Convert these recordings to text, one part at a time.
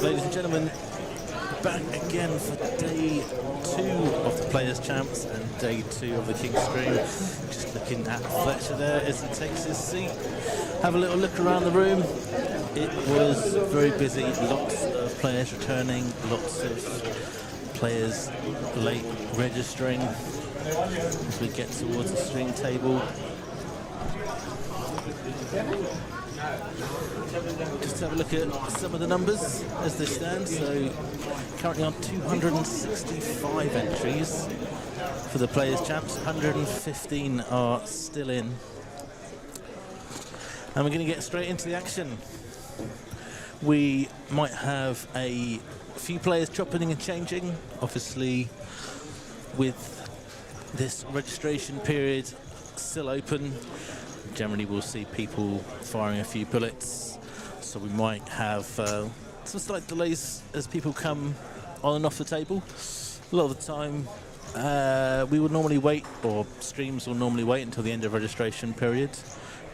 ladies and gentlemen, back again for day 2 of the Players' Champs and day 2 of the King's Stream. Just looking at Fletcher there as he takes his seat. Have a little look around the room. It was very busy, lots of players returning, lots of players late registering as we get towards the string table. Just have a look at some of the numbers as they stand. So currently on 265 entries for the Players' Champs, 115 are still in. And we're going to get straight into the action. We might have a few players chopping and changing, obviously with this registration period still open. Generally we'll see people firing a few bullets, so we might have some slight delays as people come on and off the table. A lot of the time we would normally wait, or streams will normally wait until the end of registration period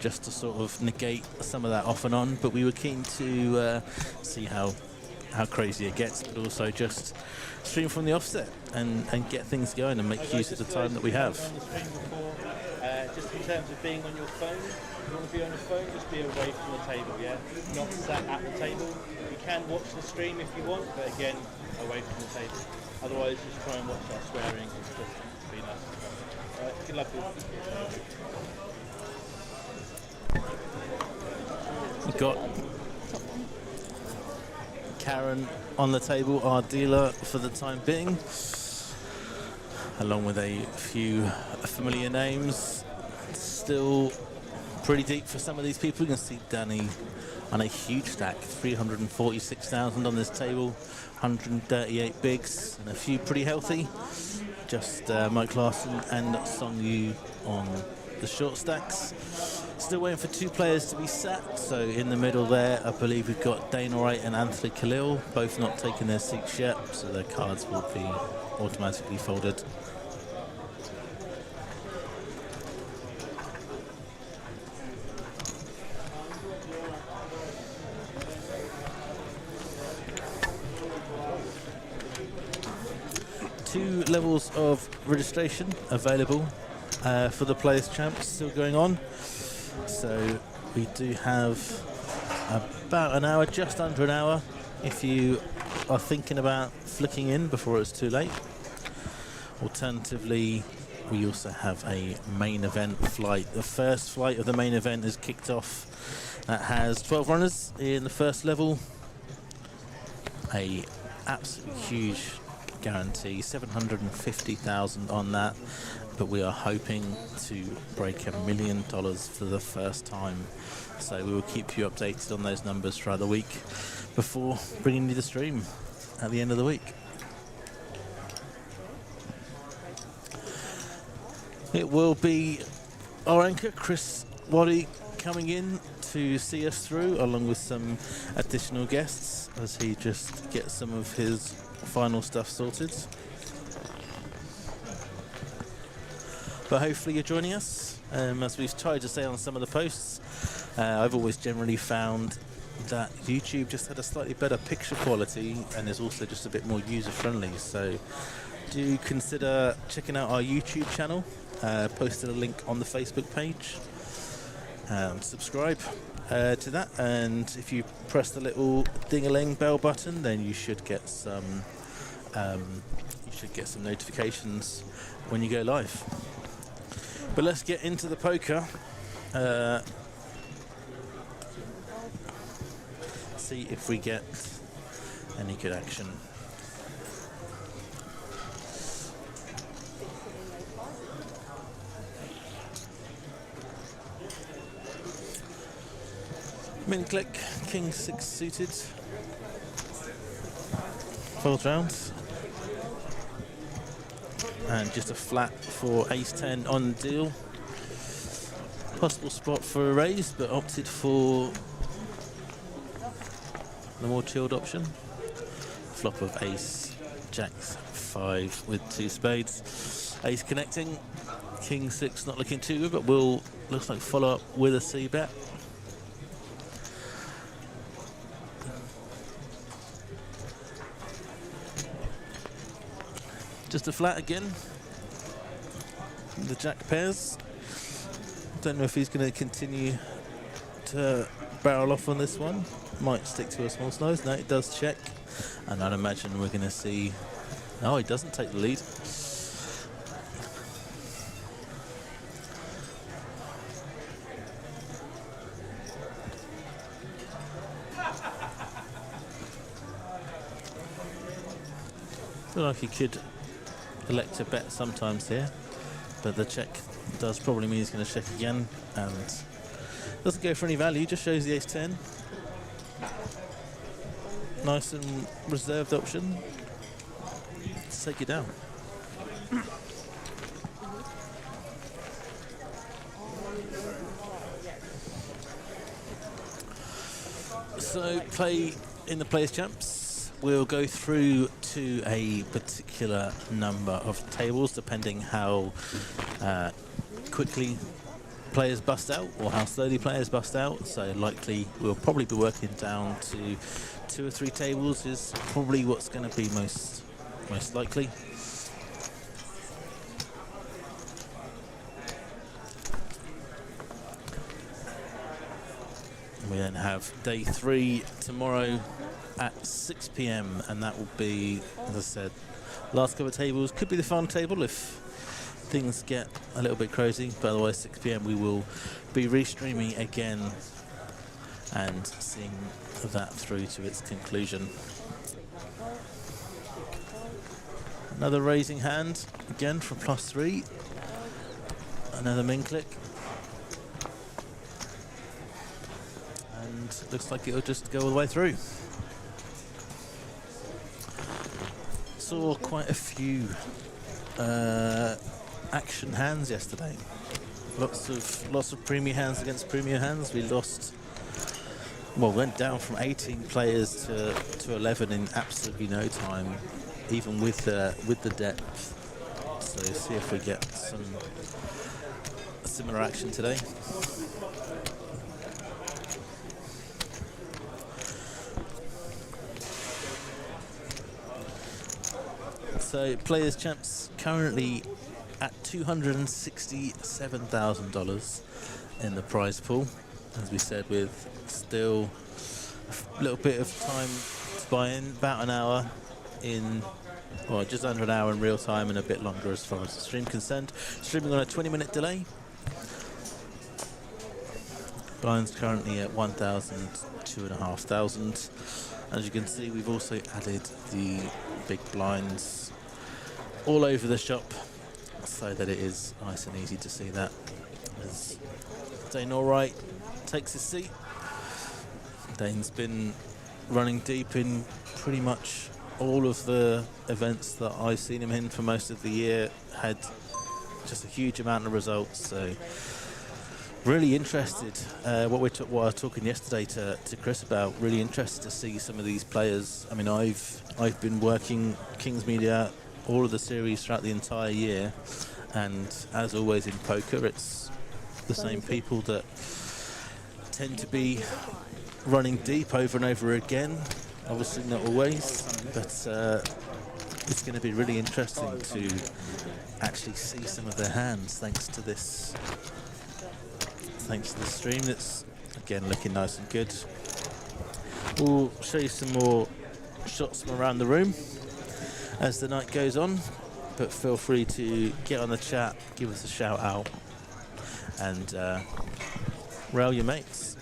just to sort of negate some of that off and on, but we were keen to see how crazy it gets, but also just stream from the offset and get things going and make use of the time that we have. Just in terms of being on your phone, if you want to be on your phone, just be away from the table, yeah? Not sat at the table. You can watch the stream if you want, but again, away from the table. Otherwise, just try and watch our swearing. It's just be nice. Good luck with it. We've got Karen on the table, our dealer for the time being, along with a few familiar names. Still pretty deep for some of these people. You can see Danny on a huge stack, 346,000 on this table, 138 bigs, and a few pretty healthy. Just Mike Larson and Song Yu on the short stacks. Still waiting for 2 players to be sat, so in the middle there I believe we've got Dana Wright and Anthony Khalil, both not taking their seats yet, so their cards will be automatically folded. Two levels of registration available for the Players' Champs still going on. So we do have about an hour, just under an hour, if you are thinking about flicking in before it's too late. Alternatively, we also have a main event flight. The first flight of the main event is kicked off. That has 12 runners in the first level. A absolutely huge guarantee, 750,000 on that, but we are hoping to break $1 million for the first time, so we will keep you updated on those numbers throughout the week before bringing you the stream at the end of the week. It will be our anchor Chris Waddy coming in to see us through, along with some additional guests as he just gets some of his final stuff sorted. But hopefully you're joining us. As we've tried to say on some of the posts, I've always generally found that YouTube just had a slightly better picture quality and is also just a bit more user friendly, so do consider checking out our YouTube channel. Posted a link on the Facebook page. Subscribe to that, and if you press the little ding-a-ling bell button, then you should get some notifications when you go live. But let's get into the poker. See if we get any good action. Min click, King 6 suited. Fold rounds. And just a flat for Ace 10 on the deal. Possible spot for a raise, but opted for the more chilled option. Flop of Ace, Jack 5 with 2 spades. Ace connecting, King 6 not looking too good, but will looks like follow up with a C bet. Just a flat again. The jack pairs. Don't know if he's going to continue to barrel off on this one. Might stick to a small nose. No, it does check. And I'd imagine we're going to see... Oh, he doesn't take the lead. Feel like he could elect to bet sometimes here, but the check does probably mean he's going to check again, and doesn't go for any value, just shows the ace-10. Nice and reserved option. Let's take it down. So play in the Players' Champs. We'll go through to a particular number of tables depending how quickly players bust out or how slowly players bust out. So likely we'll probably be working down to 2 or 3 tables is probably what's going to be most likely. We then have day 3 tomorrow at 6 p.m. and that will be, as I said, last couple of tables. Could be the final table if things get a little bit crazy, but otherwise 6 p.m. we will be restreaming again and seeing that through to its conclusion. Another raising hand again for +3. Another min click. And looks like it'll just go all the way through. Saw quite a few action hands yesterday. Lots of premier hands against premier hands. We lost, well, went down from 18 players to 11 in absolutely no time, even with the depth. So see if we get some similar action today. So Players' Champs currently at $267,000 in the prize pool. As we said, with still a little bit of time to buy in, about an hour in, or just under an hour in real time and a bit longer as far as the stream concerned. Streaming on a 20-minute delay. Blinds currently at 1,000, 2,500. As you can see, we've also added the big blinds all over the shop so that it is nice and easy to see that. As Dane Allwright takes his seat. Dane's been running deep in pretty much all of the events that I've seen him in for most of the year. Had just a huge amount of results, so really interested, what I was talking yesterday to Chris about, really interested to see some of these players. I mean, I've been working Kings Media all of the series throughout the entire year, and as always in poker, it's the same people that tend to be running deep over and over again. Obviously not always, but it's going to be really interesting to actually see some of their hands thanks to this stream that's again looking nice and good. We'll show you some more shots from around the room as the night goes on, but feel free to get on the chat, give us a shout out, and rail your mates.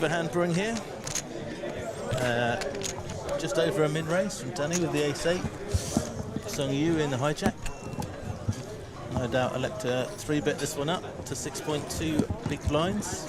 A hand brewing here, just over a min raise from Danny with the ace-8. Sung Yu in the hijack. No doubt elect to 3-bet this one up to 6.2 big blinds.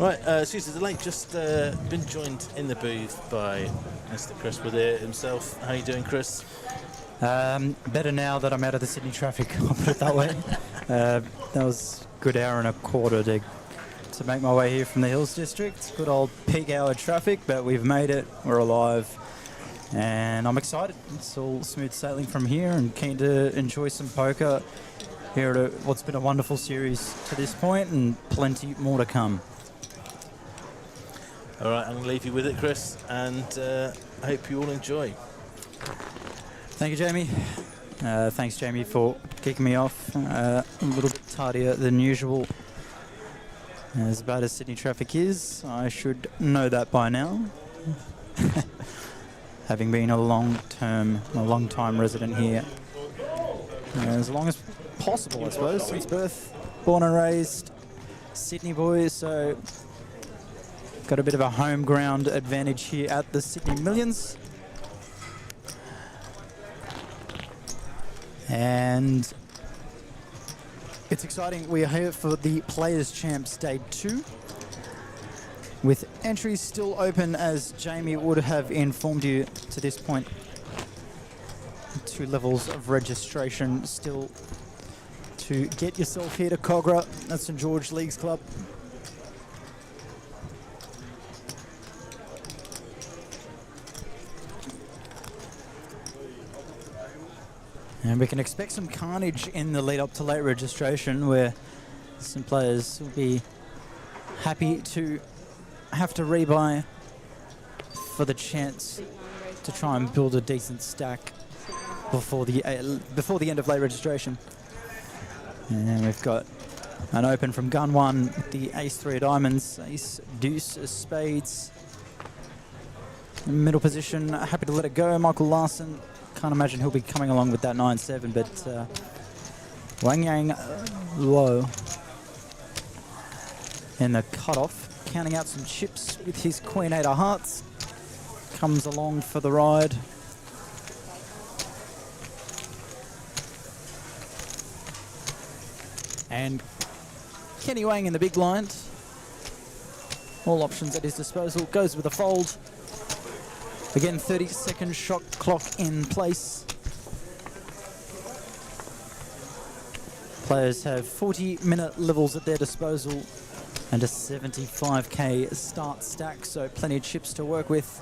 Right, excuse the delay. Just been joined in the booth by Mr. Chris 𝗣𝗬𝗢𝗧 himself. How you doing, Chris? Better now that I'm out of the Sydney traffic, I'll put it that way. That was a good hour and a quarter to make my way here from the Hills District. Good old peak hour traffic, but we've made it. We're alive. And I'm excited. It's all smooth sailing from here and keen to enjoy some poker here at what's been a wonderful series to this point and plenty more to come. All right, I'm going to leave you with it, Chris, and I hope you all enjoy. Thank you, Jamie. Thanks, Jamie, for kicking me off. A little bit tardier than usual. As bad as Sydney traffic is, I should know that by now. Having been a long-time resident here. As long as possible, I suppose, since birth. Born and raised Sydney boy, so got a bit of a home ground advantage here at the Sydney Millions. And it's exciting. We are here for the Players' Champs Day 2, with entries still open, as Jamie would have informed you to this point. 2 levels of registration still to get yourself here to 𝗣𝗬𝗬𝗢𝗧 at St George Leagues Club. And we can expect some carnage in the lead up to late registration, where some players will be happy to have to rebuy for the chance to try and build a decent stack before the end of late registration. And we've got an open from gun 1, the ace-3 of diamonds, ace-deuce of spades. In middle position, happy to let it go, Michael Larson. Can't imagine he'll be coming along with that 9-7, but 𝗣𝗚𝗢𝗎𝗓𝗓 low in the cutoff, counting out some chips with his Queen-8 of hearts. Comes along for the ride. And Kenny Wang in the big blind. All options at his disposal. Goes with a fold. Again, 30-second shot clock in place. Players have 40-minute levels at their disposal and a 75k start stack, so plenty of chips to work with.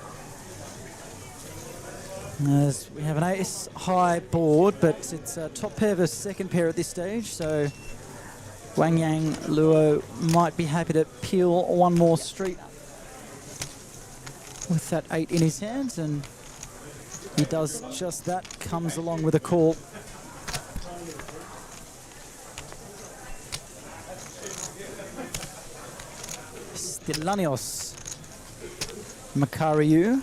As we have an ace-high board, but it's a top pair versus second pair at this stage, so 𝗣𝗚𝗢𝗎𝗓𝗓 might be happy to peel one more street with that 8 in his hands, and he does just that, comes along with a call. Stylianios Makariou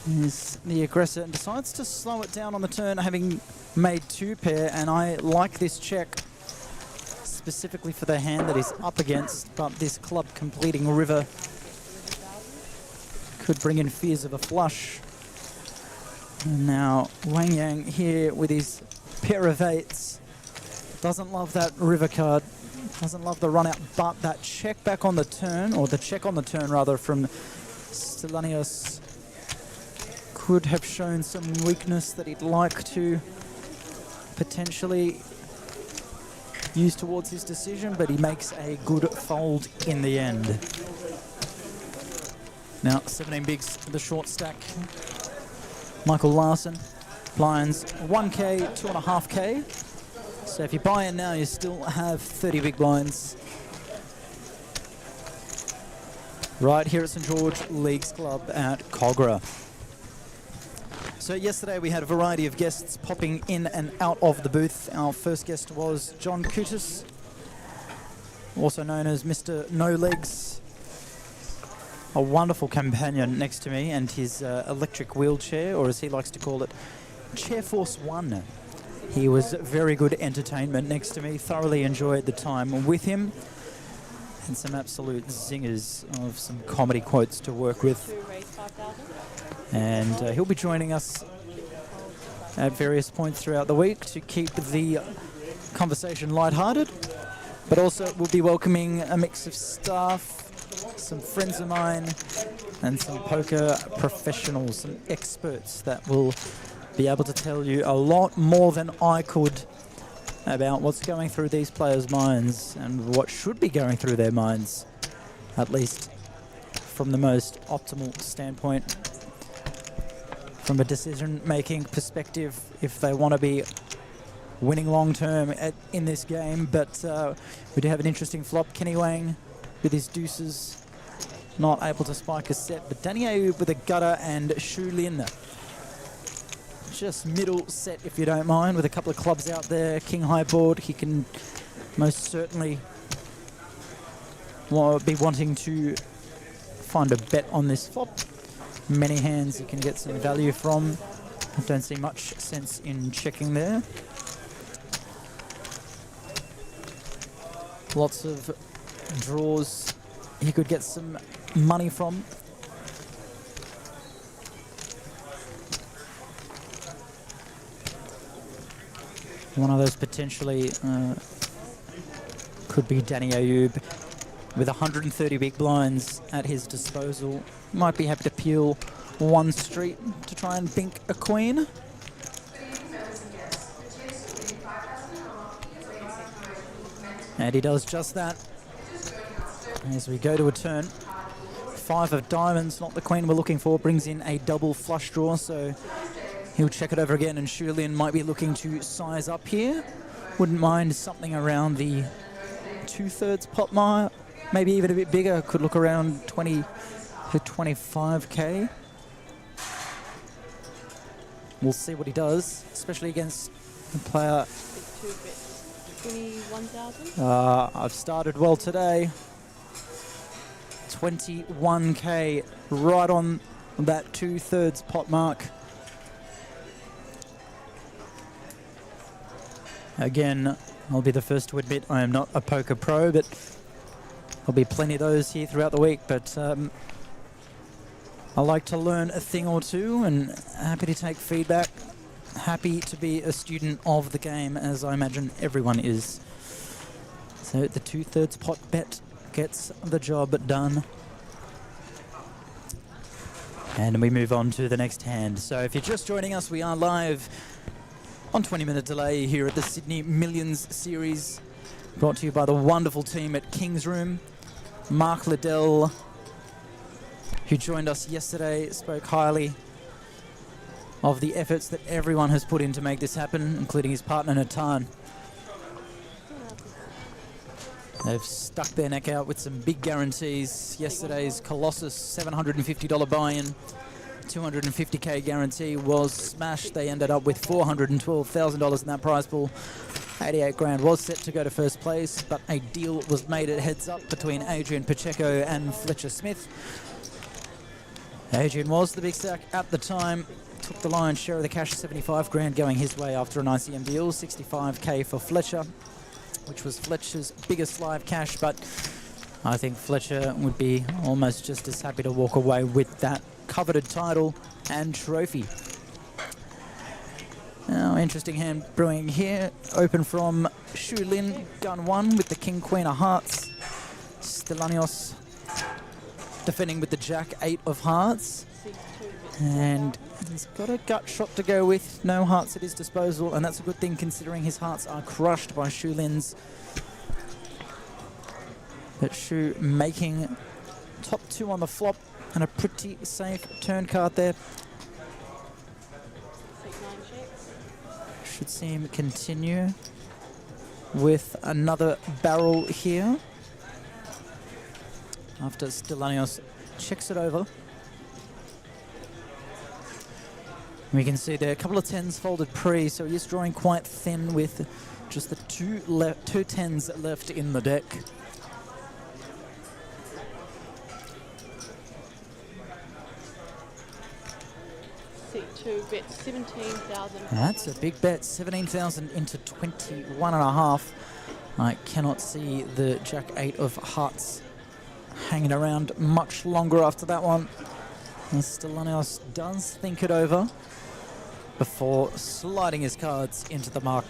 is the aggressor and decides to slow it down on the turn, having made 2 pair, and I like this check specifically for the hand that he's up against, but this club completing river could bring in fears of a flush. And now 𝗣𝗚𝗢𝗎𝗓𝗓 here with his pair of 8s. Doesn't love that river card. Doesn't love the run out, but that check back on the turn, or the check on the turn rather, from Stylianios could have shown some weakness that he'd like to potentially use towards his decision, but he makes a good fold in the end. Now, 17 bigs for the short stack. Michael Larson, blinds 1k, 2.5k. So if you buy in now, you still have 30 big blinds. Right here at St George Leagues Club at 𝗣𝗬𝗓𝗢. So yesterday we had a variety of guests popping in and out of the booth. Our first guest was John Kutis, also known as Mr. No Legs. A wonderful companion next to me, and his electric wheelchair, or as he likes to call it, Chair Force 1. He was very good entertainment next to me. Thoroughly enjoyed the time with him. And some absolute zingers of some comedy quotes to work with. And he'll be joining us at various points throughout the week to keep the conversation lighthearted. But also we'll be welcoming a mix of staff, some friends of mine, and some poker professionals, some experts that will be able to tell you a lot more than I could about what's going through these players' minds and what should be going through their minds, at least from the most optimal standpoint, from a decision-making perspective, if they want to be winning long-term in this game. But we do have an interesting flop. Kenny Wang with his deuces, not able to spike a set, but Danny Ayoub with a gutter and Shu Lin. Just middle set, if you don't mind, with a couple of clubs out there. King high board, he can most certainly be wanting to find a bet on this flop. Many hands you can get some value from. I don't see much sense in checking there. Lots of draws he could get some money from. One of those potentially could be Danny Ayoub with 130 big blinds at his disposal. Might be happy to peel one street to try and bink a queen. And he does just that. As we go to a turn, 5 of diamonds, not the queen we're looking for, brings in a double flush draw, so he'll check it over again, and Shu Lin might be looking to size up here. Wouldn't mind something around the 2/3 pot mark, maybe even a bit bigger. Could look around 20 to 25k. We'll see what he does, especially against a player. 21,000? I've started well today. 21k, right on that 2/3 pot mark. Again, I'll be the first to admit I am not a poker pro, but there'll be plenty of those here throughout the week. But I like to learn a thing or two, and happy to take feedback. Happy to be a student of the game, as I imagine everyone is. So the 2/3 pot bet gets the job done. And we move on to the next hand. So if you're just joining us, we are live on 20-minute delay here at the Sydney Millions Series, brought to you by the wonderful team at King's Room. Mark Liddell, who joined us yesterday, spoke highly of the efforts that everyone has put in to make this happen, including his partner Natan. They've stuck their neck out with some big guarantees. Yesterday's Colossus $750 buy-in, 250k guarantee was smashed. They ended up with $412,000 in that prize pool. 88 grand was set to go to first place, but a deal was made at heads up between Adrian Pacheco and Fletcher Smith. Adrian was the big stack at the time, took the lion's share of the cash, 75 grand going his way after an ICM deal, 65k for Fletcher, which was Fletcher's biggest live cash, but I think Fletcher would be almost just as happy to walk away with that coveted title and trophy. Now, interesting hand brewing here. Open from Shu Lin, gun 1 with the king queen of hearts. Stellanios defending with the jack 8 of hearts. And he's got a gut shot to go with, no hearts at his disposal, and that's a good thing considering his hearts are crushed by Shu Lin's. But Shu making top 2 on the flop and a pretty safe turn card there. Should see him continue with another barrel here after Stellanios checks it over. We can see there a couple of 10s folded pre, so he's drawing quite thin with just the two 10s left in the deck. C2 bet 17,000. That's a big bet, 17,000 into 21.5. I cannot see the jack 8 of hearts hanging around much longer after that one. And Stellanios does think it over before sliding his cards into the muck.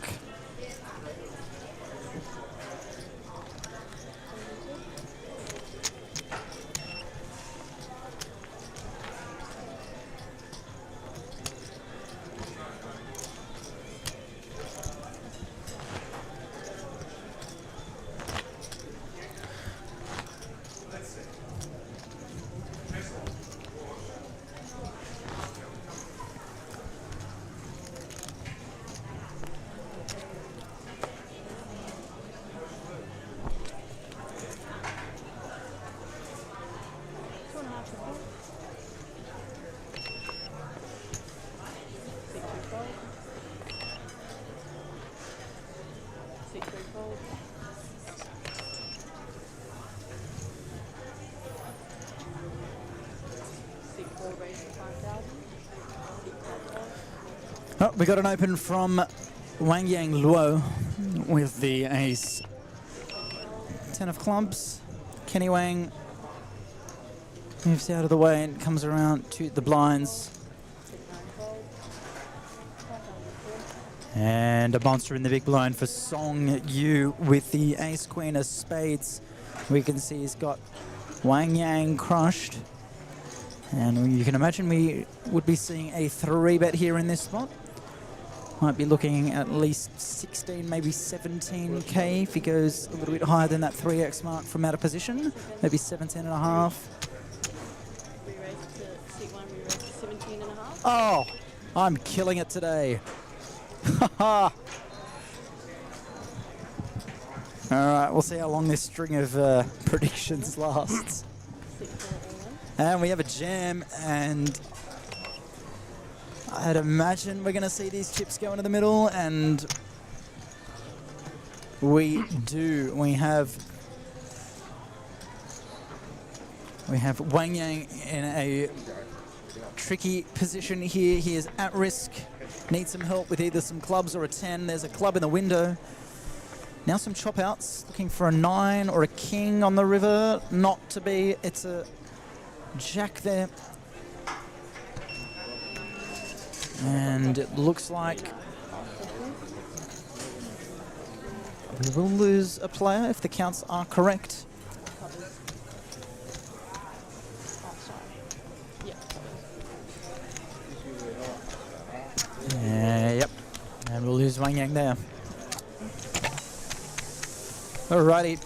Oh, we got an open from 𝗣𝗬𝗬𝗢𝗨𝗧𝗦 with the ace. 10 of clubs. Kenny Wang moves out of the way and comes around to the blinds. And a monster in the big blind for Song Yu with the ace queen of spades. We can see he's got Wang Yang crushed. And you can imagine we would be seeing a 3-bet here in this spot. Might be looking at least 16, maybe 17k if he goes a little bit higher than that 3x mark from out of position. Maybe 17 and a half. We raised to seat 1, we raised to 17 and a half. Oh, I'm killing it today. All right, we'll see how long this string of predictions lasts. And we have a jam, and I'd imagine we're going to see these chips go into the middle, and we do. We have Wang Yang in a tricky position here. He is at risk. Needs some help with either some clubs or a 10. There's a club in the window. Now some chop outs, looking for a 9 or a king on the river. Not to be. It's a jack there. And it looks like we will lose a player if the counts are correct. Yep, and we'll lose Wang Yang there. Alrighty.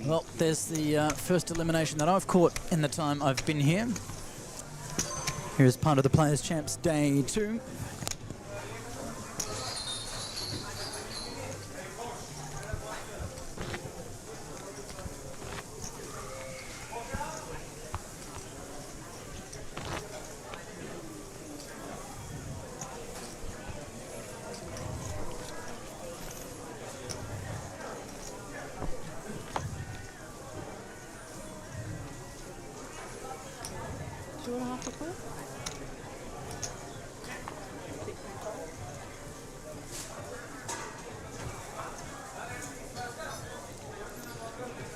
Well, there's the first elimination that I've caught in the time I've been here. Here's part of the Players' Champs Day 2.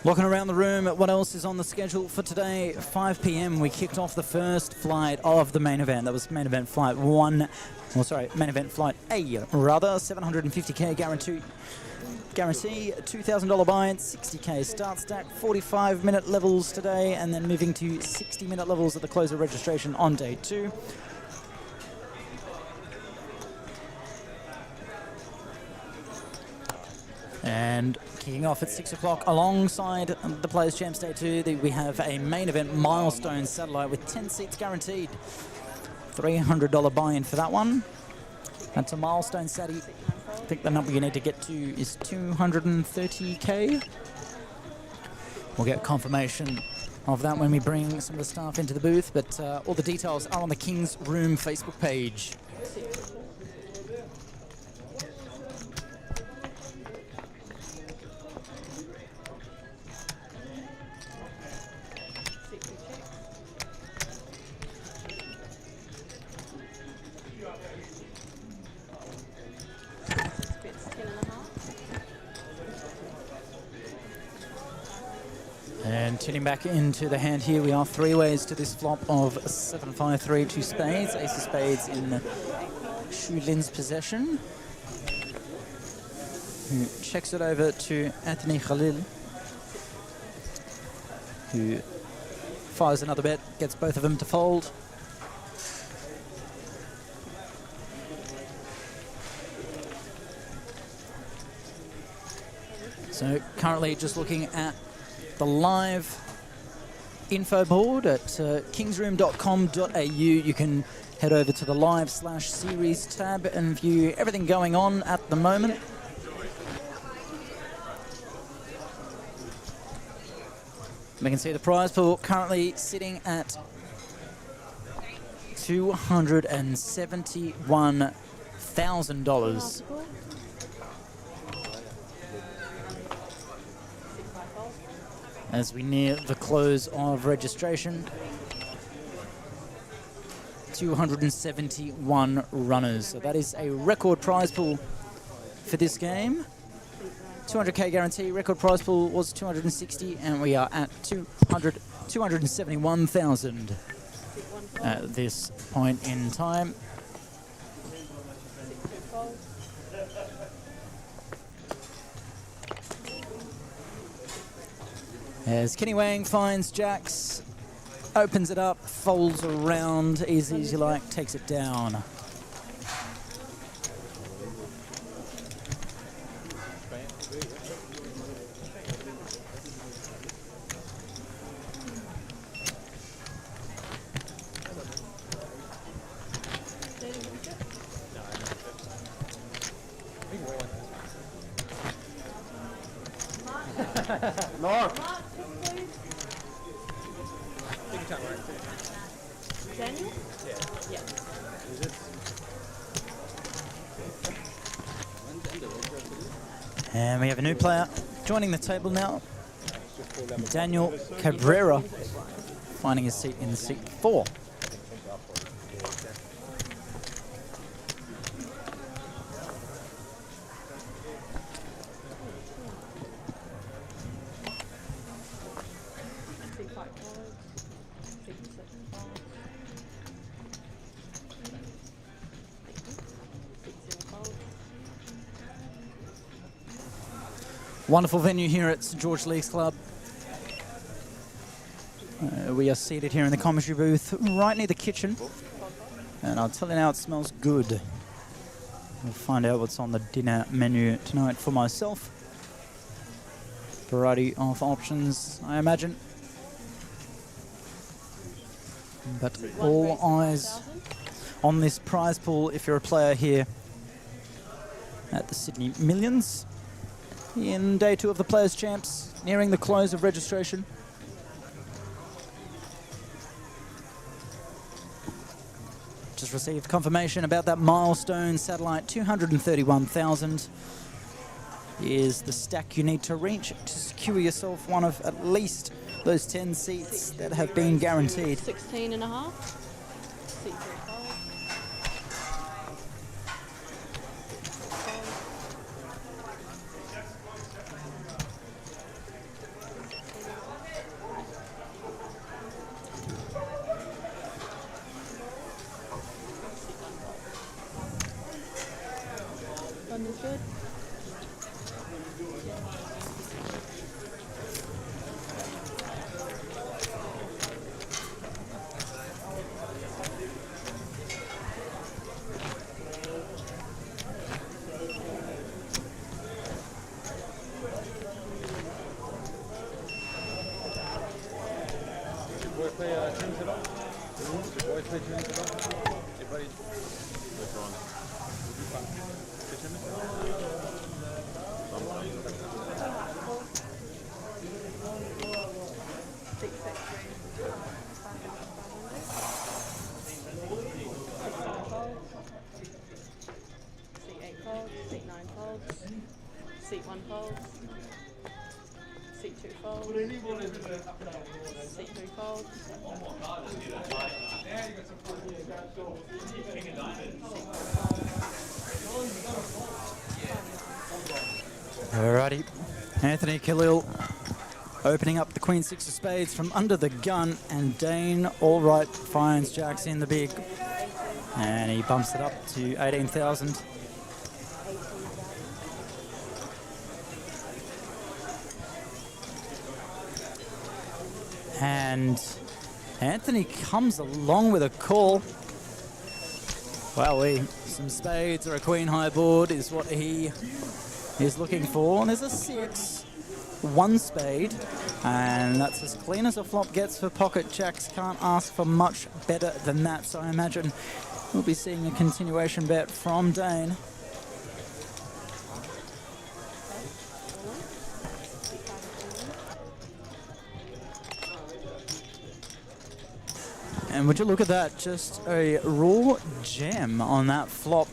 Looking around the room at what else is on the schedule for today. 5 p.m. we kicked off the first flight of the main event. That was main event flight 1. Well, sorry, main event flight A, rather. 750k guarantee, $2,000 buy-in, 60k start stack, 45-minute levels today, and then moving to 60-minute levels at the close of registration on day 2. And kicking off at 6 o'clock alongside the Players' Champs Day 2, we have a main event milestone satellite with 10 seats guaranteed. $300 buy-in for that one. That's a milestone satty. I think the number you need to get to is 230k. We'll get confirmation of that when we bring some of the staff into the booth, but all the details are on the King's Room Facebook page. And tuning back into the hand here, we are 3 ways to this flop of 7-5-3 to spades. Ace of spades in Shu Lin's possession, who checks it over to Anthony Khalil, who fires another bet, gets both of them to fold. So currently just looking at the live info board at kingsroom.com.au. You can head over to the live/series tab and view everything going on at the moment. We can see the prize pool currently sitting at $271,000. as we near the close of registration. 271 runners. So that is a record prize pool for this game. 200k guarantee. Record prize pool was 260, and we are at 271,000 at this point in time. As Kenny Wang finds jacks, opens it up, folds around, easy as you like, takes it down. Daniel? Yeah. And we have a new player joining the table now. Daniel Cabrera finding his seat in seat 4. Wonderful venue here at St George Leagues Club. We are seated here in the commentary booth right near the kitchen. And I'll tell you now, it smells good. We'll find out what's on the dinner menu tonight for myself. Variety of options, I imagine. But all eyes on this prize pool if you're a player here at the Sydney Millions. In day 2 of the Players' Champs, nearing the close of registration. Just received confirmation about that milestone satellite. 231,000 is the stack you need to reach to secure yourself one of at least those 10 seats that have been guaranteed. 16 and a half. Seat 35. London's good. Seat 1 folds. Seat 2 folds. Seat 3 folds. Alrighty, Anthony Khalil opening up the Queen 6 of Spades from under the gun, and Dane Allwright finds jacks in the big, and he bumps it up to 18,000. And Anthony comes along with a call. Wowee, some spades or a queen high board is what he is looking for. And there's a 6, 1 spade, and that's as clean as a flop gets for pocket jacks. Can't ask for much better than that, so I imagine we'll be seeing a continuation bet from Dane. And would you look at that, just a raw gem on that flop.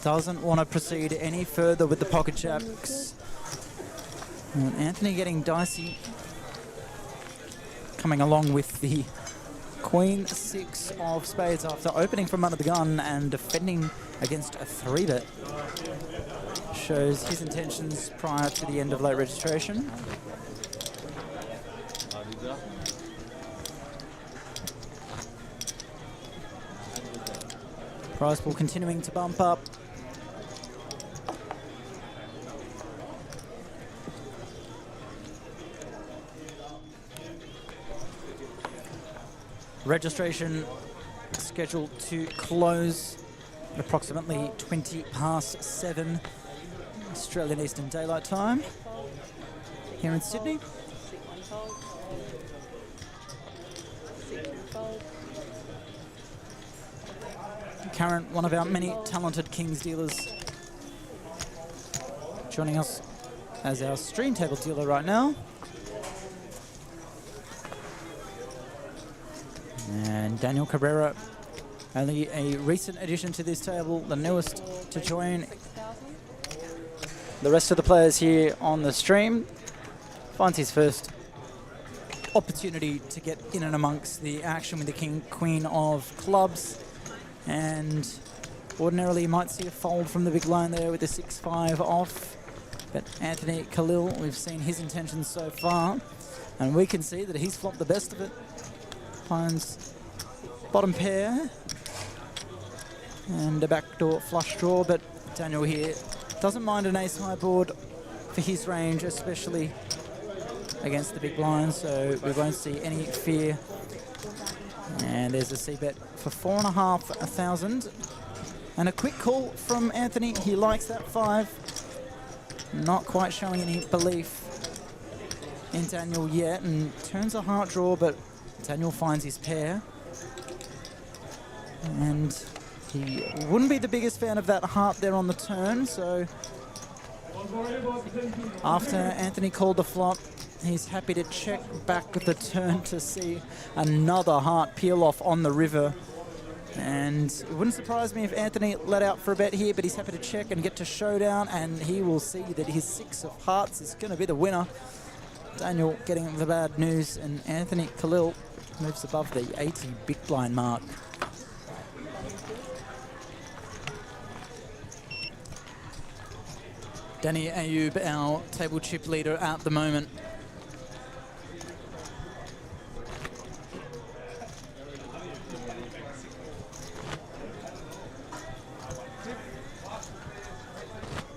Doesn't want to proceed any further with the pocket jacks. And Anthony getting dicey coming along with the Queen 6 of spades after opening from under the gun and defending against a 3-bet. Shows his intentions prior to the end of late registration. Prize pool continuing to bump up. Registration scheduled to close at approximately 7:20 Australian Eastern Daylight Time here in Sydney. Karen, one of our many talented Kings dealers, joining us as our stream table dealer right now. And Daniel Cabrera, only a recent addition to this table, the newest to join. The rest of the players here on the stream finds his first opportunity to get in and amongst the action with the King, Queen of clubs. And ordinarily you might see a fold from the big line there with the 6-5 off. But Anthony Khalil, we've seen his intentions so far, and we can see that he's flopped the best of it. Finds bottom pair and a backdoor flush draw, but Daniel here doesn't mind an ace high board for his range, especially against the big blind, so we won't see any fear. And there's a C-bet for 4,500. And a quick call from Anthony. He likes that 5. Not quite showing any belief in Daniel yet, and turns a heart draw, but Daniel finds his pair. And he wouldn't be the biggest fan of that heart there on the turn, so after Anthony called the flop, he's happy to check back the turn to see another heart peel off on the river. And it wouldn't surprise me if Anthony let out for a bet here, but he's happy to check and get to showdown, and he will see that his 6 of hearts is going to be the winner. Daniel getting the bad news, and Anthony Khalil moves above the 80 big blind mark. Danny Ayub, our table chip leader at the moment.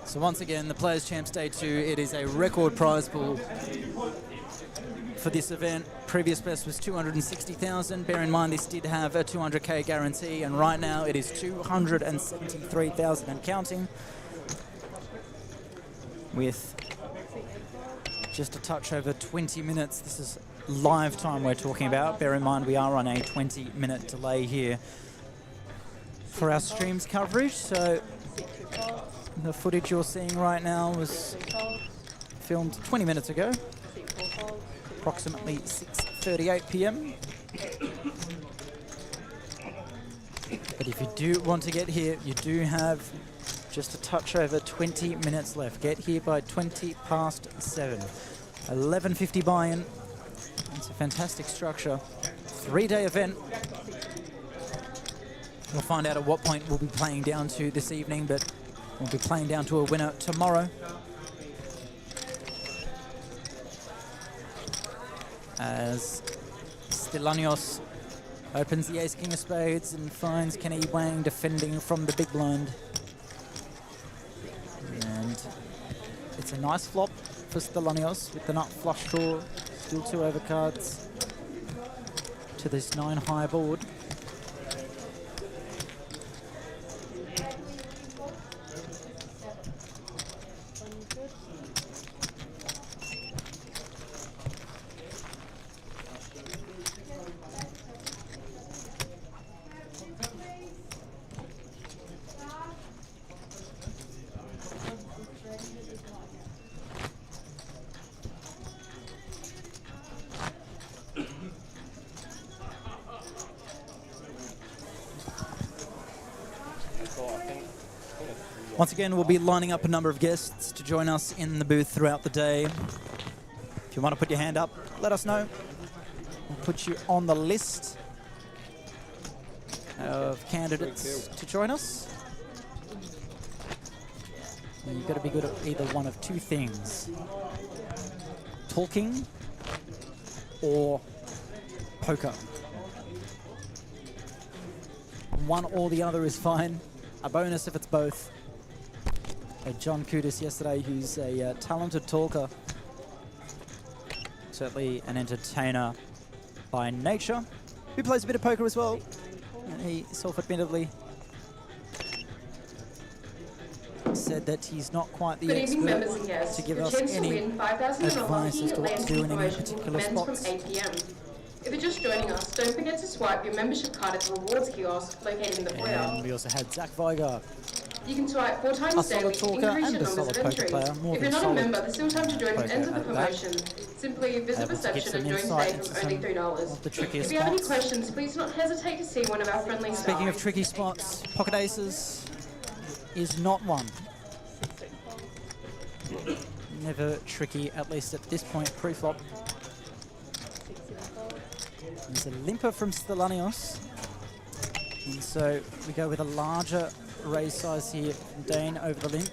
So once again, the Players' Champs Day 2, it is a record prize pool for this event. Previous best was 260,000. Bear in mind this did have a 200k guarantee, and right now it is 273,000 and counting, with just a touch over 20 minutes. This is live time we're talking about. Bear in mind we are on a 20-minute delay here for our streams coverage, so the footage you're seeing right now was filmed 20 minutes ago, approximately 6:38 p.m. But if you do want to get here, you do have just a touch over 20 minutes left. Get here by 7:20. 11:50 buy-in. It's a fantastic structure. 3-day event. We'll find out at what point we'll be playing down to this evening, but we'll be playing down to a winner tomorrow. As Stellanios opens the ace-king of spades and finds Kenny Wang defending from the big blind. And it's a nice flop for Stellanios with the nut flush draw, still 2 overcards to this 9 high board. Once again, we'll be lining up a number of guests to join us in the booth throughout the day. If you want to put your hand up, let us know. We'll put you on the list of candidates to join us. And you've got to be good at either one of two things: talking or poker. One or the other is fine. A bonus if it's both. John Kudis yesterday, who's a talented talker, certainly an entertainer by nature, who plays a bit of poker as well. And he self-admittedly said that he's not quite the expert to give us any advice as to what to do in any particular spots. If you're just joining us, don't forget to swipe your membership card at the rewards kiosk located in the foyer. And we also had Zach Weiger, You can swipe 4 times daily to increase your numbers of entry. If you're not a member, there's still time to join the end of the promotion. Simply visit reception and join today for only $3. If you have any questions, please do not hesitate to see one of our friendly staff. Speaking of tricky spots, pocket aces is not one. Never tricky, at least at this point, pre-flop. There's a limper from Stellanios. And so we go with a larger raise size here from Dane over the limp.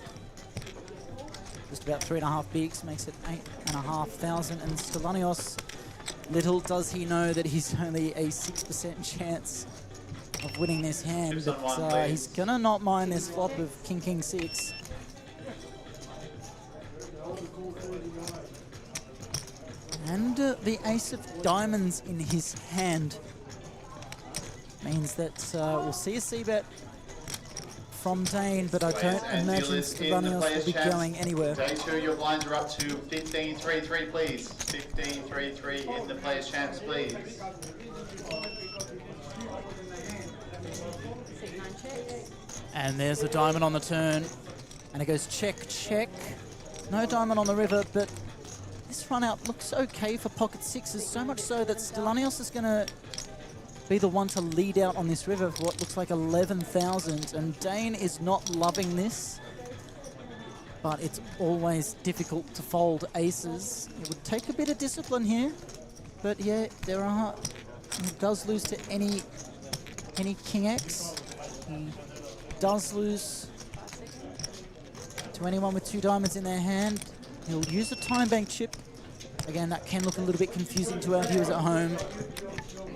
Just about 3.5 bigs, makes it 8,500. And Stellanios, little does he know that he's only a 6% chance of winning this hand, but he's gonna not mind this flop of King King 6. And the ace of diamonds in his hand means that we'll see a c-bet from Dane, but I don't imagine Stellanios will be going anywhere. Day 2, your blinds are up to 15-3-3, please. 15-3-3 in the player's chance, please. And there's a diamond on the turn, and it goes check, check. No diamond on the river, but this run out looks okay for pocket sixes, so much so that Stellanios is going to be the one to lead out on this river for what looks like 11,000. And Dane is not loving this, but it's always difficult to fold aces. It would take a bit of discipline here, but yeah, there are. He does lose to any King X. He does lose to anyone with 2 diamonds in their hand. He'll use a time bank chip. Again, that can look a little bit confusing to our viewers at home.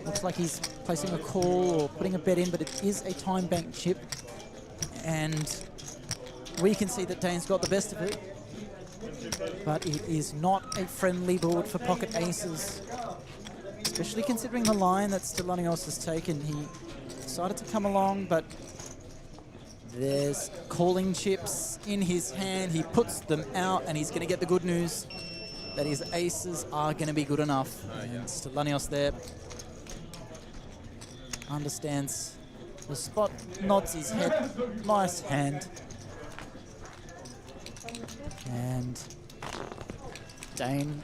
Looks like he's placing a call or putting a bet in, but it is a time bank chip. And we can see that Dane's got the best of it. But it is not a friendly board for pocket aces, especially considering the line that Stellanios has taken. He decided to come along, but there's calling chips in his hand. He puts them out, and he's going to get the good news that his aces are going to be good enough. And Stellanios there understands the spot, nods his head. Nice hand. And Dane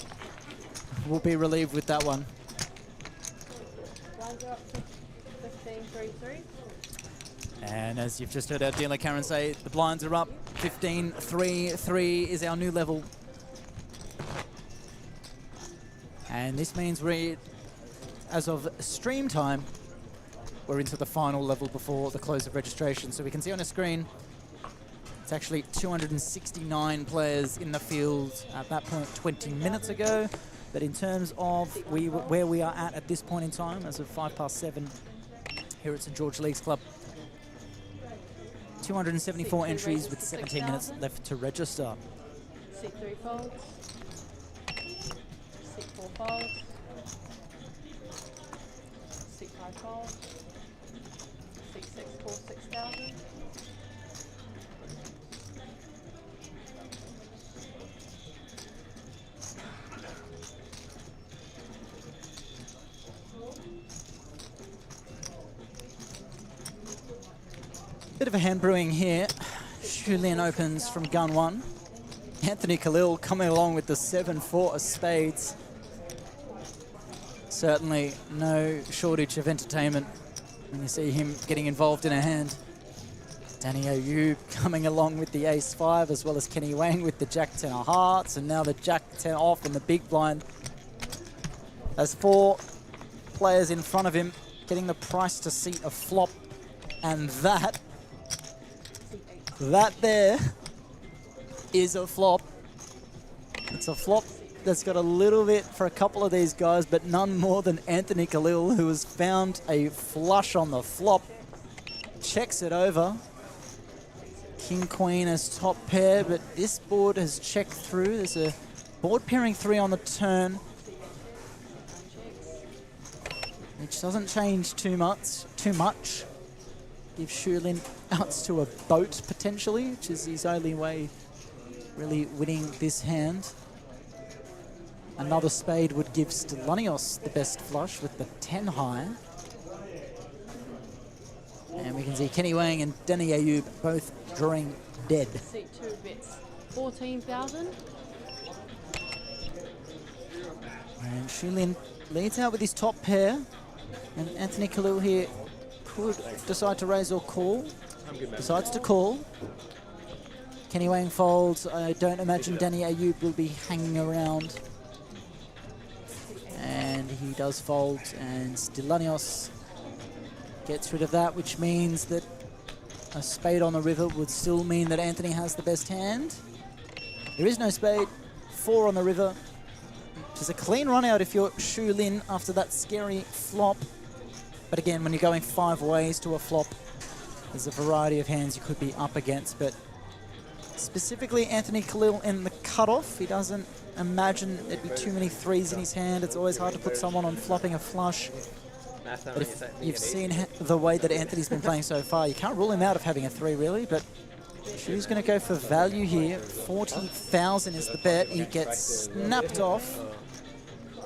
will be relieved with that one. Blinds are up to 15-3-3. And as you've just heard our dealer Karen say, the blinds are up. 15-3-3 is our new level. And this means as of stream time, we're into the final level before the close of registration. So we can see on a screen, it's actually 269 players in the field at that point 20 minutes ago. But in terms of where we are at this point in time, as of 7:05 here at St George Leagues Club, 274 entries with 17 minutes left to register. 6-3 folds. 6-4 folds. 6-5 folds. 6-6 4 6,000. Bit of a hand brewing here. Julien opens from gun 1. Anthony Khalil coming along with the 7-4 of spades. Certainly no shortage of entertainment when you see him getting involved in a hand. Danny Ayub coming along with the ace-5, as well as Kenny Wang with the jack-10 of hearts, and now the jack-10 off in the big blind. As 4 players in front of him, getting the price to seat a flop. And that there is a flop. It's a flop that's got a little bit for a couple of these guys, but none more than Anthony Khalil, who has found a flush on the flop. Checks it over. King Queen as top pair, but this board has checked through. There's a board pairing 3 on the turn, which doesn't change too much. Give Xiulin outs to a boat potentially, which is his only way really winning this hand. Another spade would give 𝗣𝗏𝗧𝗦 the best flush with the 10 high. And we can see Kenny Wang and Danny Ayub both drawing dead. Seat 2 bets 14,000. And Xiulin leads out with his top pair. And Anthony Khalil here could decide to raise or call. Decides to call. Kenny Wang folds. I don't imagine Danny Ayub will be hanging around. And he does fold, and 𝗣𝗏𝗧𝗦 gets rid of that, which means that a spade on the river would still mean that Anthony has the best hand. There is no spade. 4 on the river, which is a clean run out if you're Xiulin after that scary flop. But again, when you're going 5 ways to a flop, there's a variety of hands you could be up against. But specifically Anthony Khalil in the cutoff, he doesn't imagine there'd be too many 3s in his hand. It's always hard to put someone on flopping a flush. But if you've seen the way that Anthony's been playing so far, you can't rule him out of having a 3 really, but Xiu's going to go for value here. 40,000 is the bet. He gets snapped off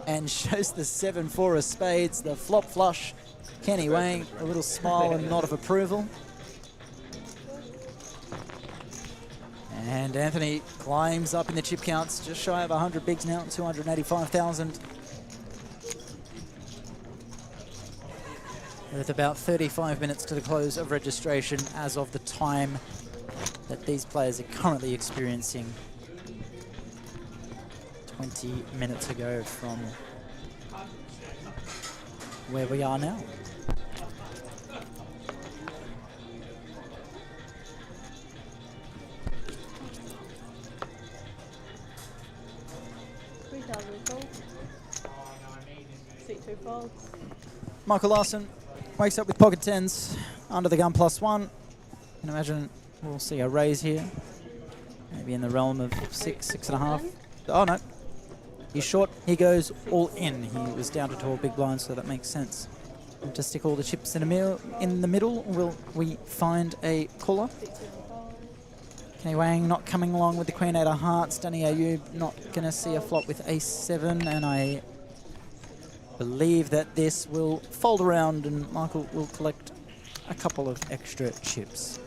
and shows the 7-4 of spades, the flop flush. Kenny Wang, a little smile and nod of approval. And Anthony climbs up in the chip counts, just shy of 100 bigs now, 285,000. With about 35 minutes to the close of registration as of the time that these players are currently experiencing 20 minutes ago from where we are now. Seat 2 folds. Michael Larson wakes up with pocket 10s under the gun +1. Can imagine we'll see a raise here. Maybe in the realm of 6, 6.5. Oh no, he's short. He goes all in. He was down to 12 big blinds, so that makes sense. And to stick all the chips in the middle, will we find a caller? Kenny Wang not coming along with the Queen 8 of hearts. Danny Ayub not going to see a flop with Ace-7, and I believe that this will fold around and Michael will collect a couple of extra chips.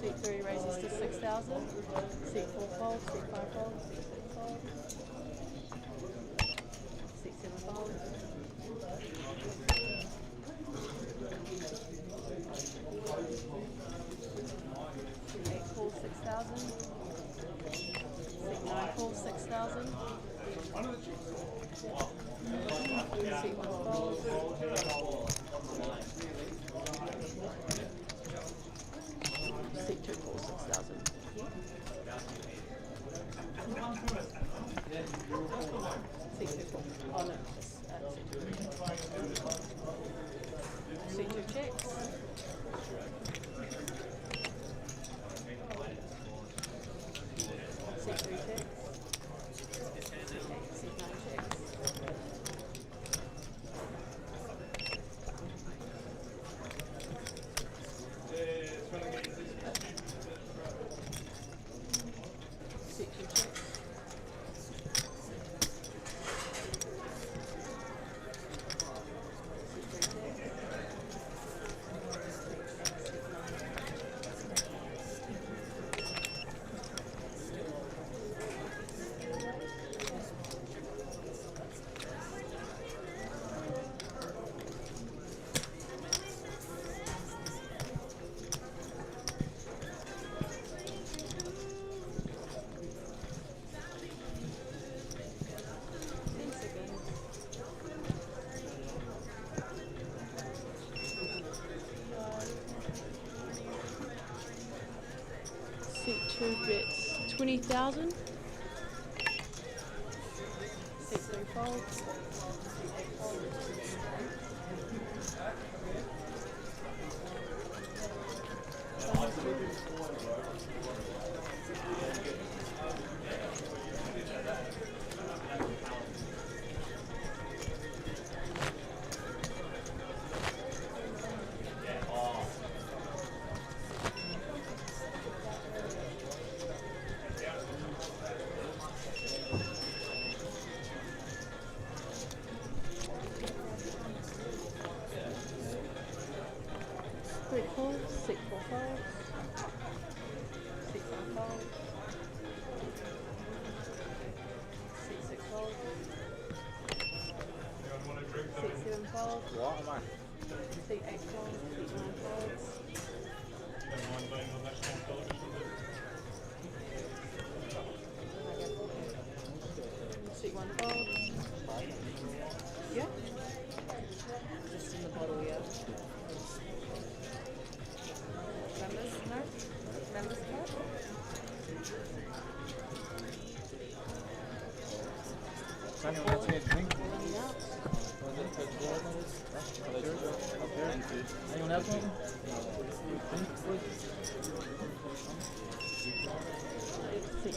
Seat 3 raises to 6,000. Seat 4 folds. Seat 5 folds. Seat 6 folds. Seat 7 folds. Seat 8 falls 6,000. Seat 9 falls 6,000. Seat 1 folds. Seat 2 falls 6,000. Seat 2 falls. Oh no, seat 2 checks. Seat 3 checks. Bets 20,000. Seat 3 folds. Seat 8 folds. Three folds, 6 4 folds, 6 5 folds, 6 6 folds, 6 7 folds, What am I? 6 8 folds, 6 9 folds, 6 1 fold. Yeah. Just in the bottle, yeah. Members? No? Members card? Daniel, that's it, drink. Pulling it out. Anyone else want? Six.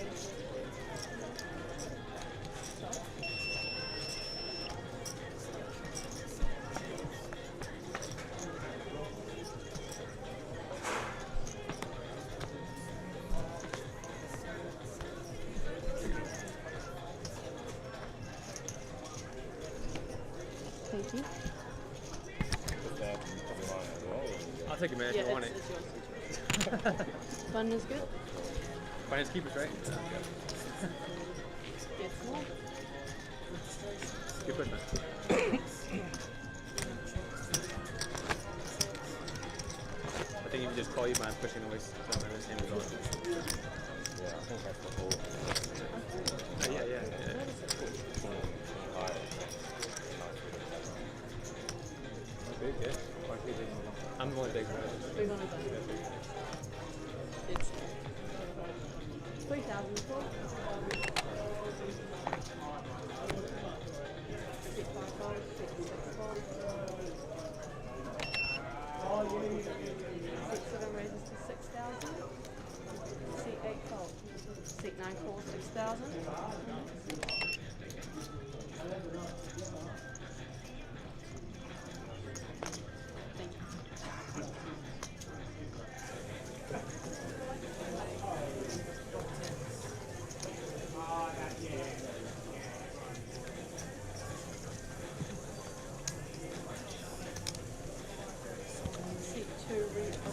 Thank you. I'll take a minute if you want it. It's yours. Fun is good. Finance keepers, right? Get small. Good push, man. I think if you just call you mind pushing the waist, so I'm the same as going. Yeah, I think that's the whole. Yeah. Big, yeah. I'm the only big one. We're gonna go. It's 3,000 for 6 5 folds, 6 6 folds. 6 7 raises to 6,000. Seat 8 folds. Seat 9 folds, 6,000. Thank you.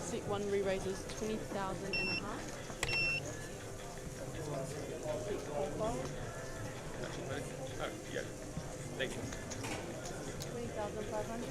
Seat 1 re-raises 20,000 and a half. Seat 4 fold. Oh, yeah. Thank you. 20,500.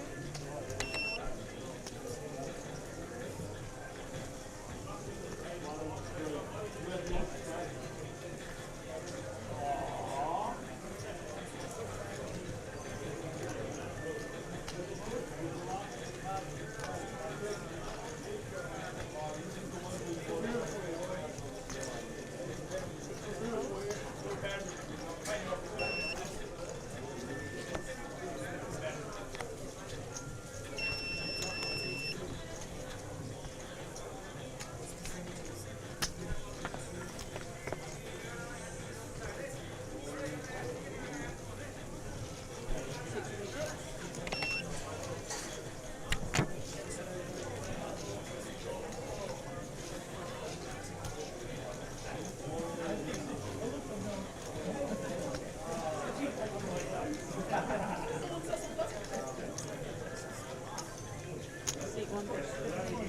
Seat 1 bets 50.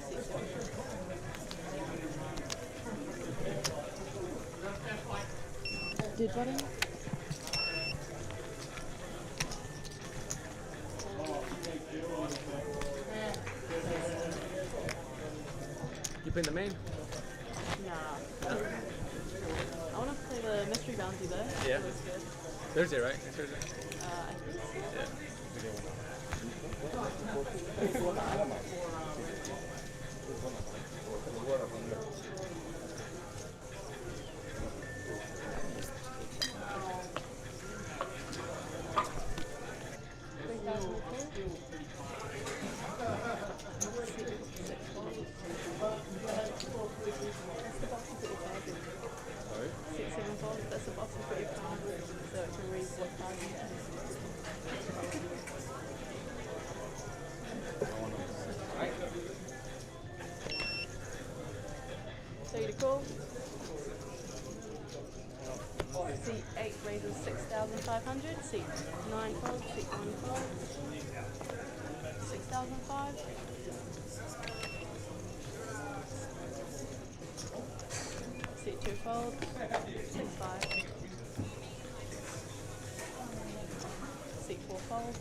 Seat 7. Did button? You playing the main? Nah. I want to play the mystery bounty though. Yeah. That looks good. Thursday, right? Next Thursday? I think so. Yeah. raises 6,500. Seat 9 folds, seat 1 folds. 6,005. Seat 2 folds, 6,500. Seat 4 folds.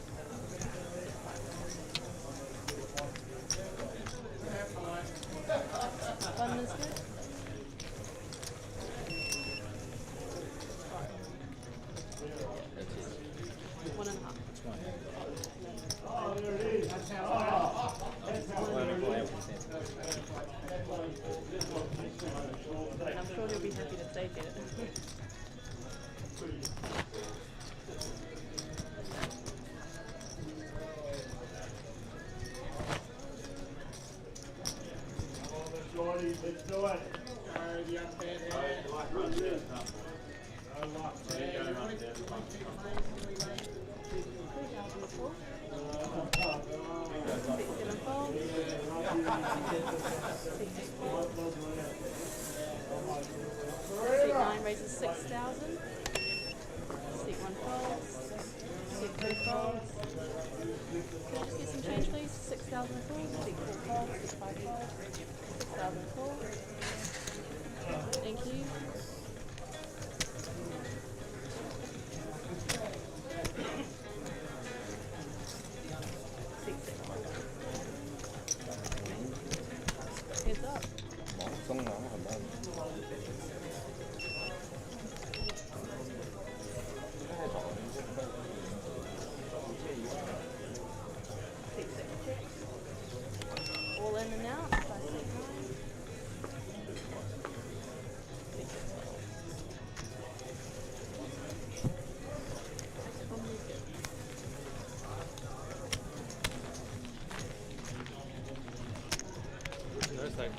Abundance good. One and a half. And I'm sure he'll be happy to take it. Let's do it. Seat 9 raises 6,000. Seat 1 folds. Seat 3 folds. Just get some change, please. 6,000 folds. Seat 4 folds. Seat 5 folds. 6,000 folds. Thank you. Seat 6. Heads up. Seat 6 check. All in and out by seat 9. Seat 6 folds. No, it's like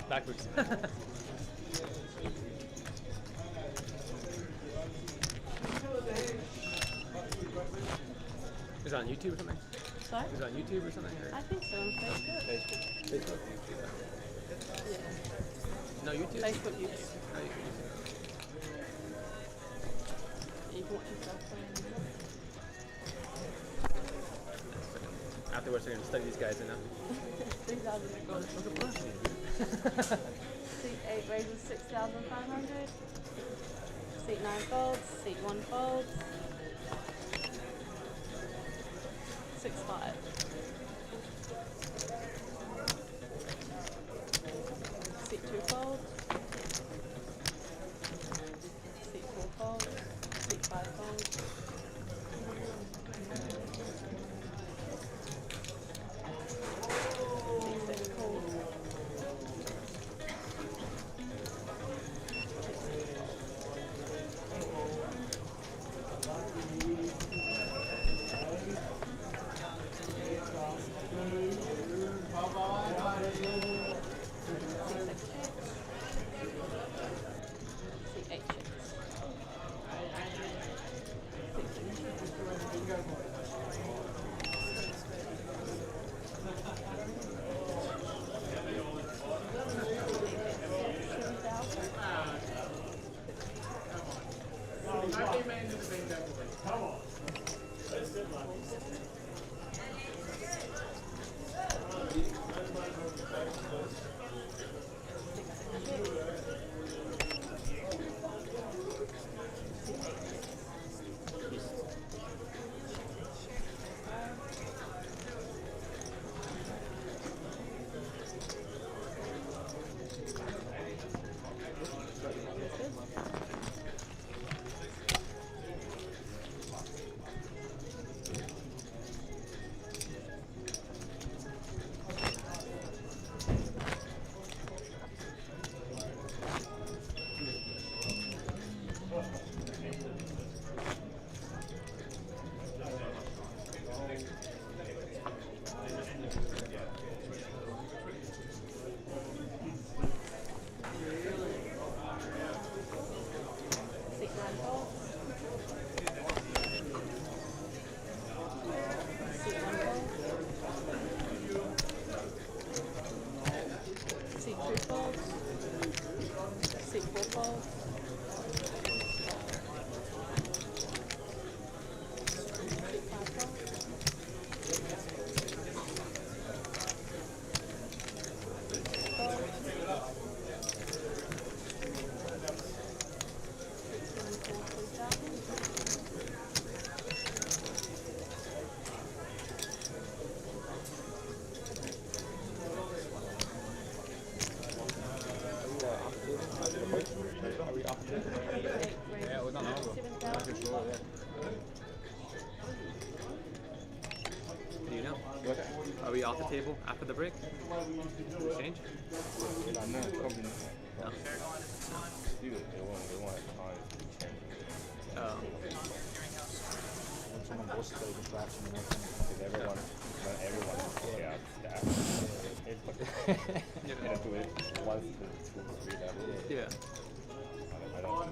backwards. Is it on YouTube or something? Sorry? Is it on YouTube or something? Or? I think so on Facebook. Facebook. Yeah. No, YouTube? Facebook, YouTube. No, YouTube. You can watch yourself playing. Afterwards, we're going to study these guys, you know? 3,000 records. Seat 8 raises 6,500. Seat 9 folds. Seat 1 folds. 6,500. Seat 2 folds. Seat 4 folds. Seat 5 folds. Seat 6 folds. Seat 8 checks. be off the table after the break? Change? No. No. They want time to change. Oh. When someone goes to the distraction and everything, because not everyone staff. You know, do it once, 2 to 3 levels. Yeah. I don't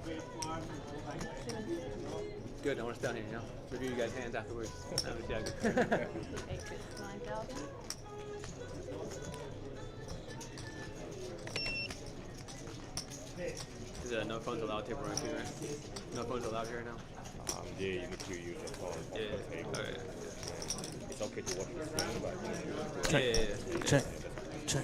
Good, I want to stand here, you know? Review you guys' hands afterwards. I'm just joking. 8 bits, 9,000. There's no phones allowed table run too, right? No phones allowed here now? yeah, you need to use your phone. Yeah. Alright. It's okay to watch the screen, but Yeah. Check. Check.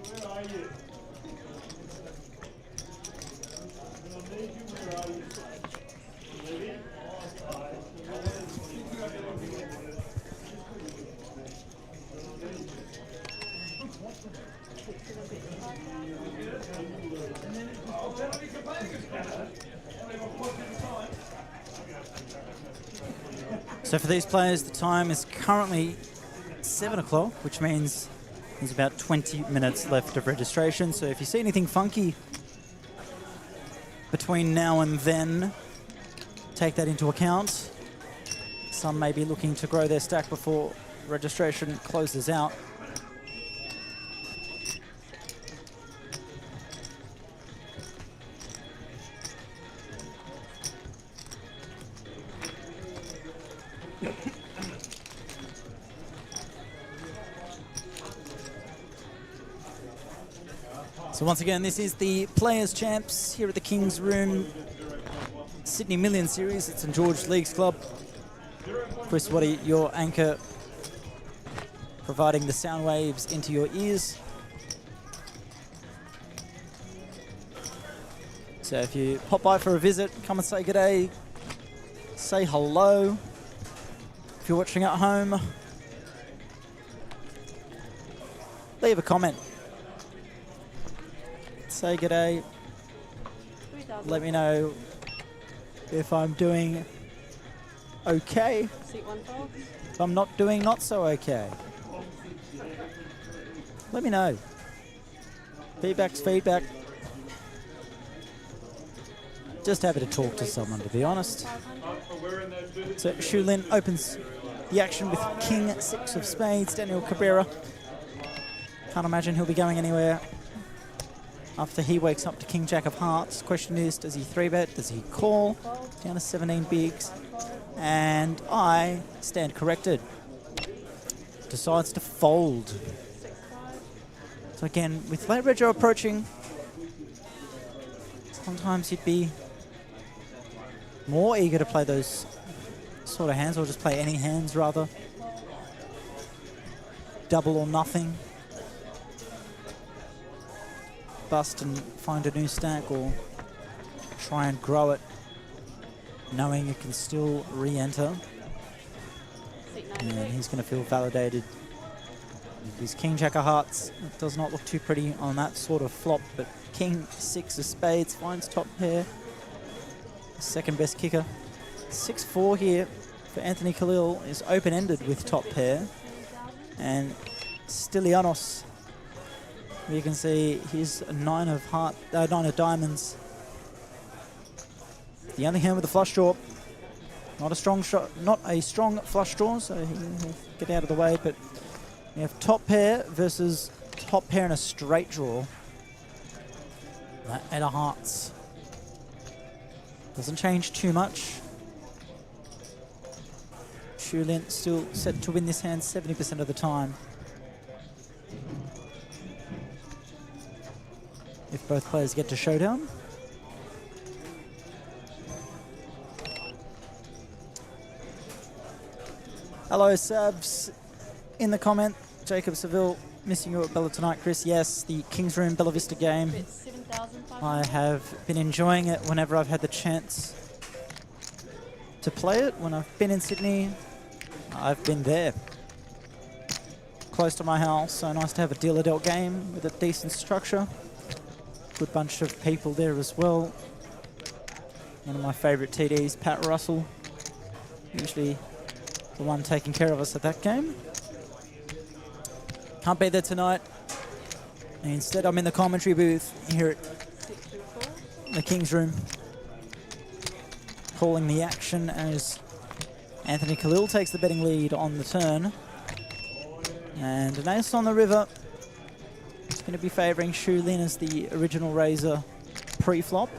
Where are you? I'm gonna need you. Where are you? Ready? So for these players, the time is currently 7 o'clock, which means there's about 20 minutes left of registration. So if you see anything funky between now and then, take that into account. Some may be looking to grow their stack before registration closes out. So once again, this is the Players' Champs here at the King's Room Sydney Million Series at St George Leagues Club. Chris Waddy, your anchor, providing the sound waves into your ears. So if you pop by for a visit, come and say good day, say hello. If you're watching at home, leave a comment. Say good day. Let me know if I'm doing okay. Seat 1 fold. If I'm not doing not so okay. Let me know. Feedback's feedback. Just happy to talk to someone, to be honest. So Xu Lin opens the action with King 6 of Spades, Daniel Cabrera. Can't imagine he'll be going anywhere after he wakes up to King Jack of Hearts. Question is, does he 3-bet? Does he call? Down to 17 bigs. And I stand corrected. Decides to fold. So again, with late rego approaching, sometimes he'd be more eager to play those sort of hands, or just play any hands rather. Double or nothing. Bust and find a new stack, or try and grow it, knowing it can still re-enter. And he's going to feel validated. His King Jack of Hearts, it does not look too pretty on that sort of flop, but King 6 of Spades finds top pair. Second best kicker. 6-4 here for Anthony Khalil is open-ended with top pair. And Stylianos, you can see his 9 of diamonds. The only hand with a flush draw. Not a strong shot, not a strong flush draw, so he'll get out of the way. But we have top pair versus top pair in a straight draw. That 8 of hearts doesn't change too much. Xu Lin still set to win this hand 70% of the time. If both players get to showdown. Hello, Sabs. In the comment, Jacob Seville, missing you at Bella tonight, Chris. Yes, the King's Room Bella Vista game. I have been enjoying it whenever I've had the chance to play it. When I've been in Sydney, I've been there. Close to my house, so nice to have a deal-a-dealt game with a decent structure. Good bunch of people there as well. One of my favourite TDs, Pat Russell. Usually the one taking care of us at that game. Can't be there tonight. Instead, I'm in the commentary booth here at the King's Room, calling the action as Anthony Khalil takes the betting lead on the turn. And an ace on the river. It's going to be favouring Shu Lin as the original raiser pre-flop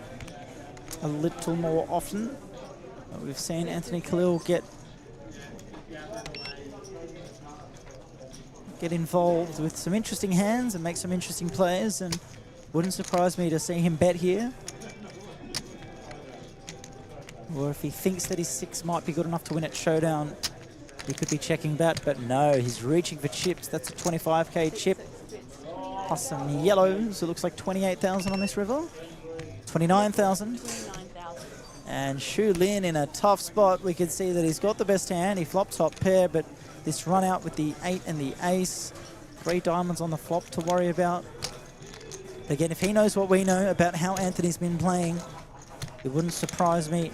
a little more often. But we've seen Anthony Khalil get involved with some interesting hands and make some interesting plays, and wouldn't surprise me to see him bet here. Or if he thinks that his 6 might be good enough to win at Showdown, he could be checking that, but no, he's reaching for chips. That's a 25k chip, plus some yellows. It looks like 28,000 on this river. 29,000. And Shu Lin in a tough spot. We can see that he's got the best hand. He flopped top pair, but this run out with the 8 and the ace. 3 diamonds on the flop to worry about. Again, if he knows what we know about how Anthony's been playing, it wouldn't surprise me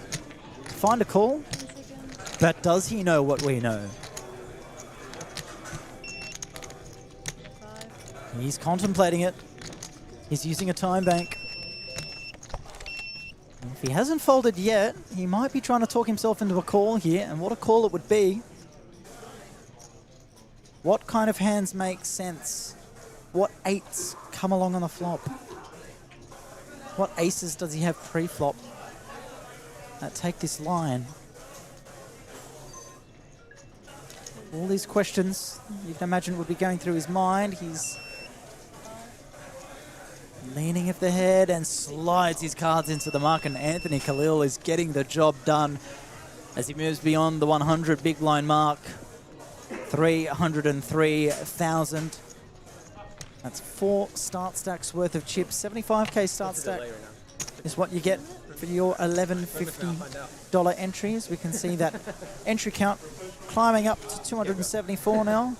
to find a call. But does he know what we know? He's contemplating it. He's using a time bank. If he hasn't folded yet, he might be trying to talk himself into a call here, and what a call it would be. What kind of hands make sense? What 8s come along on the flop? What aces does he have pre-flop that take this line? All these questions you can imagine would be going through his mind. He's leaning of the head and slides his cards into the muck, and Anthony Khalil is getting the job done as he moves beyond the 100 big blind mark. 303,000. That's 4 start stacks worth of chips. 75k start stack is what you get for your $11.50 entries. We can see that entry count climbing up to 274 now,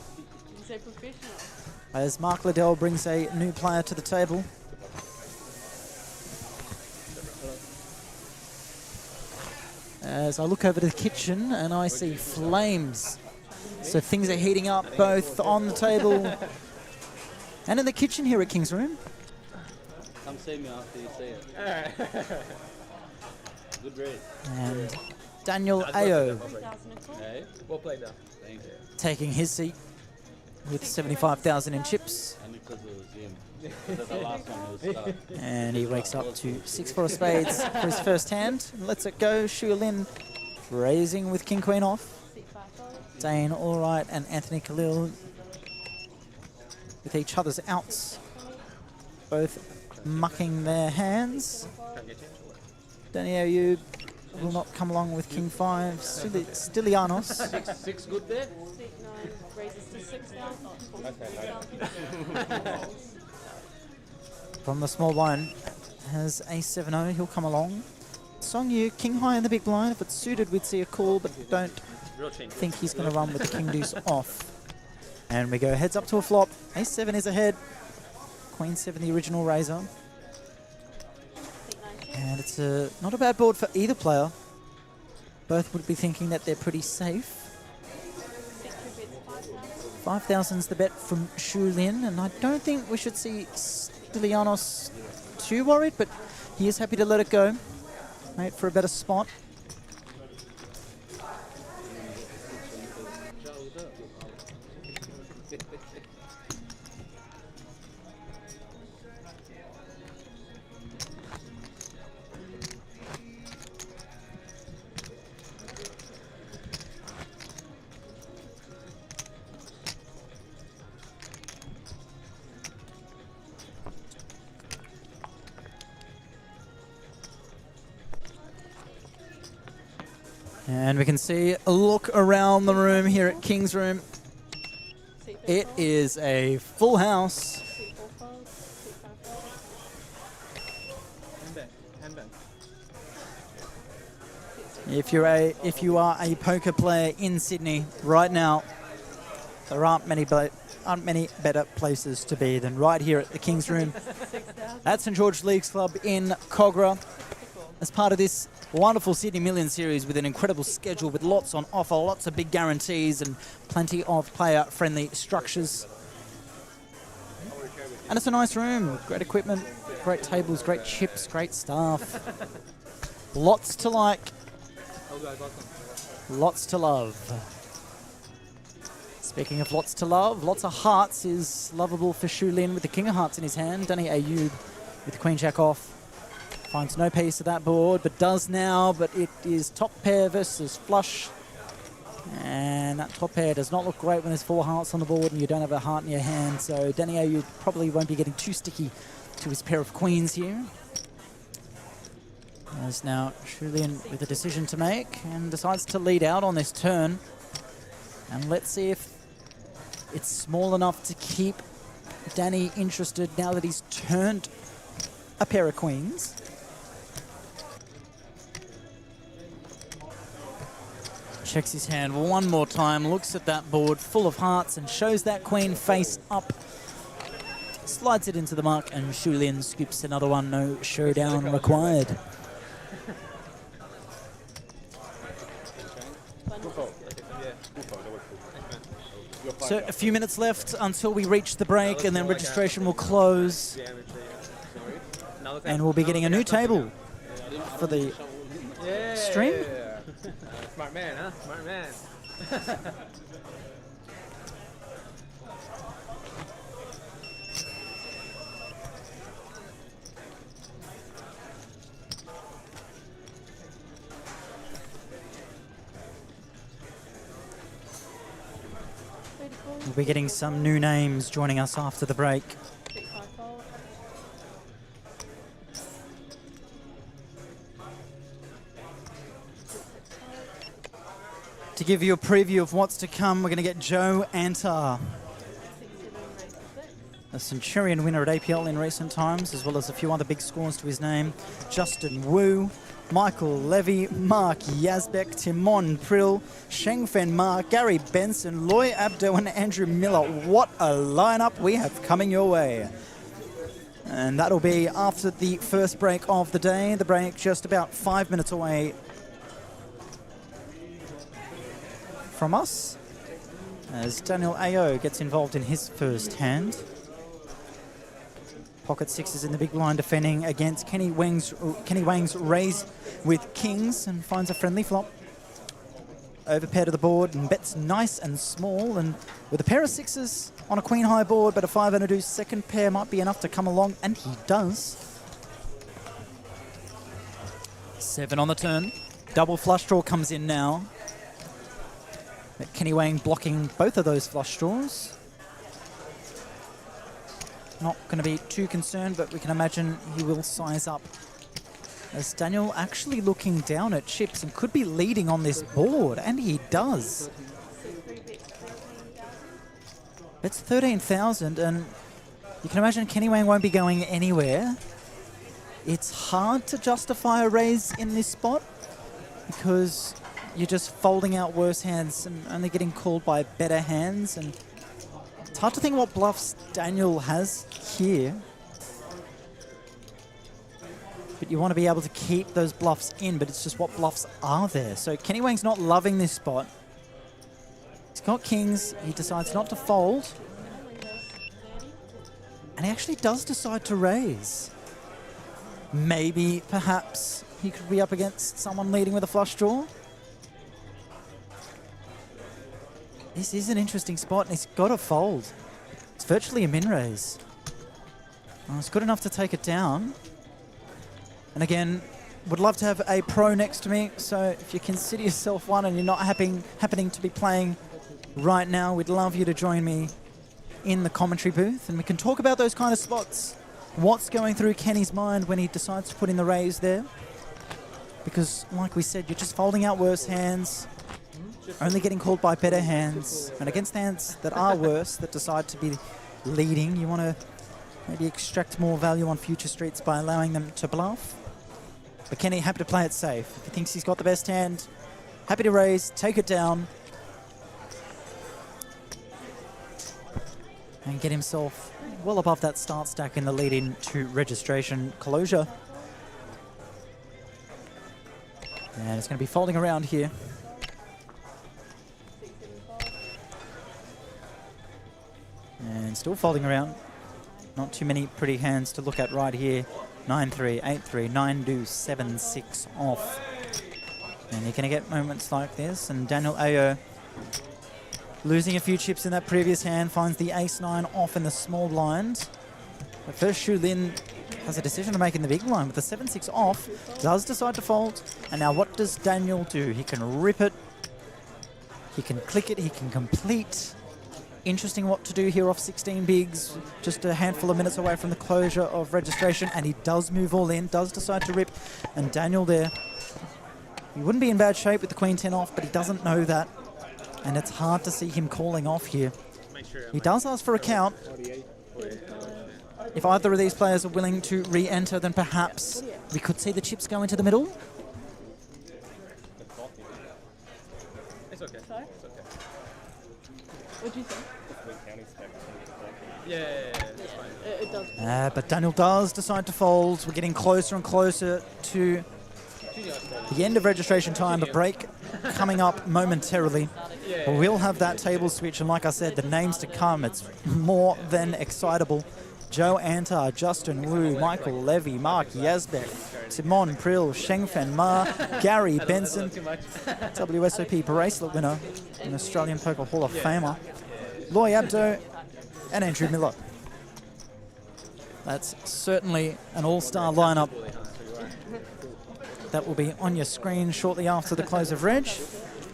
as Mark Liddell brings a new player to the table. As I look over to the kitchen and I see flames. So things are heating up both on the table and in the kitchen here at King's Room. Come see me after you see it. Good read. And Daniel Ayo Hey, Well played now. thank you. taking his seat with 75,000 in chips. And because it was him. Because the last one was stuck. And he wakes up to 6 4 of spades for his first hand. Lets it go. Shu Lin raising with King Queen off. Dane Allright and Anthony Khalil with each other's outs, both mucking their hands. Daniel Ayub will not come along with King 5. Stylianos. 6 good there? Raises to 6,000. From the small blind has A7-0. He'll come along. Song Yu, King High in the big blind. If it's suited, we'd see a call, but don't think he's going to run with the King Deuce off. And we go heads up to a flop. A7 is ahead. Queen 7, the original raiser. And it's not a bad board for either player. Both would be thinking that they're pretty safe. 5,000's the bet from Shu Lin, and I don't think we should see Stylianos too worried, but he is happy to let it go. Wait for a better spot. And we can see a look around the room here at King's Room. It is a full house. If you are a poker player in Sydney right now, there aren't many better places to be than right here at the King's Room at St George Leagues Club in Kogarah. as part of this wonderful Sydney Million Series with an incredible schedule with lots on offer, lots of big guarantees and plenty of player-friendly structures. And it's a nice room with great equipment, great tables, great chips, great staff. Lots to like, lots to love. Speaking of lots to love, lots of hearts is lovable for Shu Lin with the King of Hearts in his hand. Danny Ayub with the Queen Jack off. Finds no piece of that board, but does now, but it is top pair versus flush. And that top pair does not look great when there's 4 hearts on the board and you don't have a heart in your hand. So Danny Ayub probably won't be getting too sticky to his pair of queens here. As now Shu Lin with a decision to make and decides to lead out on this turn. And let's see if it's small enough to keep Danny interested now that he's turned a pair of queens. Checks his hand one more time, looks at that board full of hearts and shows that queen face up. Slides it into the mark and Shu Lin scoops another one, no showdown required. So a few minutes left until we reach the break and then registration will close. And we'll be getting a new table for the stream. Smart man, huh? Smart man. We'll be getting some new names joining us after the break. To give you a preview of what's to come, we're going to get 𝗣𝗬𝗢𝗧𝗦, a Centurion winner at APL in recent times, as well as a few other big scores to his name. Justin Wu, Michael Levy, Mark Yazbek, Timon Prill, Shengfen Ma, Gary Benson, Loy Abdo and Andrew Miller. What a lineup we have coming your way. And that'll be after the first break of the day. The break just about 5 minutes away from us, as Daniel Ao gets involved in his first hand. Pocket sixes in the big blind defending against Kenny Wang's raise with kings and finds a friendly flop. Overpair to the board and bets nice and small, and with a pair of sixes on a queen high board but a 5 and a deuce, second pair might be enough to come along, and he does. 7 on the turn. Double flush draw comes in now. But Kenny Wang blocking both of those flush draws. Not going to be too concerned, but we can imagine he will size up. As Daniel actually looking down at chips and could be leading on this board, and he does. It's 13,000, and you can imagine Kenny Wang won't be going anywhere. It's hard to justify a raise in this spot because you're just folding out worse hands and only getting called by better hands. And it's hard to think what bluffs Daniel has here. But you want to be able to keep those bluffs in, but it's just what bluffs are there. So Kenny Wang's not loving this spot. He's got kings. He decides not to fold. And he actually does decide to raise. Maybe, perhaps, he could be up against someone leading with a flush draw. This is an interesting spot, and he's got to fold. It's virtually a min raise. Oh, it's good enough to take it down. And again, would love to have a pro next to me, so if you consider yourself one and you're not happening to be playing right now, we'd love you to join me in the commentary booth, and we can talk about those kind of spots. What's going through Kenny's mind when he decides to put in the raise there? Because, like we said, you're just folding out worse hands, only getting called by better hands, and against hands that are worse, that decide to be leading, you want to maybe extract more value on future streets by allowing them to bluff. But Kenny happy to play it safe. If he thinks he's got the best hand, happy to raise, take it down, and get himself well above that start stack in the lead in to registration closure. And it's going to be folding around here. And still folding around. Not too many pretty hands to look at right here. 9-3, 8-3, 9-2, 7-6 off. And you're going to get moments like this. And Daniel Ayo, losing a few chips in that previous hand, finds the ace-9 off in the small blind. But first, Xu Lin has a decision to make in the big blind with the 7-6 off. Does decide to fold. And now what does Daniel do? He can rip it. He can click it. He can complete. Interesting what to do here off 16 bigs. Just a handful of minutes away from the closure of registration. And he does move all in. Does decide to rip. And Daniel there, he wouldn't be in bad shape with the Queen 10 off, but he doesn't know that. And it's hard to see him calling off here. He does ask for a count. If either of these players are willing to re-enter, then perhaps we could see the chips go into the middle. It's okay. Sorry? It's okay. What'd you say? Yeah, it's fine. It does. But Daniel does decide to fold. We're getting closer and closer to the end of registration time. The break coming up momentarily. But we'll have that table switch, and like I said, the names to come, it's more than excitable. Joe Antar, Justin Wu, Michael Levy, Mark Yazbek, Simon Prill, Shengfen Ma, Gary Benson, WSOP bracelet winner, an Australian Poker Hall of Famer, Loy Abdo, and Andrew Miller. That's certainly an all-star lineup. That will be on your screen shortly after the close of reg.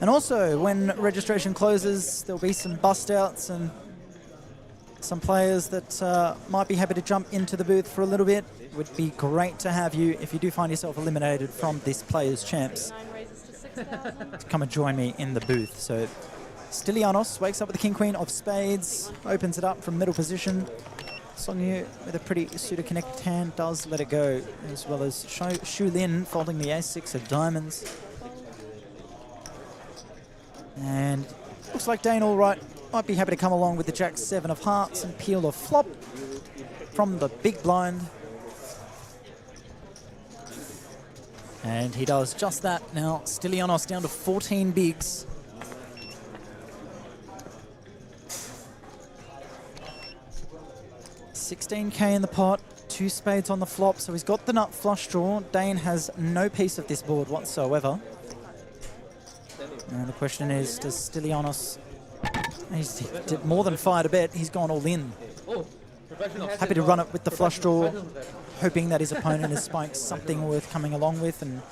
And also, when registration closes, there'll be some bust-outs and some players that might be happy to jump into the booth for a little bit. It would be great to have you, if you do find yourself eliminated from this Players' Champs, to come and join me in the booth. So Stylianos wakes up with the King-Queen of Spades, opens it up from middle position. Songyu with a pretty pseudo-connected hand does let it go, as well as Xu Lin folding the ace-6 of diamonds. And looks like Dane Allwright might be happy to come along with the Jack-7 of hearts and peel a flop from the big blind. And he does just that. Now Stylianos down to 14 bigs. $16K in the pot, 2 spades on the flop, so he's got the nut flush draw. Dane has no piece of this board whatsoever. And the question is, does Stylianos... He's did more than fired a bet, he's gone all in. Happy to run it with the flush draw, hoping that his opponent has spiked something worth coming along with, and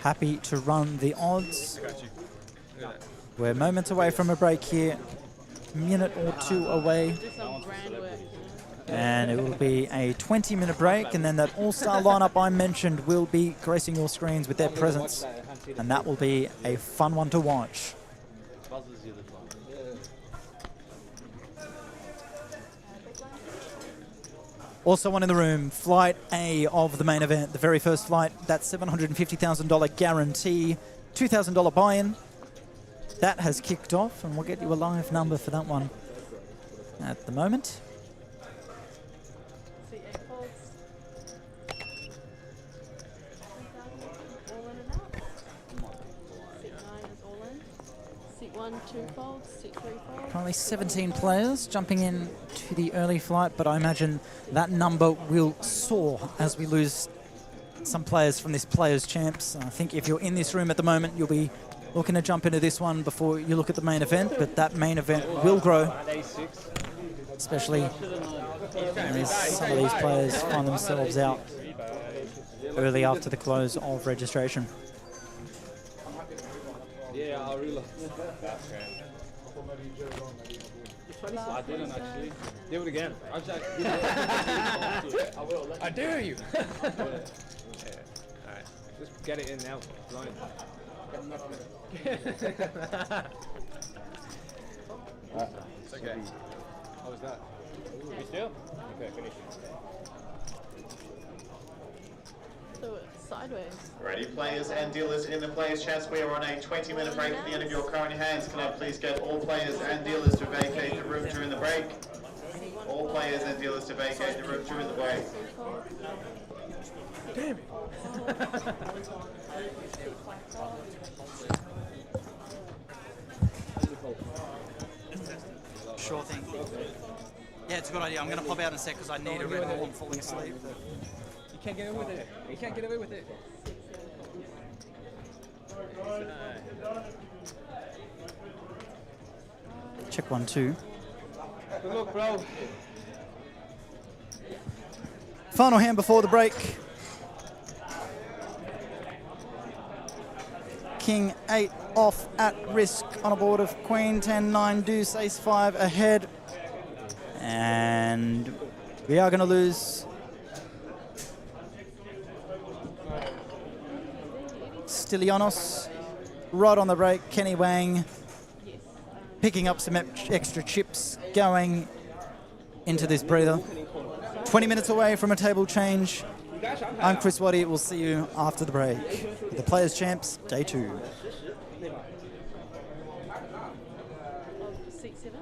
happy to run the odds. We're moments away from a break here, minute or two away. And it will be a 20-minute break, and then that all-star lineup I mentioned will be gracing your screens with their presence, and that will be a fun one to watch. Also one in the room, Flight A of the main event, the very first flight, that $750,000 guarantee, $2,000 buy-in. That has kicked off, and we'll get you a live number for that one at the moment. Currently 17 players jumping in to the early flight, but I imagine that number will soar as we lose some players from this Players' Champs. I think if you're in this room at the moment, you'll be looking to jump into this one before you look at the main event, but that main event will grow, especially as some of these players find themselves out early after the close of registration. Yeah, I really I didn't actually. Do it again. I dare you. Alright. Just get it in now. Blind. It's okay. How was that? You still? Okay, finish. So it's sideways. Ready, players and dealers in the Players' Champs. We are on a 20-minute break at the end of your current hands. Can I please get all players and dealers to vacate the room during the break? All players and dealers to vacate the room during the break. Damn it. Sure thing. Yeah, it's a good idea. I'm going to pop out in a sec because I need a Red Bull. I'm falling asleep. You can't get away with it. You can't get away with it. Check 1, 2. Good luck, bro. Final hand before the break. King 8 off at risk on a board of Queen 10, 9, deuce, ace 5 ahead. And we are going to lose Stylianos. Right on the break, Kenny Wang picking up some extra chips going into this breather. 20 minutes away from a table change. I'm Chris Waddy. We'll see you after the break. With the Players Champs, Day 2. Seat 7.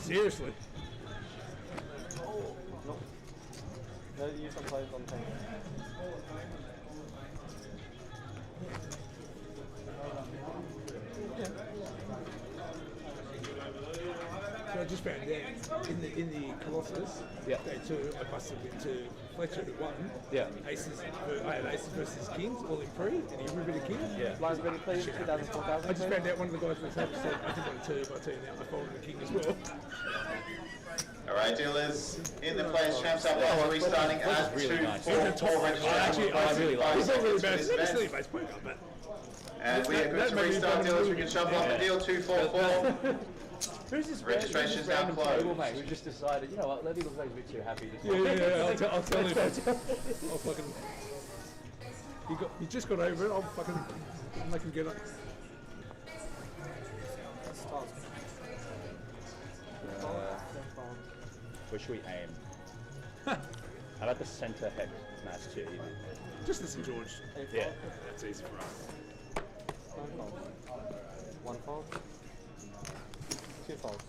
Seriously. No, use some players on the team. So I just found out in the Colossus, Yeah. day 2, I busted into Fletcher at 1. Yeah. I had aces versus kings, all in pre, and he riveted king. Yeah. Lines ready, please. 2,000, 4,000. I just found out one of the guys in the table said, I did want a 2, but I tell you now, I folded the king as well. All right, dealers, in the players' champs up after restarting at 2-4-4 registration. I really like it. It's not really bad. This It's event. really bad poker, but And we are good to made me restart, fun dealers. of We can shuffle off the deal 2-4-4. Who's this Registration is now random table, closed. mate? We've just decided, you know what, Levy looks like a bit too happy. Just yeah, I'll tell you. I'll fucking. You just got over it. I'll fucking make him get up. Where should we aim? How about the centre hex match too? You know? Just the St. George. Yeah. That's easy for us. One fold. 2 folds.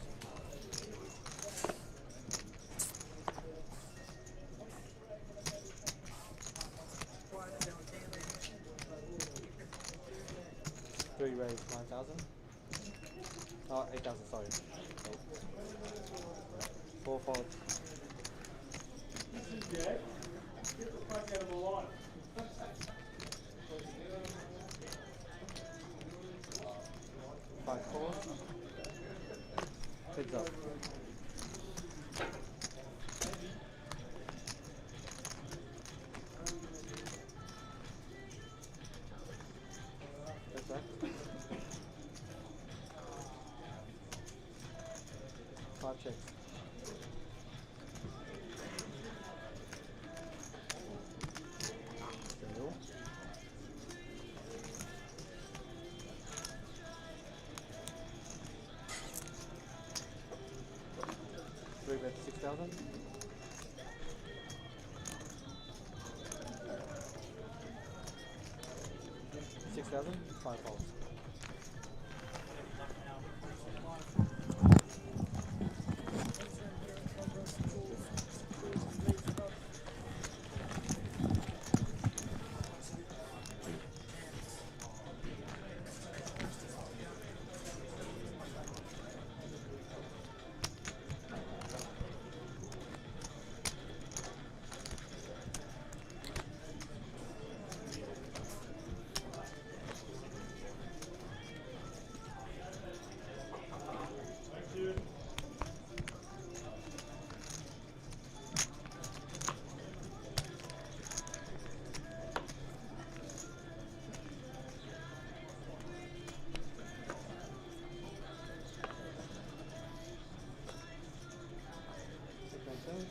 Three raise 9,000. Oh, 8,000. Sorry. 4 folds. Get the fuck out of my life. 5 4. Heads up. Heads back. 5 checks. Still. 3 bet 6,000. $6,000, 5 balls.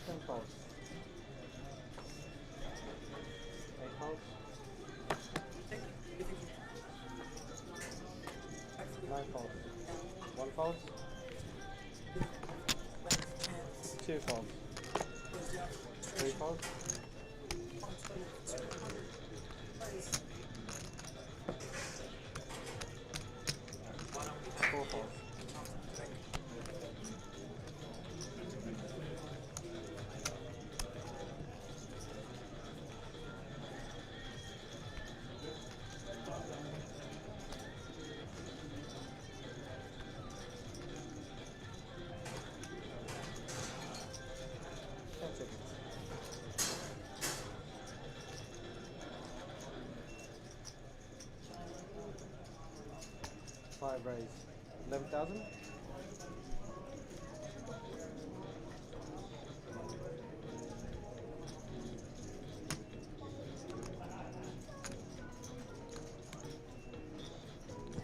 Ten calls. 8 calls. 9 calls. 1 calls. 2 calls. 3 calls. 4 calls. 10 seconds. 5 raise. 11,000.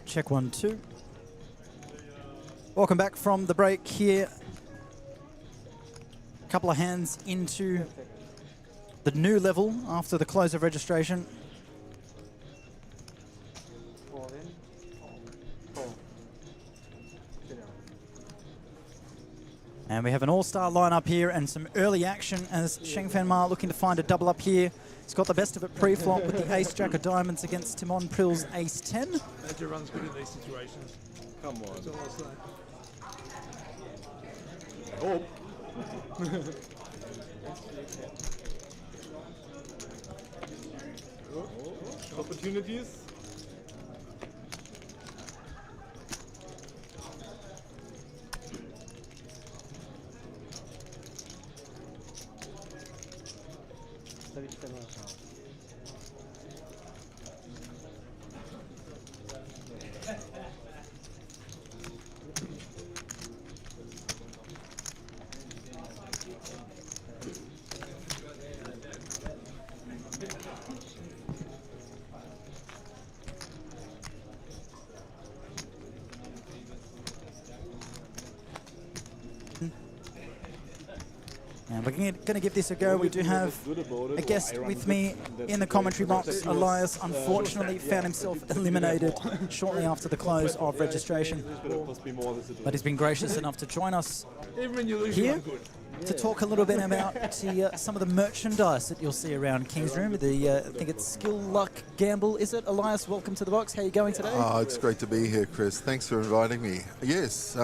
Check 1, 2. Welcome back from the break here. Couple of hands into the new level after the close of registration. 4 in. 4. Sit down. And we have an all-star lineup here and some early action as 𝗣𝗢𝗎𝗎 looking to find a double up here. He's got the best of it pre-flop with the ace-jack of diamonds against 𝗤𝗏𝗄𝐿's ace-10. Badger runs good in these situations. Come on. That's all I'll say. hope. Opportunities. And we're going to give this a go. We do have a guest with me in the commentary box. Elias unfortunately found himself eliminated shortly after the close of registration. But he's been gracious enough to join us here to talk a little bit about some of the merchandise that you'll see around King's Room. I think it's Skill, Luck, Gamble, is it? Elias, welcome to the box. How are you going today? Oh, it's great to be here, Chris. Thanks for inviting me. Yes,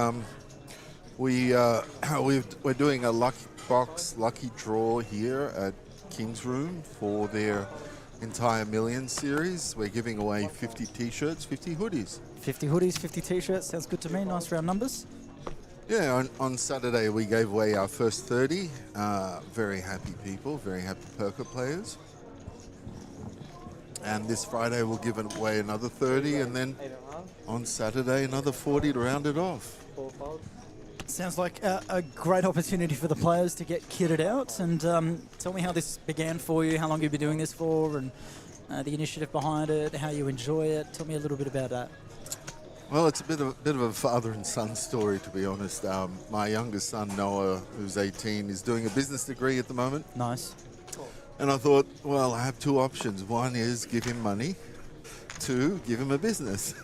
we're doing a lucky box, lucky draw here at King's Room for their entire Million series. We're giving away 50 t-shirts, 50 hoodies. 50 hoodies, 50 t-shirts, sounds good to me. Nice round numbers. Yeah, on Saturday we gave away our first 30. Very happy people, very happy poker players. And this Friday we'll give away another 30, and then on Saturday another 40 to round it off. Sounds like a great opportunity for the players to get kitted out. And tell me how this began for you, how long you've been doing this for, and the initiative behind it, how you enjoy it. Tell me a little bit about that. Well, it's a bit of a father and son story, to be honest. My youngest son, Noah, who's 18, is doing a business degree at the moment. Nice. And I thought, well, I have two options. One is give him money. Two, give him a business.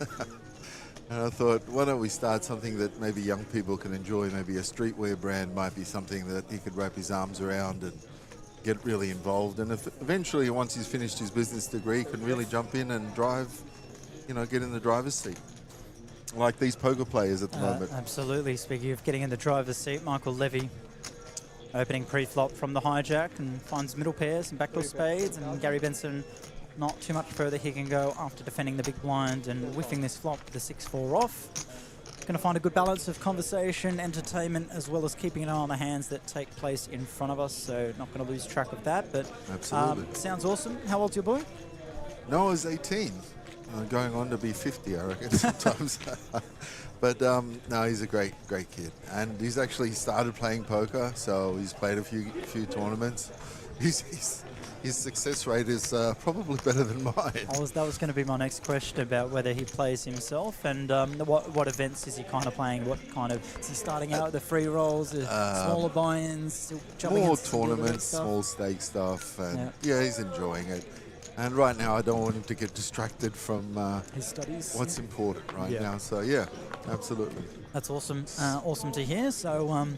And I thought, why don't we start something that maybe young people can enjoy? Maybe a streetwear brand might be something that he could wrap his arms around and get really involved. And if eventually, once he's finished his business degree, he can really jump in and drive, get in the driver's seat. Like these poker players at the moment. Absolutely. Speaking of getting in the driver's seat, Michael Levy opening pre-flop from the hijack and finds middle pairs and backdoor spades, and Gary Benson not too much further he can go after defending the big blind and whiffing this flop with the 6-4 off. Going to find a good balance of conversation, entertainment, as well as keeping an eye on the hands that take place in front of us, so not going to lose track of that. But absolutely. Sounds awesome. How old's your boy? Noah's 18. Going on to be 50, I reckon, sometimes. But no, he's a great kid. And he's actually started playing poker, so he's played a few tournaments. His success rate is probably better than mine. That was going to be my next question about whether he plays himself, and what events is he kind of playing? What kind of, is he starting out with the free rolls, smaller buy-ins, more tournaments, small stake stuff, and yeah, he's enjoying it. And right now, I don't want him to get distracted from his studies. What's important right now. So yeah, absolutely. That's awesome. Awesome to hear. So.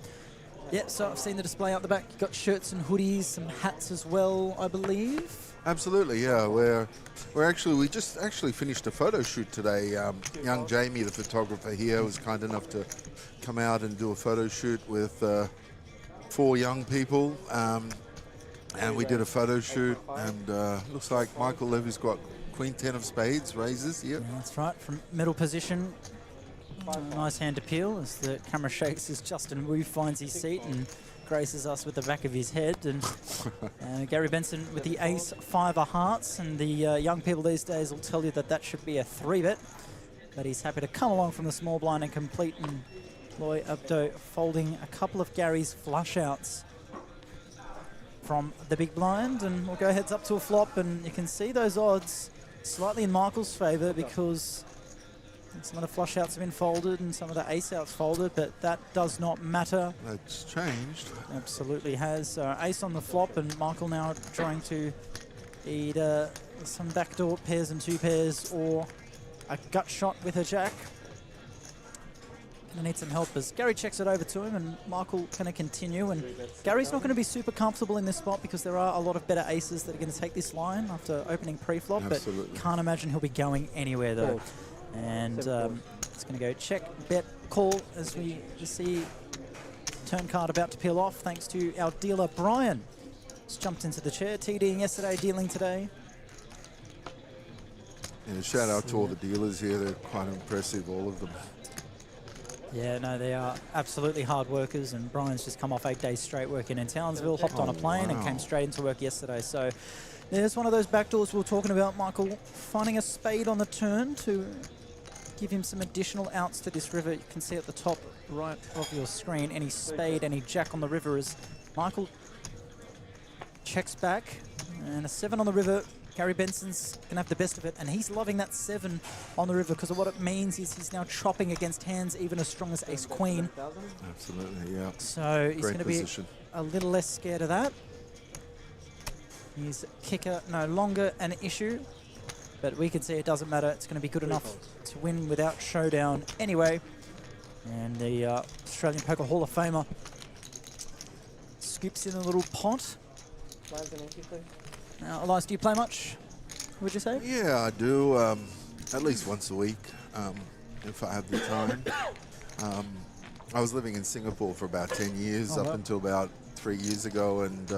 Yeah, so I've seen the display out the back. You've got shirts and hoodies, some hats as well, I believe. Absolutely, yeah. We just finished a photo shoot today. Young Jamie, the photographer here, was kind enough to come out and do a photo shoot with 4 young people. And we did a photo shoot, and looks like Michael Levy's got Queen 10 of spades, raises, yeah. That's right, from middle position. Nice hand appeal as the camera shakes as Justin Wu finds his seat and graces us with the back of his head. And Gary Benson with the ace 5 of hearts, and the young people these days will tell you that should be a 3-bet. But he's happy to come along from the small blind and complete, and Loy Abdo folding a couple of Gary's flush outs from the big blind, and we'll go heads up to a flop, and you can see those odds slightly in Michael's favour because some of the flush outs have been folded and some of the ace outs folded, but that does not matter. That's changed. Absolutely has. Ace on the flop, and Michael now trying to either some backdoor pairs and 2 pairs or a gut shot with a jack. Gonna need some help as Gary checks it over to him, and Michael gonna continue. And Gary's not going to be super comfortable in this spot because there are a lot of better aces that are going to take this line after opening pre-flop, but can't imagine he'll be going anywhere though. And it's going to go check, bet, call as we see Turn card about to peel off thanks to our dealer, Brian. Just jumped into the chair, TDing yesterday, dealing today. Yeah, shout out to all the dealers here. They're quite impressive, all of them. Yeah, no, they are absolutely hard workers, and Brian's just come off 8 days straight working in Townsville, hopped on a plane and came straight into work yesterday. So there's one of those backdoors we were talking about, Michael, finding a spade on the turn to give him some additional outs to this river. You can see at the top right of your screen, any spade, any jack on the river as Michael checks back, and a 7 on the river. Gary Benson's going to have the best of it, and he's loving that 7 on the river because of what it means is he's now chopping against hands even as strong as ace-queen. Absolutely, yeah. So he's going to be position. a little less scared of that. His kicker no longer an issue, but we can see it doesn't matter. It's going to be good enough to win without showdown anyway. And the Australian Poker Hall of Famer scoops in a little pot. Now, Elias, do you play much, would you say? Yeah, I do, at least once a week, if I have the time. I was living in Singapore for about 10 years, up until about 3 years ago, and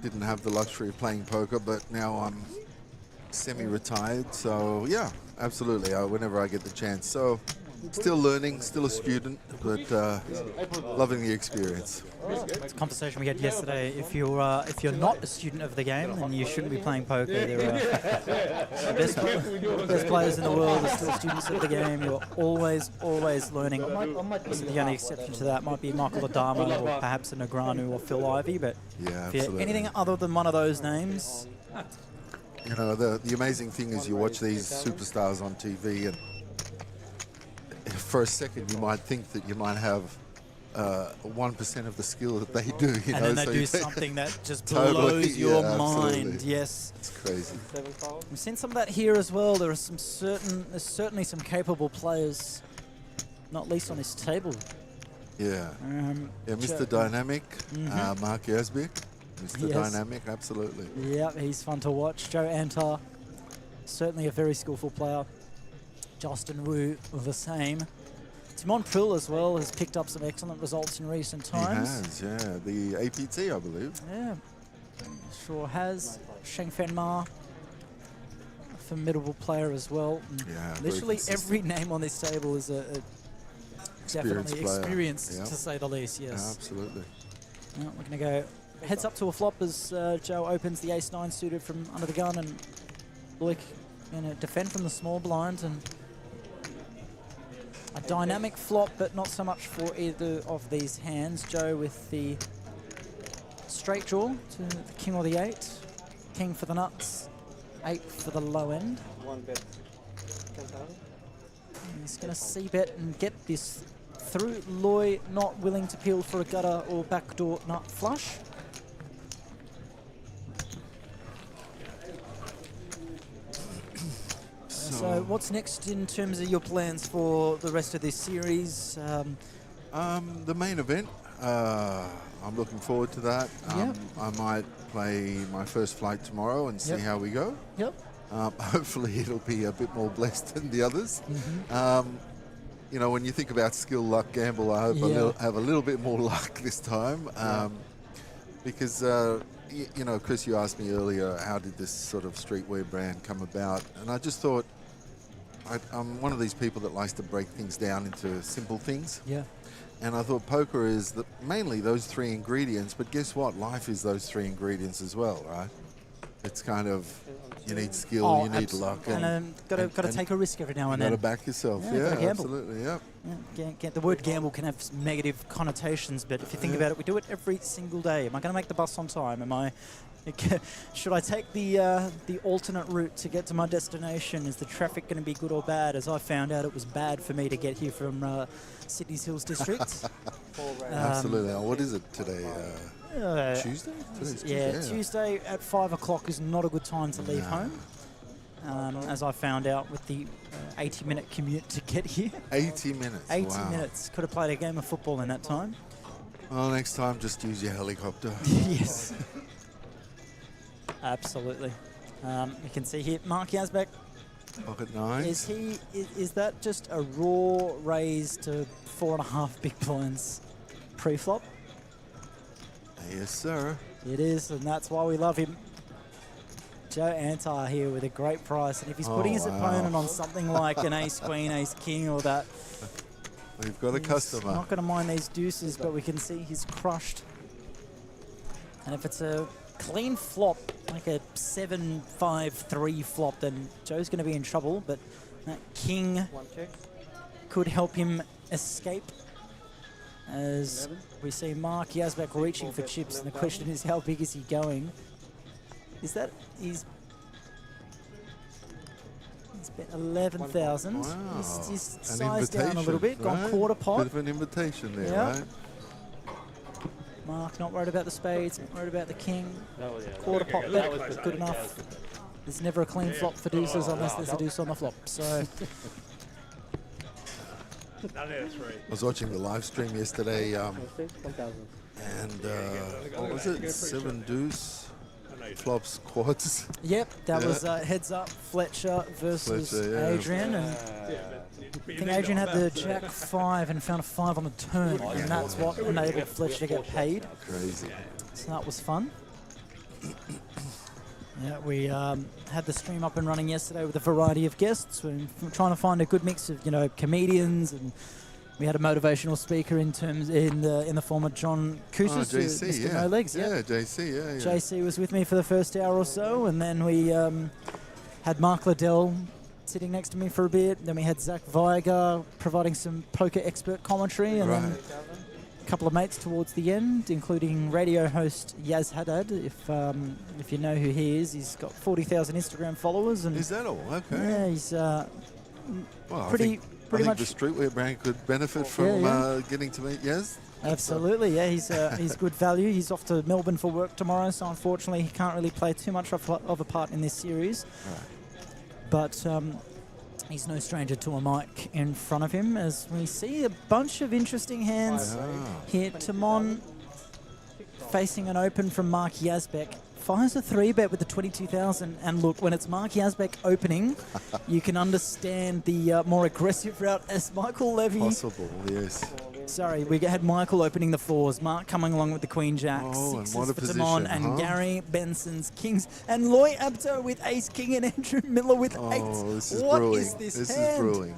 didn't have the luxury of playing poker, but now I'm semi-retired, so yeah, absolutely, whenever I get the chance. So, still learning, still a student, but loving the experience. It's a conversation we had yesterday. If you're not a student of the game, then you shouldn't be playing poker. There are the best players in the world are still students of the game. You're always learning. The only exception to that might be Michael 𝗣𝗬𝗢𝗧 or perhaps a Negreanu or Phil Ivey. But yeah, if you're anything other than one of those names, you know, the amazing thing is you watch these superstars on TV, and for a second you might think that you might have 1% of the skill that they do, you know. And then they so do something that just totally, blows your absolutely. mind. Yes, it's crazy. We've seen some of that here as well. There's certainly some capable players, not least on this table. Yeah, yeah, Mr. Dynamic, Mark Yazbek, Mr. Dynamic, absolutely. Yeah, he's fun to watch. Joe Antar, certainly a very skillful player. Justin Wu, the same. Timon Prill as well has picked up some excellent results in recent times. He has, yeah. The APT, I believe. Yeah, sure has. Sheng Fen Ma, a formidable player as well. Yeah, literally every name on this table is a definitely experienced, to say the least. Yes, yeah, absolutely. Yeah, we're going to go heads up to a flop as Joe opens the ace-9 suited from under the gun, and Loic going to defend from the small blind, and a dynamic flop, but not so much for either of these hands. Joe with the straight draw to the king or the 8. King for the nuts, 8 for the low end. One bet. 10,000. He's going to c-bet and get this through. Loy not willing to peel for a gutter or backdoor nut flush. So what's next in terms of your plans for the rest of this series? The main event, I'm looking forward to that. I might play my first flight tomorrow and see how we go. Hopefully it'll be a bit more blessed than the others. You know, when you think about skill, luck, gamble, I hope I'll have a little bit more luck this time. Because, you know, Chris, you asked me earlier, how did this sort of streetwear brand come about? And I just thought, I'm one of these people that likes to break things down into simple things. Yeah. And I thought poker is mainly those 3 ingredients, but guess what? Life is those 3 ingredients as well, right? It's kind of, you need skill, you need luck. And got to take a risk every now and then. Got to back yourself, absolutely, The word gamble can have some negative connotations, but if you think about it, we do it every single day. Am I going to make the bus on time? Should I take the alternate route to get to my destination? Is the traffic going to be good or bad? As I found out, it was bad for me to get here from Sydney's Hills District. Absolutely. What is it today? Tuesday? Tuesday at 5 o'clock is not a good time to leave home. As I found out with the 80-minute commute to get here. 80 minutes. 80 minutes. Could have played a game of football in that time. Well, next time just use your helicopter. Yes. Absolutely. You can see here, Mark Yazbek. Pocket 9. Is that just a raw raise to 4.5 big blinds? pre-flop. Yes, sir. It is, and that's why we love him. 𝗣𝗬𝗢𝗧𝗦 here with a great price, and if he's putting his opponent on something like an ace-queen, ace-king, or that, we've got a customer. Not going to mind these deuces, but we can see he's crushed. And if it's a clean flop, like a 7-5-3 flop, then Joe's going to be in trouble. But that king could help him escape. As we see Mark Yazbek reaching for chips, and the question is, how big is he going? Is that he's bet 11,000. Wow. He's sized down a little bit, gone quarter pot. Bit of an invitation there, right? Mark not worried about the spades, not worried about the king. Oh, yeah. Quarter pot bet, good enough. There's never a clean flop for deuces unless there's a deuce on the flop. So. I was watching the live stream yesterday, and what was it? 7 deuce flops quads. Yep, that was heads up Fletcher versus Adrian, and I think Adrian had the Jack 5 and found a 5 on the turn, and that's what enabled Fletcher to get paid. Crazy. So that was fun. Yeah, we had the stream up and running yesterday with a variety of guests. We're trying to find a good mix of, you know, comedians, and we had a motivational speaker in the form of John Koussis, JC, Mr. No Legs. Yeah, JC, yeah. JC was with me for the first hour or so, and then we had Mark Liddell sitting next to me for a bit. Then we had Zach Viger providing some poker expert commentary, and then a couple of mates towards the end, including radio host Yaz Haddad. If you know who he is, he's got 40,000 Instagram followers. And is that all? Okay. Yeah, he's I think the streetwear brand could benefit from getting to meet Yaz. Absolutely, yeah. He's good value. He's off to Melbourne for work tomorrow, so unfortunately he can't really play too much of a part in this series. Right. But he's no stranger to a mic in front of him, as we see a bunch of interesting hands here. Timon facing an open from Mark Yazbek. Fires a 3-bet with the 22,000, and look, when it's Mark Yazbek opening, you can understand the more aggressive route as Michael Levy. Possible, yes. Sorry, we had Michael opening the 4s, Mark coming along with the Queen Jack, 6s for Timon, and Gary Benson's Kings, and Loy Abdo with Ace King, and Andrew Miller with 8s. This is what brewing. is this This hand? is brewing.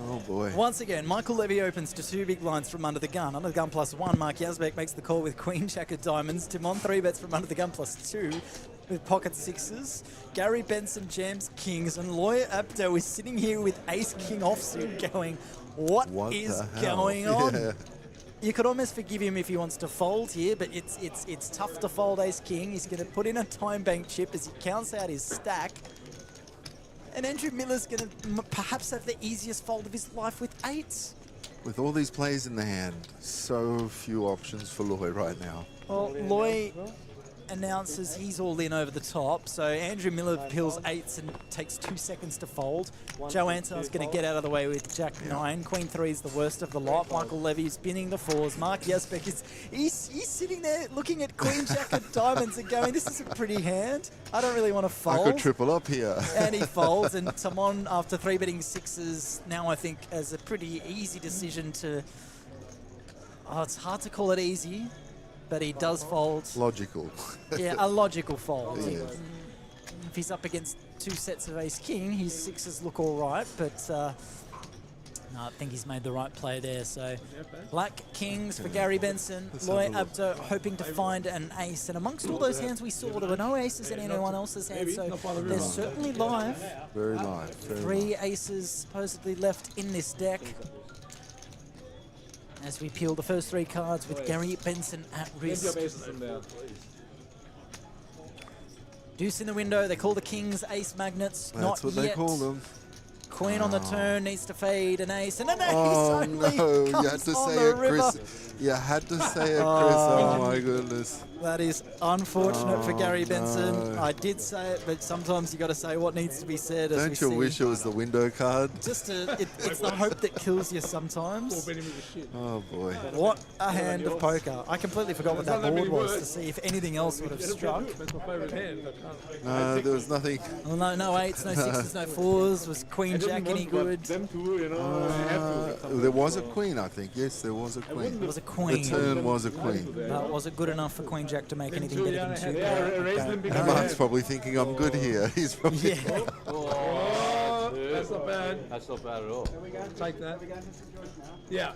Oh boy. Once again, Michael Levy opens to 2 big blinds from under the gun. Under the gun +1, Mark Yazbek makes the call with Queen Jack of diamonds. Timon 3-bets from under the gun +2 with pocket 6s. Gary Benson jams kings, and Loy Abdo is sitting here with Ace King offsuit going, what is going on? Yeah. You could almost forgive him if he wants to fold here, but it's tough to fold Ace King. He's going to put in a time bank chip as he counts out his stack. And Andrew Miller's going to perhaps have the easiest fold of his life with 8s. With all these plays in the hand, so few options for Loy right now. Well, Loy announces he's all in over the top, so Andrew Miller pills 8s and takes 2 seconds to fold. 𝗣𝗬𝗢𝗧𝗦's going to get out of the way with Jack 9. Queen 3 is the worst of the lot. Michael Levy is spinning the 4s. Mark Yazbek he's sitting there looking at Queen Jack of diamonds and going, this is a pretty hand. I don't really want to fold. I could triple up here. And he folds, and Timon, after 3-betting 6s, now I think has a pretty easy decision to... Oh, it's hard to call it easy, but he does fold. Logical. Yeah, a logical fold. Yeah. If he's up against 2 sets of Ace-King, his 6s look all right, but no, I think he's made the right play there. So Black Kings for Gary Benson, Loy Abdo hoping to find an ace. And amongst all those hands we saw, there were no aces in anyone else's hand, so they're certainly live. Very live. 3 aces supposedly left in this deck. As we peel the first 3 cards with Gary Benson at risk. Deuce in the window, they call the Kings ace magnets. That's what they call them. Queen on the turn needs to fade an ace, and an ace only comes you had to on say the it, river. Chris. You had to say it, Chris. Oh my goodness. That is unfortunate for Gary Benson. I did say it, but sometimes you got to say what needs to be said. As Don't you see. wish it was the window card? Just it's the hope that kills you sometimes. Oh boy. What a hand of poker. I completely forgot what that board was to see if anything else would have struck. No, there was nothing. Well, no 8s, no 6s, no 4s. Was Queen Jack any good? Them two, you know, There was a queen, I think. Yes, there was a queen. There was a queen. The turn was a queen. Was it good enough for Queen Jack to make anything better than 2? And Mark's probably thinking I'm good here. He's probably Oh, that's not bad. That's not bad at all. Take that. Yeah.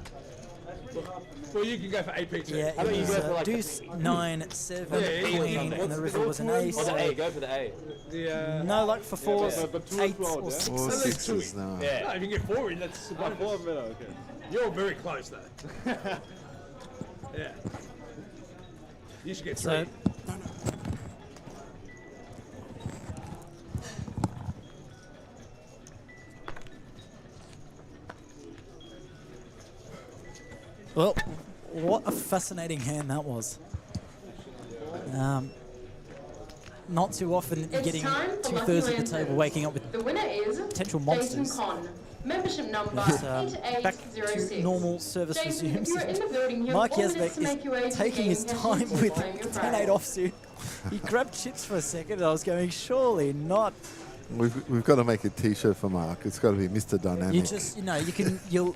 Well, you can go for AP2. Yeah, it was deuce, 9, 7, queen, and the river was an ace. Oh, the A. Go for the A. No luck for 4s, 8s, or 6s. 4 6s now. Yeah. No, if you get 4 in, that's about 4 minutes. Okay. You're very close, though. Yeah. You should get 3. So, well, what a fascinating hand that was. Not too often you're getting 2/3 of the table waking up with the winner is potential monsters. Con. Membership number Back to 8806. normal service Jason, if resumes. you're in the building, you have Mark 4 minutes to Yazbek make your way is to the taking his game and time choose with to claim your 10-8 prize. offsuit. He grabbed chips for a second and I was going, surely not. We've got to make a T-shirt for Mark. It's got to be Mr. Dynamic. You just, you can, you'll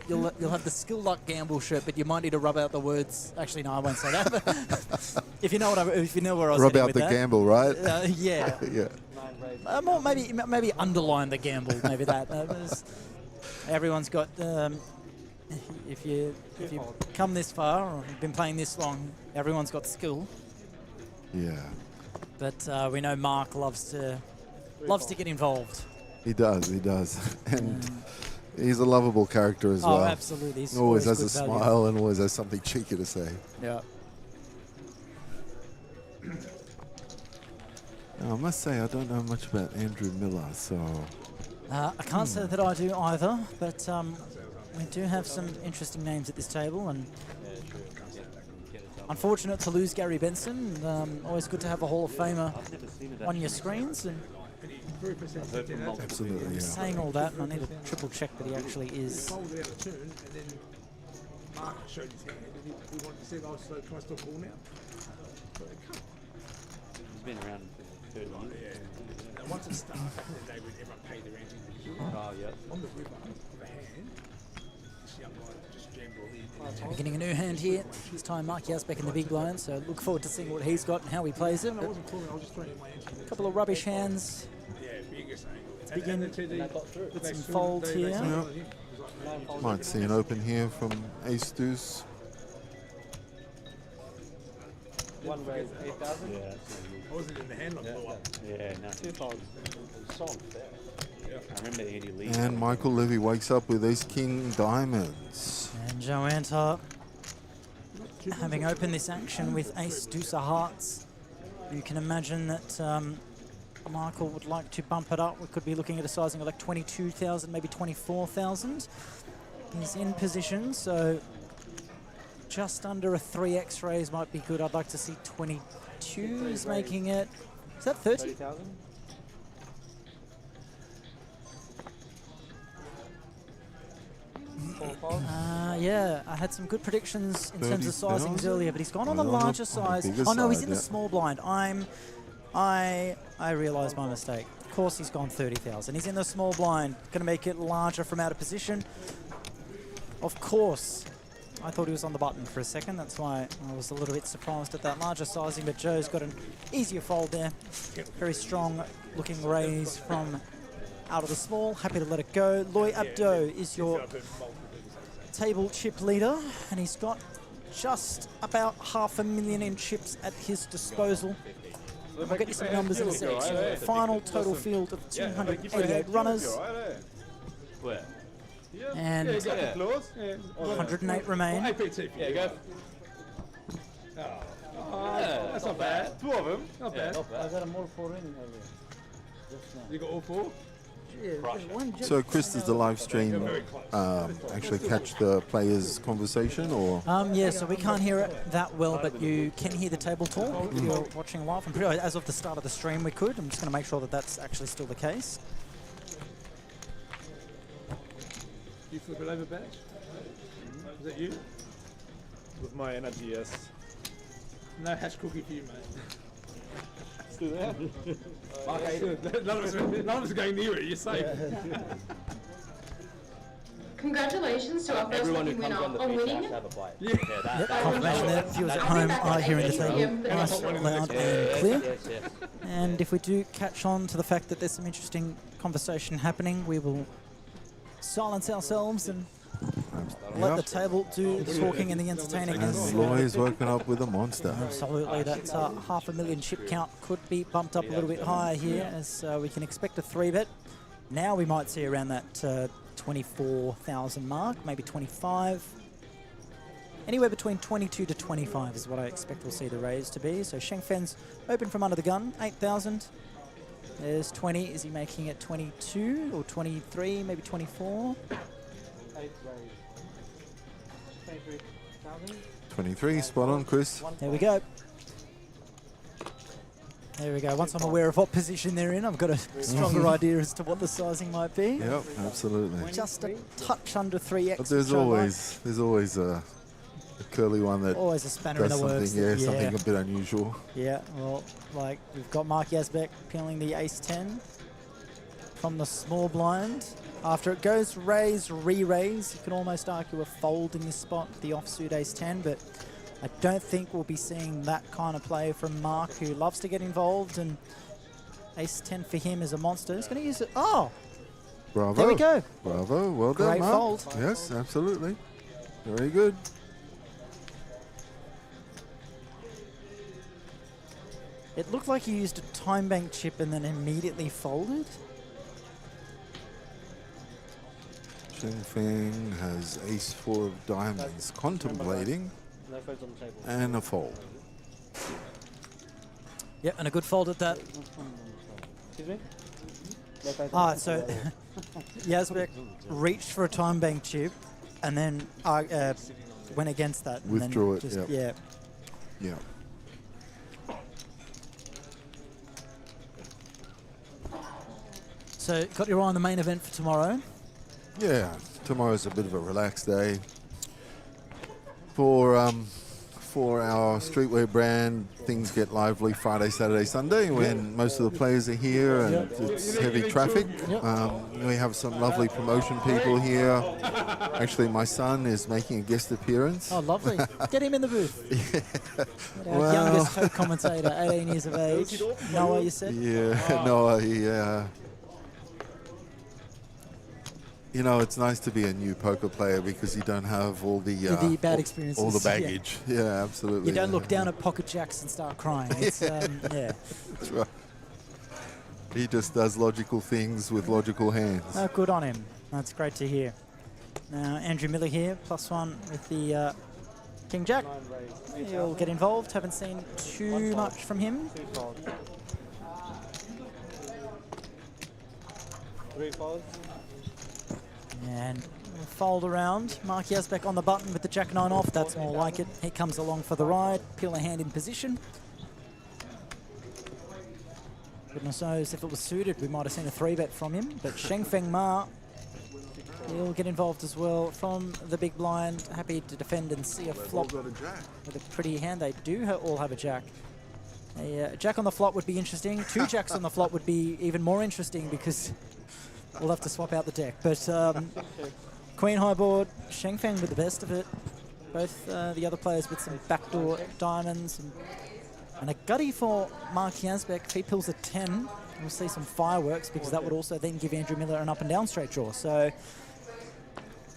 have the skill luck gamble shirt, but you might need to rub out the words. Actually, no, I won't say that. But if you know if you know where I was Rub heading out with the that. gamble, right? Yeah. Yeah. More maybe underline the gamble. Maybe that. Everyone's got. If you come this far or you've been playing this long, everyone's got skill. Yeah. But we know Mark loves to get involved. He does. And he's a lovable character as well. Oh, absolutely. He's always has a good value. smile and always has something cheeky to say. Yeah. Now, I must say, I don't know much about Andrew Miller, so... I can't say that I do either, but we do have some interesting names at this table, and unfortunate to lose Gary Benson. Always good to have a Hall of Famer on your screens. And absolutely, yeah. Saying all that, and I need to triple check that he actually is. Mark showed his hand, and he wanted to say, "Oh, so can I still call now?" But they can't. He's been around for 30 years. Yeah. And once it started, they would everyone pay their ante. Oh, yeah. On the river of a hand, this young guy just jammed all the. We're getting a new hand here. This time Mark Yazbek in the big blind, so look forward to seeing what he's got and how he plays it. I wasn't calling, I was just throwing in my ante. A couple of rubbish hands. Yeah, biggest angle. Let's begin with some folds here. Yeah. Might see an open here from Ace Deuce. One raise 8,000? I Yeah. wasn't in the hand lock blow up. Yeah, no. 2 folds. So unfair. I remember Andy Lee. And Michael Levy wakes up with Ace King Diamonds. And Joe Antar having opened this action with Ace Deuce of Hearts. You can imagine that Michael would like to bump it up. We could be looking at a sizing of like 22,000, maybe 24,000. He's in position, so just under a 3x raise might be good. I'd like to see 22 is making it. Is that 30? 30,000? Yeah, I had some good predictions in terms of sizings earlier, but he's gone on the Well, larger size. Oh no, he's in the small blind. I realised my mistake. Of course he's gone 30,000. He's in the small blind. Going to make it larger from out of position. Of course. I thought he was on the button for a second. That's why I was a little bit surprised at that larger sizing, but Joe's got an easier fold there. Very strong looking raise from out of the small. Happy to let it go. Loy Abdo is your table chip leader, and he's got just about 500,000 in chips at his disposal. I'll get you some numbers in a sec. So final total field of 288 runners. Where? And 108 remain. Yeah, go. That's not bad. 2 of them. Not bad. Not bad. I got a more 4 in earlier. You got all 4? So, Chris, does the live stream actually catch the players' conversation, or? Yeah, so we can't hear it that well, but you can hear the table talk if you're watching live. I'm pretty, as of the start of the stream, we could. I'm just going to make sure that that's actually still the case. You flip it over, Badge? Is that you? With my energy, yes. No hash cookie for you, mate. Still there? Okay. None of us are going near it, you're safe. Congratulations to our first Everyone lucky who winner comes on the on beach has winning. to have a bite. Yep, confirmation there. Viewers at home are hearing the table nice, loud and clear. Yes. And if we do catch on to the fact that there's some interesting conversation happening, we will silence ourselves and let the table do the talking and the entertaining. And Loy's woken up with a monster. Absolutely, that 500,000 chip count could be bumped up a little bit higher here, as we can expect a 3-bet. Now we might see around that 24,000 mark, maybe 25. Anywhere between 22 to 25 is what I expect we'll see the raise to be. So Shengfen's open from under the gun, 8,000. There's 20. Is he making it 22 or 23, maybe 24? 23, spot on, Chris. There we go. There we go. Once I'm aware of what position they're in, I've got a stronger idea as to what the sizing might be. Yep, absolutely. Just a touch under 3x. But there's always a curly one that always a spanner in does the something, works. yeah, something a bit unusual. Yeah, well, like we've got Mark Yazbek peeling the ace-10 from the small blind. After it goes raise, re-raise, you can almost argue a fold in this spot, the offsuit ace-10, but I don't think we'll be seeing that kind of play from Mark, who loves to get involved, and ace-10 for him is a monster. He's going to use it. Oh! Bravo. There we go. Bravo. Well done, Great Mark. fold. Yes, absolutely. Very good. It looked like he used a time bank chip and then immediately folded. Shengfeng has ace-4 of diamonds, contemplating, No folds on the table. and a fold. Yep, and a good fold at that. Excuse me? So Yazbek reached for a time bank chip and then went against that. And Withdraw then it, just, yep. Yeah. So got your eye on the main event for tomorrow. Yeah, tomorrow's a bit of a relaxed day. For our streetwear brand, things get lively Friday, Saturday, Sunday when most of the players are here and it's heavy traffic. We have some lovely promotion people here. Actually, my son is making a guest appearance. Oh, lovely. Get him in the booth. Our youngest co-commentator, 18 years of age. Noah, you said? Yeah, Noah, you know, it's nice to be a new poker player because you don't have all the bad experiences. all the baggage. Yeah, absolutely. You don't look down at pocket jacks and start crying. It's, yeah. That's right. He just does logical things with logical hands. Oh, good on him. That's great to hear. Now, Andrew Miller here, +1 with the King Jack. He'll get involved. Haven't seen too much from him. 3 folds. And we'll fold around. Mark Yazbek on the button with the Jack-9 off. That's more like it. He comes along for the ride. Peel a hand in position. Goodness knows if it was suited, we might have seen a 3-bet from him. But Shengfeng Ma, he'll get involved as well from the big blind. Happy to defend and see a flop with a pretty hand. They do all have a Jack. A Jack on the flop would be interesting. 2 Jacks on the flop would be even more interesting because we'll have to swap out the deck. But Queen high board, Shengfeng with the best of it. Both the other players with some backdoor diamonds. And a gutty for Mark Yazbek. If he pulls a 10, we'll see some fireworks because that would also then give Andrew Miller an up and down straight draw. So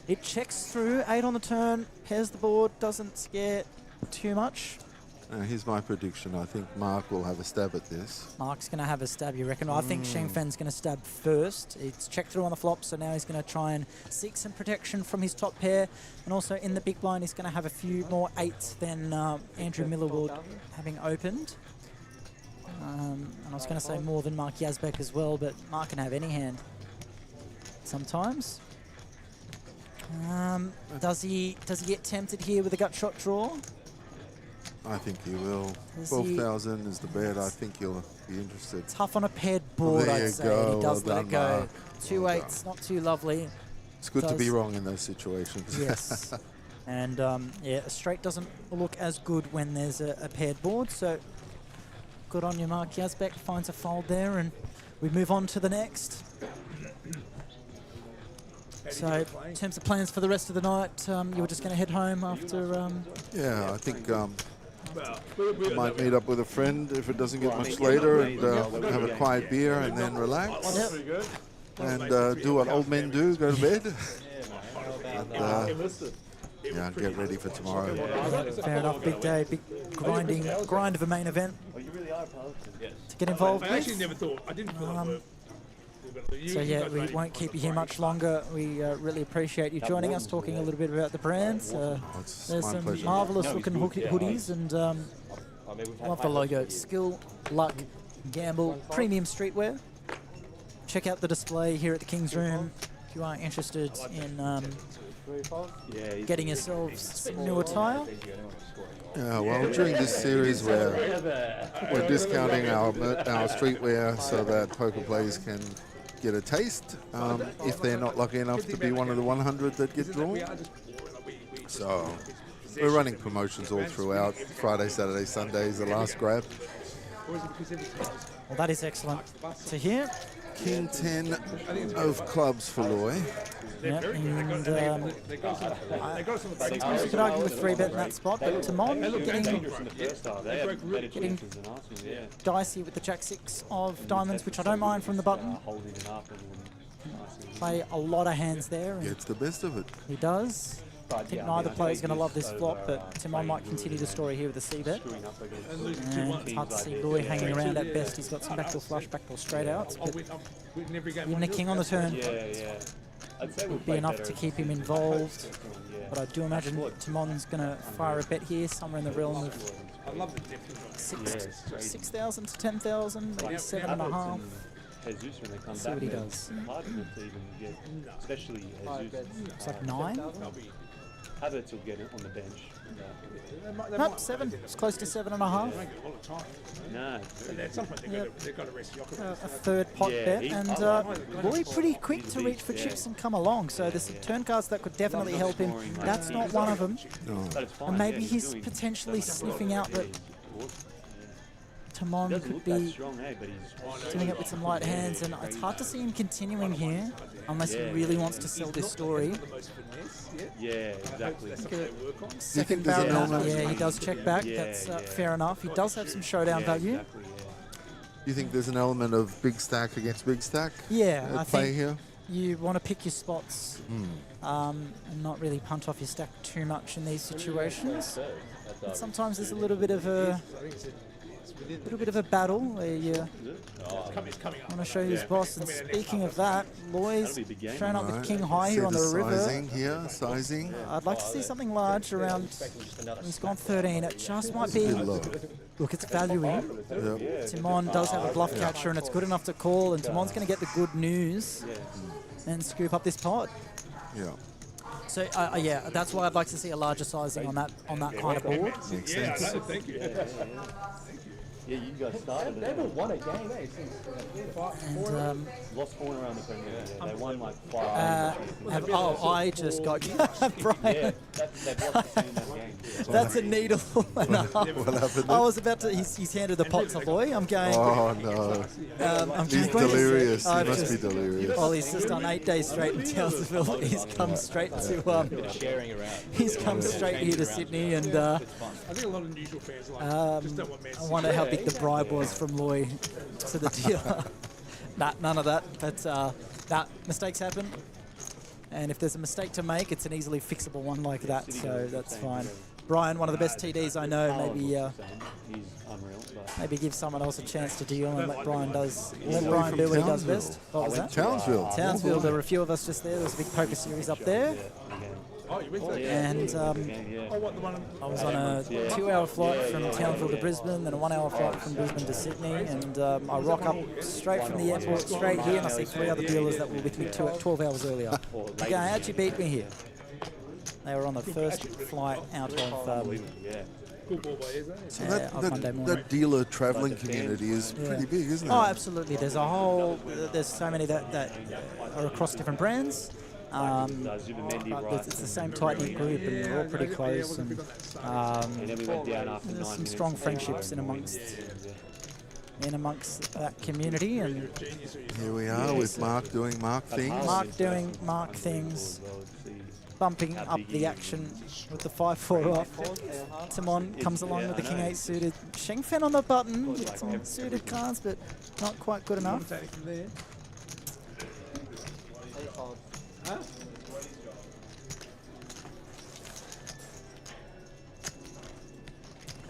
it checks through, 8 on the turn, pairs the board, doesn't scare too much. Here's my prediction. I think Mark will have a stab at this. Mark's going to have a stab, you reckon? I think Shengfen's going to stab first. It's checked through on the flop, so now he's going to try and seek some protection from his top pair. And also in the big blind, he's going to have a few more 8s than Andrew Miller would, having opened. And I was going to say more than Mark Yazbek as well, but Mark can have any hand sometimes. Does he get tempted here with a gut shot draw? I think he will. 12,000 is the bet. I think he'll be interested. Tough on a paired board, I'd say. He does let it go. Mark. 2 8s, not too lovely. It's good to be wrong in those situations. Yes. And yeah, a straight doesn't look as good when there's a paired board. So good on you, Mark Yazbek. Finds a fold there, and we move on to the next. So, in terms of plans for the rest of the night, you're just going to head home after... Yeah, I think might meet up with a friend if it doesn't get much later and have a quiet beer and then relax. And do what old men do, go to bed. Yeah, get ready for tomorrow. Fair enough, big day, big grind of a main event to get involved with. I actually never thought, I didn't thought so yeah, we won't keep you here much longer. We really appreciate you joining us, talking a little bit about the brands. There's some marvellous looking hoodies and love the logo. Skill, Luck, Gamble, premium streetwear. Check out the display here at the King's Room if you are interested in getting yourselves some new attire. Yeah, well, during this series we're discounting our streetwear so that poker players can get a taste if they're not lucky enough to be one of the 100 that get drawn. So we're running promotions all throughout. Friday, Saturday, Sunday is the last grab. Well, that is excellent to hear. King 10 of clubs for Loy. Yep, and sometimes you could argue with 3-bet in that spot, but Timon getting dicey with the Jack-6 of diamonds, which I don't mind from the button. Play a lot of hands there. Gets the best of it. He does. I think neither player is going to love this flop, but Timon might continue the story here with the C-bet. And it's hard to see Loy hanging around at best. He's got some backdoor flush, backdoor straight outs, but even a king on the turn would be enough to keep him involved. But I do imagine Timon's going to fire a bet here, somewhere in the realm of 6,000 to 10,000, maybe 7.5. See what he does. It's like 9. Havertz will get it on the bench. Nope, 7. It's close to 7.5. No. A third pot bet, and Loy pretty quick to reach for chips and come along. So there's some turn cards that could definitely help him. That's not one of them. And maybe he's potentially sniffing out that Timon could be doing it with some light hands, and it's hard to see him continuing here unless he really wants to sell this story. Yeah, exactly. Second barrel, yeah, he does check back. That's fair enough. He does have some showdown value. You think there's an element of big stack against big stack? Yeah, I play think here? You want to pick your spots and not really punt off your stack too much in these situations. And sometimes there's a little bit of a battle where you want to show who's boss. And speaking of that, Loy's showing up with King High here on the river. Sizing. I'd like to see something large around. He's gone 13. It just might be. Look, it's valuing. Timon does have a bluff catcher, and it's good enough to call. And Timon's going to get the good news and scoop up this pot. Yeah. So yeah, that's why I'd like to see a larger sizing on that kind of board. Makes sense. Thank you. Yeah, you guys started. They haven't won a game, eh? And lost 4 around the Premier League. They won like 5. I just got Brian. Yeah, they've lost the same game. That's a needle and a half. What happened? I was about to. He's handed the pot to Loy. I'm going. Oh no! He's delirious. He must be delirious. Well, he's just done 8 days straight in Townsville. He's come straight to. He's come straight here to Sydney, and I think a lot of neutral fans like just don't want Man City. I wonder how big the bribe was from Loy to the dealer. None of that. But mistakes happen. And if there's a mistake to make, it's an easily fixable one like that, so that's fine. Brian, one of the best TDs I know, maybe give someone else a chance to deal and let Brian do what he does best. What was that? Townsville, there were a few of us just there. There's a big poker series up there. And I was on a 2-hour flight from Townsville to Brisbane, then a 1-hour flight from Brisbane to Sydney, and I rock up straight from the airport, straight here, and I see 3 other dealers that were with me 12 hours earlier. I go, how'd you beat me here? They were on the first flight out of So that dealer travelling community is pretty big, isn't it? Oh, absolutely. There's so many that are across different brands. But it's the same tight-knit group, and we're all pretty close. And there's some strong friendships in amongst in amongst that community. And here we are with Mark doing Mark things. Mark doing Mark things, bumping up the action with the 5-4 off. 𝗣𝗏 comes along with the King 8 suited. Shengfen on the button with some suited cards, but not quite good enough.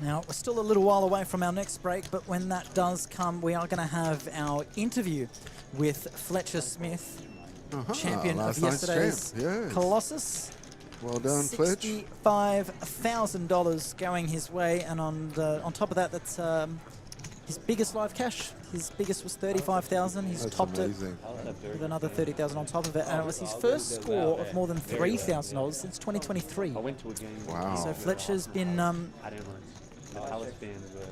Now, we're still a little while away from our next break, but when that does come, we are going to have our interview with Fletcher Smith, champion of yesterday's Colossus. Well done, Fletch. $65,000 going his way, and on top of that, that's his biggest live cash. His biggest was $35,000. He's topped it with another $30,000 on top of it, and it was his first score of more than $3,000 since 2023. Wow! So Fletcher's been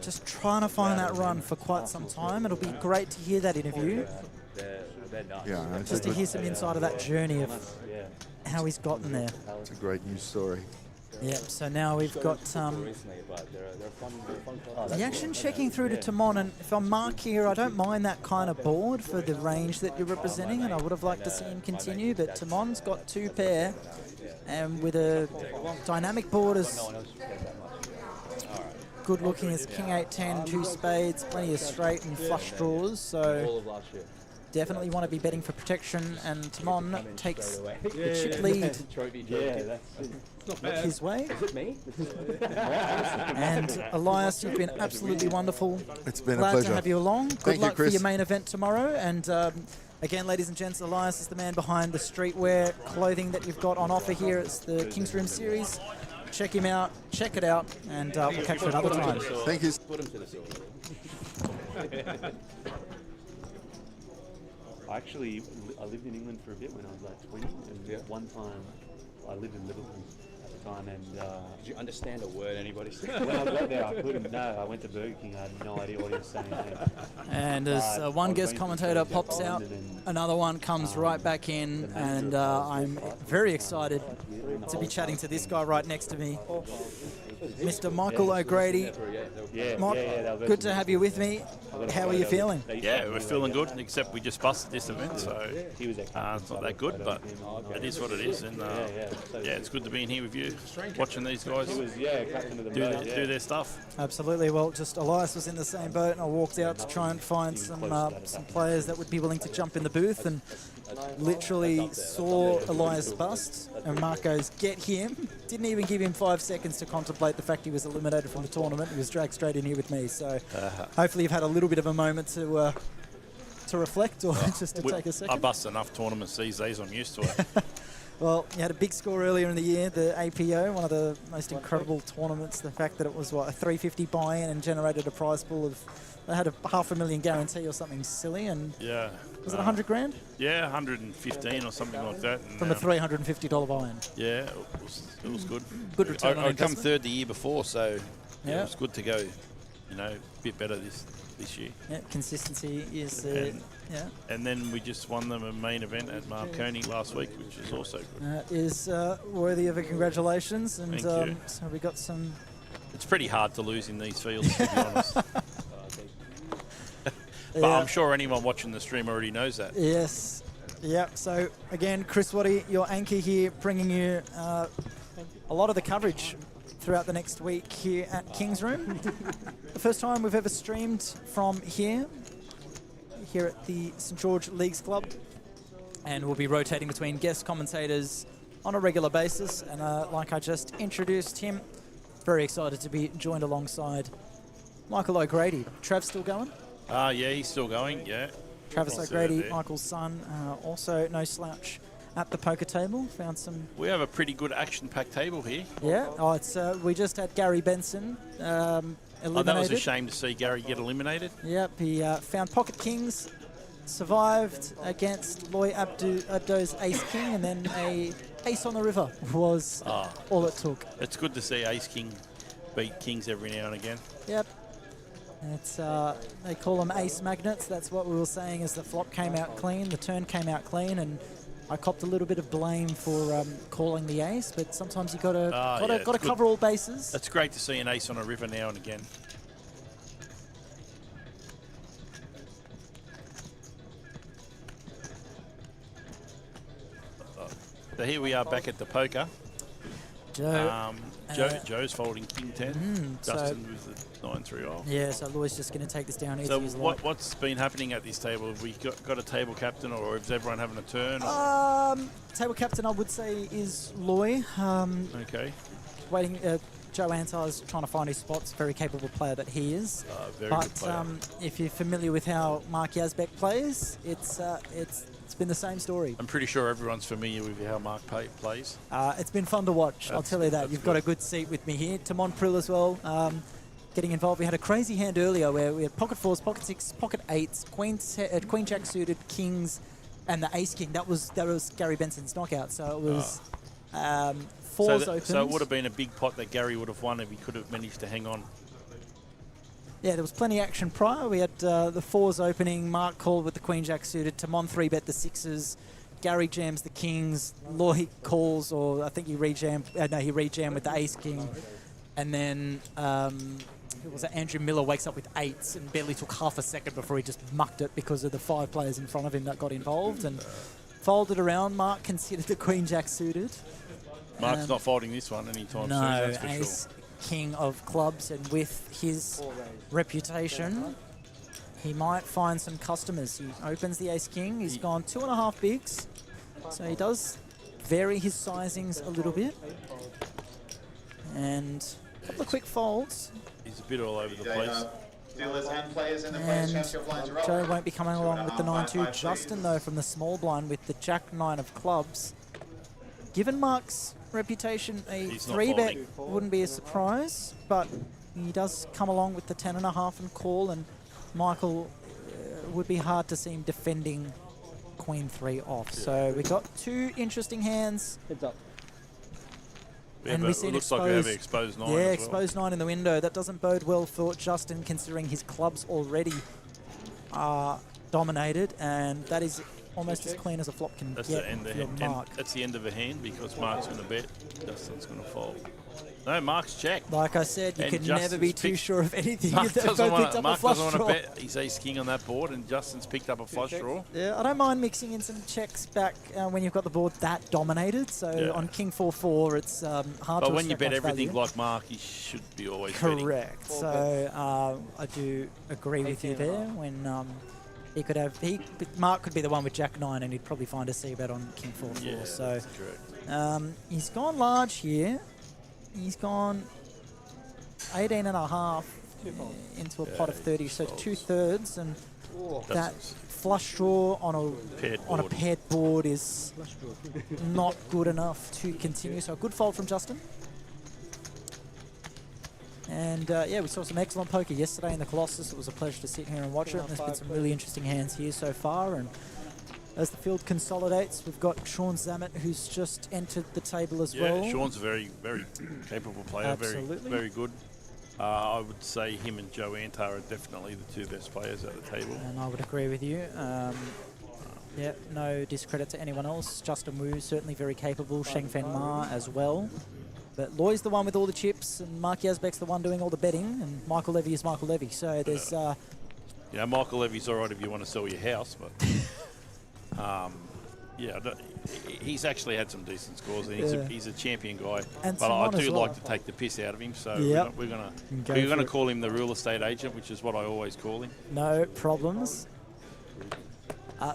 just trying to find that run for quite some time. It'll be great to hear that interview. Yeah, just to hear some insight of that journey of how he's gotten there. It's a great news story. Yeah, so now we've got the action checking through to 𝗣𝗏, and if I'm Mark here, I don't mind that kind of board for the range that you're representing, and I would have liked to see him continue, but 𝗣𝗏's got 2 pair, and with a dynamic board as good looking as King 8-10, 2 spades, plenty of straight and flush draws, so definitely want to be betting for protection, and 𝗣𝗏 takes the chip lead his way. And Elias, you've been absolutely wonderful. It's been Glad a pleasure. to have you along. Good luck for Chris. your main event tomorrow. And again, ladies and gents, Elias is the man behind the streetwear clothing that you've got on offer here. It's the King's Room series. Check him out, check it out, and we'll catch you another time. Thank you. I lived in England for a bit when I was like 20, and one time I lived in Liverpool at the time, and did you understand a word anybody said? when I got there I couldn't. No, I went to Burger King, I had no idea what he was saying. And as one guest commentator pops out, another one comes right back in, and I'm very excited to be chatting to this guy right next to me, Mr. Michael O'Grady. Mike, good to have you with me. How are you feeling? Yeah, we're feeling good, except we just busted this event, so it's not that good, but it is what it is. And yeah, it's good to be in here with you, watching these guys do their stuff. Absolutely. Well, just Elias was in the same boat, and I walked out to try and find some players that would be willing to jump in the booth, and literally saw Elias bust, and Mark goes, "Get him." Didn't even give him 5 seconds to contemplate the fact he was eliminated from the tournament. He was dragged straight in here with me. So hopefully you've had a little bit of a moment to reflect, or just to take a second. I bust enough tournaments these days, I'm used to it. Well, you had a big score earlier in the year, the APO, one of the most incredible tournaments. The fact that it was, what, a 350 buy-in and generated a prize pool of, they had a $500,000 guarantee or something silly, and yeah, was it 100 grand? Yeah, 115 or something like that. And, from a $350 buy-in. Yeah, it was good. Good return on I investment. come third the year before, so yeah, it was good to go, a bit better this year. Yeah, consistency is yeah. And then we just won them a main event at Marconi last week, which is also good. Is worthy of a congratulations, and Thank you. so we got some. It's pretty hard to lose in these fields, to be honest. But yeah. I'm sure anyone watching the stream already knows that. Yes. Yeah. So again, Chris 𝗏𝗏, your anchor here, bringing you a lot of the coverage throughout the next week here at King's Room. The first time we've ever streamed from here at the St George Leagues Club, and we'll be rotating between guest commentators on a regular basis. And like I just introduced him, very excited to be joined alongside Michael O'Grady. Trav still going? Yeah, he's still going, yeah. Travis O'Grady, Michael's son, also no slouch at the poker table. Found some. We have a pretty good action-packed table here. Yeah. Oh, it's we just had Gary Benson eliminated. Oh, that was a shame to see Gary get eliminated. Yep. He found pocket kings, survived against 𝗏𝗏's ace king, and then a ace on the river was all it took. It's good to see ace king beat kings every now and again. Yep. It's they call them ace magnets. That's what we were saying as the flop came out clean, the turn came out clean, and I copped a little bit of blame for calling the ace. But sometimes you gotta cover all bases. It's great to see an ace on a river now and again. So here we are back at the poker. Joe's folding King 10. Justin with the 9-3 off. Yeah, so Lloyd's just going to take this down easy So as like. what's been happening at this table? Have we got a table captain, or is everyone having a turn? Table captain, I would say, is Loy. Okay. Waiting. Joe Antar's trying to find his spots. Very capable player that he is. Very good player. If you're familiar with how Mark Yazbek plays, it's been the same story. I'm pretty sure everyone's familiar with how Mark plays. It's been fun to watch, I'll tell you that. You've got a good seat with me here. Tamon Prill as well, getting involved. We had a crazy hand earlier where we had pocket fours, pocket six, pocket eights, queen jack suited, kings, and the ace king. That was Gary Benson's knockout. So it was fours open. So it would have been a big pot that Gary would have won if he could have managed to hang on. Yeah, there was plenty of action prior. We had the fours opening. Mark called with the queen jack suited. Tamon 3-bet the sixes. Gary jams the kings. Loy calls, or I think he rejammed. He rejammed with the ace king. And then who was it? Andrew Miller wakes up with eights and barely took half a second before he just mucked it because of the 5 players in front of him that got involved and folded around. Mark considered the queen jack suited. Mark's not folding this one anytime soon. That's for ace sure. King of clubs, and with his reputation, he might find some customers. He opens the ace king. He's gone 2.5 bigs, so he does vary his sizings a little bit. And a couple of quick folds. He's a bit all over the place. Dealers and players in the players' championship blinds are up. Joe won't be coming along with the 9-2. Justin, though, from the small blind with the jack-9 of clubs. Given Mark's reputation, a 3-bet wouldn't be a surprise, but he does come along with the 10.5 and call, and Michael would be hard to see him defending Queen 3 off. Yeah. So we got 2 interesting hands. Heads up. Yeah, and we see it looks like we have exposed 9. Yeah, exposed 9 in the window. That doesn't bode well for Justin, considering his clubs already are dominated, and that is almost as clean as a flop can get. That's the end of a hand because Mark's going to bet, Justin's going to fold. No, Mark's checked. Like I said, you can never be too sure of anything. Mark doesn't want to bet his ace king on that board, and Justin's picked up a flush draw. Yeah, I don't mind mixing in some checks back when you've got the board that dominated. So on king 4-4, it's hard to. But when you bet everything like Mark, you should be always correct. So I do agree with you there. When Mark could be the one with Jack 9, and he'd probably find a C bet on king 4-4. Yeah, so that's correct. He's gone large here. He's gone 18.5 into a pot of 30, so 2/3, and that flush draw on a paired board is not good enough to continue. So a good fold from Justin. And yeah, we saw some excellent poker yesterday in the Colossus. It was a pleasure to sit here and watch it. And there's been some really interesting hands here so far. And as the field consolidates, we've got Sean Zammit, who's just entered the table as well. Yeah, Sean's a very, very capable player. Absolutely. Very, very good. I would say him and Joe Antar are definitely the 2 best players at the table. And I would agree with you. Yeah, no discredit to anyone else. Justin Wu, certainly very capable. Sheng Fen Ma as well. But Loy's the one with all the chips, and Mark Yazbek's the one doing all the betting, and Michael Levy is Michael Levy. So there's... Yeah, Michael Levy's all right if you want to sell your house, but... yeah, he's actually had some decent scores, and he's a champion guy. And but I do like to take the piss out of him, so we're gonna call him the real estate agent, which is what I always call him. No problems.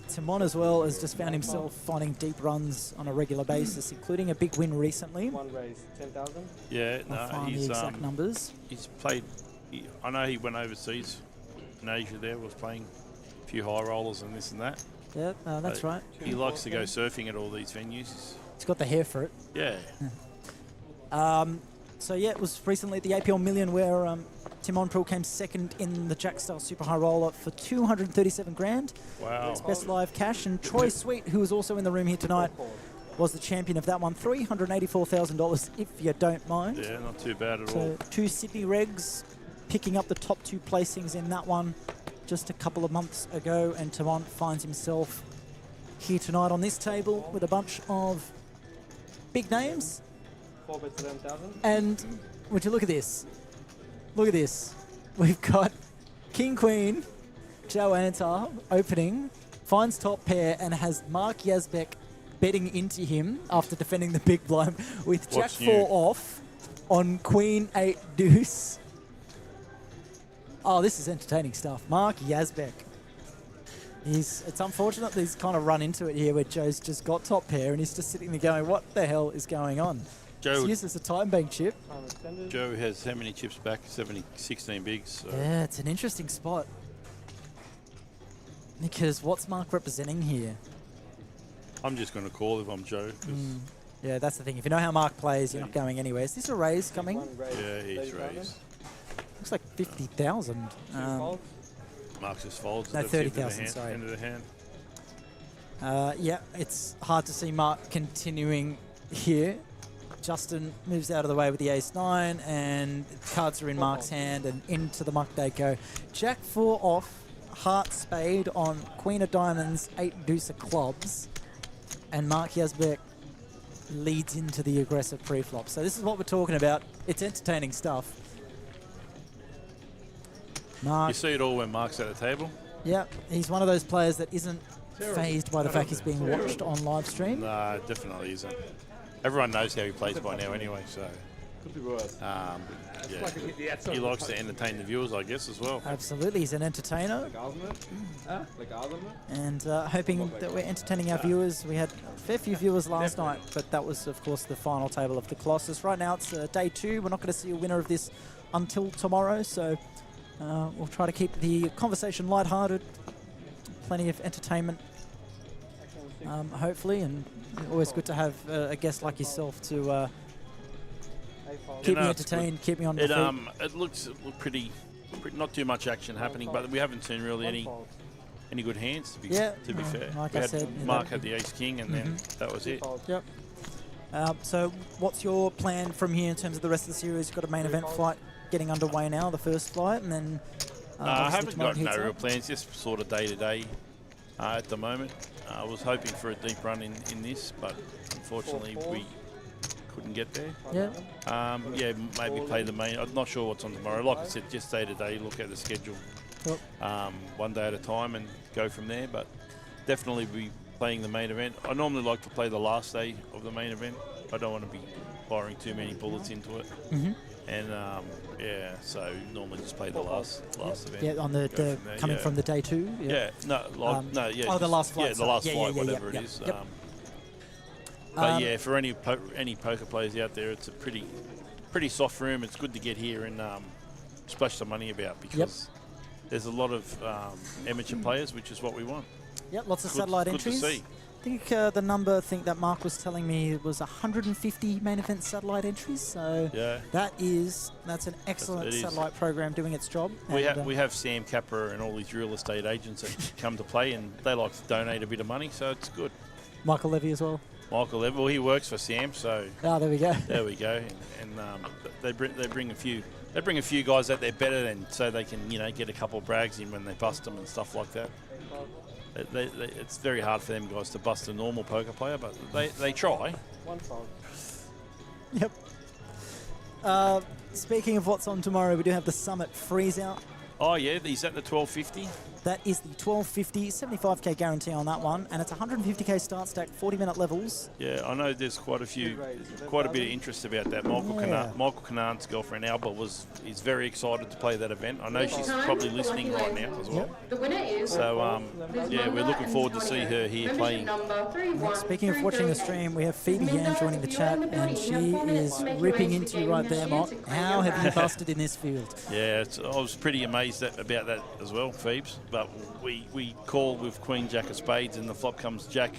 Timon as well has just found himself finding deep runs on a regular basis, including a big win recently. One raise, 10,000. Yeah, he's the exact numbers. He's played. I know he went overseas in Asia. There was playing a few high rollers and this and that. Yeah, that's right. He likes to go surfing at all these venues. He's got the hair for it. Yeah. So yeah, it was recently at the APL Million where Timon Prill came second in the Jack-style super high roller for 237 grand. Wow. It's best live cash. And Troy Sweet, who was also in the room here tonight, was the champion of that one. $384,000, if you don't mind. Yeah, not too bad at so all. 2 Sydney regs picking up the top 2 placings in that one just a couple of months ago, and Timon finds himself here tonight on this table with a bunch of big names. 4 bets 11,000. And would you look at this? Look at this. We've got King Queen, Joe Antar opening, finds top pair, and has Mark Yazbek betting into him after defending the big blind with Jack What's 4 new? off on Queen 8 deuce. Oh, this is entertaining stuff. Mark Yazbek. It's unfortunate that he's kind of run into it here where Joe's just got top pair and he's just sitting there going, what the hell is going on? Joe, He's used as a time bank chip. Joe has how many chips back? 16 bigs. So. Yeah, it's an interesting spot. Because what's Mark representing here? I'm just going to call if I'm Joe. Yeah, that's the thing. If you know how Mark plays, you're not going anywhere. Is this a raise coming? Yeah, he's raised. Looks like 50,000. Mark just folds. No, That's the end of the 30,000, hand- sorry. End of the hand. Yeah, it's hard to see Mark continuing here. Justin moves out of the way with the ace-9, and cards are in Mark's hand, and into the muck they go. Jack 4 off, heart spade on Queen of Diamonds, 8 deuce of clubs, and Mark Yazbek leads into the aggressive pre-flop. So this is what we're talking about. It's entertaining stuff. Mark, You see it all when Mark's at the table? yeah, he's one of those players that isn't phased by the fact he's being watched on live stream. No, definitely isn't. Everyone knows how he plays by now anyway, so... Could be worse. Yeah. He likes to entertain the viewers, I guess, as well. Absolutely, he's an entertainer. Like Alderman? And hoping that we're entertaining our viewers. We had a fair few viewers last night, but that was, of course, the final table of the Colossus. Right now, it's day 2. We're not going to see a winner of this until tomorrow, so we'll try to keep the conversation lighthearted. Plenty of entertainment, hopefully, and always good to have a guest like yourself to keep me entertained, keep me on my feet. It looks pretty, not too much action happening, but we haven't seen really any good hands, to be fair. Like We I had said, Mark had the ace-king, and then that was it. Yep. So what's your plan from here in terms of the rest of the series? You've got a main event flight getting underway now, the first flight, and then... I haven't got no real plans, just sort of day-to-day at the moment. I was hoping for a deep run in this, but unfortunately we couldn't get there. Yeah. Yeah, maybe play the main. I'm not sure what's on tomorrow. Like I said, just day-to-day, look at the schedule one day at a time and go from there, but definitely be playing the main event. I normally like to play the last day of the main event. I don't want to be firing too many bullets into it. And yeah, so normally just play the last event. Yeah, on the coming from the day 2. Yeah, no, Oh, the last flight. Yeah, the last flight, whatever it is. But yeah, for any poker players out there, it's a pretty soft room. It's good to get here and splash some money about because there's a lot of amateur players, which is what we want. Yep, lots of satellite entries. Good to see. I think the number that Mark was telling me was 150 main event satellite entries. So that's an excellent satellite program doing its job. We have Sam Capra and all these real estate agents that come to play, and they like to donate a bit of money, so it's good. Michael Levy as well. Michael Levy, well, he works for Sam, so there we go. There we go, and they bring a few guys out there better than so they can get a couple of brags in when they bust them and stuff like that. It's very hard for them guys to bust a normal poker player, but they try. Yep. Speaking of what's on tomorrow, we do have the Summit Freeze Out. Oh yeah, is that the 1250? That is the 1250, 75k guarantee on that one, and it's 150k start stack, 40-minute levels. Yeah, I know there's quite a bit of interest about that. Michael Canan's girlfriend Alba is very excited to play that event. I know she's probably listening right now as well. The winner is so yeah, we're looking forward to see her here playing. Speaking of watching the stream, we have Phoebe Yan joining the chat, and she is ripping into you right there, Mott. How have you busted in this field? Yeah, I was pretty amazed about that as well, Phoebes. But we call with Queen Jack of Spades, and the flop comes Jack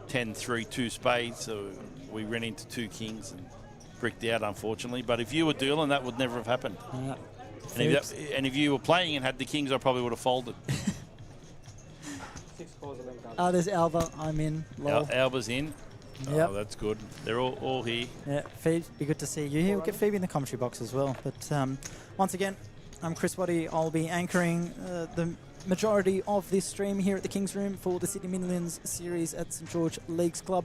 10 3 2 spades. So we ran into 2 kings and bricked out, unfortunately. But if you were dueling, that would never have happened. And if you were playing and had the kings, I probably would have folded. There's Alba. I'm in. Alba's in. Yep. Oh, that's good. They're all here. Yeah, Phoebe, be good to see you here. We'll get Phoebe in the commentary box as well. But once again, I'm Chris Waddy. I'll be anchoring the majority of this stream here at the King's Room for the Sydney Millions series at St George Leagues Club,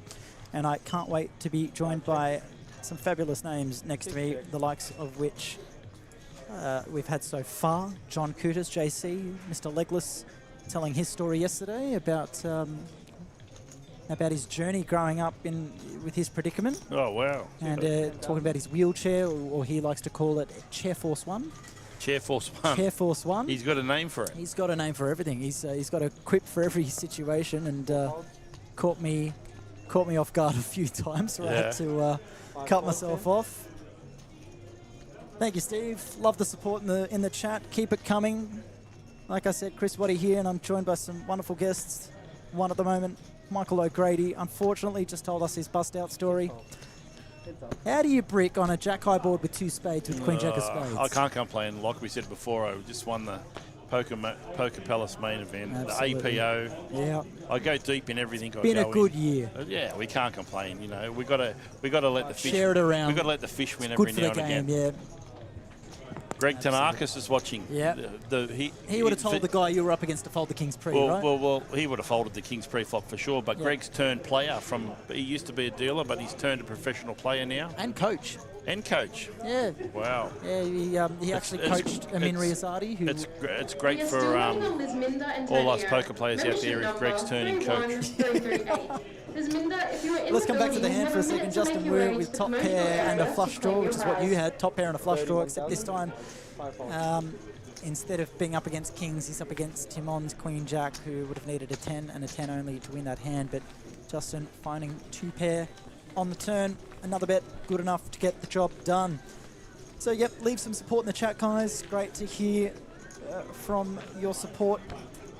and I can't wait to be joined by some fabulous names next to me, the likes of which we've had so far. John Cootis, JC, Mr. Legless, telling his story yesterday about about his journey growing up with his predicament. Oh, wow. And talking about his wheelchair, or he likes to call it Chair Force 1. Chair Force 1. Chair Force 1. He's got a name for it. He's got a name for everything. He's got a quip for every situation, and caught me off guard a few times, where I had to cut myself off. Thank you, Steve. Love the support in the chat. Keep it coming. Like I said, Chris Waddy here, and I'm joined by some wonderful guests. One at the moment, Michael O'Grady, unfortunately just told us his bust-out story. How do you brick on a jack-high board with 2 spades with Queen Jack of Spades? I can't complain. Like we said before, I just won the 𝗣𝗦𝗬𝗢𝗨𝗧𝗦 main event, Absolutely. the APO. Yeah. I go deep in everything. Been a good year. Yeah, we can't complain. You know, we got to let the fish share it around. We got to let the fish win It's every good for now the and game, again. yeah. Greg Tanakis is watching. Yeah. He would have told the guy you were up against to fold the King's Pre, right? Well, he would have folded the King's Pre-flop for sure, but Greg's turned player he used to be a dealer, but he's turned a professional player now. And coach. Yeah. Wow. Yeah, he actually coached Amin Riazadi. It's great for all us poker players out there if Greg's turning coach. Let's come back to the hand for a second, Justin. We're with top pair and a flush draw, which is what you had, top pair and a flush draw, except this time, instead of being up against kings, he's up against Timon's Queen Jack, who would have needed a 10 and a 10 only to win that hand. But Justin finding 2 pair on the turn, another bet good enough to get the job done. So, yep, leave some support in the chat, guys. Great to hear from your support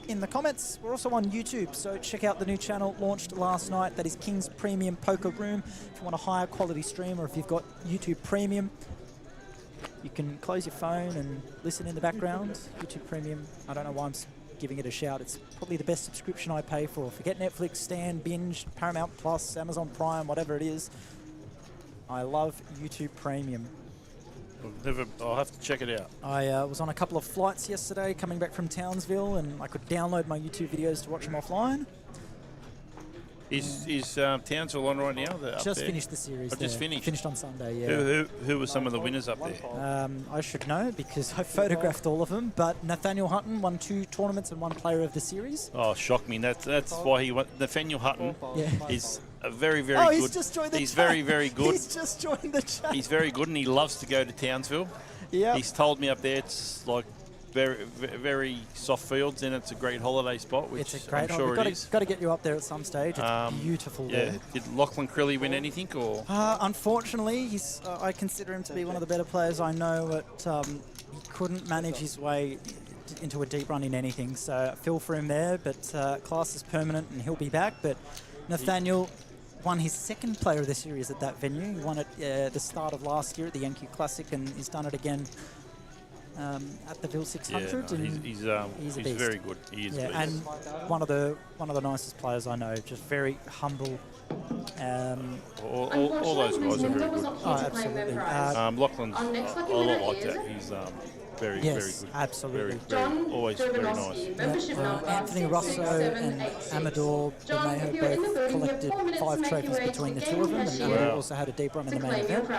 in the comments. We're also on YouTube, so check out the new channel launched last night. That is King's Premium Poker Room. If you want a higher quality stream, or if you've got YouTube Premium, you can close your phone and listen in the background. YouTube Premium, I don't know why I'm giving it a shout. It's probably the best subscription I pay for. Forget Netflix, Stan, Binge, Paramount Plus, Amazon Prime, whatever it is. I love YouTube Premium. I'll have to check it out. I was on a couple of flights yesterday coming back from Townsville, and I could download my YouTube videos to watch them offline. Is Townsville on right now? Just finished the series. Just finished? Finished on Sunday, yeah. Who were some of the winners up there? I should know because I photographed all of them, but Nathaniel Hutton won 2 tournaments and 1 player of the series. Oh, shocked me. That's why he won. Nathaniel Hutton is a very, very good. He's just joined the He's chat. very, very good. He's just joined the chat. He's very good, and he loves to go to Townsville. Yeah. He's told me up there it's like very, very soft fields, and it's a great holiday spot, which It's a great I'm sure it is. Got to get you up there at some stage. It's beautiful Yeah. there. Did Lachlan Crilly win anything, or? Unfortunately, he's. I consider him to be one of the better players I know, but he couldn't manage his way into a deep run in anything. So I feel for him there, but class is permanent and he'll be back. But Nathaniel won his 2nd player of the series at that venue. He won it the start of last year at the Yankee Classic, and he's done it again at the Ville 600. Yeah, and he's a beast. very good. He is. Yeah, and one of the nicest players I know. Just very humble. All those guys are very good. Oh, absolutely. Lachlan's a lot like that. He's very, very good. Absolutely. Always very nice. Anthony Russo and Amador Bermejo both collected 5 trophies between the 2 of them, and Amador also had a deep run in the main event.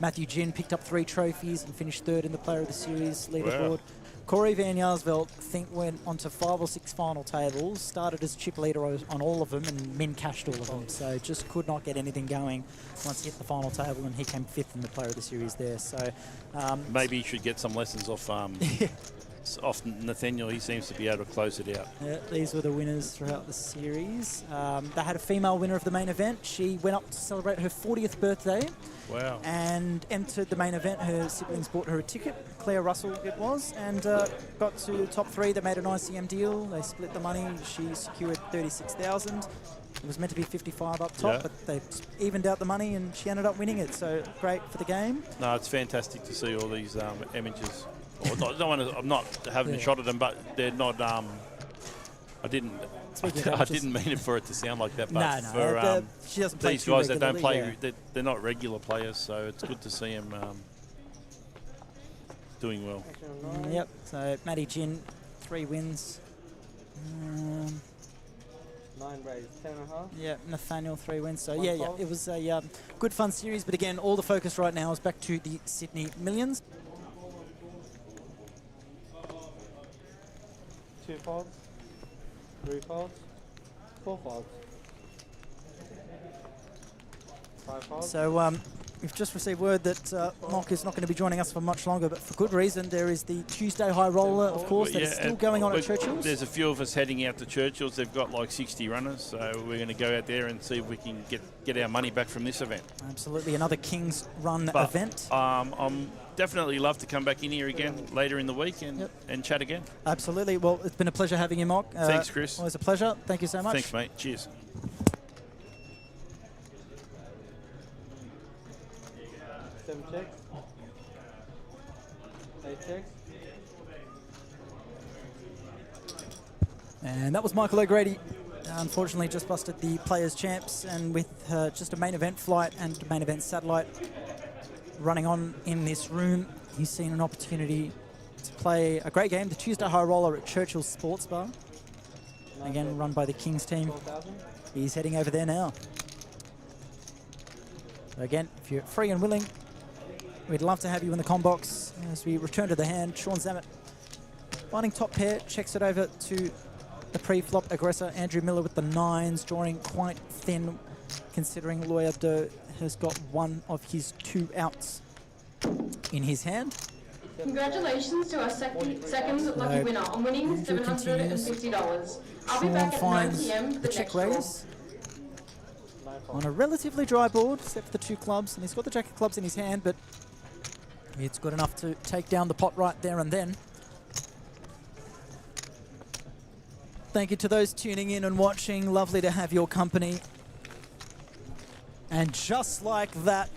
Matthew Ginn picked up 3 trophies and finished 3rd in the Player of the Series leaderboard. Wow. Corey Van Jaarsveld, I think, went onto 5 or 6 final tables, started as chip leader on all of them, and min cashed all of them. So just could not get anything going once he hit the final table, and he came 5th in the Player of the Series there. So maybe he should get some lessons off off Nathaniel. He seems to be able to close it out. Yeah, these were the winners throughout the series. They had a female winner of the main event. She went up to celebrate her 40th birthday. Wow. And entered the main event. Her siblings bought her a ticket. Claire Russell it was, and got to the top 3. They made an ICM deal. They split the money. She secured 36,000. It was meant to be 55 up top, but they evened out the money, and she ended up winning it. So great for the game. No, it's fantastic to see all these amateurs. I'm not having a shot at them, but they're not. I didn't mean it for it to sound like that, but for she doesn't play these guys that don't play, yeah. they're not regular players, so it's good to see them doing well. Yep. So Matty Ginn, 3 wins. 9 raised, 10.5. Yeah, Nathaniel 3 wins. So yeah, it was a good fun series. But again, all the focus right now is back to the Sydney Millions. 2 folds, 3 folds, 4 folds. So we've just received word that Mock is not going to be joining us for much longer, but for good reason. There is the Tuesday High Roller, of course, that is still going on at Churchill's. There's a few of us heading out to Churchill's. They've got like 60 runners, so we're going to go out there and see if we can get our money back from this event. Absolutely, another King's Run event. I'm definitely love to come back in here again later in the week and chat again. Absolutely. Well, it's been a pleasure having you, Mock. Thanks, Chris. Always a pleasure. Thank you so much. Thanks, mate. Cheers. 7 checks. 8 checks. And that was Michael O'Grady. Unfortunately, just busted the Players' Champs, and with just a main event flight and main event satellite running on in this room, he's seen an opportunity to play a great game, the Tuesday High Roller at Churchill Sports Bar. Again, run by the Kings team. He's heading over there now. So again, if you're free and willing, we'd love to have you in the com box as we return to the hand. Sean Zammit finding top pair, checks it over to the pre-flop aggressor, Andrew Miller with the 9s, drawing quite thin considering 𝗣𝗓𝗬𝗢𝗍 has got one of his 2 outs in his hand. Congratulations to our second lucky winner on winning $750. I'll be back at 9 p.m. for the check next draw. raise on a relatively dry board, except for the 2 clubs, and he's got the jack of clubs in his hand, but it's good enough to take down the pot right there and then. Thank you to those tuning in and watching. Lovely to have your company. And just like that,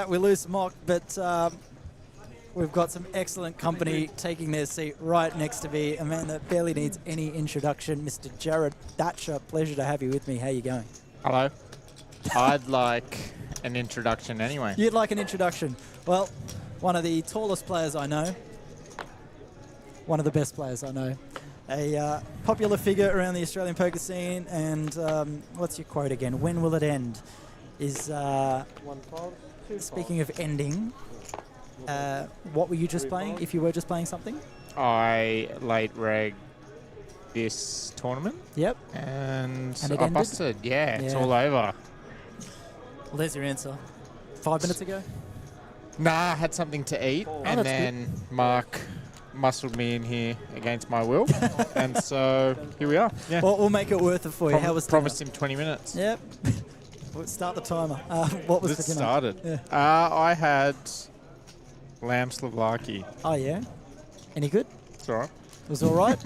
we lose Mock, but we've got some excellent company taking their seat right next to me. A man that barely needs any introduction, Mr. Jared Thatcher. Pleasure to have you with me. How are you going? Hello. I'd like an introduction anyway. You'd like an introduction? Well, one of the tallest players I know. One of the best players I know. A popular figure around the Australian poker scene, and what's your quote again? When will it end? Is speaking of ending, what were you just playing, if you were just playing something? I late reg this tournament. Yep. And it I ended? busted. Yeah, it's all over. Well, there's your answer. 5 minutes ago? Nah, I had something to eat, and then good. Mark muscled me in here against my will, and so here we are. Yeah. Well, we'll make it worth it for you. How was promised him 20 minutes. Yep. We'll start the timer. What was This the dinner? started. Yeah. I had 𝗣𝗓𝗬𝗢𝗧𝗦. Oh, yeah? Any good? It's all right. It was all right?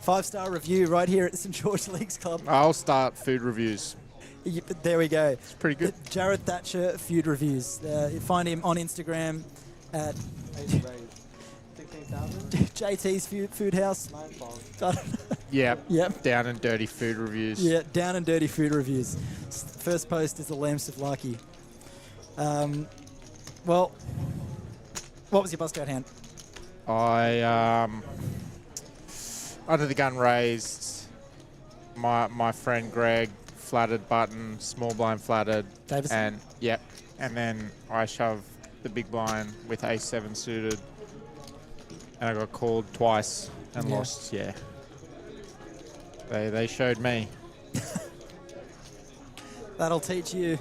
5-star review right here at St George Leagues Club. I'll start food reviews. There we go. It's pretty good. Jared Thatcher Food Reviews. You find him on Instagram at JT's Food House. Yep. Down and dirty food reviews. Yeah, down and dirty food reviews. First post is the 𝗚𝗡𝗍𝗍𝗍𝗍. Well, what was your bust out hand? I under the gun raised. My friend Greg flattered button, small blind flattered, Davison? and and then I shoved the big blind with ace-7 suited, and I got called twice and lost. Yeah, they showed me. That'll teach you.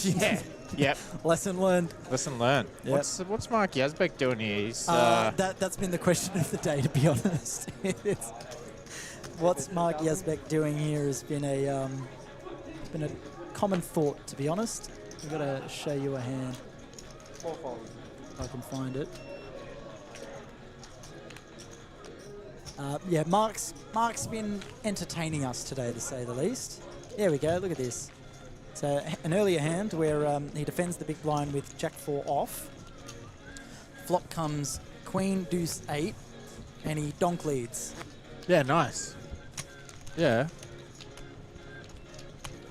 Yeah. Yep. Lesson learned. Lesson learned. Yep. What's Mark Yazbek doing here? He's that's been the question of the day, to be honest. What's Mark Yazbek doing here has been a common thought, to be honest. I've got to show you a hand. If I can find it. Yeah, Mark's been entertaining us today, to say the least. There we go. Look at this. So an earlier hand where he defends the big blind with Jack-4 off. Flop comes Queen, Deuce, 8, and he donk leads. Yeah, nice. Yeah.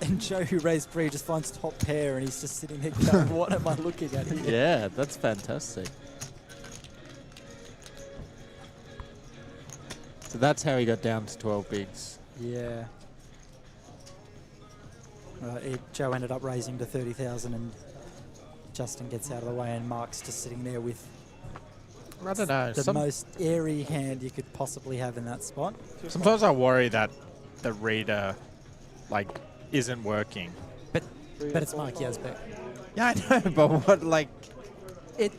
And Joe, who raised pre, just finds top pair, and he's just sitting there going, what am I looking at here? Yeah, that's fantastic. So that's how he got down to 12 bigs. Yeah. Joe ended up raising to 30,000, and Justin gets out of the way, and Mark's just sitting there with I don't know. the most airy hand you could possibly have in that spot. Sometimes I worry that the reader like isn't working. But it's Mark Yazbek. Yeah, I know, but what, like,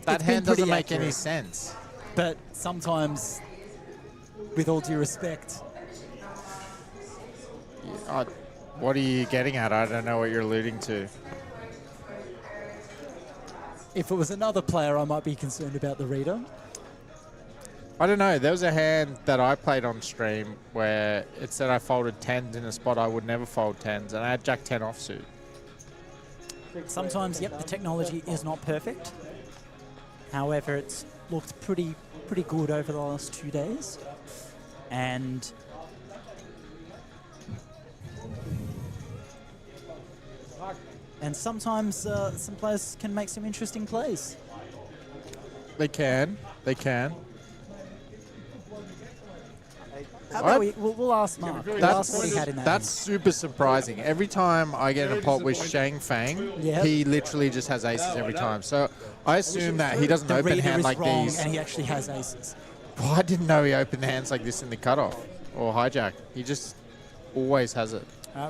that hand doesn't make any accurate. sense. But sometimes, with all due respect, What are you getting at? I don't know what you're alluding to. if it was another player, I might be concerned about the reader. I don't know. There was a hand that I played on stream where it said I folded 10s in a spot I would never fold 10s, and I had Jack 10 offsuit. Sometimes, yep, the technology is not perfect. However, it's looked pretty good over the last 2 days. And sometimes some players can make some interesting plays. They can. How about we'll ask Mark. We'll ask what he had in that That's super surprising. Every time I get in a pot with Shang Fang, he literally just has aces every time. So I assume that he doesn't open hand like these. And he actually has aces. Well, I didn't know he opened hands like this in the cutoff or hijack. He just always has it.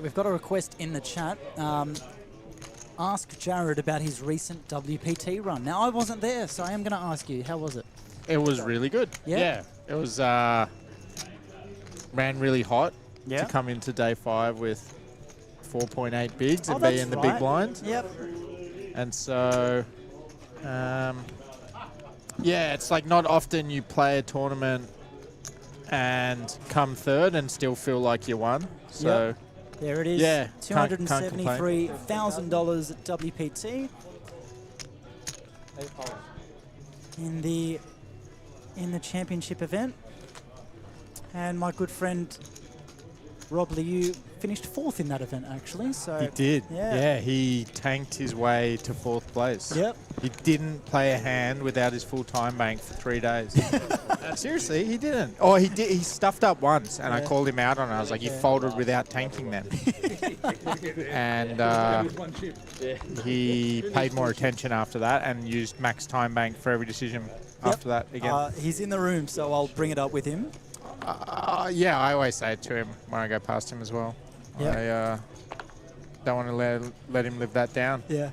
We've got a request in the chat. Ask Jared about his recent WPT run. Now, I wasn't there, so I am going to ask you. How was it? It was really good. Yeah. It was ran really hot to come into day 5 with 4.8 bigs and be in the big blind. Yep. And so, yeah, it's like not often you play a tournament and come third and still feel like you won. So. Yep. There it is. Yeah, $273,000 at WPT. In the championship event. And my good friend Rob Liu finished 4th in that event, actually. So he did. Yeah. He tanked his way to 4th place. Yep. He didn't play a hand without his full time bank for 3 days. Seriously, he didn't. Oh, he did. He stuffed up once, and I called him out on it. I was like, "You folded without tanking them." And he paid more attention after that and used max time bank for every decision after that again. He's in the room, so I'll bring it up with him. Yeah, I always say it to him when I go past him as well. Yep. I don't want to let him live that down. Yeah.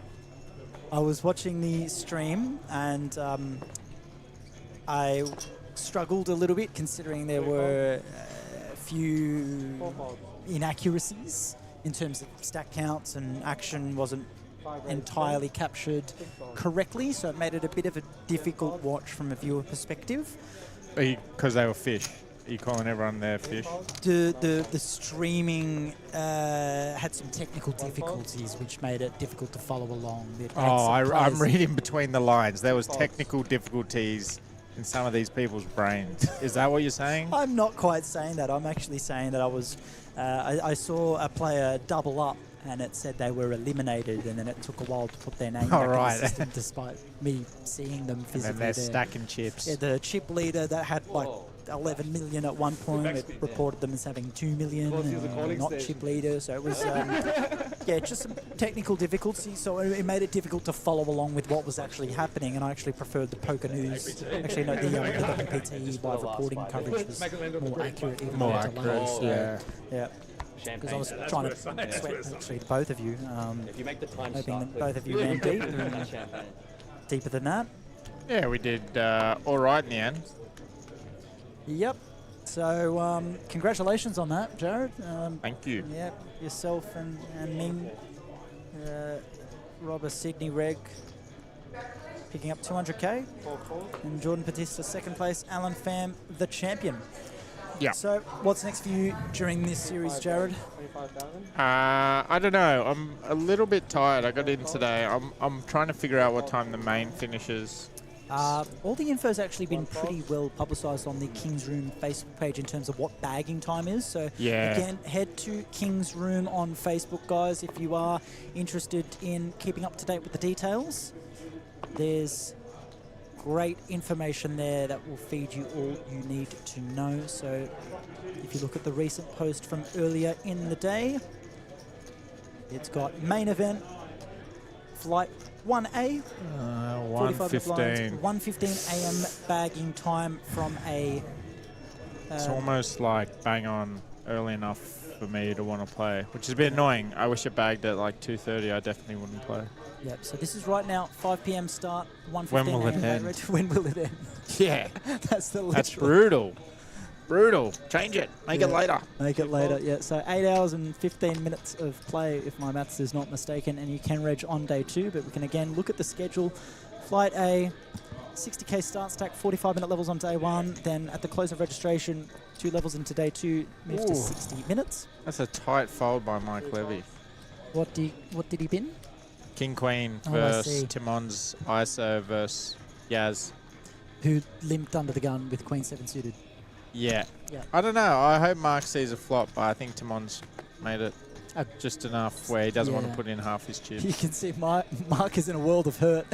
I was watching the stream and I struggled a little bit considering there were a few inaccuracies in terms of stack counts and action wasn't entirely captured correctly, so it made it a bit of a difficult watch from a viewer perspective. Because they were fish. Are you calling everyone their fish? The streaming had some technical difficulties, which made it difficult to follow along. I'm reading between the lines. There was technical difficulties in some of these people's brains. Is that what you're saying? I'm not quite saying that. I'm actually saying that I saw a player double up and it said they were eliminated, and then it took a while to put their name back in the system despite me seeing them physically. And then they're stacking chips. Yeah, the chip leader that had like 11 million at one point, it reported them as having 2 million, not chip leader, so it was yeah, just some technical difficulties, so it made it difficult to follow along with what was actually happening, and I actually preferred the poker news. Actually, no, the WPT live reporting coverage was more accurate. Even more accurate, yeah. Because I was trying to sweat actually both of you, if you make the time hoping that both of you ran deep, deeper than that. Yeah, we did all right in the end. Yep. So congratulations on that, Jared. Thank you. Yep, yourself and Ming, Robert Sydney Reg picking up 200k, and Jordan Batista second place, Alan Pham the champion. Yeah. So what's next for you during this series, Jared? I don't know. I'm a little bit tired. I got in today. I'm trying to figure out what time the main finishes. All the info's actually been pretty well publicised on the King's Room Facebook page in terms of what bagging time is. So again, head to King's Room on Facebook, guys, if you are interested in keeping up to date with the details. There's great information there that will feed you all you need to know. So if you look at the recent post from earlier in the day, it's got main event, flight 1A, 1:15. 1:15 a.m. bagging time from a... it's almost like bang on early enough for me to want to play, which is a bit annoying. I wish it bagged at like 2:30. I definitely wouldn't play. Yep, so this is right now, 5 p.m. start, 1:15 When will it AM end? rate. When will it end? Yeah. That's the literal. That's brutal. Brutal. Change it. Make it later. Make it later, yeah. So 8 hours and 15 minutes of play, if my maths is not mistaken, and you can reg on day 2, but we can again look at the schedule. Flight A, 60k start stack, 45-minute levels on day 1, then at the close of registration, 2 levels into day 2, moves to 60 minutes. That's a tight fold by Mike Levy. What did he bin? King Queen Oh, I versus see. Timon's ISO versus Yaz. Who limped under the gun with Queen 7 suited. Yeah. Yeah. I don't know. I hope Mark sees a flop, but I think Timon's made it just enough where he doesn't want to put in half his chips. You can see Mark is in a world of hurt.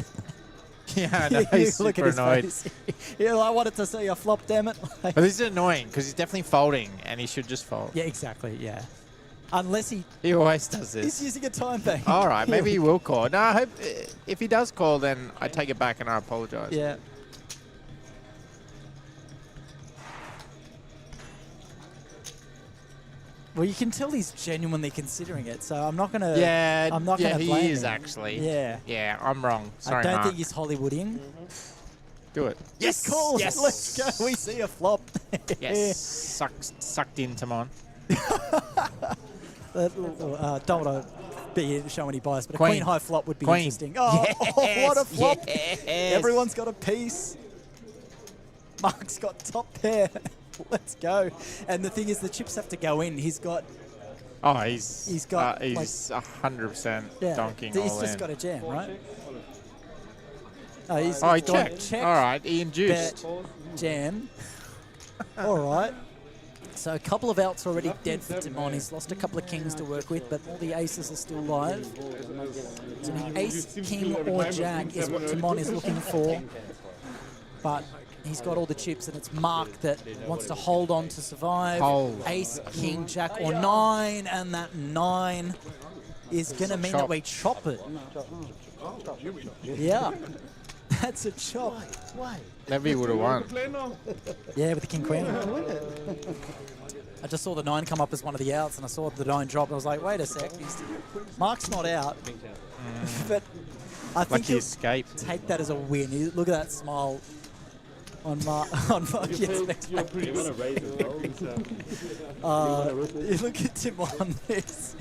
Yeah, I know. He's Look super at his annoyed. face. Yeah, I wanted to see a flop, damn it. But this is annoying because he's definitely folding and he should just fold. Yeah, exactly, yeah. Unless he always does this. He's using a time bank. All right, maybe he will call. No, I hope if he does call, then I take it back and I apologize. Yeah. Well, you can tell he's genuinely considering it, so I'm not gonna. Yeah, I'm not gonna blame he is him. actually. Yeah. Yeah, I'm wrong. Sorry, I don't Mark. think he's Hollywoodying. Do it. Yes, call. Yes. Let's go. We see a flop. Yes. Sucked in, Timon. Don't want to show any bias, but a Queen. queen high flop would be Queen. interesting. Oh, Yes, what a flop! yes. Everyone's got a piece. Mark's got top pair. Let's go. And the thing is, the chips have to go in. He's got. Oh, he's got. he's like, 100% donking he's all just in. got a jam, right? Oh, he's He gone checked. check, All right, he induced. bet, jam. All right. So a couple of outs already dead for Timon. He's lost a couple of kings to work with, but all the aces are still live. So the ace, king, or jack is what Timon is looking for. But he's got all the chips, and it's Mark that wants to hold on to survive. Hold. Ace, king, jack, or 9, and that 9 is going to mean that we chop it. Yeah. That's a chop. Levy would have won. Yeah, with the king queen. I just saw the 9 come up as one of the outs, and I saw the 9 drop. And I was like, wait a sec, Mark's not out. But I think he he'll escaped. take that as a win. Look at that smile on Mark. On Mark. Yes, look at Tim on this.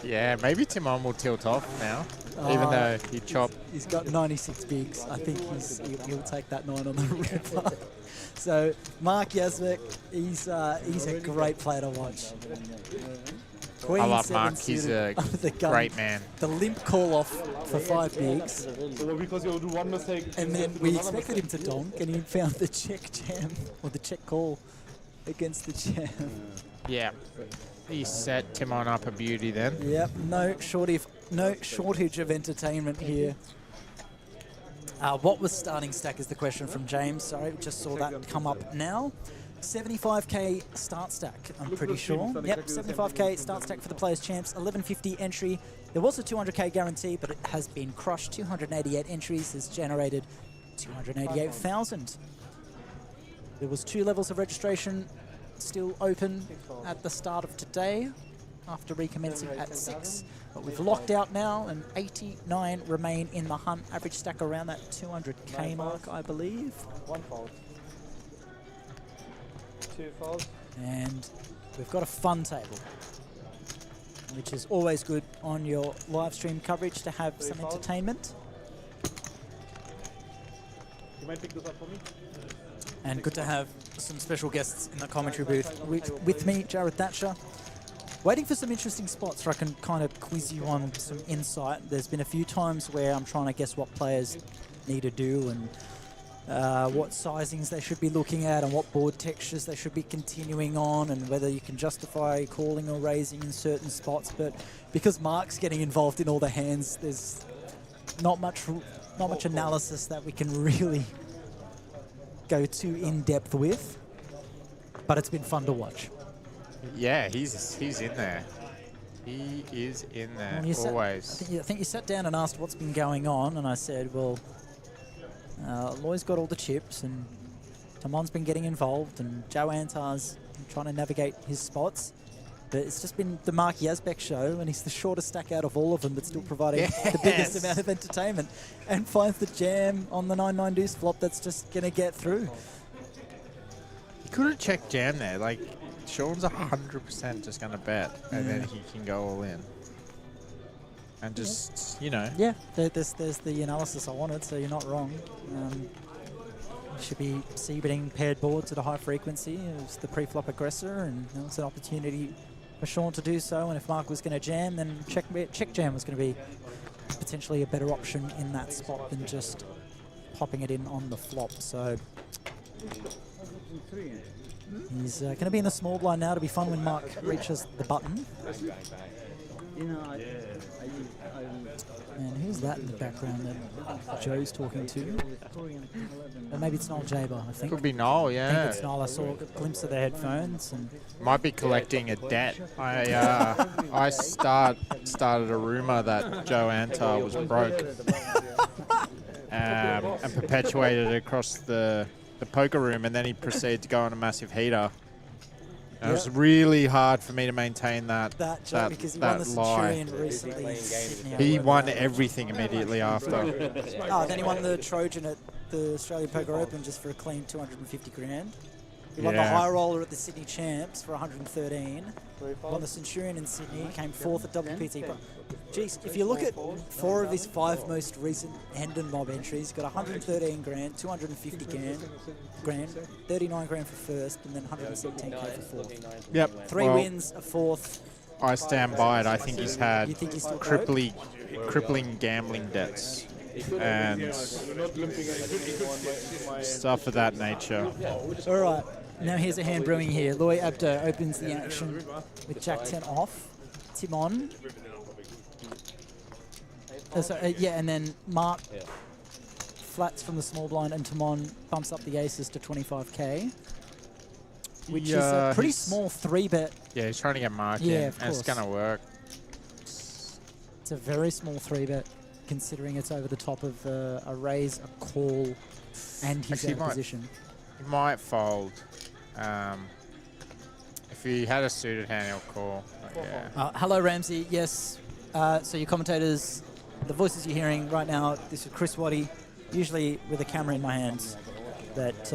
Yeah, maybe Timon will tilt off now, even though he chopped. He's got 96 bigs. I think he'll take that 9 on the ripper. So Mark Yazbek, he's a great player to watch. Queen I love 7 Mark. He's suited a under the gun. great man. The limp call off for 5 bigs. Because you'll do one mistake. And then we expected him to donk, and he found the check jam, or the check call against the jam. Yeah. He set Timon up a beauty then. Yep, no shortage of entertainment here. What was starting stack is the question from James. Sorry, we just saw that come up now. 75k start stack, I'm pretty sure. Yep, 75k start stack for the Players Champs. 1150 entry. There was a 200k guarantee, but it has been crushed. 288 entries has generated 288,000. There was 2 levels of registration still open at the start of today after recommencing at 6. But we've locked out now, and 89 remain in the hunt. Average stack around that 200k mark, I believe. 1 fold. 2 folds. And we've got a fun table, which is always good on your live stream coverage to have some entertainment. You might pick this up for me? And good to have some special guests in the commentary booth with me, Jared Thatcher. Waiting for some interesting spots where I can kind of quiz you on some insight. There's been a few times where I'm trying to guess what players need to do and what sizings they should be looking at and what board textures they should be continuing on, and whether you can justify calling or raising in certain spots. But because Mark's getting involved in all the hands, there's not much analysis that we can really go too in depth with. But it's been fun to watch. Yeah, he's in there. He is in there, always. I think you sat down and asked what's been going on, and I said, well, Loy's got all the chips, and Timon's been getting involved, and 𝗣𝗢𝗢𝗢's trying to navigate his spots. But it's just been the Mark Yazbek show, and he's the shortest stack out of all of them, but still providing the biggest amount of entertainment. And finds the jam on the 9-9 deuce flop that's just going to get through. He could have checked jam there. Like, Sean's 100% just going to bet, and then he can go all in. And just, you know. Yeah, there's the analysis I wanted, so you're not wrong. Should be c-betting paired boards at a high frequency. It was the pre-flop aggressor, and it was an opportunity for Sean to do so. And if Mark was going to jam, then check jam was going to be potentially a better option in that spot than just popping it in on the flop. So he's going to be in the small blind now. To be fun when Mark reaches the button. And who's that in the background that Joe's talking to? Or maybe it's Noel Jaber, I think. Could be Noel, yeah. I think it's Noel. I saw a glimpse of the headphones. And might be collecting a debt. I started a rumor that Joe Antar was broke and perpetuated it across the poker room, and then he proceeded to go on a massive heater. And it was really hard for me to maintain that because he won the Centurion recently. He won everything immediately after. Then he won the Trojan at the Australian Poker Open just for a clean 250 grand. He won the high roller at the Sydney Champs for 113. Won the Centurion in Sydney, came fourth at WPT. Geez, if you look at 4 of his 5 most recent Hendon Mob entries, he's got 113 grand, 250 grand, 39 grand for first, and then 117k for fourth. Yep. 3 wins, a fourth. I stand by it. I think he's had crippling gambling debts and stuff of that nature. All right. Now here's a hand brewing here. Loy Abdo opens the action with Jack 10 off. Tim on. And then Mark flats from the small blind, and Timon bumps up the aces to 25k, which is a pretty small 3-bet. Yeah, he's trying to get Mark in, and it's going to work. It's a very small 3-bet, considering it's over the top of a raise, a call, and he's out of position. He might fold. If he had a suited hand, he'll call. Hello, Ramsey. Yes. So your commentators, the voices you're hearing right now, this is Chris Waddy, usually with a camera in my hands, but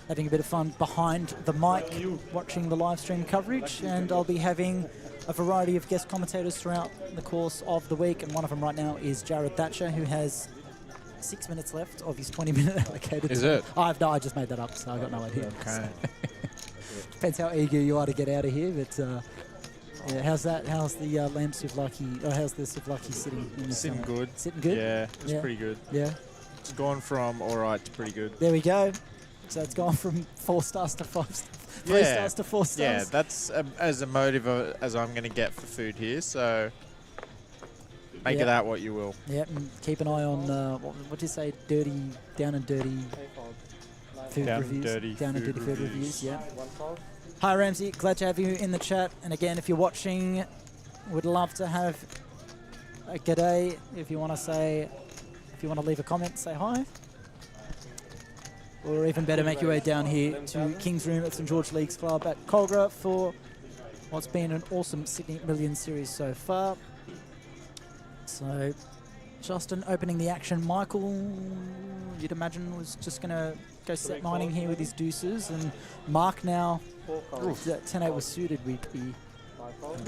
having a bit of fun behind the mic, watching the live stream coverage, and I'll be having a variety of guest commentators throughout the course of the week, and one of them right now is Jared Thatcher, who has 6 minutes left of his 20-minute allocated. Is it? I just made that up, so I got no idea. Okay. Depends how eager you are to get out of here, but yeah, how's that? How's the lamb souvlaki? Or how's the souvlaki sitting? Sitting good. Sitting good. Yeah, it's pretty good. Yeah. It's gone from all right to pretty good. There we go. So it's gone from 4 stars to 5 stars. 3 stars to 4 stars. Yeah, that's as emotive as I'm going to get for food here. So make of that what you will. Yeah, and keep an eye on what do you say? Down and dirty food reviews. Down and dirty food reviews. Yeah. Hi Ramsey, glad to have you in the chat. And again, if you're watching, would love to have a g'day. If you want to leave a comment, say hi. Or even better, make your way down here to King's Room at St George Leagues Club at Cogra for what's been an awesome Sydney Million series so far. So, Justin opening the action. Michael, you'd imagine, was just going to go set mining here with his deuces. And Mark now, that 10-8 was suited, we'd be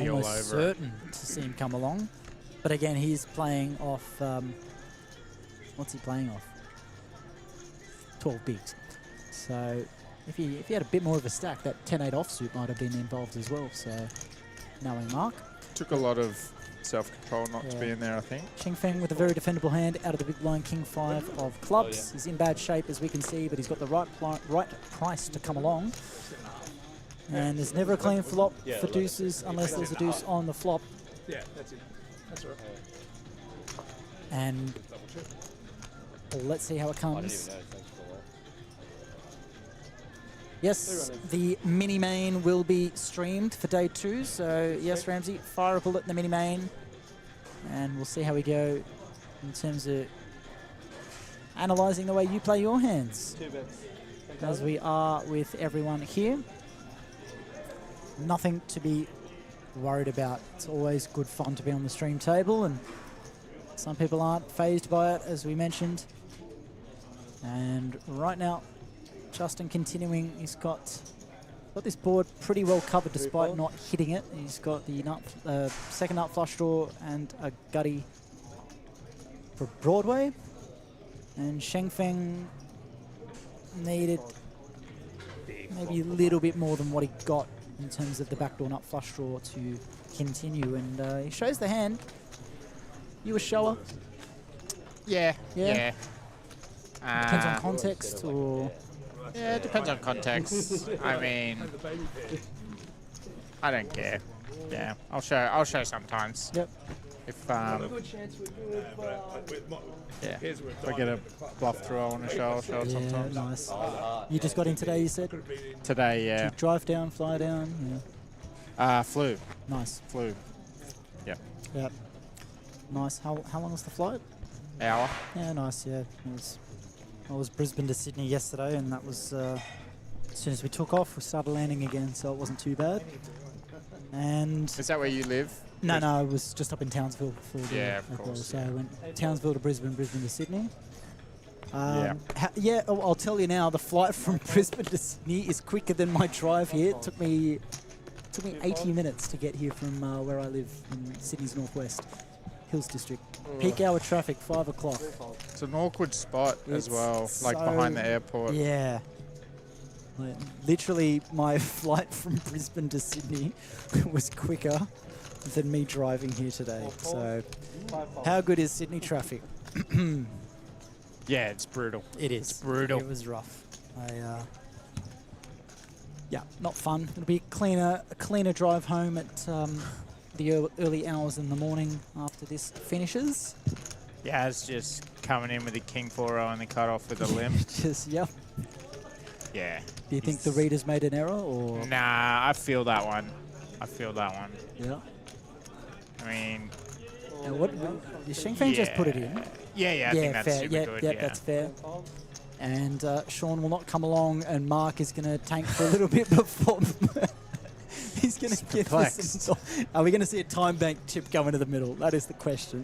almost certain to see him come along. But again, he's playing off, what's he playing off? 12 bigs. So if he had a bit more of a stack, that 10-8 offsuit might have been involved as well. So knowing Mark. Took a lot of self-control not to be in there, I think. Ching Feng with a very defendable hand out of the big blind, King 5 of clubs. He's in bad shape, as we can see, but he's got the right price to come along. And there's never a clean flop for deuces unless there's a deuce on the flop. Yeah, that's it. That's right. And let's see how it comes. Yes, the mini main will be streamed for day 2. So yes, Ramsey, fire a bullet in the mini main, and we'll see how we go in terms of analysing the way you play your hands. As we are with everyone here. Nothing to be worried about. It's always good fun to be on the stream table, and some people aren't phased by it, as we mentioned. And right now, Justin continuing. He's got this board pretty well covered despite not hitting it. He's got the second nut flush draw and a gutty for Broadway. And Shengfeng needed maybe a little bit more than what he got in terms of the backdoor nut flush draw to continue. And he shows the hand. You a shower? Yeah. Yeah. Depends on context, or... Yeah, it depends on context. I mean, I don't care. Yeah, I'll show sometimes. Yep. If yeah, if I get a bluff through, I want to show. I'll show it sometimes. Nice. You just got in today, you said? Today, yeah. Did you drive down, fly down? Yeah. Flew. Nice. Flew. Yep. Yep. Nice. How long was the flight? Hour. Yeah, nice. Yeah. I was Brisbane to Sydney yesterday, and that was as soon as we took off, we started landing again, so it wasn't too bad. And is that where you live? No, I was just up in Townsville for yeah, of course. So I went Townsville to Brisbane, Brisbane to Sydney. Yeah. I'll tell you now, the flight from Brisbane to Sydney is quicker than my drive here. It took me 80 minutes to get here from where I live in Sydney's northwest, Hills District. Peak hour traffic, 5 o'clock. It's an awkward spot as well, like behind the airport. Yeah. Like, literally, my flight from Brisbane to Sydney was quicker than me driving here today. So, how good is Sydney traffic? Yeah, it's brutal. It is. It's brutal. It was rough. Yeah, not fun. It'll be a cleaner drive home at the early hours in the morning after this finishes. Yeah, it's just coming in with a king 4-0 and the cut off with a limb. Yep. Yeah. Do you think the reader's made an error, or? Nah, I feel that one. Yeah. I mean... What? Shengfeng just put it in? Yeah, I think that's fair. super good. Yep, that's fair. And Sean will not come along, and Mark is going to tank for a little bit before... He's going to give us some... Are we going to see a time bank chip go into the middle? That is the question.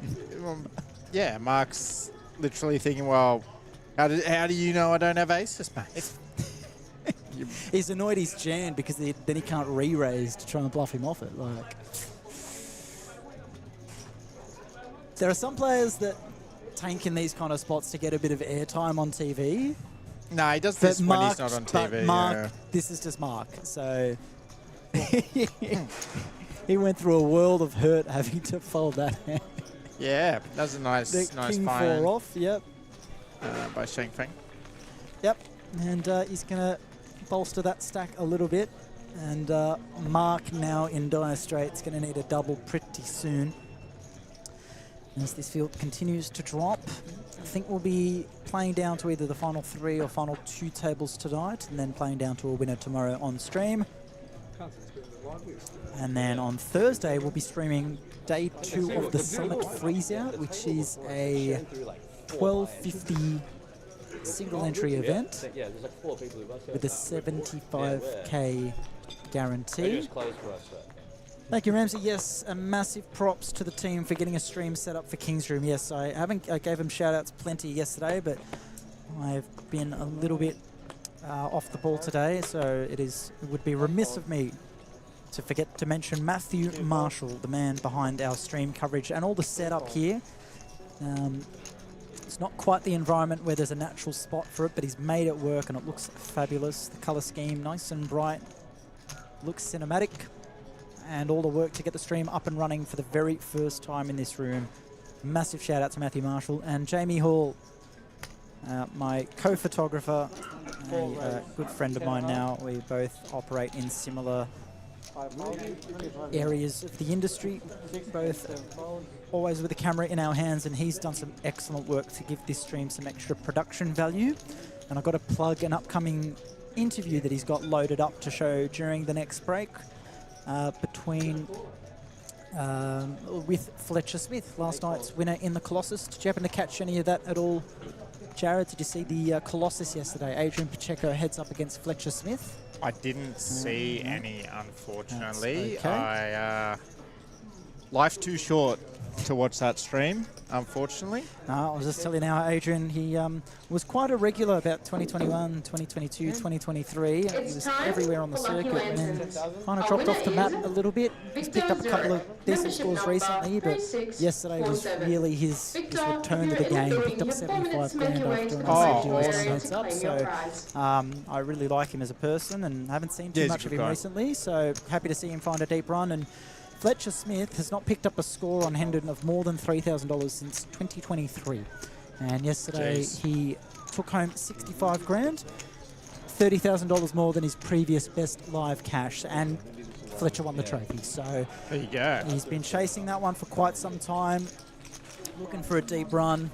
Yeah, Mark's literally thinking, well, how do you know I don't have aces, mate? He's annoyed he's jammed because then he can't re-raise to try and bluff him off it. Like, there are some players that tank in these kind of spots to get a bit of airtime on TV. No, he does this when he's not on TV. But Mark, this is just Mark. So he went through a world of hurt having to fold that hand. Yeah, that was a nice King fine. 4 off, yep. By Shengfeng. Yep, and he's going to bolster that stack a little bit. And Mark, now in dire straits, going to need a double pretty soon. As this field continues to drop, I think we'll be playing down to either the final 3 or final 2 tables tonight, and then playing down to a winner tomorrow on stream. And then on Thursday, we'll be streaming day 2 of the Summit Freeze-Out, which is a 1250 single entry event with a 75k guarantee. Thank you, Ramsey. Yes, a massive props to the team for getting a stream set up for King's Room. Yes, I gave him shout-outs plenty yesterday, but I've been a little bit off the ball today, so it would be remiss of me to forget to mention Matthew Marshall, the man behind our stream coverage and all the setup here. It's not quite the environment where there's a natural spot for it, but he's made it work and it looks fabulous. The color scheme, nice and bright, looks cinematic, and all the work to get the stream up and running for the very first time in this room. Massive shout out to Matthew Marshall and Jamie Hall, my co-photographer, a good friend of mine now. We both operate in similar areas of the industry, both always with a camera in our hands, and he's done some excellent work to give this stream some extra production value. And I've got to plug an upcoming interview that he's got loaded up to show during the next break with Fletcher Smith, last night's winner in the Colossus. Did you happen to catch any of that at all, Jared? Did you see the Colossus yesterday? Adrian Pacheco heads up against Fletcher Smith. I didn't see any, unfortunately. okay. Life's too short to watch that stream, unfortunately. I was just telling now, Adrian, he was quite a regular about 2021, 2022, 2023. He was everywhere on the circuit and then kind of dropped off the map a little bit. He's picked up a couple of decent scores recently, but yesterday was really his return to the game. He picked up 75 grand after an heads up. So I really like him as a person and haven't seen too much of him recently. So happy to see him find a deep run. And 𝗣𝗔𝗬𝗢𝗧 has not picked up a score on Hendon of more than $3,000 since 2023. And yesterday he took home 65 grand, $30,000 more than his previous best live cash. And Fletcher won the trophy. So there you go. He's been chasing that one for quite some time, looking for a deep run.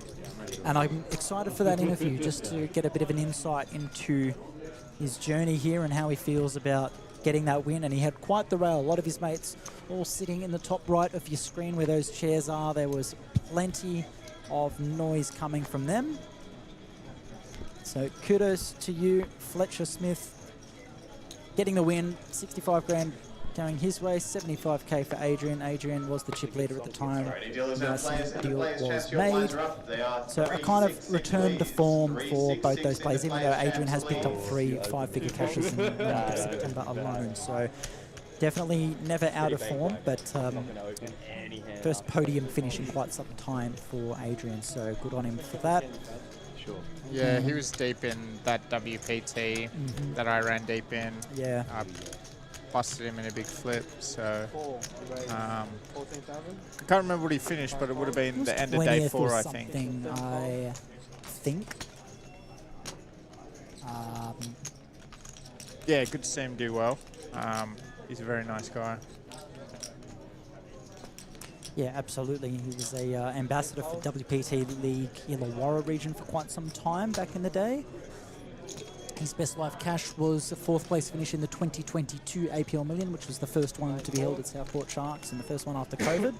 And I'm excited for that interview just to get a bit of an insight into his journey here and how he feels about getting that win. And he had quite the rail. A lot of his mates all sitting in the top right of your screen where those chairs are. There was plenty of noise coming from them. So kudos to you, 𝗣𝗔𝗬𝗢𝗧, getting the win. 65 grand going his way, 75k for Adrian. Adrian was the chip leader at the time the deal was made. So a kind of return to form for both those players, even though Adrian has picked up 3 5-figure cashes in the month of September alone. So definitely never out of form, but first podium finish in quite some time for Adrian. So good on him for that. Yeah, he was deep in that WPT that I ran deep in. Yeah. Busted him in a big flip, so I can't remember what he finished, but it would have been the end of day 4, I think. I think. Yeah, good to see him do well. He's a very nice guy. Yeah, absolutely. He was a ambassador for WPT League Illawarra region for quite some time back in the day. His best live cash was a 4th place finish in the 2022 APL Million, which was the first one to be held at Southport Sharks and the first one after COVID.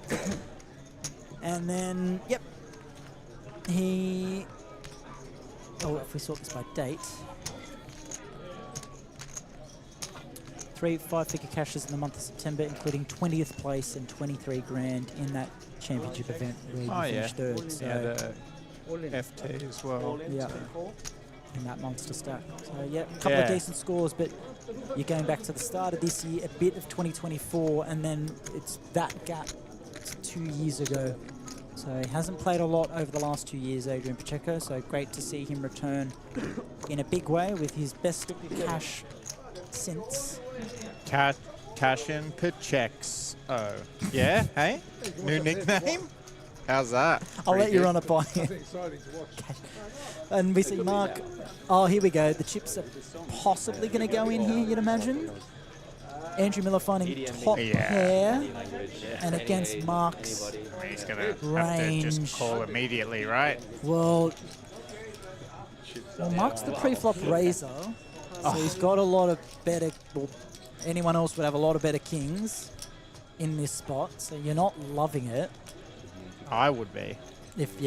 And then, yep, he... Oh, if we sort this by date. 3 5-figure cashes in the month of September, including 20th place and 23 grand in that championship event where he finished 3rd. So the FT as well. Yeah. In that monster stack. So yeah, a couple of decent scores, but you're going back to the start of this year, a bit of 2024, and then it's that gap 2 years ago. So he hasn't played a lot over the last 2 years, Adrian Pacheco, so great to see him return in a big way with his best cash since. Cash in 𝗣𝗪𝗧𝗦. Oh, yeah, hey? New nickname? How's that? I'll let you run it by Something exciting to watch. And we see Mark. Oh, here we go. The chips are possibly going to go in here, you'd imagine. Andrew Miller finding top pair. And against Mark's he's going to range. have to just call immediately, right? Well, Mark's the pre-flop raiser. So he's got a lot of better... Well, anyone else would have a lot of better kings in this spot. So you're not loving it. I would be. If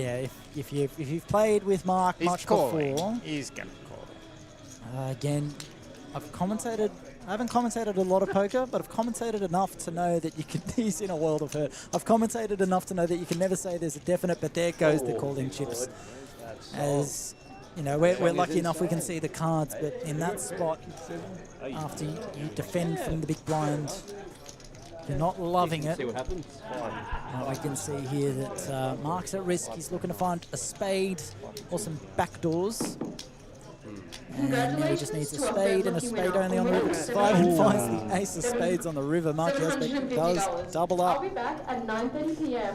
you've played with Mark much before, he's gonna call it. Again, I haven't commentated a lot of poker, but I've commentated enough to know that you can. He's in a world of hurt. I've commentated enough to know that you can never say there's a definite, but there goes the calling chips. As you know, we're lucky enough we can see the cards, but in that spot, after you defend from the big blind, you're not loving it. I can see here that Mark's at risk. He's looking to find a spade or some backdoors. And now he just needs a spade and a spade only on the river to survive, and finds the ace of spades on the river. Mark Yazbek does double up.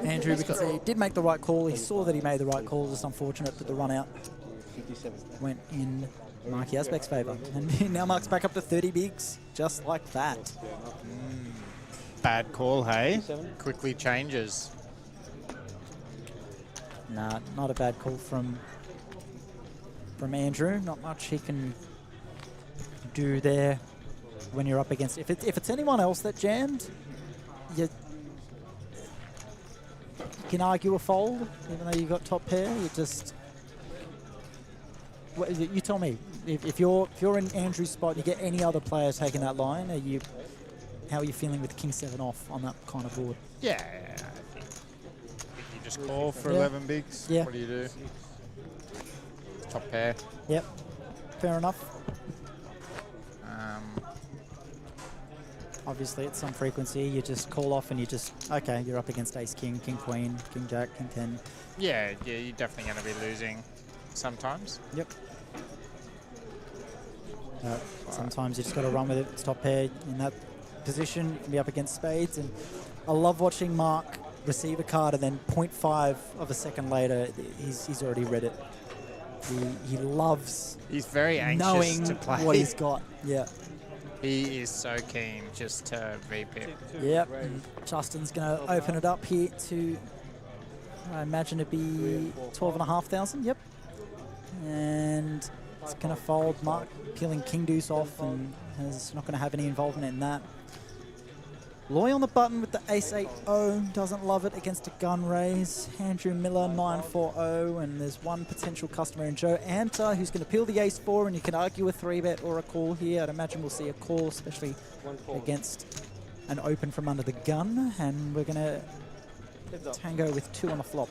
Andrew, we can see, did make the right call. He saw that he made the right call. Just unfortunate that the run out went in Mark Yazbek's favour. And now Mark's back up to 30 bigs, just like that. Bad call, hey? Quickly changes. Nah, not a bad call from Andrew. Not much he can do there when you're up against. If it's anyone else that jammed, you can argue a fold, even though you got top pair. You just You tell me. If you're in Andrew's spot, you get any other player taking that line. How are you feeling with King 7 off on that kind of board? Yeah, I think you just call for 11 bigs. Yeah. What do you do? Top pair. Yep. Fair enough. Obviously, at some frequency, you just call off and okay, you're up against Ace King, King Queen, King Jack, King 10. Yeah, you're definitely going to be losing sometimes. Yep. Sometimes you just got to run with it. It's top pair in that position. You can be up against spades. And I love watching Mark receive a card and then 0.5 of a second later, he's already read it. He loves He's very anxious knowing to play. what he's got. Yeah. He is so keen just to VP. Yep. And Justin's going to open it up here to, I imagine it'd be 12,500. Yep. And it's going to fold. Mark peeling King Deuce off and is not going to have any involvement in that. Loy on the button with the Ace 8-0, doesn't love it against a gun raise. Andrew Miller 9-4-0, and there's one potential customer in Joe Anta who's going to peel the Ace 4, and you can argue a 3-bet or a call here. I'd imagine we'll see a call, especially against an open from under the gun, and we're going to tango with 2 on the flop.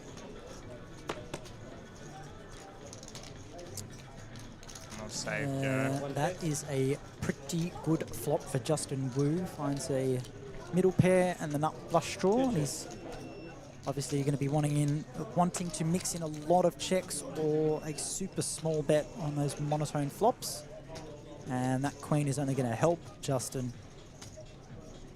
That is a pretty good flop for Justin Wu. Finds a middle pair and the nut flush draw. And he's obviously going to be wanting to mix in a lot of checks or a super small bet on those monotone flops. And that queen is only going to help Justin.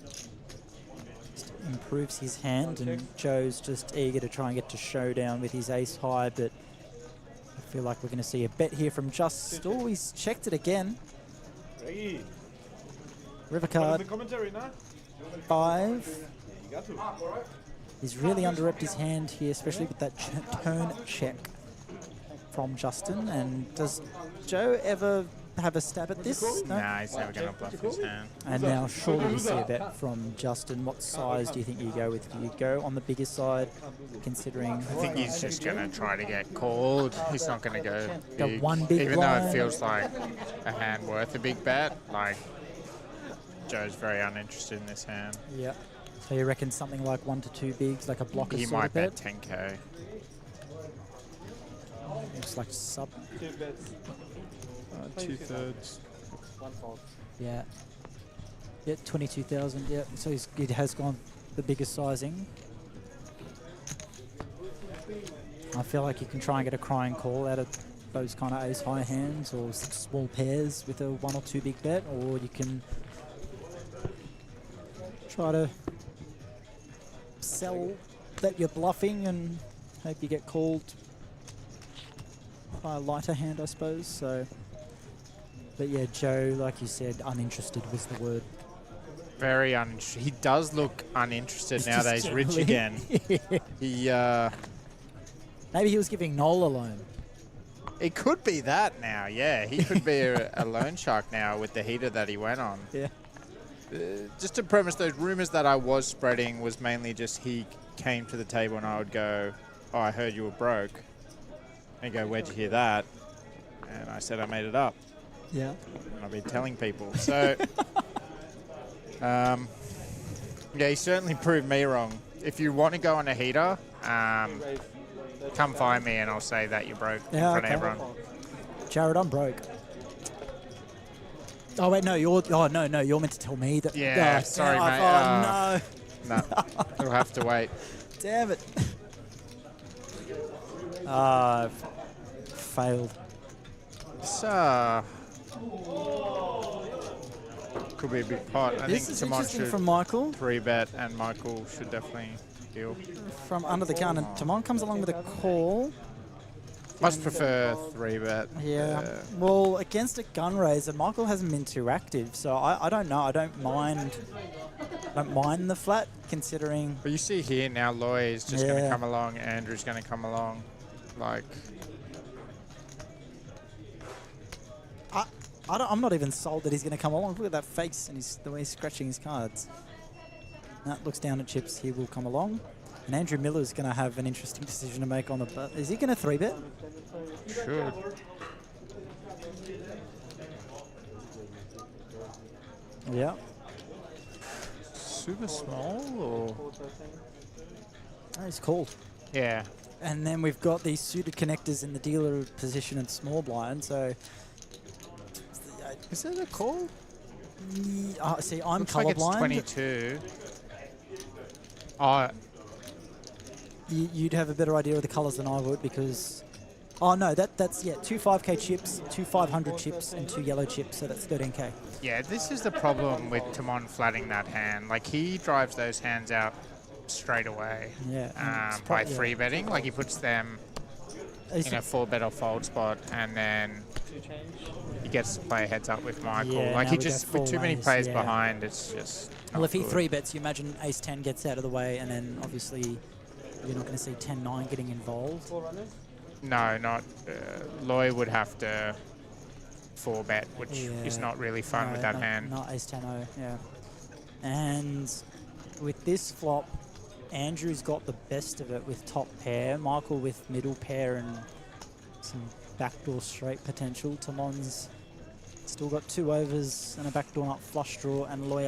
Just improves his hand, and Joe's just eager to try and get to showdown with his ace high, but I feel like we're going to see a bet here from Just. Oh, he's checked it again. River card. 5. He's really underrepped his hand here, especially with that turn check from Justin. And does Joe ever have a stab at this? No? Nah, he's never going to bluff his hand. And now surely we see a bet from Justin. What size do you think you go with? Do you go on the bigger side, considering... I think he's just going to try to get called. He's not going to go big. One big even line. though it feels like a hand worth a big bet. Like, Joe's very uninterested in this hand. Yeah. So you reckon something like 1 to 2 bigs, like a blocker He sort might of bet? 10k. Looks like sub. 2 bets. 2/3. Yeah. Yeah, 22,000. Yeah. So he has gone the biggest sizing. I feel like you can try and get a crying call out of those kind of ace high hands or small pairs with a 1 or 2 big bet, or you can try to sell that you're bluffing and hope you get called by a lighter hand, I suppose. So, but yeah, Joe, like you said, uninterested was the word. Very uninterested. He does look uninterested now that he's rich again. He maybe he was giving Noel a loan. It could be that now, yeah. He could be a loan shark now with the heater that he went on. Yeah. Just to premise, those rumors that I was spreading was mainly just he came to the table and I would go, oh, I heard you were broke. And he'd go, where'd you hear that? And I said I made it up. Yeah. And I've been telling people. So, yeah, he certainly proved me wrong. If you want to go on a heater, come find me and I'll say that you're broke in front of everyone. Jared, I'm broke. Oh wait, no, you're meant to tell me that. Yeah, sorry, mate. Oh no. No, it'll have to wait. Damn it. Failed. So, could be a big pot. I This think is Timon interesting should from Michael. 3-bet, and Michael should definitely deal. From under the gun, and Timon comes along with a call. Must prefer 3-bet. Yeah. Well, against a gun raiser, Michael hasn't been too active, so I don't know. I don't mind the flat, considering. But you see here now, Loy is just going to come along. Andrew's going to come along, like. I'm not even sold that he's going to come along. Look at that face and the way he's scratching his cards. That looks down at chips. He will come along. And Andrew Miller's going to have an interesting decision to make on the... Is he going to 3-bet? Should. Yeah. Super small or? Oh, he's called. Yeah. And then we've got these suited connectors in the dealer position and small blind, so... Is it a call? See, I'm Looks like it's colorblind. 22. Oh, You'd have a better idea of the colors than I would because... Oh, no, that's, yeah, 2 5K chips, 2 500 chips, and 2 yellow chips, so that's 13K. yeah, this is the problem with Timon flatting that hand. Like, he drives those hands out straight away Yeah. by 3-betting. Like, he puts them in a 4-bet or fold spot, and then he gets to play heads up with Michael. Yeah, like, now he we just, go with too many full plays ace, yeah. behind, it's just Well, if he good. 3-bets, you imagine ace-10 gets out of the way, and then obviously you're not going to see 10-9 getting involved. No, not. Loy would have to 4-bet, which is not really fun with that hand. Not ace-10-0, yeah. And with this flop, Andrew's got the best of it with top pair, Michael with middle pair and some backdoor straight potential. Timon's still got 2 overs and a backdoor nut flush draw, and Loy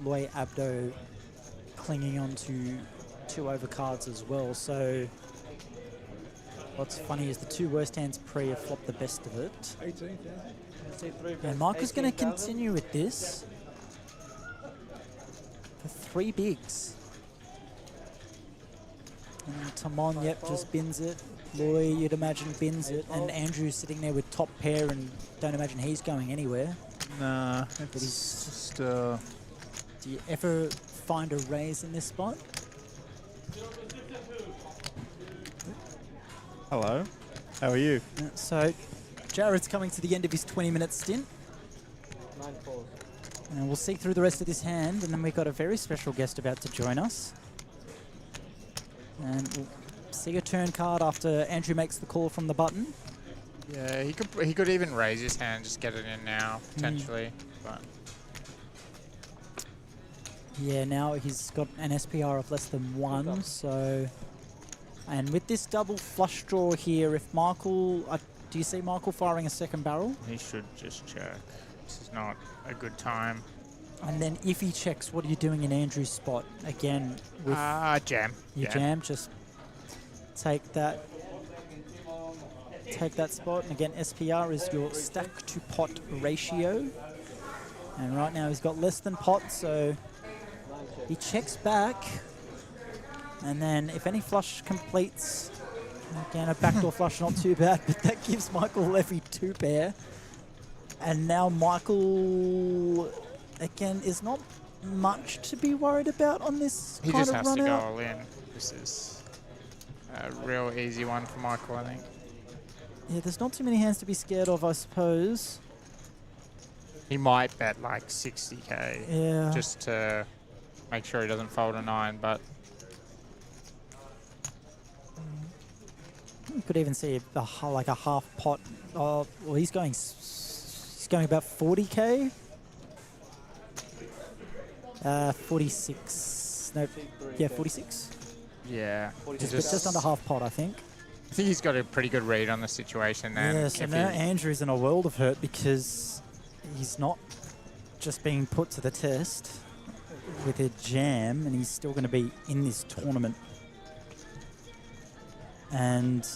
Abdo clinging on to 2 over cards as well. So what's funny is the 2 worst hands pre have flopped the best of it. 18,000. And Michael's going to continue with this for 3 bigs. And Timon, yep, just bins it. Loy, you'd imagine, bins it. And Andrew's sitting there with top pair and don't imagine he's going anywhere. Nah, it's just... Do you ever find a raise in this spot? Hello. How are you? So, Jared's coming to the end of his 20-minute stint. 9 4. And we'll see through the rest of this hand, and then we've got a very special guest about to join us. And we'll see a turn card after Andrew makes the call from the button. Yeah, he could even raise his hand, just get it in now, potentially. But yeah, now he's got an SPR of less than 1, so... And with this double flush draw here, if Michael... do you see Michael firing a second barrel? he should just check. This is not a good time. And then if he checks, what are you doing in Andrew's spot? Again, with... Jam. You jam, just take that spot. And again, SPR is your stack to pot ratio. And right now he's got less than pot, so he checks back. And then if any flush completes, again, a backdoor flush, not too bad, but that gives Michael Levy 2 pair. And now Michael, again, is not much to be worried about on this He kind just of has run to go out. all in. This is a real easy one for Michael, I think. Yeah, there's not too many hands to be scared of, I suppose. He might bet like 60k Yeah. just to make sure he doesn't fold a 9, but You could even see like a half pot. Well, he's going about 40k. 46. No, yeah, 46. yeah. Just under half pot, I think. I think he's got a pretty good read on the situation then. Yeah, so if now he- Andrew's in a world of hurt because he's not just being put to the test with a jam, and he's still going to be in this tournament. And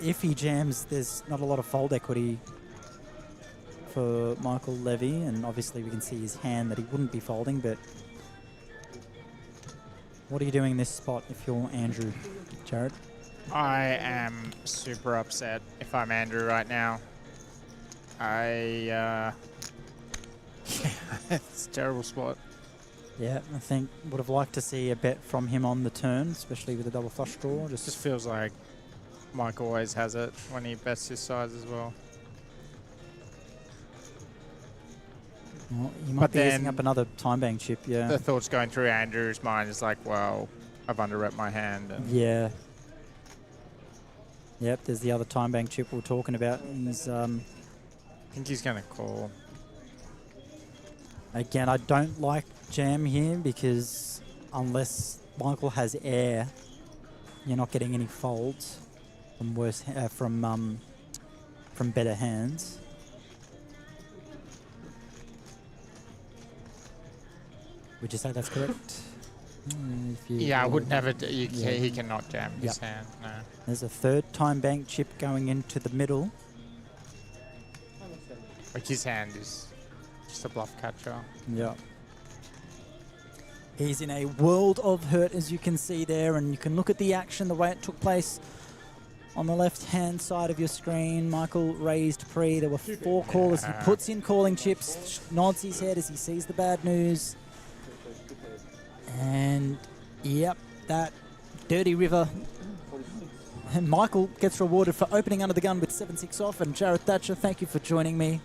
if he jams, there's not a lot of fold equity for Michael Levy, and obviously we can see his hand that he wouldn't be folding, but what are you doing in this spot if you're Andrew, Jared? I am super upset if I'm Andrew right now. It's a terrible spot. Yeah, I think would have liked to see a bet from him on the turn, especially with a double flush draw. Just feels like Mike always has it when he bets his size as well. Well, you might But be using then up another time bang chip, yeah. The thoughts going through Andrew's mind is like, well, I've under-rep my hand. And Yeah. Yep, there's the other time bang chip we were talking about. He's, I think he's going to call. again, I don't like jam here because unless Michael has air, you're not getting any folds from from better hands. Would you say that's correct? Yeah, I would never. He cannot jam his hand. No. There's a third time bank chip going into the middle. Like his hand is just a bluff catcher. Yeah. He's in a world of hurt, as you can see there, and you can look at the action, the way it took place on the left-hand side of your screen. Michael raised pre. There were 4 callers. He puts in calling chips, nods his head as he sees the bad news. And, yep, that Dirty River. And Michael gets rewarded for opening under the gun with 7-6 off. And Jared Thatcher, thank you for joining me.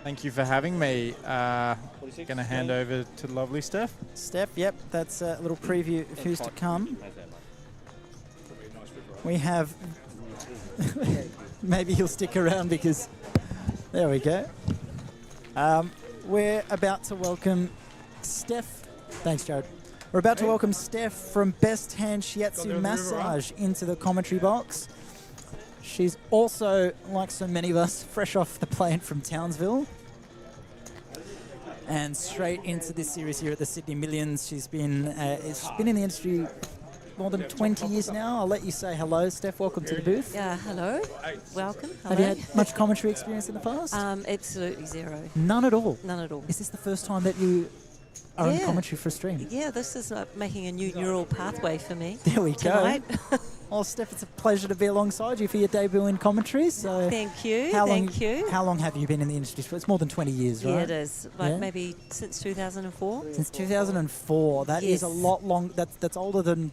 Thank you for having me. Going to hand over to lovely Steph. Steph, yep, that's a little preview of who's to come. We have... Maybe he'll stick around because... There we go. We're about to welcome Steph. Thanks, Jared. We're about to welcome Steph from Best Hand Shiatsu Massage into the commentary box. She's also, like so many of us, fresh off the plane from Townsville. And straight into this series here at the Sydney Millions. She's been in the industry more than 20 years now. I'll let you say hello, Steph. Welcome to the booth. Yeah, hello. Welcome. Hello. Have you had much commentary experience in the past? Absolutely zero. None at all? None at all. Is this the first time that you are in commentary for a stream? Yeah, this is making a new neural pathway for me. There we tonight. go. Well, Steph, it's a pleasure to be alongside you for your debut in commentary. So thank you. Thank you. How long have you been in the industry? It's more than 20 years, right? Yeah, it is. Like maybe since 2004. Since 2004. That is a lot long. That's older than...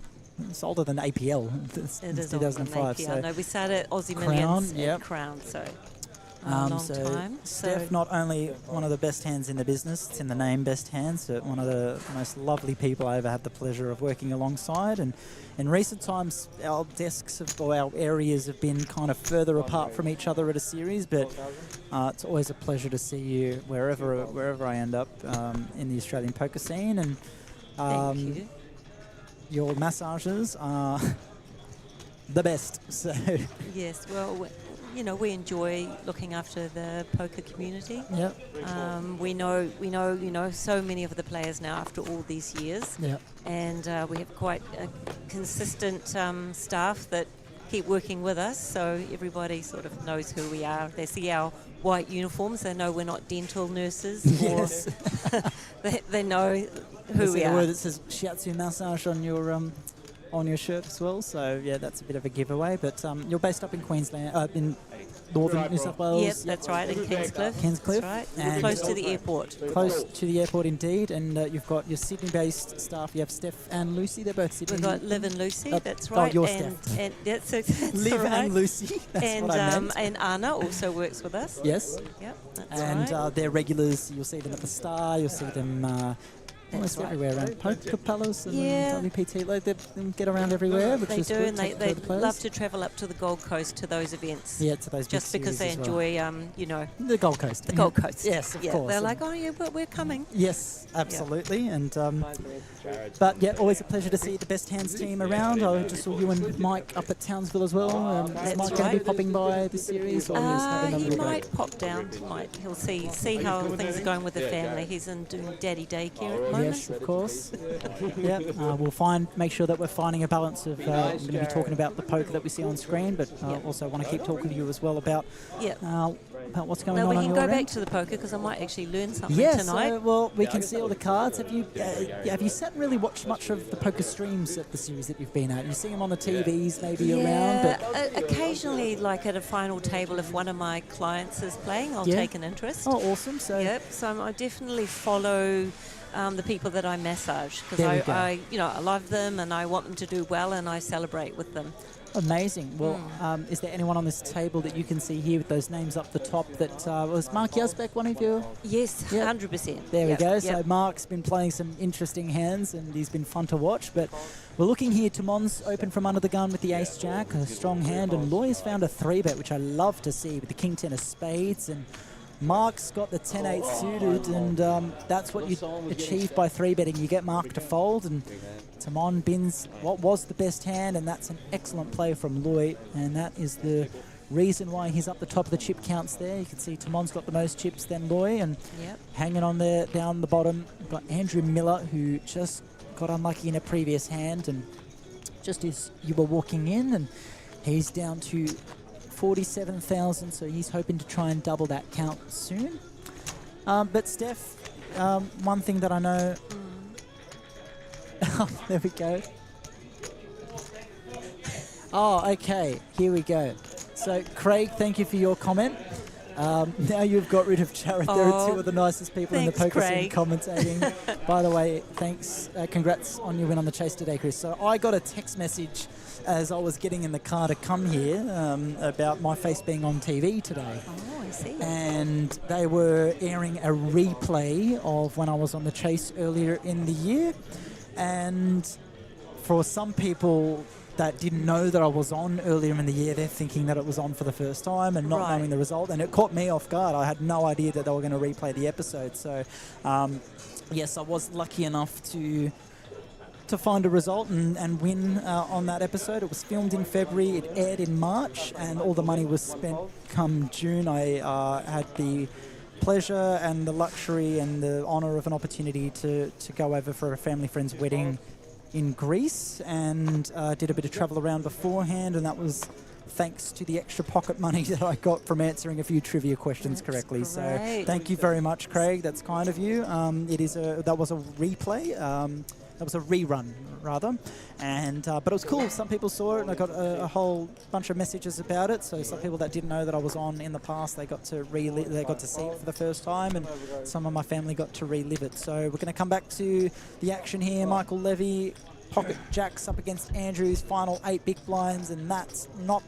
It's older than APL. It is 2005. older than APL. So no, we started Aussie Crown, Millions yep. Crown, so a long time. Steph, not only one of the best hands in the business, it's in the name Best Hands, but one of the most lovely people I ever had the pleasure of working alongside. And in recent times, our desks or our areas have been kind of further apart from each other at a series, but it's always a pleasure to see you wherever I end up in the Australian poker scene. And thank you. Your massages are the best. So yes, well, you know, we enjoy looking after the poker community. Yep. We know, you know, so many of the players now after all these years. Yep. And we have quite a consistent staff that keep working with us, so everybody sort of knows who we are. They see our white uniforms, they know we're not dental nurses. Yes. Or they know who we are. are. Word that says Shiatsu Massage on your shirt as well, so yeah, that's a bit of a giveaway. But you're based up in Queensland, in northern New South Wales. Yep, that's right, in Kingscliff. Kingscliff. That's right, and close to the airport. Close to the airport indeed, and you've got your Sydney-based staff. You have Steph and Lucy, they're both Sydney. We've got Liv and Lucy, that's right. Oh, you're Steph. And that's Liv right. and Lucy, that's and, what I meant. And Anna also works with us. Yes. Yep, that's and right. they're regulars. You'll see them at the Star, you'll see them... almost everywhere around Poker Palace and WPT. Like they get around everywhere, which they is do, good. and they love to travel up to the Gold Coast to those events. Yeah, to those just because they enjoy, you know, the Gold Coast. The Gold Coast. Yes, of course. They're like, oh yeah, but we're coming. Yes, absolutely. And but yeah, always a pleasure to see the Best Hands team around. I just saw you and Mike up at Townsville as well. Is Mike going to be popping by this series, or he might pop down tonight. He'll see how things are going with the family. He's doing daddy daycare at the moment. Yes, of course. Yeah, we'll make sure that we're finding a balance of. We're going to be talking about the poker that we see on screen, but also want to keep talking to you as well about what's going on. We on can your go end. back to the poker because I might actually learn something tonight. So, well, we can see all the cards. Have you sat and really watched much of the poker streams at the series that you've been at? You see them on the TVs maybe around, but occasionally, like at a final table, if one of my clients is playing, I'll take an interest. Oh, awesome! So so I definitely follow the people that I massage because I love them and I want them to do well and I celebrate with them. Amazing. Well, is there anyone on this table that you can see here with those names up the top that was Mark Yazbek one of you? Yes, 100%. There we go. So Mark's been playing some interesting hands and he's been fun to watch. But we're looking here. Timon's open from under the gun with the ace-jack, a strong hand, and Loy's found a 3-bet, which I love to see, with the king-10 of spades. And Mark's got the 10-8 suited, and that's what you achieve by 3-betting. You get Mark to fold, and Timon bins what was the best hand, and that's an excellent play from Loy, and that is the reason why he's up the top of the chip counts there. You can see Tamon's got the most chips, then Loy, and hanging on there down the bottom, we've got Andrew Miller, who just got unlucky in a previous hand, and just as you were walking in, and he's down to 47,000, so he's hoping to try and double that count soon. But Steph, one thing that I know... there we go. Oh, okay, here we go. So, Craig, thank you for your comment. Now you've got rid of Jared. There are two of the nicest people in the poker scene commentating. By the way, thanks. Congrats on your win on the chase today, Chris. So I got a text message as I was getting in the car to come here about my face being on TV today. Oh, I see. And they were airing a replay of when I was on the chase earlier in the year. And for some people that didn't know that I was on earlier in the year, they're thinking that it was on for the first time and not knowing the result, and it caught me off guard. I had no idea that they were going to replay the episode. So yes, I was lucky enough to find a result and win on that episode. It was filmed in February, it aired in March, and all the money was spent come June. I had the pleasure and the luxury and the honour of an opportunity to go over for a family friend's wedding in Greece, and did a bit of travel around beforehand, and that was thanks to the extra pocket money that I got from answering a few trivia questions correctly. Great. So thank you very much, Craig. That's kind of you. That was a replay. That was a rerun, rather, and but it was cool. Some people saw it, and I got a whole bunch of messages about it. So some people that didn't know that I was on in the past, they got to see it for the first time, and some of my family got to relive it. So we're going to come back to the action here. Michael Levy, pocket jacks up against Andrew's final 8 big blinds, and that's not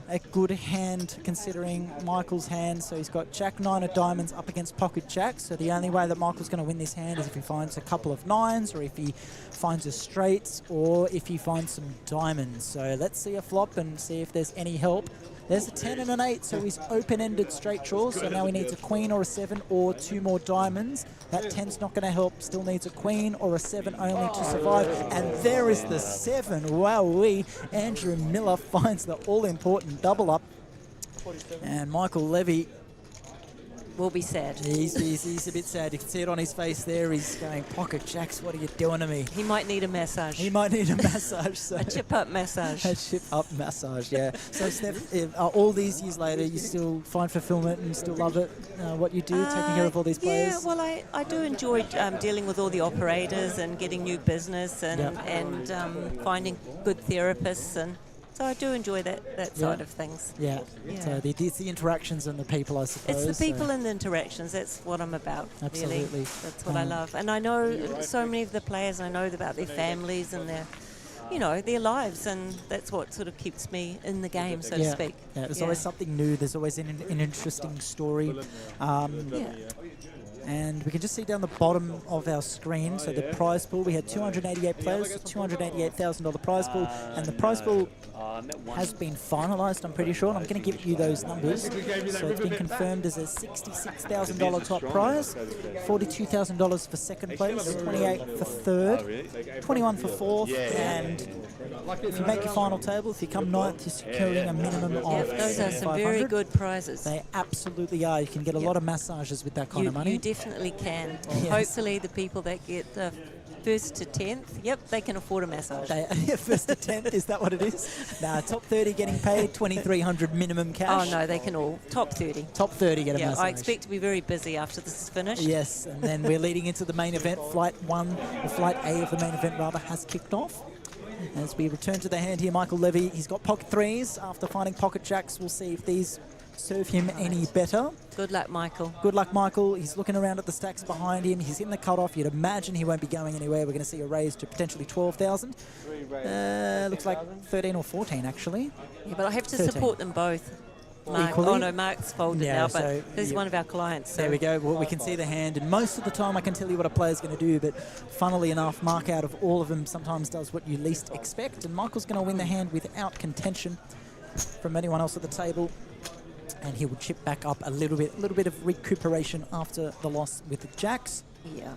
a good hand considering Michael's hand. So he's got Jack 9 of diamonds up against pocket jacks. So the only way that Michael's going to win this hand is if he finds a couple of 9s, or if he finds a straight, or if he finds some diamonds. So let's see a flop and see if there's any help. There's a 10 and an 8, so he's open-ended straight draws. So now he needs a queen or a 7 or 2 more diamonds. That 10's not going to help. Still needs a queen or a 7 only to survive. And there is the 7. Wowee. Andrew Miller finds the all-important double up. And Michael Levy will be sad. He's a bit sad. You can see it on his face there. He's going, pocket jacks, what are you doing to me? He might need a massage. He might need a massage. So a chip-up massage. A chip-up massage, yeah. So, Steph, all these years later, you still find fulfillment and still love it, what you do, taking care of all these players? Yeah, well, I do enjoy dealing with all the operators and getting new business and finding good therapists, and so I do enjoy that side of things. Yeah. So it's the interactions and the people, I suppose. It's the people and the interactions. That's what I'm about. Absolutely. Really. That's what I love. And I know so many of the players. I know about their families and their lives, and that's what sort of keeps me in the game, so to speak. Yeah. There's always something new. There's always an interesting story. And we can just see down the bottom of our screen, so the prize pool, we had 288 players, $288,000 prize pool, and the prize pool has been finalised, I'm pretty sure, and I'm going to give you those numbers. So it's been confirmed as a $66,000 top prize, $42,000 for second place, $28,000 for third, $21,000 for fourth, and if you make your final table, if you come ninth, you're securing a minimum of those are some very good prizes. They absolutely are. You can get a lot of massages with that kind of money. You definitely can. Hopefully the people that get first to 10th, they can afford a massage. First to 10th, is that what it is? Nah, top 30 getting paid, $2,300 minimum cash. Oh no, they can all. Top 30. Top 30 get a massage. I expect to be very busy after this is finished. Yes, and then we're leading into the main event. Flight A of the main event rather has kicked off. As we return to the hand here, Michael Levy, he's got pocket 3s. After finding pocket jacks, we'll see if these serve him any better. Good luck, Michael. Good luck, Michael. He's looking around at the stacks behind him. He's in the cutoff. You'd imagine he won't be going anywhere. We're going to see a raise to potentially 12,000. Looks like 13 or 14, actually. Yeah, but I have to 13. Support them both. Mark. Equally? Oh no, Mark's folded now, but so he's one of our clients. So. There we go. Well, we can see the hand, and most of the time I can tell you what a player's going to do, but funnily enough, Mark out of all of them sometimes does what you least expect, and Michael's going to win the hand without contention from anyone else at the table, and he will chip back up a little bit of recuperation after the loss with the jacks. Yeah.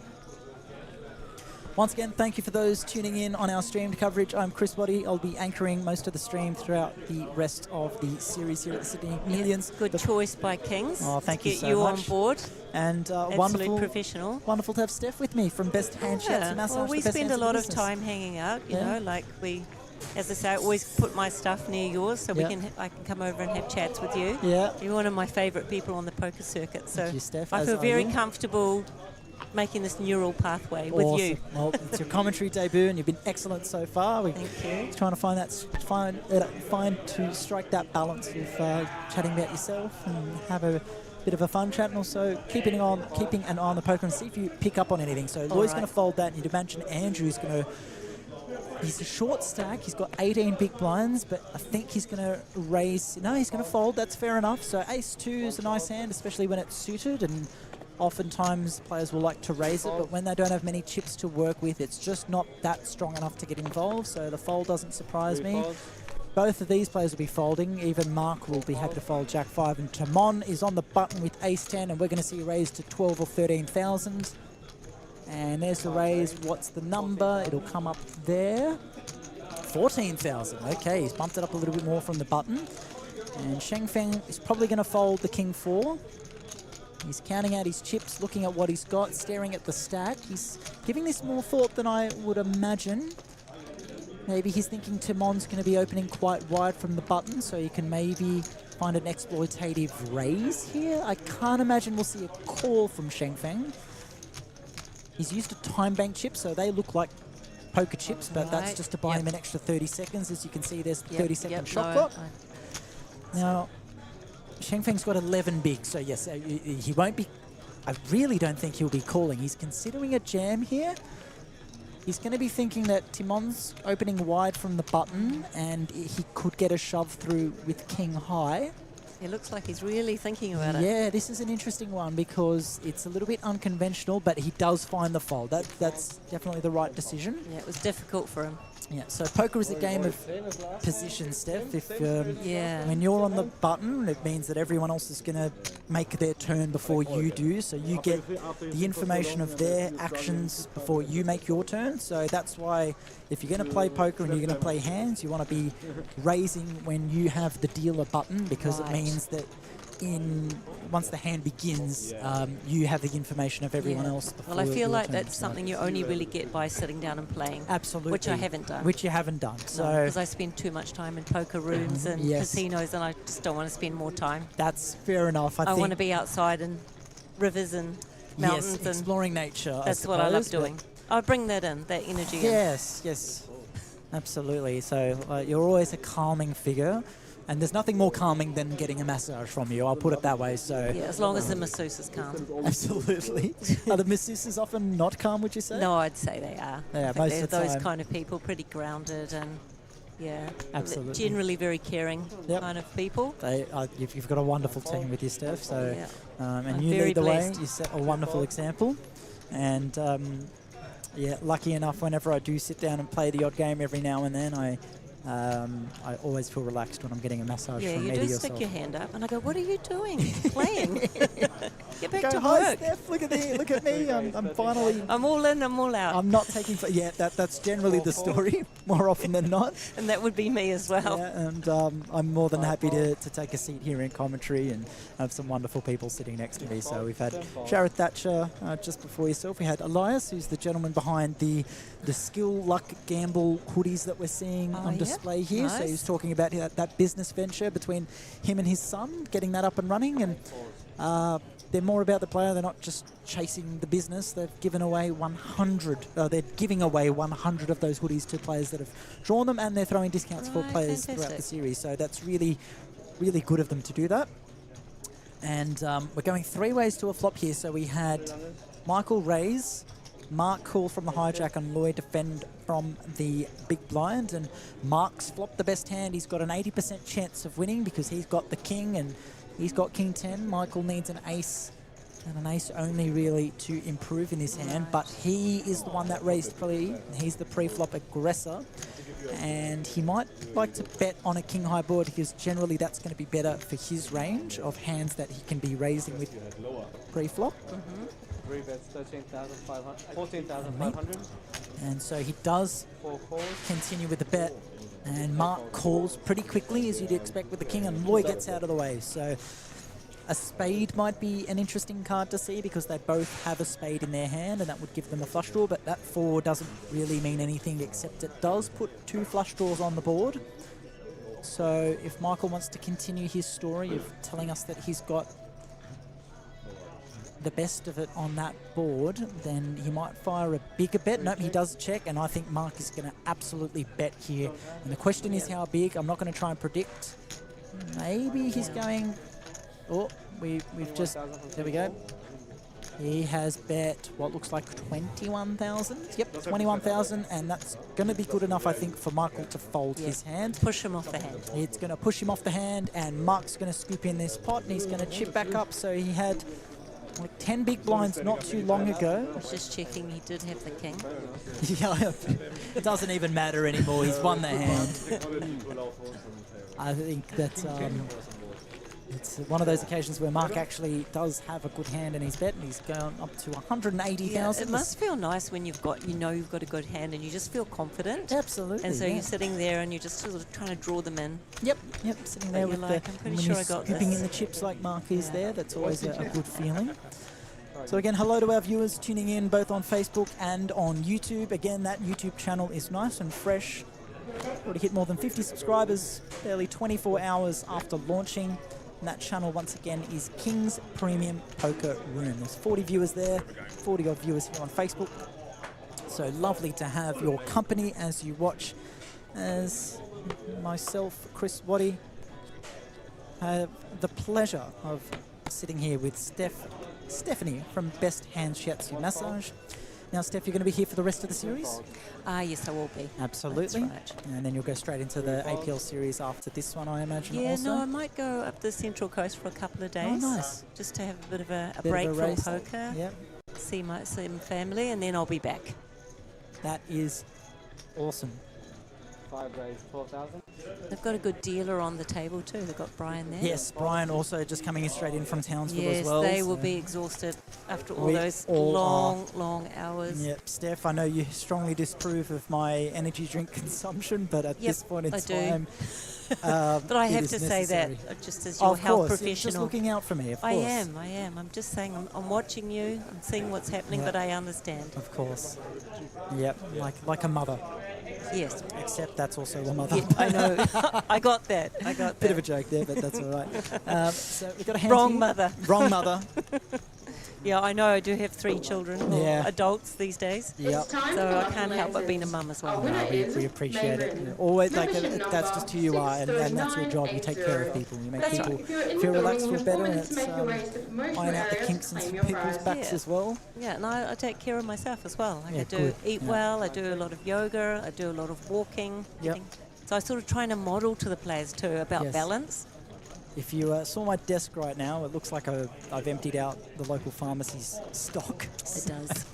Once again, thank you for those tuning in on our streamed coverage. I'm Chris Waddy. I'll be anchoring most of the stream throughout the rest of the series here at the Sydney Millions. Good choice by Kings. Oh, thank you get so you much. on board. And Absolute wonderful, professional. Wonderful to have Steph with me from Best Hand Chats and Massage. Well, we the best spend hands a in lot the of business. time hanging out. You Yeah. know, like as I say, I always put my stuff near yours, so Yeah. I can come over and have chats with you. Yeah. You're one of my favourite people on the poker circuit, so Thank you, Steph, I as feel are very you. comfortable making this neural pathway with Awesome. you. Well, it's your commentary debut, and you've been excellent so far. We're Thank you. trying to find to strike that balance of chatting about yourself and have a bit of a fun chat, and also keeping an eye on the poker and see if you pick up on anything. So Lloyd's going to fold that, and you'd imagine Andrew's going to. He's a short stack. He's got 18 big blinds, but I think he's going to raise. No, he's going to fold. That's fair enough. So ace-2 is a nice hand, especially when it's suited, and oftentimes players will like to raise it, but when they don't have many chips to work with, it's just not that strong enough to get involved, so the fold doesn't surprise me. Both of these players will be folding. Even Mark will be happy to fold Jack-5, and Timon is on the button with ace-10, and we're going to see raise to 12 or 13,000. And there's the raise. What's the number? It'll come up there. 14,000. Okay, he's bumped it up a little bit more from the button. And Shengfeng is probably going to fold the King-4. He's counting out his chips, looking at what he's got, staring at the stack. He's giving this more thought than I would imagine. Maybe he's thinking Timon's going to be opening quite wide from the button, so he can maybe find an exploitative raise here. I can't imagine we'll see a call from Shengfeng. He's used to time bank chips, so they look like poker chips, but that's just to buy him an extra 30 seconds. As you can see, there's the 30-second shot clock. Now, Shengfeng's got 11 big, so yes, he won't be... I really don't think he'll be calling. He's considering a jam here. He's going to be thinking that Timon's opening wide from the button, and he could get a shove through with king high. It looks like he's really thinking about it. Yeah, this is an interesting one because it's a little bit unconventional, but he does find the fold. That's definitely the right decision. Yeah, it was difficult for him. Yeah, so poker is a game of position, Steph. If when you're on the button, it means that everyone else is going to make their turn before you do. So you get the information of their actions before you make your turn. So that's why if you're going to play poker and you're going to play hands, you want to be raising when you have the dealer button, because it means that once the hand begins, you have the information of everyone else before. Well, I feel like that's something you only really get by sitting down and playing. Absolutely. Which I haven't done. Which you haven't done. So because I spend too much time in poker rooms and casinos, and I just don't want to spend more time. That's fair enough. I want to be outside in rivers and mountains and exploring nature. That's what I love doing. I bring that in, that energy. Yes, absolutely. So you're always a calming figure. And there's nothing more calming than getting a massage from you, I'll put it that way. So yeah, as long as the masseuse is calm. Absolutely. Are the masseuses often not calm, would you say? No, I'd say they are. Yeah, most of the time. Those kind of people, pretty grounded and, absolutely. Generally very caring kind of people. You've got a wonderful team with you, Steph. So, and you very lead the blessed. way. You set a wonderful example. And lucky enough, whenever I do sit down and play the odd game every now and then, I always feel relaxed when I'm getting a massage from you either do yourself. stick your hand up, and I go, "What are you doing? Playing? Get back to Hi, work." Steph, look at me. I'm finally. I'm all in. I'm all out. I'm not taking. That's generally the story more often than not. And that would be me as well. Yeah, and I'm more than happy to take a seat here in commentary and have some wonderful people sitting next to me. So we've had Jared Thatcher just before yourself. We had Elias, who's the gentleman behind the skill, luck, gamble hoodies that we're seeing on display here. Nice. So he's talking about that business venture between him and his son, getting that up and running. And they're more about the player. They're not just chasing the business. They've given away 100. They're giving away 100 of those hoodies to players that have drawn them, and they're throwing discounts for players throughout the series. So that's really, really good of them to do that. And we're going 3 ways to a flop here. So we had Michael raise, Mark call from the hijack, and Lloyd defend from the big blind. And Mark's flopped the best hand. He's got an 80% chance of winning because he's got the king and he's got king 10. Michael needs an ace and an ace only really to improve in this hand, but he is the one that raised pre. He's the pre-flop aggressor, and he might like to bet on a king high board because generally that's going to be better for his range of hands that he can be raising with pre-flop. 3 bets, 13,500, 14,500. And so he does continue with the bet. And Mark calls pretty quickly, as you'd expect with the king, and Loy gets out of the way. So a spade might be an interesting card to see because they both have a spade in their hand, and that would give them a flush draw, but that 4 doesn't really mean anything, except it does put 2 flush draws on the board. So if Michael wants to continue his story of telling us that he's got the best of it on that board, then he might fire a bigger bet. Nope, he does check, and I think Mark is going to absolutely bet here. And the question is how big. I'm not going to try and predict. Maybe he's going... Oh, we've just... There we go. He has bet what looks like 21,000. Yep, 21,000, and that's going to be good enough, I think, for Michael to fold his hand. Push him off the hand. It's going to push him off the hand, and Mark's going to scoop in this pot, and he's going to chip back up. So he had like 10 big blinds not too long ago. I was just checking, he did have the king. Yeah, it doesn't even matter anymore. He's won the hand. I think that it's one of those occasions where Mark actually does have a good hand in his bet, and he's going up to 180,000. Yeah, it must feel nice when you've got you've got a good hand and you just feel confident. Absolutely. And so you're sitting there and you're just sort of trying to draw them in. Yep, sitting there with like, the, I'm pretty when sure you're I got scooping this. in the chips like Mark is there. That's always a good feeling. So again, hello to our viewers tuning in both on Facebook and on YouTube. Again, that YouTube channel is nice and fresh. Already hit more than 50 subscribers, barely 24 hours after launching. And that channel, once again, is King's Premium Poker Room. There's 40 viewers there, 40 odd viewers here on Facebook. So lovely to have your company as you watch, as myself, Chris Waddy, have the pleasure of sitting here with Stephanie from Best Hand Shiatsu Massage. Now, Steph, you're going to be here for the rest of the series? Yes, I will be. Absolutely. That's right. And then you'll go straight into the APL series after this one, I imagine. Yeah, also? no, I might go up the Central Coast for a couple of days. Oh, nice. Just to have a bit of a Bit break of a from race. poker. Yep. See my family, and then I'll be back. That is awesome. 5 raised 4,000. They've got a good dealer on the table too. They've got Brian there. Yes, Brian also just coming in straight in from Townsville Yes, as well. they so will be exhausted after all we those all long hours. Yep, Steph, I know you strongly disapprove of my energy drink consumption, but at this point in I time... but I it have is to necessary. say that just as your Of health course, you're professional. just looking out for me, of course. I am. I'm just saying, I'm watching you, I'm seeing what's happening, Yep. but I understand. Of course. Yep, like a mother. Yes. Except that's also a mother. Yeah, I know. I got that. Bit of a joke there, but that's all right. So we've got a hand Wrong here. mother. Wrong mother. Yeah, I know. I do have 3 children, or Yeah. adults these days. Yep. So I can't help but being a mum as well. No, we appreciate it. Yeah. Always, that's just who you are, and that's your job. You take care of people. You make That's people right. feel relaxed, feel better, and it's iron out the kinks in some people's backs as well. Yeah, and I take care of myself as well. Like Yeah, I do good. eat Yeah. well, I do a lot of yoga, I do a lot of walking. Yep. So I sort of trying to model to the players too about Yes. balance. If you saw my desk right now, it looks like I've emptied out the local pharmacy's stock. It does.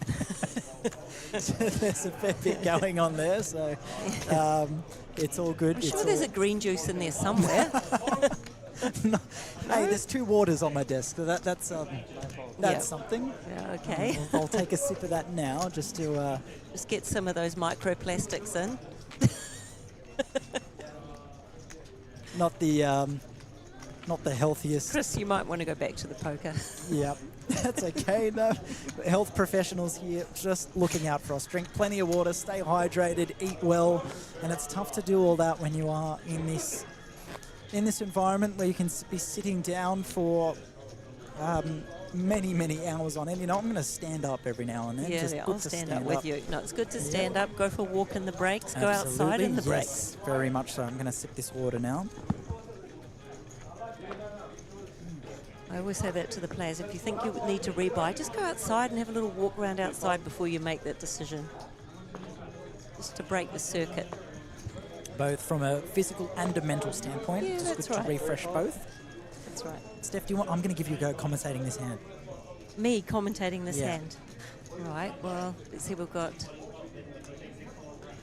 So there's a fair bit going on there, so it's all good. I'm sure there's a green juice in there somewhere. No. Hey, there's 2 waters on my desk, so that's something. Yeah, okay. I'll take a sip of that now, just to... Just get some of those microplastics in. Not the healthiest. Chris, you might want to go back to the poker. Yep, that's okay. No, health professionals here just looking out for us. Drink plenty of water, stay hydrated, eat well, and it's tough to do all that when you are in this environment where you can be sitting down for many hours on end. You know, I'm going to stand up every now and then. Yeah, Just yeah, good I'll to stand up with you. No, it's good to stand up, go for a walk in the breaks, go outside in the breaks. Yes, very much so. I'm going to sip this water now. I always say that to the players. If you think you need to rebuy, just go outside and have a little walk around outside before you make that decision. Just to break the circuit. Both from a physical and a mental standpoint. Yeah, Just that's good right. to refresh both. That's right. Steph, do you want? I'm going to give you a go commentating this hand. Me commentating this Yeah. hand. Right, well, let's see, we've got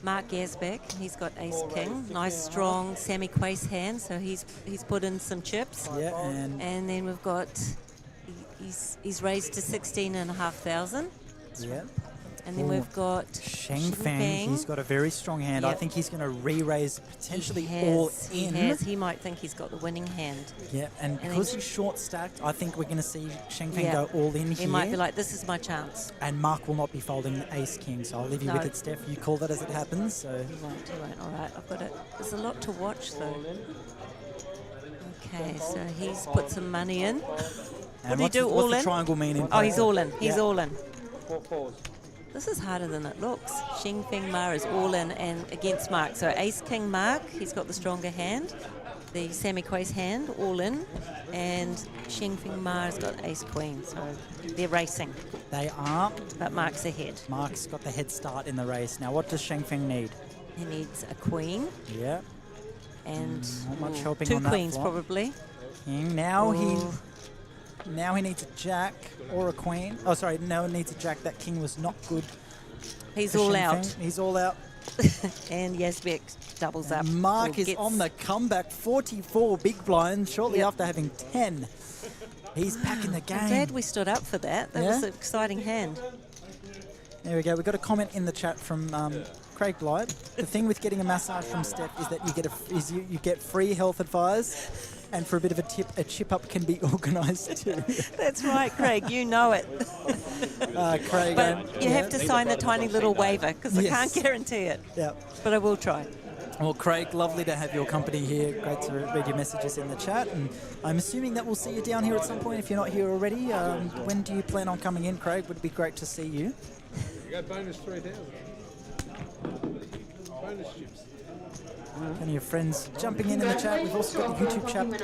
Mark Gazbek. He's got ace-king. Nice, strong Sammy Quace hand, so he's put in some chips. Yeah, and then we've got, he's raised to 16,500. Yeah. And then we've got Sheng Feng. He's got a very strong hand. I think he's going to re-raise potentially all in. He might think he's got the winning hand. Yeah, and because he's short stacked, I think we're going to see Sheng Feng go all in here. He might be like, this is my chance. And Mark will not be folding Ace King, so I'll leave you with it, Steph. You call that as it happens. So He won't. All right, I've got it. There's a lot to watch though. Okay, so he's put some money in. What do you do? All in? What's the triangle mean in Oh, he's all in. He's Yeah. all in. This is harder than it looks. Sheng Feng Ma is all in and against Mark. So Ace King Mark, he's got the stronger hand. The Sammy Quay's hand, all in. And Sheng Feng Ma has got Ace Queen. So they're racing. They are. But Mark's ahead. Mark's got the head start in the race. Now, what does Sheng Feng need? He needs a queen. Yeah. And not much helping two on that queens flop. probably. King. Now he needs a jack or a queen. Oh, sorry, no, he needs a jack. That king was not good. He's for all Sheng out. Feng. He's all out. And Yazbek doubles up. Mark or is gets- on the comeback. 44 big blind shortly after having 10. He's back in the game. I'm glad we stood up for that. That Yeah? was an exciting hand. There we go. We got a comment in the chat from Craig Blight. The thing with getting a massage from Steph is that you get free health advice, and for a bit of a tip, a chip up can be organised too. That's right, Craig. You know it. Craig, but you have to sign the tiny little waiver because I Yes. can't guarantee it. Yeah. But I will try. Well, Craig, lovely to have your company here. Great to read your messages in the chat, and I'm assuming that we'll see you down here at some point if you're not here already. When do you plan on coming in, Craig? Would be great to see you. You got bonus 3,000. Bonus chips. Plenty of friends jumping in the chat. We've also got the YouTube chat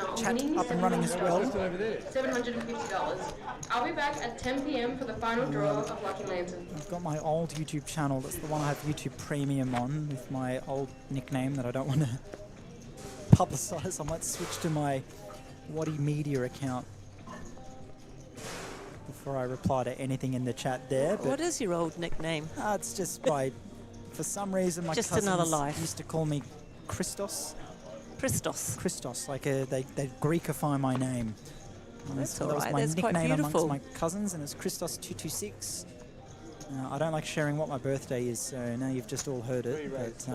up and running as well. $750. I'll be back at 10 p.m. for the final draw of Lucky Lantern. I've got my old YouTube channel. That's the one I have YouTube Premium on with my old nickname that I don't want to publicise. I might switch to my Waddy Media account before I reply to anything in the chat there. But What is your old nickname? It's just for some reason, my Just cousins another life. used to call me Christos. Christos. Like they Greekify my name. And That's that all was right. my That's quite nickname amongst beautiful. my cousins, and it's Christos226. I don't like sharing what my birthday is, so now you've just all heard it. But,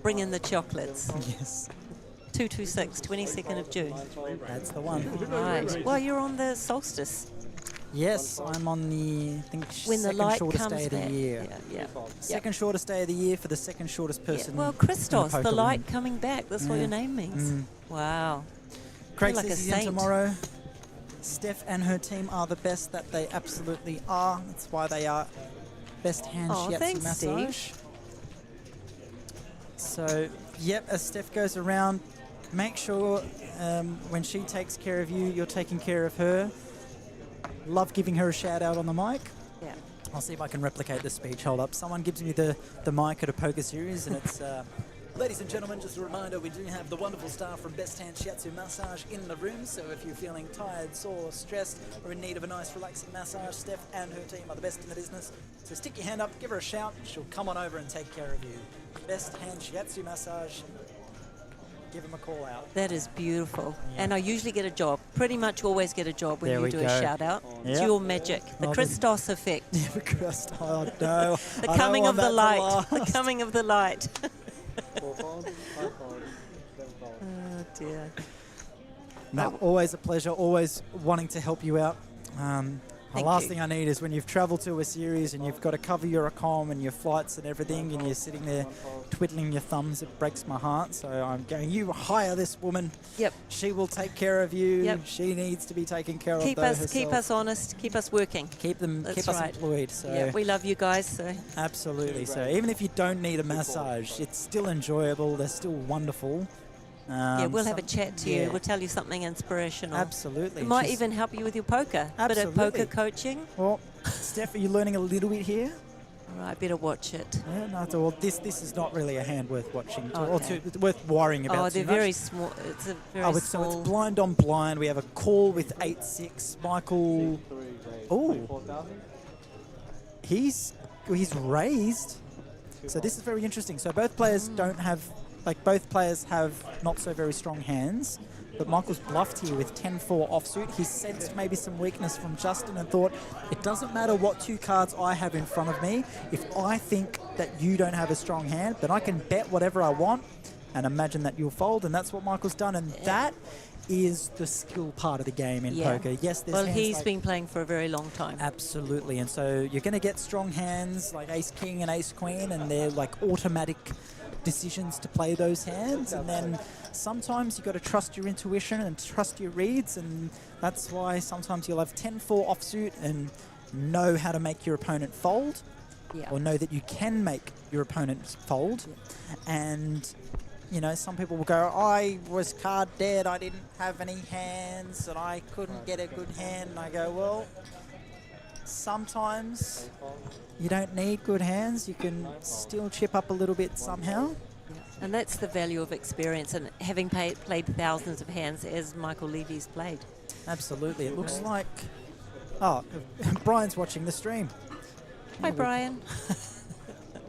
Bring in the chocolates. Yes. 226, 22nd of June. That's the one. Right. Well, you're on the solstice. Yes, I'm on the When the second light shortest comes day of the back. year. Yeah. Second shortest day of the year for the second shortest person. Well, in Christos, poker the light room. coming back. That's what Yeah. your name means. Mm. Wow. Craig Feel like says a he's in saint. tomorrow. Steph and her team are the best that they absolutely are. That's why they are best hand Oh, shiatsu thanks, massage. Steve. So, yep, as Steph goes around, make sure when she takes care of you, you're taking care of her. Love giving her a shout out on the mic. Yeah. I'll see if I can replicate the speech. Hold up. Someone gives me the mic at a poker series, and it's... Ladies and gentlemen, just a reminder, we do have the wonderful staff from Best Hand Shiatsu Massage in the room, so if you're feeling tired, sore, stressed, or in need of a nice relaxing massage, Steph and her team are the best in the business. So stick your hand up, give her a shout, she'll come on over and take care of you. Best Hand Shiatsu Massage, give them a call out. That is beautiful. And I usually get a job. Pretty much always get a job when There you we do go. a shout out. It's Yep. your magic. The Well, Christos effect. Yeah, the Christos. Oh, no. The I don't coming want of the that to light. The last. coming of the light. Oh dear. No, always a pleasure, always wanting to help you out. The Thank last you. thing I need is when you've travelled to a series and you've got to cover your accom and your flights and everything, and you're sitting there twiddling your thumbs. It breaks my heart. So I'm going, you hire this woman. Yep. She will take care of you. Yep. She needs to be taken care Keep of. though, us herself. honest. Keep us working. Keep That's us right. employed. So Yeah, we love you guys. So absolutely. So even if you don't need a massage, it's still enjoyable. They're still wonderful. yeah, we'll have a chat to yeah. you. We'll tell you something inspirational. Absolutely. We might Just- even help you with your poker. Bit Absolutely. of poker coaching. Well, Steph, are you learning a little bit here? All right, better watch it. Yeah, no, it's all, this is not really a hand worth watching, or Okay. worth worrying about. Oh, too they're much. very small. It's a very So small. it's blind on blind. We have a call with 8-6. Michael. Oh, he's raised. So this is very interesting. So both players don't have, both players have not so very strong hands. but Michael's bluffed here with 10-4 offsuit. He sensed maybe some weakness from Justin and thought, it doesn't matter what 2 cards I have in front of me. If I think that you don't have a strong hand, then I can bet whatever I want and imagine that you'll fold, and that's what Michael's done, and that is the skill part of the game in poker. Yes, there's hands he's like, been playing for a very long time. Absolutely, and so you're going to get strong hands like Ace-King and Ace-Queen, and they're like automatic decisions to play those hands, and then sometimes you've got to trust your intuition and trust your reads, and that's why sometimes you'll have 10-4 offsuit and know how to make your opponent fold, or know that you can make your opponent fold, and you know, some people will go, I was card dead, I didn't have any hands, and I couldn't get a good hand. And I go, well, sometimes you don't need good hands. You can still chip up a little bit somehow. And that's the value of experience and having played thousands of hands as Michael Levy's played. Absolutely. It looks like... Oh, Brian's watching the stream. Hi, Brian.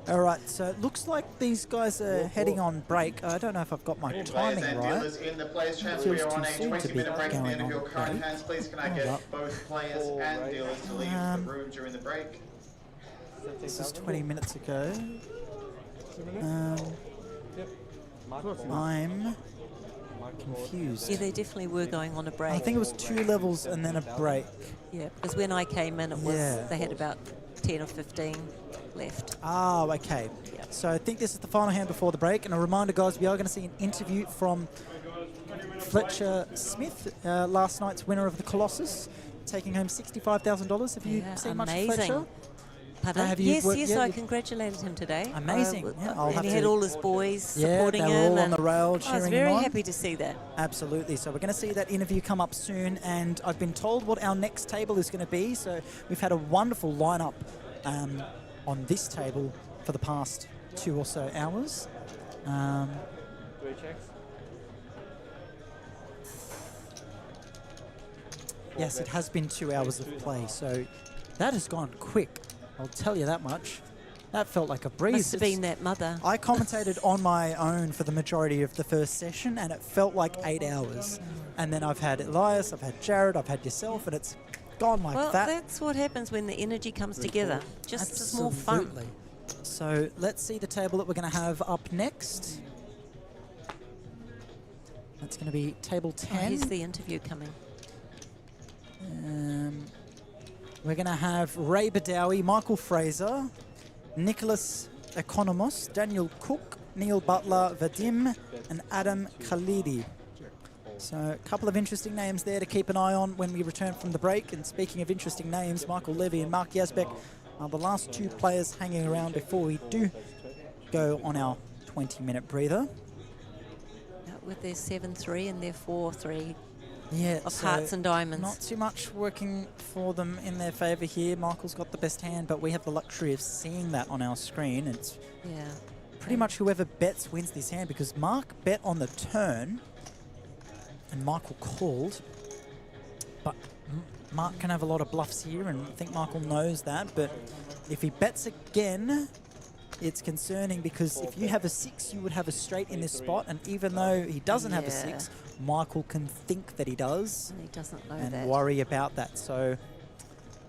All right, so it looks like these guys are heading on break. I don't know if I've got my timing right. In the players' chance, we are on a 20-minute break at the end of your current hands. Please, can I get both players and dealers to leave the room during the break? This is 20 minutes ago. I'm confused. Yeah, they definitely were going on a break. I think it was 2 levels and then a break. Yeah, because when I came in, it was they had about 10 or 15 left. Oh, okay. Yeah. So I think this is the final hand before the break. And a reminder, guys, we are going to see an interview from 𝗣𝗔𝗬𝗢𝗨𝗧𝗦, last night's winner of the Colossus, taking home $65,000. Have you seen much of Fletcher? Yes, I congratulated him today. Amazing. And he had all his boys supporting him. They were all on the rail cheering him on. I was very happy to see that. Absolutely. So we're going to see that interview come up soon, and I've been told what our next table is going to be. So we've had a wonderful lineup on this table for the past 2 or so hours. 3 checks. Yes, it has been 2 hours of play, so that has gone quick. I'll tell you that much. That felt like a breeze. Must have been that mother. I commentated on my own for the majority of the first session, and it felt like 8 hours. And then I've had Elias, I've had Jared, I've had yourself, and it's gone like that. Well, that's what happens when the energy comes together. Just as more fun. So let's see the table that we're going to have up next. That's going to be table 10. Oh, here's the interview coming. We're going to have Ray Badawi, Michael Fraser, Nicholas Economos, Daniel Cook, Neil Butler, Vadim, and Adam Khalidi. So a couple of interesting names there to keep an eye on when we return from the break. And speaking of interesting names, Michael Levy and Mark Yazbek are the last 2 players hanging around before we do go on our 20-minute breather. With their 7-3 and their 4-3. Yeah, of hearts and diamonds. Not too much working for them in their favour here. Michael's got the best hand, but we have the luxury of seeing that on our screen. It's pretty much whoever bets wins this hand, because Mark bet on the turn and Michael called. But Mark can have a lot of bluffs here, and I think Michael knows that. But if he bets again, it's concerning, because if you have a 6, you would have a straight in this spot, and even though he doesn't have a 6, Michael can think that he does, and he doesn't know and that. worry about that. So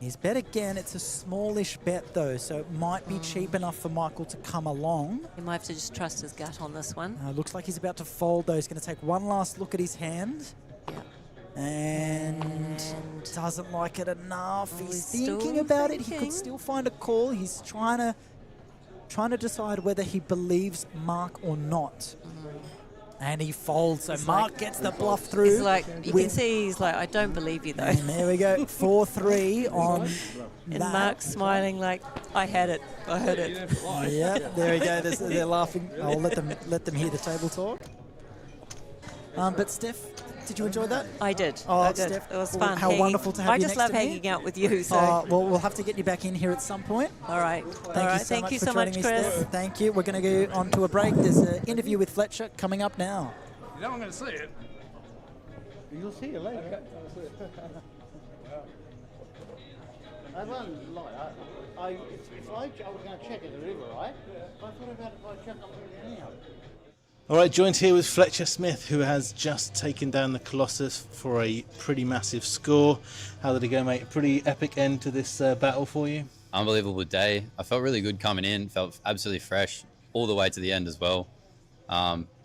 he's bet again. It's a smallish bet though, so it might be cheap enough for Michael to come along. He might have to just trust his gut on this one. Looks like he's about to fold though. He's going to take one last look at his hand. And doesn't like it enough. He's thinking about it. He could still find a call. He's trying to decide whether he believes Mark or not. And he folds, so Mark gets the bluff through. He's like, you can see he's like, I don't believe you though. And there we go, 4-3 on and Mark's smiling like, I had it, I heard it. Yeah, there we go, they're laughing. I'll let them hear the table talk. But Steph, did you enjoy that? I did. Oh, I did. Steph, it was fun. How wonderful to have you next to me. I just love hanging out with you. So. Well, we'll have to get you back in here at some point. All right. Thank you so much, Chris. Thank you. We're going to go on to a break. There's an interview with Fletcher coming up now. You know I'm going to see it. You'll see it later. I won't lie. If I was going to check at the river, right? I thought about it if I check up here anyhow. All right, joined here with Fletcher Smith, who has just taken down the Colossus for a pretty massive score. How did it go, mate? A pretty epic end to this battle for you? Unbelievable day. I felt really good coming in, felt absolutely fresh all the way to the end as well.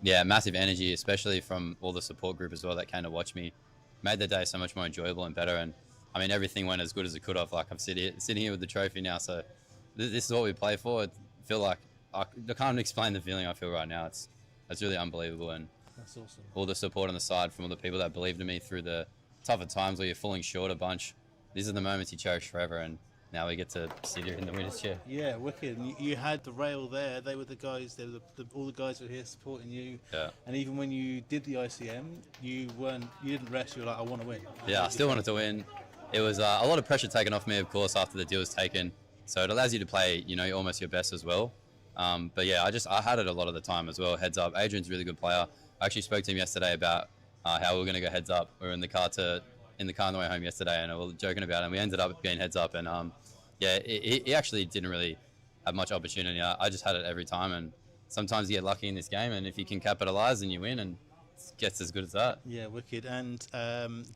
Yeah, massive energy, especially from all the support group as well that came to watch me. Made the day so much more enjoyable and better. And I mean, everything went as good as it could have. Like, I'm sitting here with the trophy now, so this is what we play for. I feel like I can't even explain the feeling I feel right now. It's really unbelievable, and that's awesome. All the support on the side from all the people that believed in me through the tougher times where you're falling short a bunch. These are the moments you cherish forever, and now we get to sit here in the winner's chair. Yeah, wicked. And you had the rail there. They were the guys. They were all the guys who were here supporting you. Yeah. And even when you did the ICM, you didn't rest. You were like, I want to win. Yeah, I still wanted to win. It was a lot of pressure taken off me, of course, after the deal was taken. So it allows you to play, almost your best as well. But yeah, I had it a lot of the time as well. Heads up. Adrian's a really good player. I actually spoke to him yesterday about how we were going to go heads up. We were in the car on the way home yesterday, and we were joking about it. And we ended up getting heads up, and yeah, he actually didn't really have much opportunity. I just had it every time, and sometimes you get lucky in this game, and if you can capitalize, then you win, and it gets as good as that. Yeah, wicked. And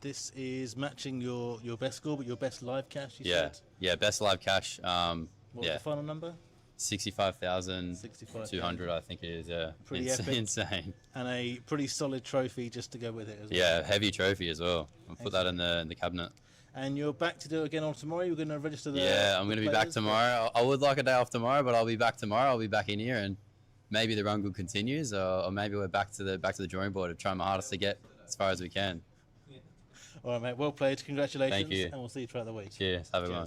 this is matching your best score, but your best live cash. You said? Yeah, best live cash. What was the final number? 65,200, I think it is. Yeah, pretty it's epic. Insane. And a pretty solid trophy just to go with it as well. Yeah, heavy trophy as well. I'll put that in the cabinet. And you're back to do it again on tomorrow? You're going to register the Yeah, I'm going to be back tomorrow. I would like a day off tomorrow, but I'll be back tomorrow. I'll be back in here, and maybe the run good continues, or maybe we're back to the drawing board of trying my hardest to get as far as we can. Yeah. All right, mate. Well played. Congratulations. Thank you. And we'll see you throughout the week. Cheers. Have a good one.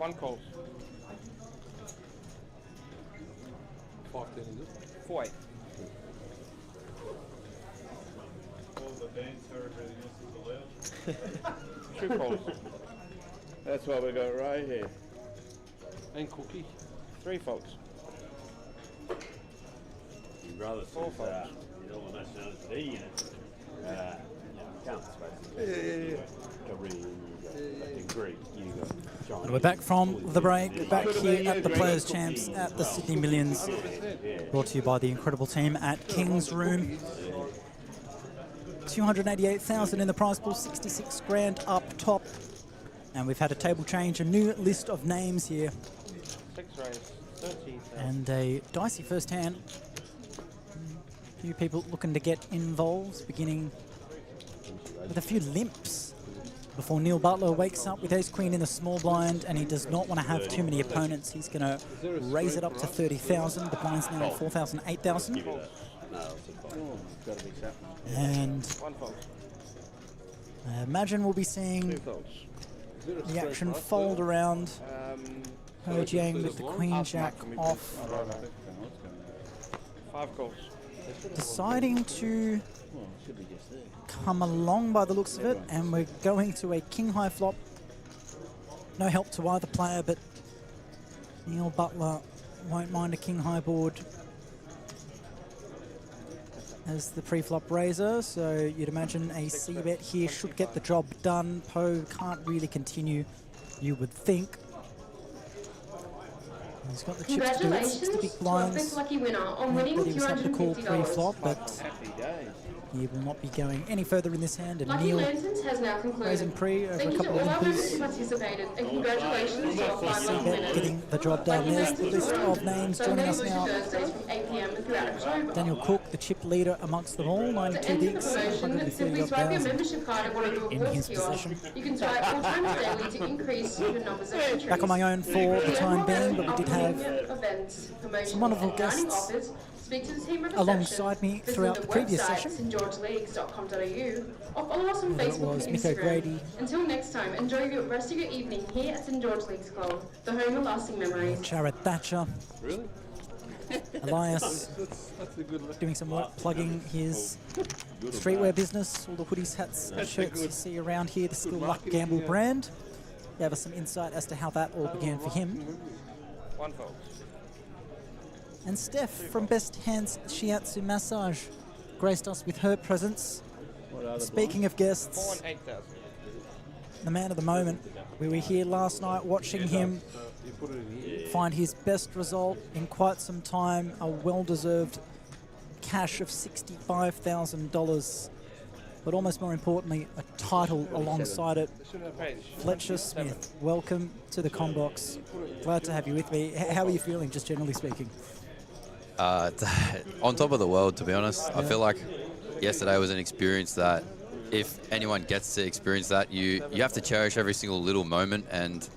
One call. 5-10, is it? 4-8. All the banter, everything else is allowed. 2 calls. That's what we got right here. And cookie. 3 folds. Your brother Four says folds. he's almost known as the unit. Counts Yeah. basically. In Greek, you got John. And we're back from the break, back here at the Players' Champs at the Sydney Millions, brought to you by the incredible team at King's Room. 288,000 in the prize pool, 66 grand up top. And we've had a table change, a new list of names here. 6 raise, 30,000. And a dicey first hand. A few people looking to get involved, beginning with a few limps before Neil Butler wakes up with ace-queen in the small blind, and he does not want to have too many opponents. He's going to raise it up to 30,000. The blind's now at 4,000, 8,000. And I imagine we'll be seeing the action fold around. Ho Jiang with the queen jack off. 5 calls. Deciding to come along by the looks of it, and we're going to a king high flop. No help to either player, but Neil Butler won't mind a king high board as the pre-flop raiser, so you'd imagine a c-bet here should get the job done. Poe can't really continue, you would think. He's got the chips to do it, 60 big blinds. Lucky winner on winning But he was happy to call $250. pre-flop, but he will not be going any further in this hand. And Lucky Neil Lanterns has now concluded. raising pre over Thank a you to couple all of our members limpers. who participated, and congratulations to our 5 lucky winners. Getting the job done. There's the list of names joining us now. Thursdays from 8 p.m. throughout October. Daniel Cook, the chip leader amongst them all, 92 To enter the bigs, promotion, simply swipe your 130,000 membership card at one of the in rewards his kiosks. possession. You can try it 4 times daily to increase your numbers of entries. Back on my own for the time being, but we did have events, promotions, some wonderful and dining guests offers. Speak to the team at alongside me reception. throughout Visit the previous website, session. stgeorgeleagues.com.au, or follow us on Whether it Facebook was and Mick Instagram. O'Grady. Until next time, enjoy the rest of your evening here at St George Leagues Club, the home of lasting memories. Jared Thatcher. Really? Elias That's a good look. doing some work plugging his streetwear business, all the hoodies, hats, and shirts you see around here, the Skill Luck Gamble brand. Gave us some insight as to how that all began for him. 1 fold. And Steph from Best Hands Shiatsu Massage graced us with her presence. Speaking of 4 guests, and 8,000. the man of the moment. We were here last night watching him find his best result in quite some time, a well-deserved cash of $65,000. But almost more importantly, a title alongside it. Fletcher Smith, welcome to the Combox. Glad to have you with me. How are you feeling, just generally speaking? On top of the world, to be honest. I feel like yesterday was an experience that if anyone gets to experience that, you have to cherish every single little moment. And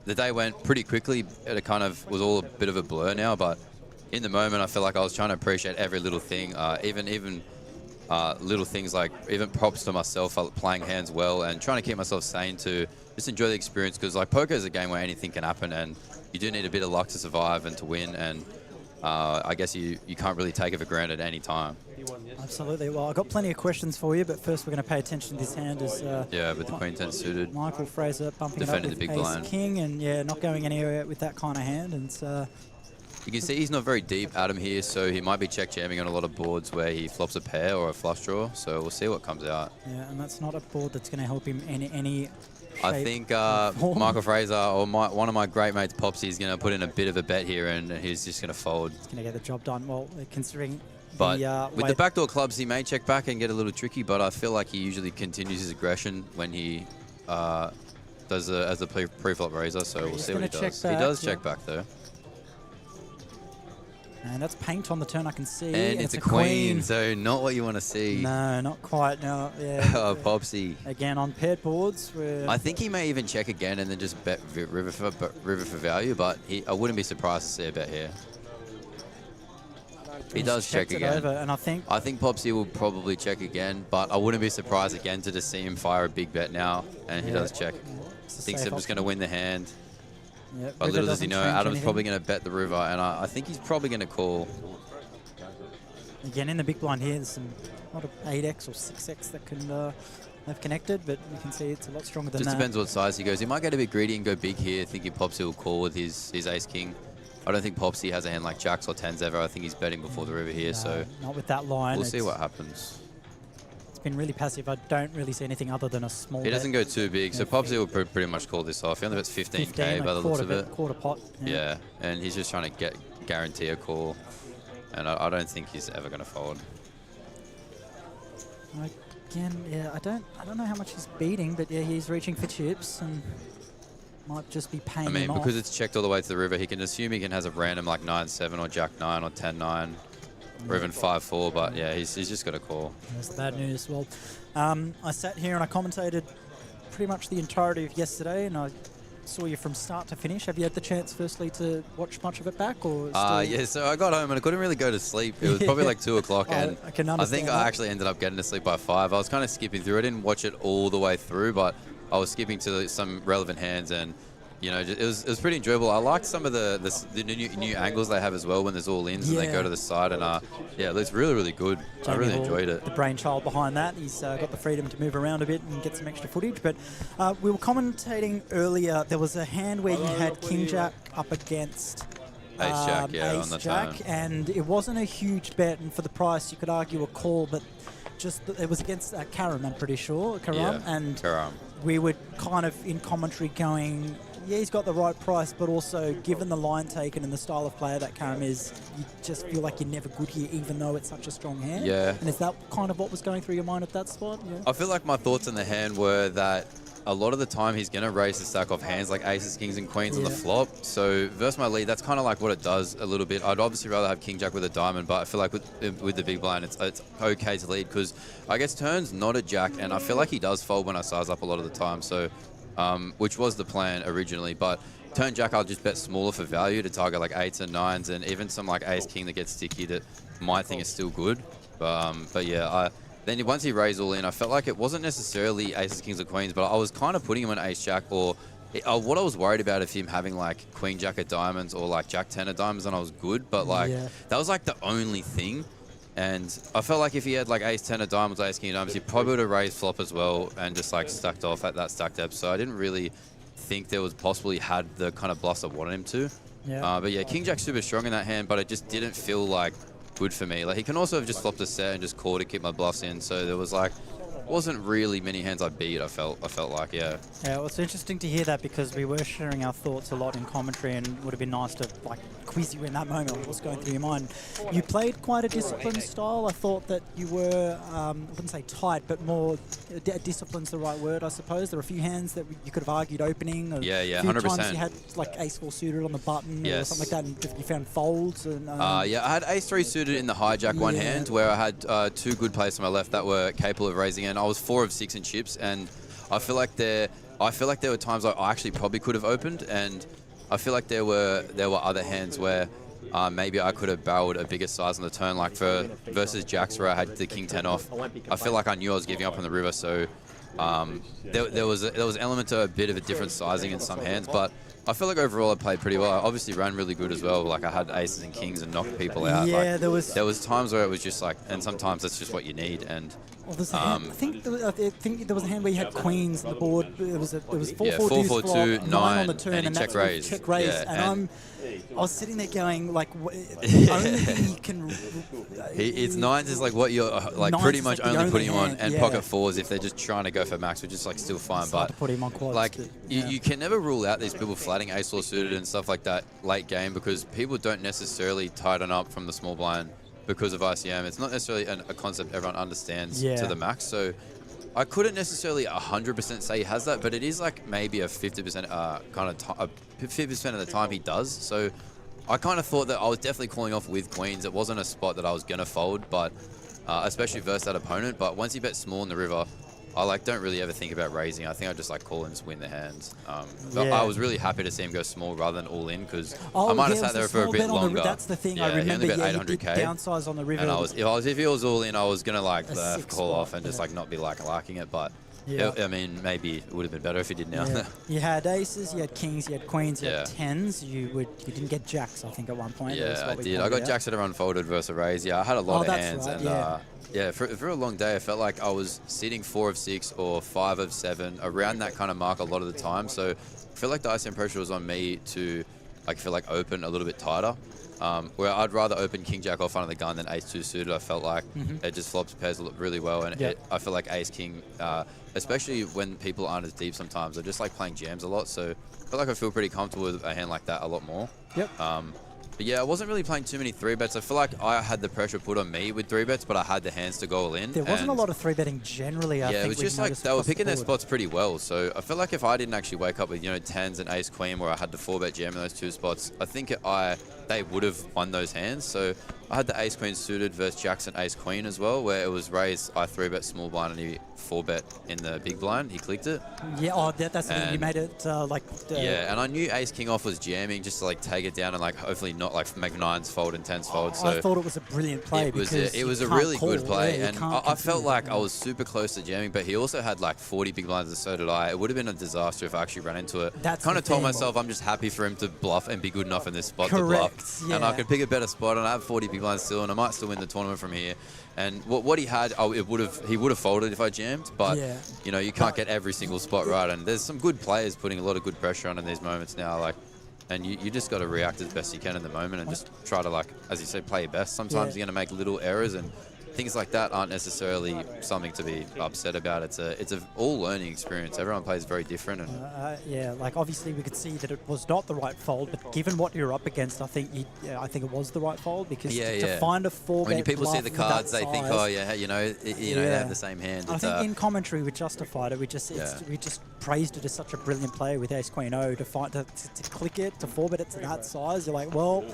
the day went pretty quickly. It kind of was all a bit of a blur now, but in the moment, I feel like I was trying to appreciate every little thing, even little things like even props to myself for playing hands well and trying to keep myself sane to just enjoy the experience, because like poker is a game where anything can happen and you do need a bit of luck to survive and to win, and I guess you can't really take it for granted at any time. Absolutely. Well, I've got plenty of questions for you, but first we're going to pay attention to this hand as yeah, but the Queen 10 suited. Michael Fraser bumping Defended it up the with big Ace blind. King, and yeah, not going anywhere with that kind of hand. And You can see he's not very deep, Adam, here, so he might be check jamming on a lot of boards where he flops a pair or a flush draw, so we'll see what comes out. yeah, and that's not a board that's going to help him in any I shape think or form. Michael Fraser or one of my great mates, Popsy, is going to put in a bit of a bet here and he's just going to fold. He's going to get the job done. Well, considering But the with the backdoor clubs, he may check back and get a little tricky, but I feel like he usually continues his aggression when he does as a pre-flop raiser, so we'll see what he does. He does check back, though. And that's paint on the turn, I can see. And it's a queen, so not what you want to see. No, not quite. No, yeah. Oh, Popsy. Again, on paired boards. I think he may even check again and then just bet river for value, but I wouldn't be surprised to see a bet here. He does check again. Over, and I think Popsy will probably check again, but I wouldn't be surprised again to just see him fire a big bet now, and he does check. Thinks I'm just going to win the hand. Yep, But river little does he doesn't know, change Adam's anything. probably going to bet the river, and I think he's probably going to call. Again, in the big blind here, there's some lot of 8x or 6x that can have connected, but you can see it's a lot stronger than Just that. depends what size he goes. He might get a bit greedy and go big here, thinking Popsy will call with his ace-king. I don't think Popsy has a hand like jacks or tens ever. I think he's betting before the river here, so not with that line. we'll see what happens. It's been really passive. I don't really see anything other than a small He bet. doesn't go too big, so Popsy will pretty much call this off. He only bets 15k by the looks of it. Quarter pot. Yeah, and he's just trying to guarantee a call, and I don't think he's ever going to fold. Again, yeah, I don't know how much he's beating, but yeah, he's reaching for chips and might just be paying I mean, him because off. it's checked all the way to the river, he can assume he can has a random like 9-7 or jack-9 or 10-9 or even 5-4, but yeah, he's just got a call. That's the bad news. Well, I sat here and I commentated pretty much the entirety of yesterday, and I saw you from start to finish. Have you had the chance, firstly, to watch much of it back? Or yeah, so I got home and I couldn't really go to sleep. It was probably like 2 o'clock, and I can I understand think that. I actually ended up getting to sleep by 5. I was kind of skipping through. I didn't watch it all the way through, but I was skipping to some relevant hands, and you know, it was pretty enjoyable. I liked some of the new angles they have as well when there's all ins and they go to the side, and yeah, it looks really, really good. I really enjoyed it. The brainchild behind that. He's got the freedom to move around a bit and get some extra footage. But we were commentating earlier. There was a hand where you had King Jack up against Ace Jack, yeah, Ace on the Jack, turn. and it wasn't a huge bet, and for the price you could argue a call, but just it was against Karam, I'm pretty sure, Karam, and Karam. we were kind of in commentary going, yeah, he's got the right price, but also given the line taken and the style of player that Karam is, you just feel like you're never good here, even though it's such a strong hand. Yeah. And is that kind of what was going through your mind at that spot? Yeah. I feel like my thoughts on the hand were that a lot of the time he's going to raise the stack off hands like aces, kings, and queens on the flop. So versus my lead, that's kind of like what it does a little bit. I'd obviously rather have King Jack with a diamond, but I feel like with the big blind, it's okay to lead because I guess turns not a jack, and I feel like he does fold when I size up a lot of the time. So, which was the plan originally, but turn jack, I'll just bet smaller for value to target like 8s and 9s, and even some like ace king that gets sticky that my thing is still good. But yeah, then once he raised all in, I felt like it wasn't necessarily aces, kings, or queens, but I was kind of putting him on ace jack, or what I was worried about if him having like queen jack of diamonds or like jack 10 of diamonds, and I was good, but like that was like the only thing. And I felt like if he had like ace 10 of diamonds, ace king of diamonds, he probably would have raised flop as well and just like stacked off at that stack depth. So I didn't really think there was possibly had the kind of bluffs I wanted him to. Yeah. But yeah, King Jack's super strong in that hand, but it just didn't feel like good for me. Like he can also have just flopped a set and just called to keep my bluffs in. So there was like, wasn't really many hands I beat. I felt like, yeah. Yeah, well, it's interesting to hear that because we were sharing our thoughts a lot in commentary, and it would have been nice to like quiz you in that moment what was going through your mind. You played quite a disciplined style. I thought that you were, I wouldn't say tight, but more, discipline's the right word, I suppose. There were a few hands that you could have argued opening. Or Yeah, a few 100%. times you had like ace-4 suited on the button or something like that, and you found folds. And yeah, I had ace-3 suited in the hijack one hand where I had 2 good players to my left that were capable of raising, and I was 4 of 6 in chips, and I feel like there were times I actually probably could have opened, and I feel like there were other hands where maybe I could have barreled a bigger size on the turn, like versus jacks where I had the king 10 off. I feel like I knew I was giving up on the river, so there was an element to a bit of a different sizing in some hands, but I feel like overall I played pretty well. I obviously ran really good as well. Like I had aces and kings and knocked people out. Yeah, like, there was times where it was just like, and sometimes that's just what you need. And well, there's a hand, I think there was a hand where you had queens on the board. It was 4-4 yeah, 4-4-2, deuce flop, 9 on the turn, and he check raise. Check raise, Yeah, and I was sitting there going like, only thing you can. It's 9s is like what you're like Nines pretty is much like the only putting him on, hand, and yeah. pocket 4s if they're just trying to go for max, which is like still fine. It's hard But to put him on quads, like yeah. you can never rule out these people flatting ace-4 suited and stuff like that late game because people don't necessarily tighten up from the small blind because of ICM. It's not necessarily a concept everyone understands to the max. So I couldn't necessarily 100% say he has that, but it is like maybe a 50% 50% of the time he does. So I kind of thought that I was definitely calling off with queens. It wasn't a spot that I was gonna fold, but especially versus that opponent. But once he bet small in the river, I like don't really ever think about raising. I think I just like call and just win the hands. But I was really happy to see him go small rather than all in because I might have sat there for a bit longer. That's the thing. Yeah, I remember. he only bet You did 800k. downsize on the river. And if he was all in, I was gonna like A sick call spot, off and just like not be like liking it. But Yeah. I mean, maybe it would have been better if he did now. Yeah. You had aces, you had kings, you had queens, you Yeah. had tens. You didn't get jacks, I think, at one point. Yeah, I did. I got jacks that are unfolded versus a raise. Yeah, I had a lot of that's hands, right, and yeah. yeah, for a long day, I felt like I was sitting 4 of 6 or 5 of 7 around that kind of mark a lot of the time. So I feel like the ICM pressure was on me to, I feel like, open a little bit tighter. Where I'd rather open king jack off under the gun than ace 2 suited. I felt like it just flops pairs really well, and I feel like ace king, especially when people aren't as deep sometimes, I just like playing jams a lot. So I feel like I feel pretty comfortable with a hand like that a lot more. Yep. But yeah, I wasn't really playing too many 3-bets. I feel like I had the pressure put on me with 3-bets, but I had the hands to go all in. There wasn't a lot of 3-betting generally, I think. Yeah, it was just like they were picking their spots pretty well. So I feel like if I didn't actually wake up with, 10s and ace queen where I had the 4-bet jam in those 2 spots, I think they would have won those hands. So I had the ace queen suited versus Jackson ace queen as well, where it was raised, I 3-bet small blind and he 4-bet in the big blind. He clicked it. Yeah, that's the thing. You made it yeah, and I knew ace king off was jamming just to like take it down and like hopefully not like make 9s fold and 10s fold. So I thought it was a brilliant play. It was a really good play, and I felt like I was super close to jamming, but he also had like 40 big blinds and so did I. It would have been a disaster if I actually ran into it. That's kind of told myself I'm just happy for him to bluff and be good enough in this spot to Correct, bluff. yeah. And I could pick a better spot, and I have 40 big blinds still, and I might still win the tournament from here. And what he had, he would have folded if I jammed, but you can't get every single spot right. And there's some good players putting a lot of good pressure on in these moments now, and you just got to react as best you can in the moment and just try to, as you say, play your best. Sometimes you're going to make little errors, and things like that aren't necessarily something to be upset about. It's a all learning experience. Everyone plays very different. And obviously we could see that it was not the right fold, but given what you're up against, I think it was the right fold, because to find a 4-bet when people see the cards, they think, oh size, they have the same hand. I think in commentary we justified it. We just praised it as such a brilliant play with ace queen O to click it, to 4-bet it to that size. You're like, well,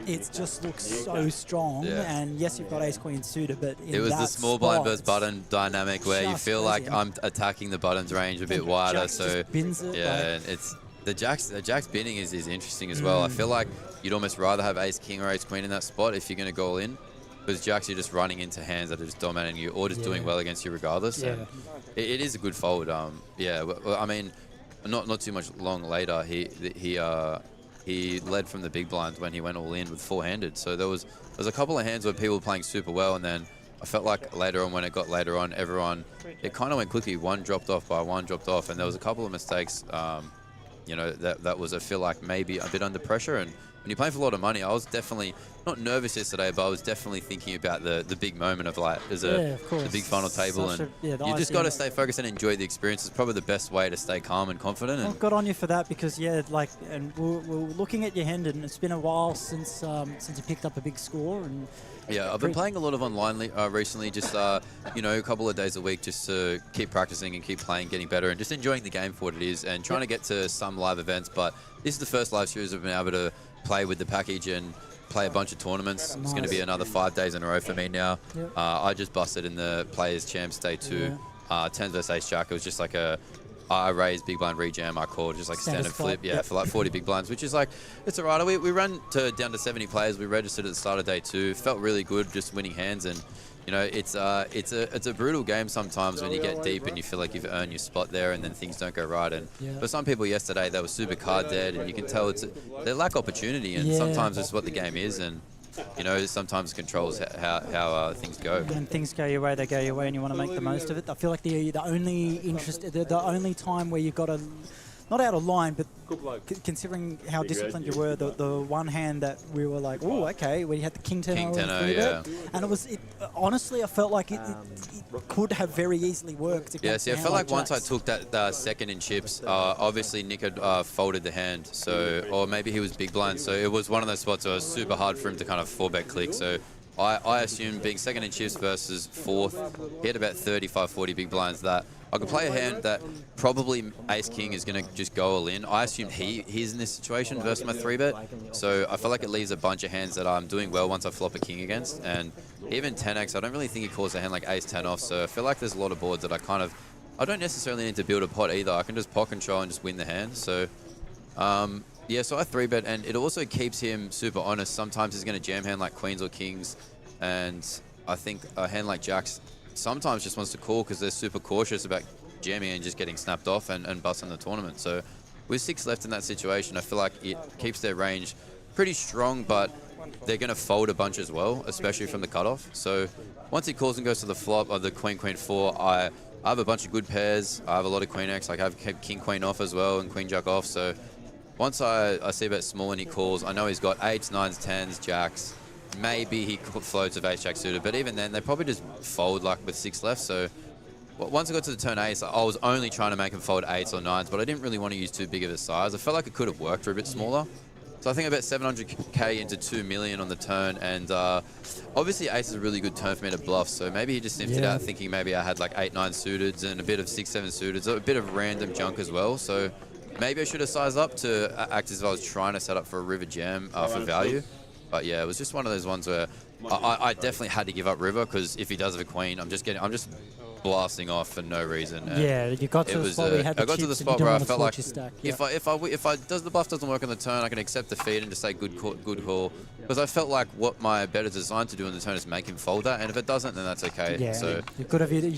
it just looks so strong. And yes, you've got ace queen suited, but it was the small blind versus button dynamic where you feel like I'm attacking the button's range a bit wider. So and it's the jacks binning is interesting as well. I feel like you'd almost rather have ace king or ace queen in that spot if you're going to go all in, because jacks are just running into hands that are just dominating you or just doing well against you regardless. And it is a good fold. Well, I mean, not too much long later, he led from the big blinds when he went all in with 4-handed. So there was a couple of hands where people were playing super well, and then I felt like later on, when it got later on, it kind of went quickly. One dropped off, and there was a couple of mistakes. That was, I feel like, maybe a bit under pressure. And when you're playing for a lot of money, I was definitely not nervous yesterday, but I was definitely thinking about the big moment of the big final table. And you just got to stay focused and enjoy the experience. It's probably the best way to stay calm and confident. Well, good on you for that, because and we're looking at your hand, and it's been a while since you picked up a big score. And I've been playing a lot of online recently, just a couple of days a week, just to keep practicing and keep playing, getting better, and just enjoying the game for what it is, and trying to get to some live events. But this is the first live series I've been able to play with the package and play a bunch of tournaments. It's going to be another 5 days in a row for me now. I just busted in the Players Champs Day 2, 10s versus Ace Jack. It was just like I raised big blind rejam, I called just like standard flip, for like 40 big blinds, which is like, it's alright. We ran down to 70 players. We registered at the start of day 2. Felt really good just winning hands, and it's a brutal game sometimes when you get deep and you feel like you've earned your spot there, and then things don't go right. And for some people yesterday, they were super card dead, and you can tell they lack opportunity, and sometimes it's what the game is, and sometimes controls how things go. When things go your way, they go your way, and you want to make the most of it. I feel like the only time where you've got to, not out of line, but considering how disciplined you were, the one hand that we were like, oh, okay, where you had the king 10 and honestly, I felt like it could have very easily worked. I felt like once I took that second in chips, obviously Nick had folded the hand, or maybe he was big blind, so it was one of those spots where it was super hard for him to kind of 4-bet click. So I assumed, being second in chips versus fourth, he had about 35, 40 big blinds, that I could play a hand that probably Ace King is going to just go all in. I assumed he's in this situation versus my 3-bet. So I feel like it leaves a bunch of hands that I'm doing well once I flop a king against. And even 10x, I don't really think he calls a hand like Ace 10 off. So I feel like there's a lot of boards that I don't necessarily need to build a pot either. I can just pot control and just win the hand. So so I 3-bet, and it also keeps him super honest. Sometimes he's going to jam hand like queens or kings, and I think a hand like jacks sometimes just wants to call because they're super cautious about jamming and just getting snapped off and busting the tournament. So with 6 left in that situation, I feel like it keeps their range pretty strong, but they're going to fold a bunch as well, especially from the cutoff. So once he calls and goes to the flop of the Queen, Queen 4, I have a bunch of good pairs. I have a lot of Queen X. Like I have King, Queen off as well and Queen Jack off. So once I see a bit small and he calls, I know he's got 8s, 9s, 10s, Jacks. Maybe he floats with Ace Jack suited, but even then, they probably just fold like with 6 left. So once I got to the turn ace, I was only trying to make him fold 8s or 9s, but I didn't really want to use too big of a size. I felt like it could have worked for a bit smaller. So I think I bet 700k into 2 million on the turn, and obviously ace is a really good turn for me to bluff, so maybe he just sniffed it out thinking maybe I had like 8, 9 suiteds and a bit of 6, 7 suiteds, a bit of random junk as well. So maybe I should have sized up to act as if I was trying to set up for a river jam for value. But yeah, it was just one of those ones where I definitely had to give up river, because if he does have a queen, I'm just blasting off for no reason. And yeah, you got to the spot where you had the I got to the chips spot and you where I don't felt want like to stack. if the bluff doesn't work on the turn, I can accept defeat and just say good call. Because I felt like what my bet is designed to do on the turn is make him fold that, and if it doesn't, then that's okay. Yeah, so you could have you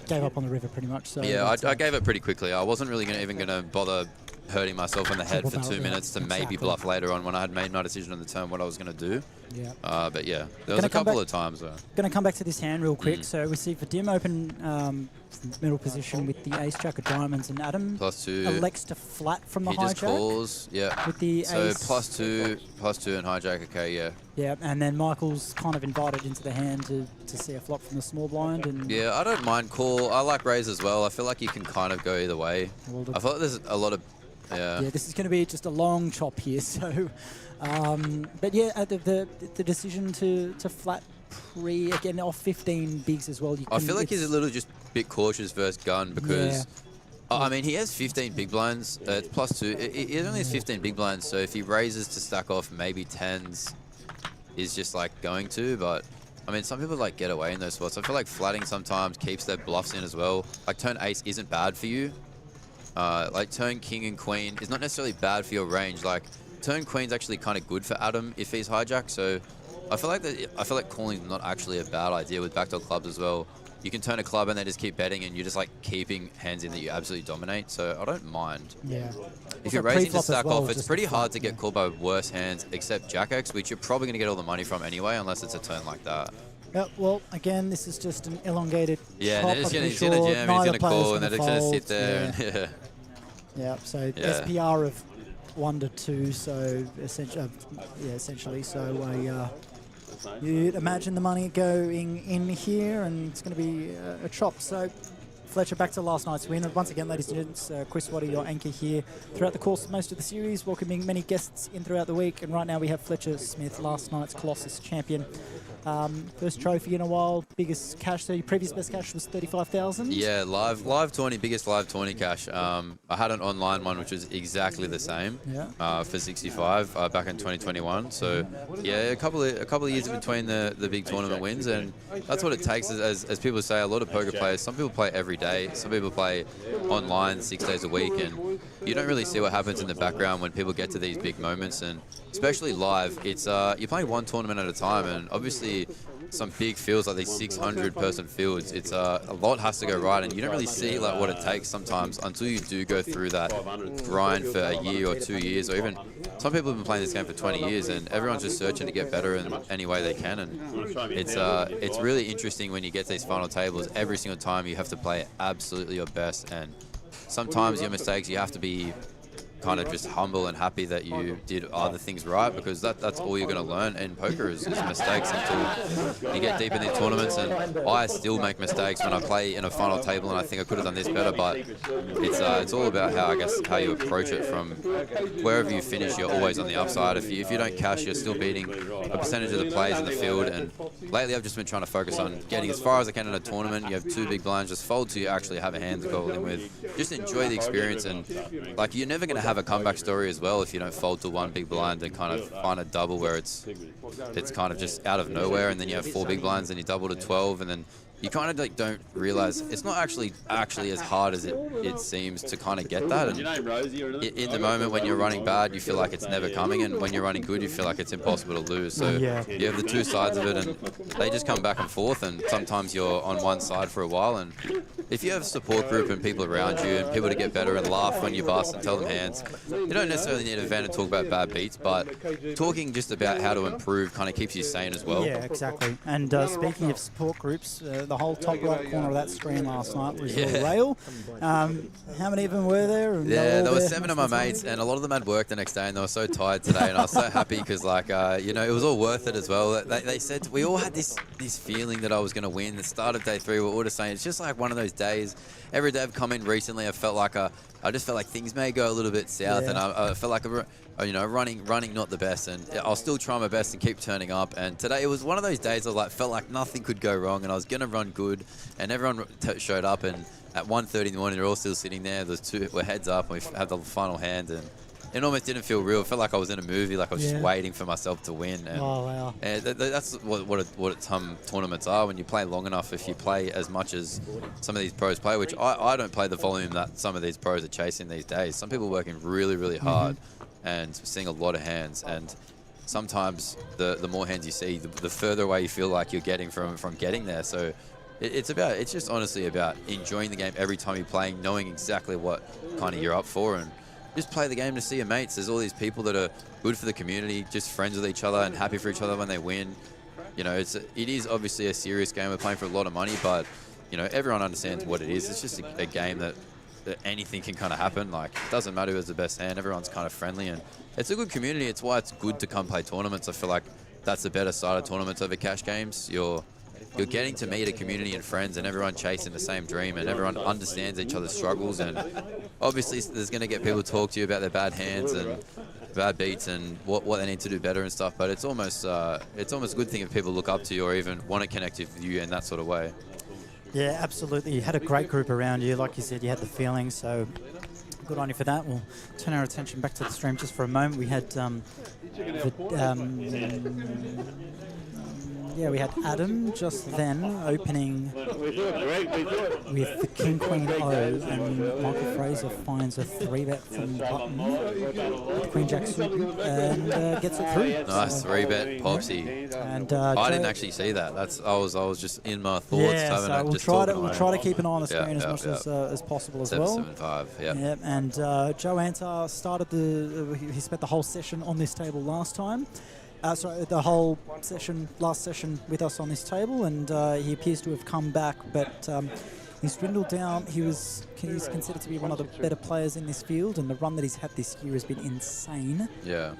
gave up on the river pretty much. So yeah, I gave it pretty quickly. I wasn't really even gonna bother hurting myself in the head for 2 minutes to maybe bluff later on when I had made my decision on the turn what I was going to do. Yeah. But yeah, there was a couple of times. Going to come back to this hand real quick. So we see Vadim open middle position with the ace jack of diamonds, and Adam +2 elects to flat from the hijack. He just calls, yeah. With the so ace. +2 and hijack, okay, yeah. Yeah, and then Michael's kind of invited into the hand to see a flop from the small blind. And yeah, I don't mind call. I like raise as well. I feel like you can kind of go either way. I feel like there's a lot of yeah, this is going to be just a long chop here. So, but yeah, the decision to flat again off 15 bigs as well. I feel like he's a little just bit cautious versus gun, because I mean he has 15 big blinds. It's +2. He only has 15 big blinds, so if he raises to stack off maybe 10s, is just like going to. But I mean, some people like get away in those spots. I feel like flatting sometimes keeps their bluffs in as well. Like turn ace isn't bad for you. Like turn king and queen is not necessarily bad for your range. Like turn queen's actually kind of good for Adam if he's hijacked. So I feel like calling is not actually a bad idea with backdoor clubs as well. You can turn a club and they just keep betting, and you're just like keeping hands in that you absolutely dominate. So I don't mind. Yeah. If you're raising to stack off, it's pretty hard to get called by worse hands except Jack X, which you're probably going to get all the money from anyway, unless it's a turn like that. Yeah, well, again, this is just an elongated. Yeah, chop, and he's going to jam, he's going to call, and they're just going to sit there. Yeah. And, yeah, so SPR of 1 to 2, so essentially, so you'd imagine the money going in here, and it's going to be a chop. So Fletcher, back to last night's win. Once again, ladies and gents, Chris Waddy, your anchor here throughout the course of most of the series, welcoming many guests in throughout the week. And right now we have Fletcher Smith, last night's Colossus champion. First trophy in a while, biggest cash. So your previous best cash was 35,000. Yeah, live tourney, biggest live tourney cash. I had an online one which was exactly the same. Yeah. For 65 back in 2021. So yeah, a couple of years in between the big tournament wins, and that's what it takes. As people say, a lot of poker players. Some people play every day. Some people play online 6 days a week, and you don't really see what happens in the background when people get to these big moments. And especially live, it's you're playing one tournament at a time, and obviously some big fields like these 600-person fields, it's a lot has to go right, and you don't really see like what it takes sometimes until you do go through that grind for a year or 2 years, or even some people have been playing this game for 20 years, and everyone's just searching to get better in any way they can. And it's really interesting when you get to these final tables. Every single time you have to play absolutely your best, and sometimes your mistakes you have to be kind of just humble and happy that you did other things right, because that's all you're going to learn in poker is mistakes until you get deep in these tournaments. And I still make mistakes when I play in a final table, and I think I could have done this better, but it's all about how you approach it. From wherever you finish, you're always on the upside. If you don't cash, you're still beating a percentage of the players in the field. And lately I've just been trying to focus on getting as far as I can in a tournament. You have 2 big blinds, just fold till you actually have a hand to go in with. Just enjoy the experience, and like you're never going to have a comeback story as well if you don't fold to 1 big blind and kind of find a double where it's kind of just out of nowhere, and then you have 4 big blinds and you double to 12, and then you kind of like don't realize it's not actually as hard as it seems to kind of get that. And in the moment when you're running bad, you feel like it's never coming, and when you're running good, you feel like it's impossible to lose. So you have the two sides of it, and they just come back and forth. And sometimes you're on one side for a while, and if you have a support group and people around you and people to get better and laugh when you bust and tell them hands, you don't necessarily need a vent and talk about bad beats, but talking just about how to improve kind of keeps you sane as well. Yeah, exactly. And speaking of support groups, the whole top right corner of that screen last night was a rail. How many of them were there? And yeah, there were 7 of my mates, and a lot of them had work the next day, and they were so tired today, and I was so happy because, like, you know, it was all worth it as well. They said we all had this feeling that I was going to win. The start of day 3, we were all just saying it's just like one of those days. Every day I've come in recently, I just felt like things may go a little bit south, and I felt like you know, running not the best, and I'll still try my best and keep turning up. And today it was one of those days I was like, felt like nothing could go wrong, and I was gonna run good, and everyone showed up. And at 1:30 in the morning, they're all still sitting there. We're heads up, and we had the final hand, and it almost didn't feel real. It felt like I was in a movie, like I was just waiting for myself to win. And, and that's what some tournaments are. When you play long enough, if you play as much as some of these pros play, which I don't play the volume that some of these pros are chasing these days. Some people working really, really hard and seeing a lot of hands. And sometimes the more hands you see, the further away you feel like you're getting from getting there. So it's just honestly about enjoying the game every time you're playing, knowing exactly what kind of you're up for, and just play the game to see your mates. There's all these people that are good for the community, just friends with each other and happy for each other when they win. You know, it is obviously a serious game. We're playing for a lot of money, but you know, everyone understands what it is. It's just a game that anything can kind of happen. Like, it doesn't matter who has the best hand. Everyone's kind of friendly, and it's a good community. It's why it's good to come play tournaments. I feel like that's the better side of tournaments over cash games. You're getting to meet a community and friends, and everyone chasing the same dream, and everyone understands each other's struggles. And obviously there's going to get people to talk to you about their bad hands and bad beats and what they need to do better and stuff, but it's almost a good thing if people look up to you or even want to connect with you in that sort of way. Yeah, absolutely. You had a great group around you. Like you said, you had the feeling, so good on you for that. We'll turn our attention back to the stream just for a moment. We had we had Adam just then opening with the King Queen O, and Michael Fraser finds a 3-bet from button with Queen Jack suited and gets it through. Nice 3-bet Popsy. And I didn't actually see that. I was just in my thoughts. Yeah, so we'll try to keep an eye on the screen as much as possible as well. 7-7-5. Yeah, and Joe Antar started he spent the whole session on this table last time. The whole last session with us on this table, and he appears to have come back, but he's dwindled down. He's considered to be one of the better players in this field, and the run that he's had this year has been insane. Yeah.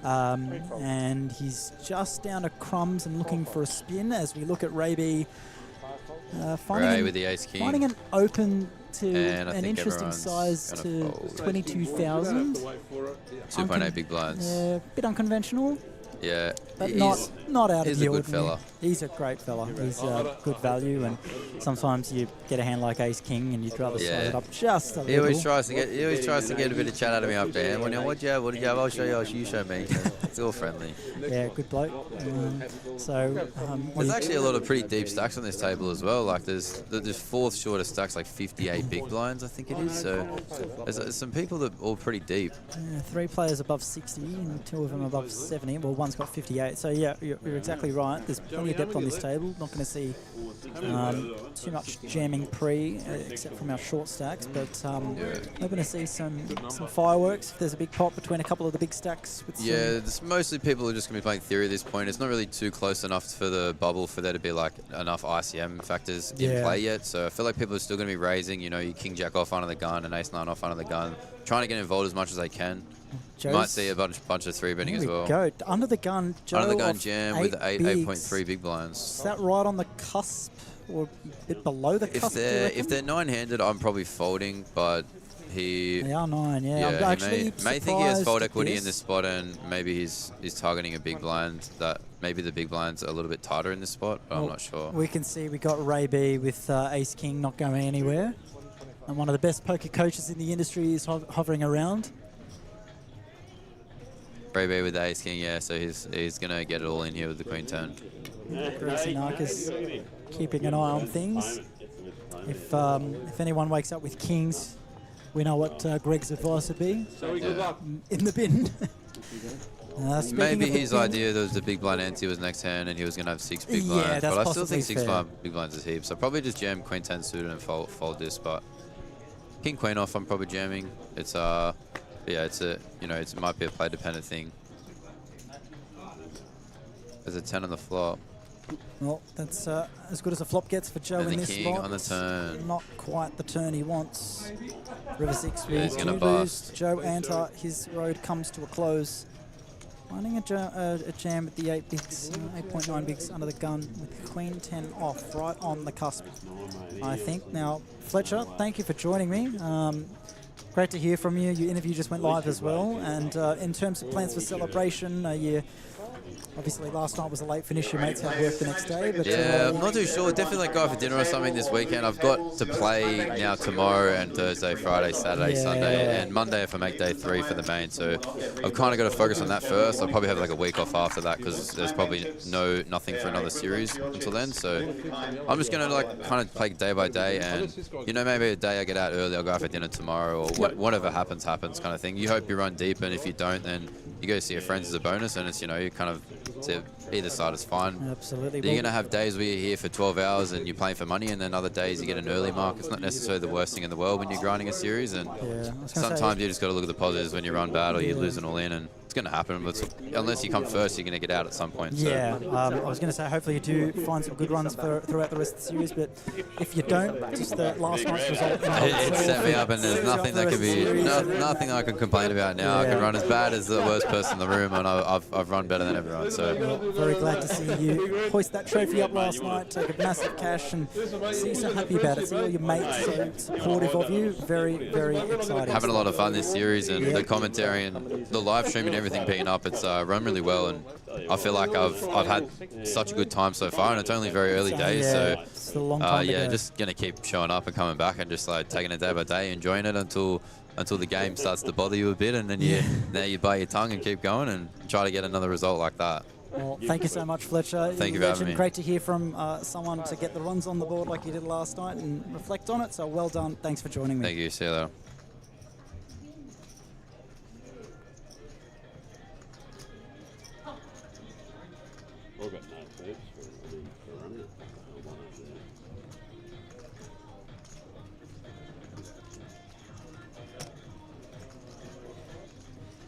And he's just down to crumbs and looking for a spin as we look at Ray with the ace king, finding an open to an interesting size to 22,000. 2.8 big blinds. Yeah, bit unconventional. Yeah, but not out of the ordinary. He's a good fella. He's a great fella. He's good value, and sometimes you get a hand like Ace King, and you'd rather slow it up just a little. He always tries to get a bit of chat out of me up there. What do you have? I'll show you. You show me. It's all friendly. Yeah, good bloke. There's actually a lot of pretty deep stacks on this table as well. Like there's fourth shortest stacks, like 58 big blinds, I think it is. So there's some people that are all pretty deep. 3 players above 60 and 2 of them above 70. Well, one's got 58. So yeah, you're exactly right. There's plenty of depth on this table. Not going to see too much jamming except from our short stacks, but we're going to see some fireworks. If there's a big pot between a couple of the big stacks. With mostly people are just going to be playing theory at this point. It's not really too close enough for the bubble for there to be like enough ICM factors in play yet. So I feel like people are still going to be raising, you know, your King Jack off under the gun and Ace 9 off under the gun, trying to get involved as much as they can. You might see a bunch of 3-betting as well. Go under the gun, Joe. Under the gun jam with 8.3 big blinds. Is that right on the cusp or a bit below the cusp? If they're 9-handed, I'm probably folding, but they are 9. Yeah, I'm actually may think he has fold equity in this spot, and maybe he's targeting a big blind. That maybe the big blind's are a little bit tighter in this spot, but I'm not sure. We can see we got Ray B with Ace King not going anywhere, and one of the best poker coaches in the industry is hovering around. Ray B with the Ace King, yeah, so he's going to get it all in here with the Queen 10. 𝗣𝗧𝗬𝗢𝗧 keeping an eye on things. If anyone wakes up with kings, we know what Greg's advice would be. In the bin. Maybe his idea was the big blind ante was next hand and he was going to have 6 big blinds, that's but I still think fair. 6-5 big blinds is heap. So probably just jam queen 10 suited and fold this, but king queen off I'm probably jamming. It's yeah, it's a it might be a play dependent thing. There's a 10 on the flop. Well, that's as good as a flop gets for Joe And in the this king spot. on the turn. Not quite the turn he wants. River 6 Yeah, he's we gonna do lose. bust. Joe Antar, his road comes to a close. Finding a jam at the 8 bigs, 8.9 bigs under the gun with queen 10 off, right on the cusp, I think. Now, Fletcher, thank you for joining me. Great to hear from you. Your interview just went live as well. And in terms of plans for celebration, obviously last night was a late finish. Your mates had work the next day. But, Yeah, I'm not too sure. Definitely go out for dinner or something this weekend. I've got to play now tomorrow and Thursday, Friday, Saturday, Sunday, and Monday if I make day 3 for the main. So I've kind of got to focus on that first. I'll probably have like a week off after that because there's probably nothing for another series until then. So I'm just going to like kind of play day by day, and maybe a day I get out early, I'll go out for dinner tomorrow, or whatever happens kind of thing. You hope you run deep, and if you don't, then you go see your friends as a bonus, and it's you kind of to either side is fine. Absolutely. You're going to have days where you're here for 12 hours and you're playing for money, and then other days you get an early mark. It's not necessarily the worst thing in the world when you're grinding a series, and sometimes you just got to look at the positives when you run bad or you lose an all in, and it's going to happen. But unless you come first, you're going to get out at some point. So. Yeah, I was going to say hopefully you do find some good runs throughout the rest of the series, but if you don't, just the last night's result. It set me up, and there's nothing that could be nothing I can complain about now. I can run as bad as the worst person in the room, and I've run better than everyone. So very glad to see you hoist that trophy up last night, take a massive cash, and see you so happy about it. See all your mates so supportive of you. Very, very exciting. Having a lot of fun this series, and the commentary and the live stream and everything being up, it's run really well, and I feel like I've had such a good time so far, and it's only very early days. So just gonna keep showing up and coming back, and just like taking it day by day, enjoying it until the game starts to bother you a bit, and then you bite your tongue and keep going and try to get another result like that. Well, thank you so much, Fletcher. Thank you for having me. Great to hear from someone to get the runs on the board like you did last night and reflect on it. So well done. Thanks for joining me. Thank you. See you later.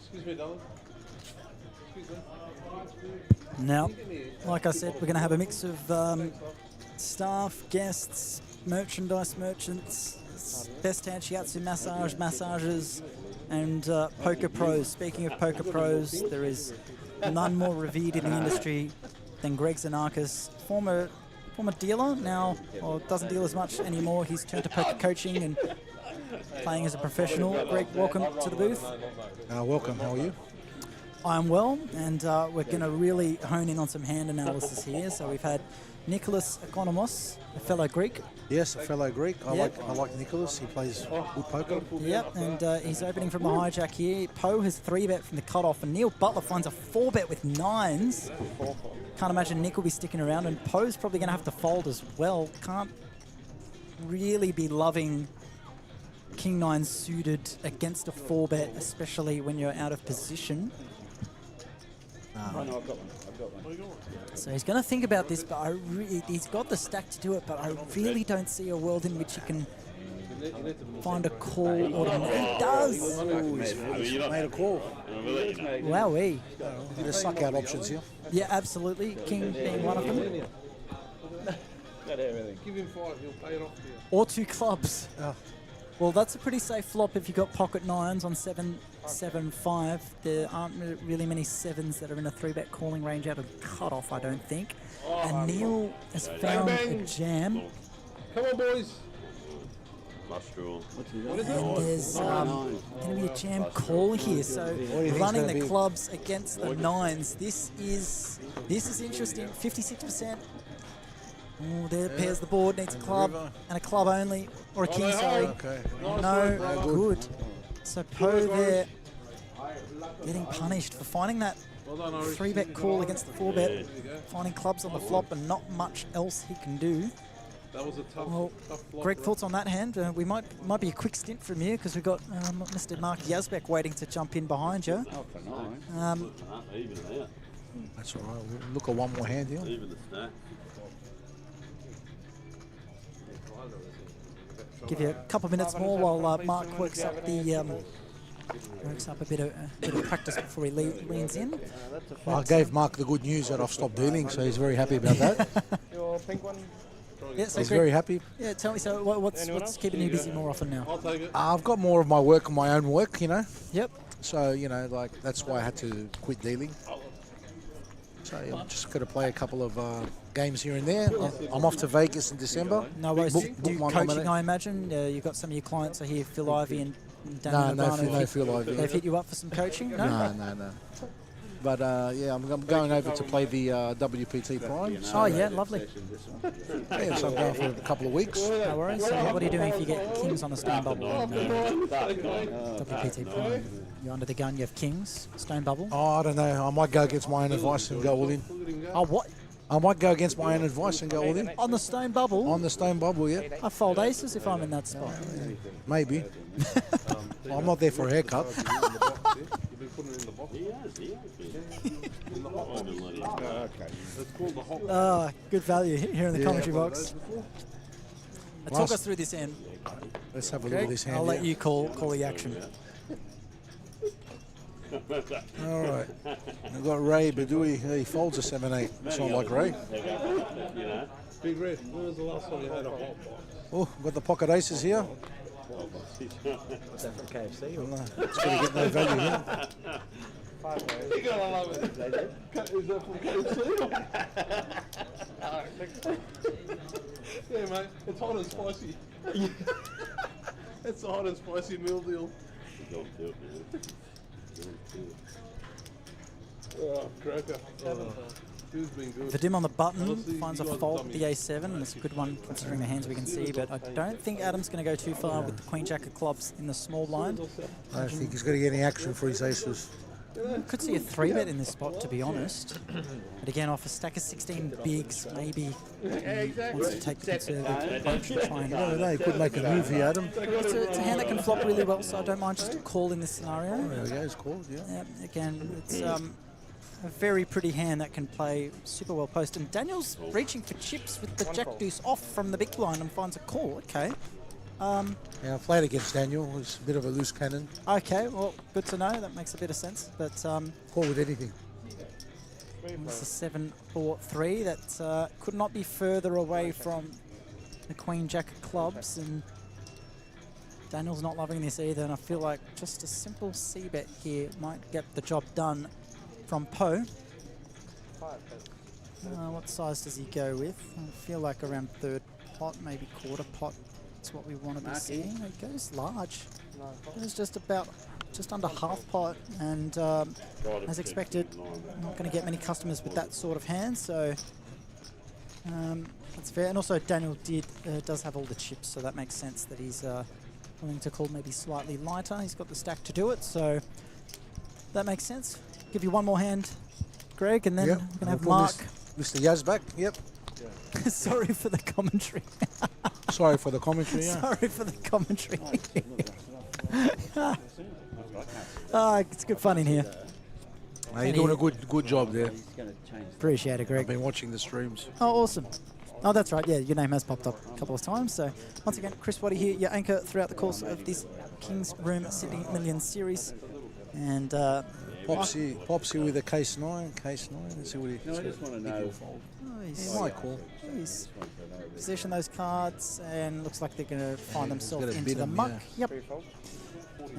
Excuse me, darling. Excuse me. Now, like I said, we're going to have a mix of staff, guests, merchandise merchants, best hand shiatsu massages, and poker pros. Speaking of poker pros, there is none more revered in the industry than 𝗣𝗧𝗬𝗢𝗧, former dealer, now doesn't deal as much anymore. He's turned to poker coaching and playing as a professional. Greg, welcome to the booth. Welcome, how are you? I'm well, and we're going to really hone in on some hand analysis here. So we've had Nicholas Economos, a fellow Greek. Yes, a fellow Greek. I like Nicholas. He plays good poker. Yep, and he's opening from the hijack here. Poe has 3-bet from the cutoff, and Neil Butler finds a 4-bet with 9s. Can't imagine Nick will be sticking around, and Poe's probably going to have to fold as well. Can't really be loving King 9 suited against a 4-bet, especially when you're out of position. Oh, no, I've got one. So he's going to think about this, but he's got the stack to do it, but I really don't see a world in which he can find a call automatic. He does! He's made a call. Wowee. There's suck out options here. Yeah, absolutely. King being one of them. Give him 5, he'll pay it off to you. Or 2 clubs. Well, that's a pretty safe flop if you've got pocket 9s on 7-7-5. There aren't really many 7s that are in a 3-bet calling range out of cutoff, I don't think. And Neil has found a jam. Come on, boys. And there's going to be a jam call here. So running the clubs against the 9s. This is interesting. 56%. Oh, there pairs the board, needs a club and a club only, or a king, sorry. Okay. No good. So Poe there getting punished for finding that 3-bet call against the 4-bet, finding clubs on the flop and not much else he can do. That was a tough, Well, tough flop. Greg, thoughts on that hand? We might be a quick stint from here because we've got Mr. Mark Yazbek waiting to jump in behind you. That's all right. We'll look at one more hand here. Give you a couple of minutes more while Mark works up the a bit of practice before he leans in. Well, I gave Mark the good news that I've stopped dealing, so he's very happy about that. Your pink one? Yeah, so he's Greg, very happy. Yeah, tell me, so what's keeping you busy more often now? I'll take it. I've got more of my work on my own work, you know. Yep. So, you know, like, that's why I had to quit dealing. So, yeah, I'm just going to play a couple of games here and there. I'm off to Vegas in December. No worries. Do my coaching, nominate. I imagine? You've got some of your clients are here, Phil Ivey and Daniel No, Nagano. Phil Ivey. They've hit you up for some coaching? No. But, yeah, I'm going over to play the WPT Prime. So, Oh, yeah, lovely. yeah, so I'm going for a couple of weeks. No worries. So what are you doing if you get kings on a stone bubble in WPT Prime? You're under the gun, you have kings, stone bubble. Oh, I don't know. I might go against my own advice and go all in. Oh, what? I might go against my own advice and go all in. On the stone bubble? On the stone bubble, yeah. I fold aces if I'm in that spot. Maybe. I'm not there for a haircut. Good value here in the commentary box. Talk us through this hand. Let's have a look at this hand. I'll let you call the action. All right. I've got Ray Badui. He folds a 7-8. It's not like Ray. Big Red, when was the last time you had a hot pot? Oh, got the pocket aces here. Is that from KFC? It's going to get no value here. You're going to love it. Is that from KFC? Yeah, mate. It's hot and spicy. It's a hot and spicy meal deal. Oh, cracker. Who's been good? The dim on the button Honestly, finds a you guys fault are with the A7, and it's a good one considering the hands we can see, but I don't think Adam's going to go too far with the Queen Jack of clubs in the small blind. I don't think he's going to get any action for his aces. Could see a 3-bet in this spot, to be honest. But again, off a stack of 16 bigs, maybe wants to take the conservative approach and try and... I don't know, he could make a move here, Adam. It's a hand that can flop really well, so I don't mind just a call in this scenario. There we go, it's called, yeah. Again, it's a very pretty hand that can play super well post. And Daniel's reaching for chips with the jack deuce off from the big blind and finds a call. Okay. Yeah, I played against Daniel. He's a bit of a loose cannon. Okay, well, good to know. That makes a bit of sense. But call with anything. It's a 7-4-3 that could not be further away from the Queen Jack of clubs, and Daniel's not loving this either. And I feel like just a simple C-bet here might get the job done from Poe. What size does he go with? I feel like around third pot, maybe quarter pot. That's what we want to be seeing. It goes large. It was just under half pot, and as expected, not going to get many customers with that sort of hand. So that's fair. And also Daniel does have all the chips, so that makes sense that he's willing to call maybe slightly lighter. He's got the stack to do it, so that makes sense. Give you one more hand, Greg, and then we're going to have Mark. Mr. Yazbek, yep. Sorry for the commentary. Sorry for the commentary, yeah. Sorry for the commentary. It's good fun in here. You're doing a good job there. Appreciate it, Greg. I've been watching the streams. Oh, awesome. Oh, that's right. Yeah, your name has popped up a couple of times. So once again, Chris Waddy here, your anchor throughout the course of this King's Room Sydney Millions series. And Popsy with a case 9. Let's see what he I just want to know. He might call. He's position those cards, and looks like they're going to find themselves gonna into bid the him, muck. yeah. Yep.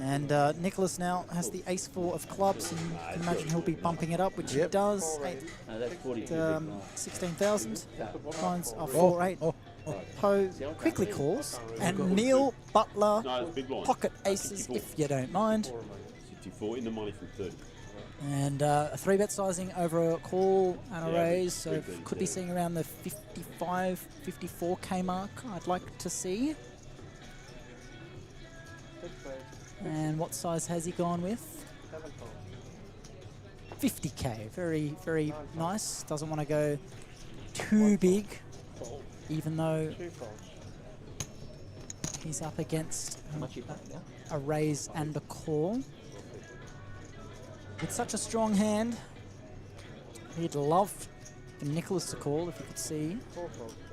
And Nicholas now has the ace-4 of clubs, and you can imagine he'll be bumping it up, which he does. 16,000. Finds a 4-8. Poe quickly calls, and Neil Butler pocket aces if you don't mind. 54 in the money from 30. And a 3-bet sizing over a call and a raise, so could be seeing around the 55, 54k mark I'd like to see. And what size has he gone with? 50k. Very, very nice. Doesn't want to go too big, even though he's up against a raise and a call. With such a strong hand, he'd love for Nicholas to call, if you could see.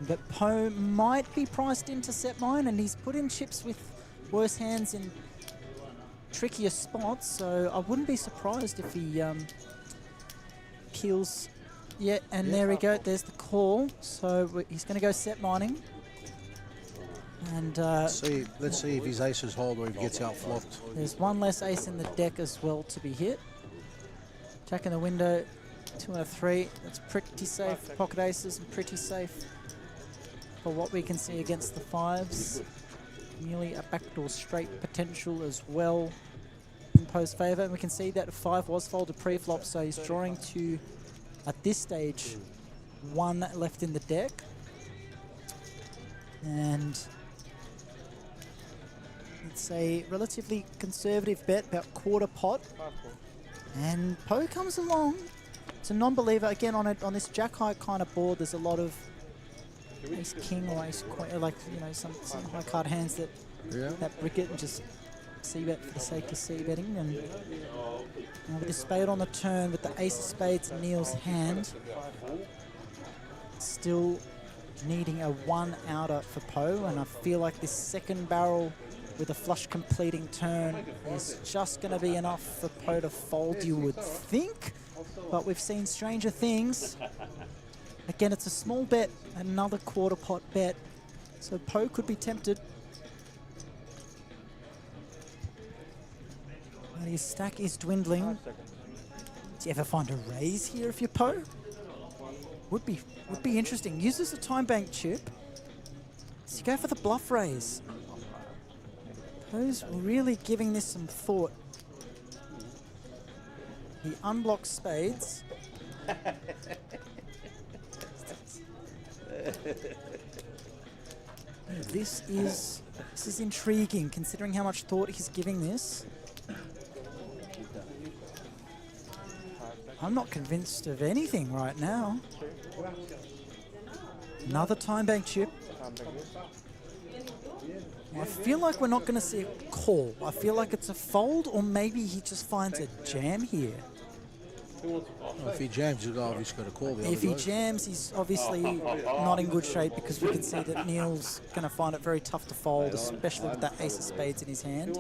But Poe might be priced into set mine, and he's put in chips with worse hands in trickier spots, so I wouldn't be surprised if he kills. Yeah, and there we go. There's the call. So he's going to go set mining. And let's see if his aces hold or if he gets out flopped. There's one less ace in the deck as well to be hit. Jack in the window, 2 and a 3. That's pretty safe for pocket aces and pretty safe for what we can see against the 5s. Nearly a backdoor straight potential as well in Poe's favour. And we can see that 5 was folded pre-flop, so he's drawing to, at this stage, 1 left in the deck. And it's a relatively conservative bet, about quarter pot. And Poe comes along. It's a non-believer. Again, on this jack-high kind of board, there's a lot of ace-king or ace-queen, like, you know, some high-card hands that brick it and just c-bet for the sake of c-betting. And with the spade on the turn, with the ace of spades in Neil's hand, still needing a 1-outer for Poe, and I feel like this second barrel with a flush completing turn is just going to be enough for Poe to fold, you would think. But we've seen stranger things. Again, it's a small bet, another quarter pot bet, so Poe could be tempted. But his stack is dwindling. Do you ever find a raise here if you're Poe? Would be interesting. Uses a time bank chip. So you go for the bluff raise. Poe's really giving this some thought. He unblocks spades. This is intriguing, considering how much thought he's giving this. I'm not convinced of anything right now. Another time bank chip. I feel like we're not going to see a call. I feel like it's a fold, or maybe he just finds a jam here. Well, if he jams, he's obviously got a call. If he jams, he's obviously not in good shape, because we can see that Neil's going to find it very tough to fold, especially with that ace of spades in his hand.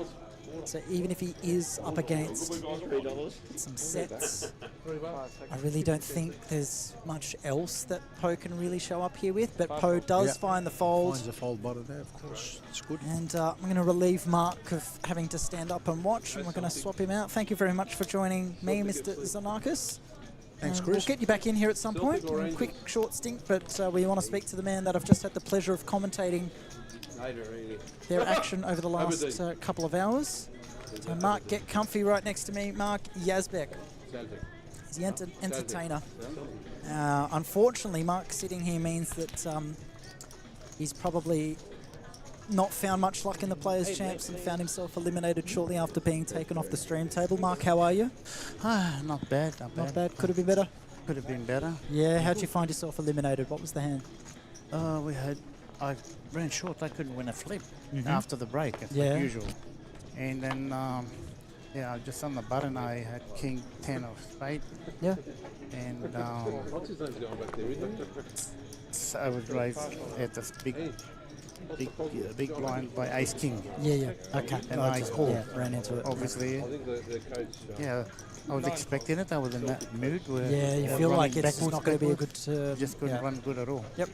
So even if he is up against some sets, I really don't think there's much else that Poe can really show up here with. But Poe does find the fold. Finds the fold button there, of course. It's good. And I'm going to relieve Mark of having to stand up and watch, and we're going to swap him out. Thank you very much for joining me, Mr. Zanakis. Thanks, Chris. We'll get you back in here at some point. A quick, short stint, but we want to speak to the man that I've just had the pleasure of commentating their action over the last couple of hours. So Mark, get comfy right next to me. Mark Yazbek. He's the entertainer. Unfortunately, Mark sitting here means that he's probably not found much luck in the Players' Champs and found himself eliminated shortly after being taken off the stream table. Mark, how are you? Not bad, Not bad. Could have been better? Could have been better. Yeah, how'd you find yourself eliminated? What was the hand? I ran short. I couldn't win a flip after the break, as like usual. And then, just on the button, I had King 10 of spade. Yeah. And what's his name going back there, isn't it? So I was raised at this big blind by Ace King. Yeah. Okay. And I called. Yeah, ran into it. Obviously. I think the coach. I was expecting it. I was in that mood where. Yeah, you feel like it's not going to be a good. Just couldn't run good at all. Yep.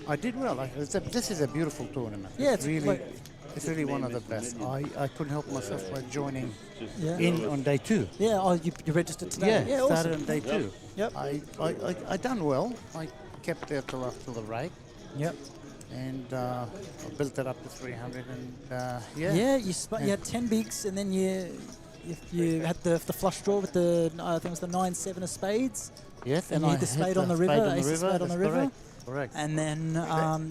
I did well. This is a beautiful tournament. Yeah, it's really one of the best. I couldn't help myself by joining in on day 2. Yeah, oh, you registered today? Yeah, started awesome. on day 2. Yep. I done well. I kept there till after the break. Yep. And I built it up to 300 and Yeah, you had 10 bigs, and then you had the flush draw with the, I think it was the 9-7 of spades. Yes, and you hit the spade on the river, ace of spade on the river. Correct. And then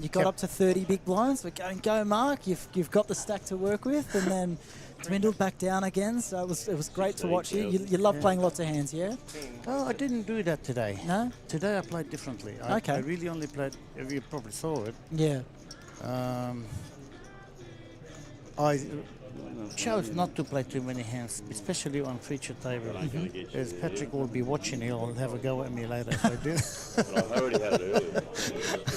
you got up to 30 big blinds. We're going, go Mark, you've got the stack to work with. And then dwindled back down again, so it was great to watch you. You love playing lots of hands, yeah? Oh, I didn't do that today. No? Today I played differently. Okay. I really only played, you probably saw it. Yeah. I chose not to play too many hands, especially on feature table. As Patrick will be watching, he'll have a go at me later if I do. I already had it earlier.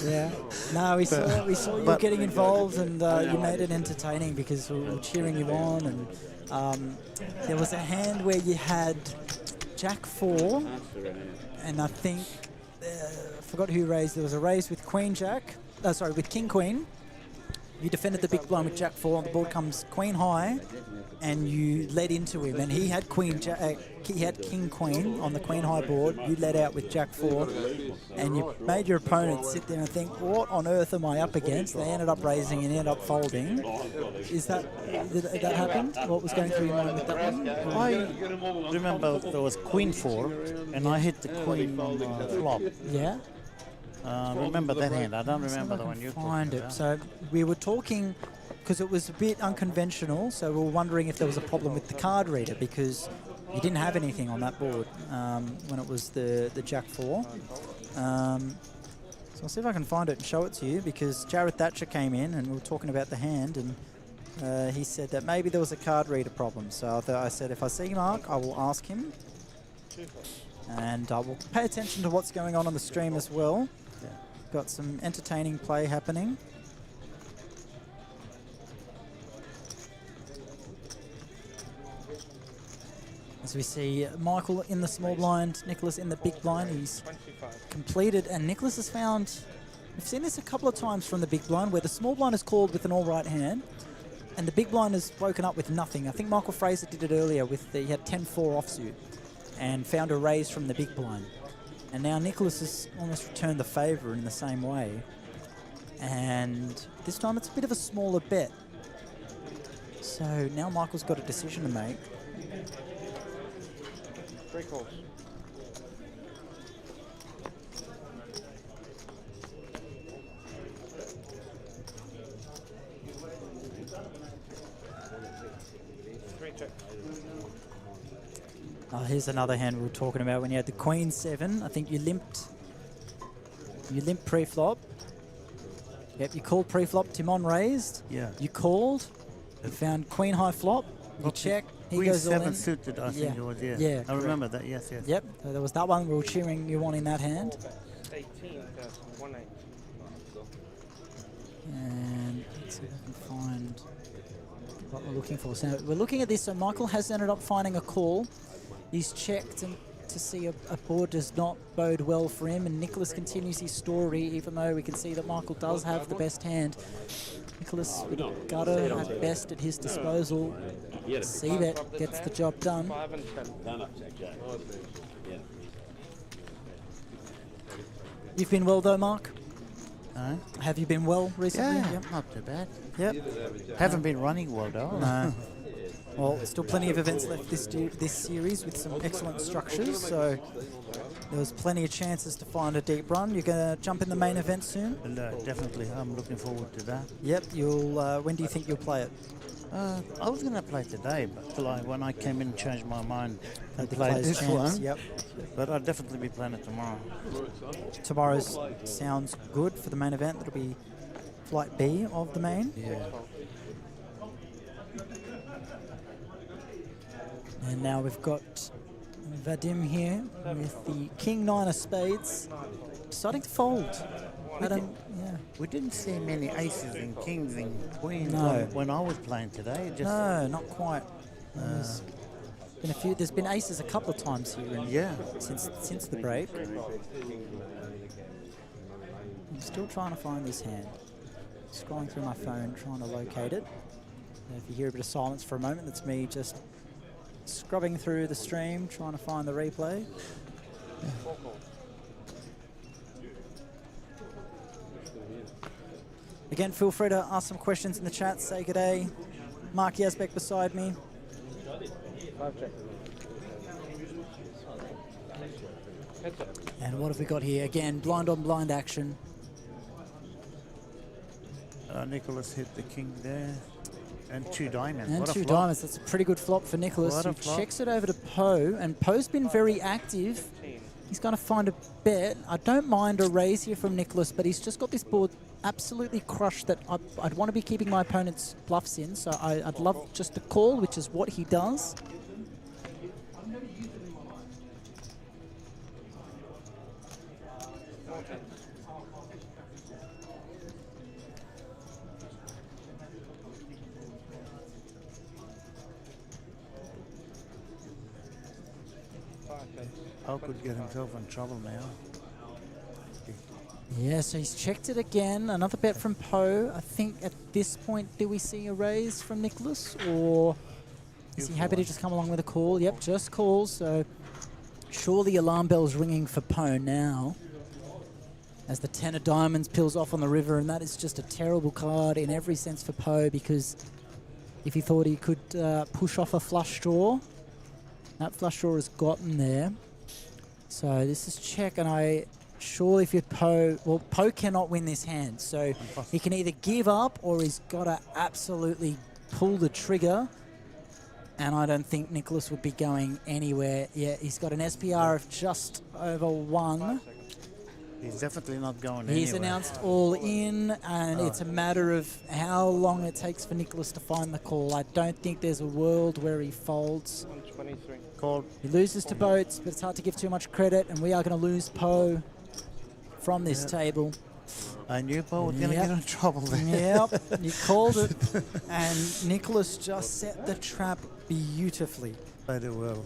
Yeah. No, we saw you getting involved, and you made it entertaining because we were cheering you on. And there was a hand where you had Jack 4, and I think I forgot who raised. There was a raise with Queen Jack. Sorry, with King Queen. You defended the big blind with Jack 4. On the board comes Queen High, and you led into him. And he had he had King Queen on the Queen High board. You led out with Jack 4, and you made your opponent sit there and think, "What on earth am I up against?" They ended up raising and ended up folding. Did that happen? What was going through your mind with that one? I remember there was Queen 4, and I hit the Queen on the flop. Yeah. Remember that hand? I don't remember the one you find it. So we were talking because it was a bit unconventional. So we were wondering if there was a problem with the card reader because you didn't have anything on that board when it was the Jack 4. So I'll see if I can find it and show it to you because Jared Thatcher came in and we were talking about the hand and he said that maybe there was a card reader problem. So I said if I see Mark, I will ask him. And I will pay attention to what's going on the stream as well. Got some entertaining play happening. As we see Michael in the small blind, Nicholas in the big blind. He's completed, and Nicholas has found, we've seen this a couple of times from the big blind, where the small blind is called with an all right hand, and the big blind is broken up with nothing. I think Michael Fraser did it earlier with he had 10-4 offsuit and found a raise from the big blind. And now Nicholas has almost returned the favour in the same way. And this time it's a bit of a smaller bet. So now Michael's got a decision to make. 3 calls. Here's another hand we were talking about when you had the Queen 7. I think you limped pre-flop. Yep, you called pre-flop, Timon raised. Yeah. You called, you found Queen High flop, you check, he Queen goes all 7 in. suited, I think it was, yeah. Yeah, I remember that, yes. Yep, so there was that one we were cheering you on in that hand. 18,018. And let's see if I can find what we're looking for. So we're looking at this, so Michael has ended up finding a call. He's checked and to see a board does not bode well for him, and Nicholas continues his story, even though we can see that Michael does have the best hand. Nicholas with gutter at best at his disposal. C-bet gets the job done. You've been well though, Mark? No. Have you been well recently? Yeah, Yep. not too bad. Yep. Haven't been running well though. No. Well, still plenty of events left this series with some excellent structures, so there was plenty of chances to find a deep run. You're going to jump in the main event soon? Definitely. I'm looking forward to that. Yep. You'll. When do you think you'll play it? I was going to play today, but when I came in, changed my mind and Had the played player's this chance, one. Yep. But I'll definitely be playing it tomorrow. Tomorrow's sounds good for the main event. That'll be flight B of the main. Yeah. And now we've got Vadim here with the King 9 of spades starting to fold. We didn't see many aces and kings and queens No. when I was playing today. No, not quite. There's been aces a couple of times here since the break. I'm still trying to find this hand. Scrolling through my phone, trying to locate it. If you hear a bit of silence for a moment, that's me just scrubbing through the stream, trying to find the replay. Again, feel free to ask some questions in the chat. Say good day. Mark Yazbek beside me. And what have we got here? Again, blind on blind action. Nicholas hit the king there. And 2 diamonds. And What a 2 flop. diamonds. That's a pretty good flop for Nicholas, What a who flop. checks it over to Poe. And Poe's been very active. He's going to find a bet. I don't mind a raise here from Nicholas, but he's just got this board absolutely crushed that I'd want to be keeping my opponent's bluffs in. So I'd love just to call, which is what he does. Poe could get himself in trouble now. Yeah, so he's checked it again. Another bet from Poe. I think at this point, do we see a raise from Nicholas, or is he happy to just come along with a call? Yep, just calls. So surely alarm bells ringing for Poe now, as the 10 of diamonds peels off on the river, and that is just a terrible card in every sense for Poe, because if he thought he could push off a flush draw, that flush draw has gotten there. So this is check, and surely if you're Poe, well, Poe cannot win this hand. So he can either give up or he's got to absolutely pull the trigger. And I don't think Nicholas would be going anywhere. Yeah, he's got an SPR of just over 1. He's definitely not going anywhere. He's announced all in, and it's a matter of how long it takes for Nicholas to find the call. I don't think there's a world where he folds. 123. Call. He loses to Boats, but it's hard to give too much credit, and we are going to lose Poe from this table. I knew Poe was going to get in trouble there. Yep, you called it, and Nicholas just set the trap beautifully. Played it well.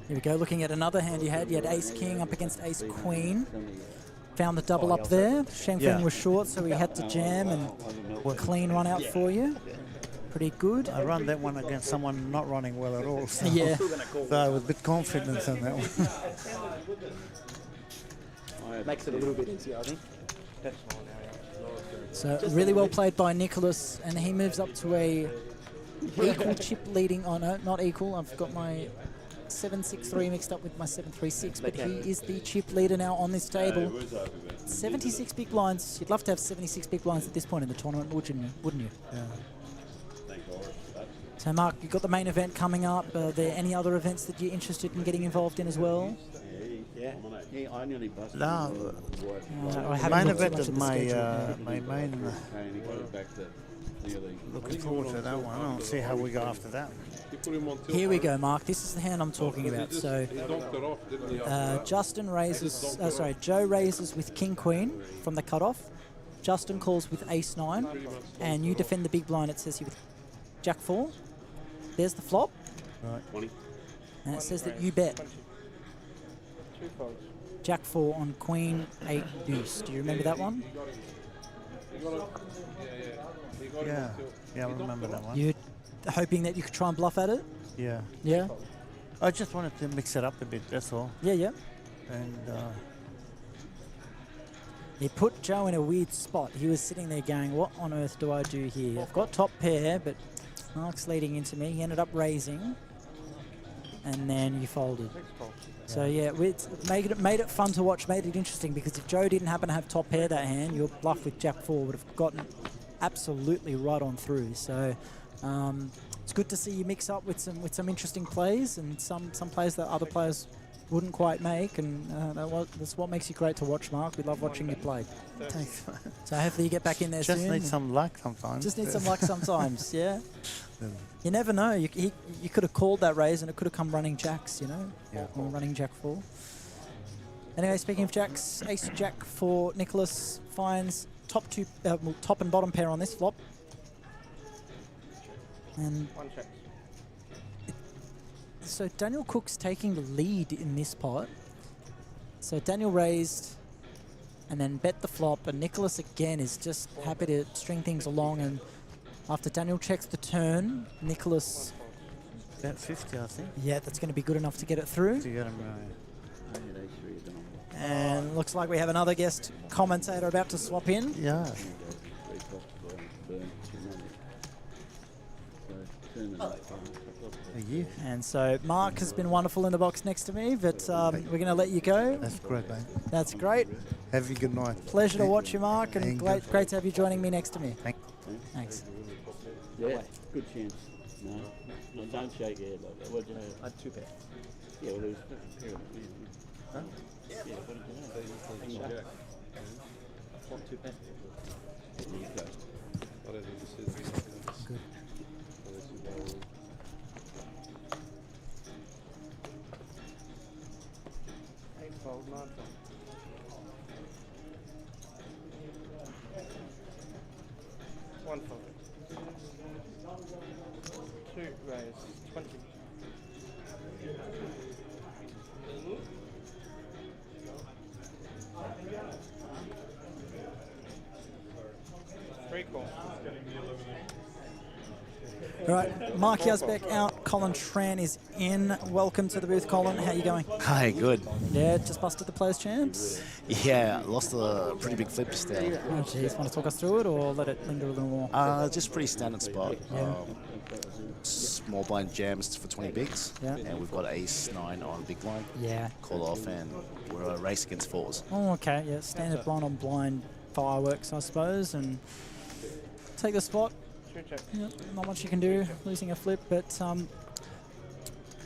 Here we go, looking at another hand you had. You had Ace-King up against Ace-Queen. Found the double up there. Sheng Feng was short, so he had to jam and clean run out for you. Pretty good. I run that one against someone not running well at all. So, yeah. So I was a bit confident on that one. Makes it a little bit easier, I think. So really well played by Nicholas, and he moves up to a equal chip leading. Oh no, not equal. I've got my 7-6-3 mixed up with my 7-3-6, but he is the chip leader now on this table. 76 big blinds. You'd love to have 76 big blinds at this point in the tournament, wouldn't you? Yeah. So Mark, you've got the main event coming up. Are there any other events that you're interested in getting involved in as well? Yeah, I nearly busted. No, I main looked event too is much at the schedule. my main. Looking forward to that one. I'll see how we go after that. Here we go, Mark. This is the hand I'm talking about. So Justin raises, Joe raises with King Queen from the cutoff. Justin calls with Ace 9, and you defend the big blind. It says here with Jack 4. There's the flop. Right. 20. And it says that you bet. Jack 4 on Queen 8 deuce. Do you remember that one? Yeah, I remember that one. You're hoping that you could try and bluff at it? Yeah. Yeah? I just wanted to mix it up a bit, that's all. Yeah. And he put Joe in a weird spot. He was sitting there going, what on earth do I do here? I've got top pair, but Mark's leading into me. He ended up raising, and then you folded. So yeah, it made it fun to watch, made it interesting, because if Joe didn't happen to have top pair that hand, your bluff with Jack 4 would have gotten absolutely right on through. So it's good to see you mix up with some interesting plays, and some plays that other players wouldn't quite make, and that's what makes you great to watch, Mark. We love watching you play. Thanks. So hopefully you get back in there soon. Just need some luck sometimes. Just need some luck sometimes, yeah. You never know. You could have called that raise and it could have come running jacks, you know, or running Jack 4. Anyway, speaking of jacks, Ace Jack for Nicholas finds top and bottom pair on this flop. And one check. So Daniel Cook's taking the lead in this pot. So Daniel raised and then bet the flop, and Nicholas again is just happy to string things along, and after Daniel checks the turn, Nicholas... Bet 50, I think. Yeah, that's going to be good enough to get it through. To get him And looks like we have another guest commentator about to swap in. Yeah. Thank you. And so Mark has been wonderful in the box next to me, but we're going to let you go. That's great, mate. That's great. Have a good night. Pleasure to watch you, Mark, and And great to have you joining me next to me. Thanks. Yeah, good chance. No, don't shake your head like that. What'd you have? I had 2 pairs. Yeah, well, there's Huh? Yeah, what did you have? What 2 pairs? Good. One fold. 2 raise. 20. Three call. All right, Mark Yazbek out, Colin Tran is in. Welcome to the booth, Colin. How you going? Hi, good. Yeah, just busted the Players Champs. Yeah, lost a pretty big flip just there. Oh, jeez. Want to talk us through it or let it linger a little more? Just pretty standard spot. Yeah. Small blind jams for 20 bigs. Yeah. And we've got ace 9 on big blind. Yeah. Call off, and we're a race against 4s. Oh, okay. Yeah, standard blind on blind fireworks, I suppose, and take the spot. Yep, not much you can do, losing a flip, but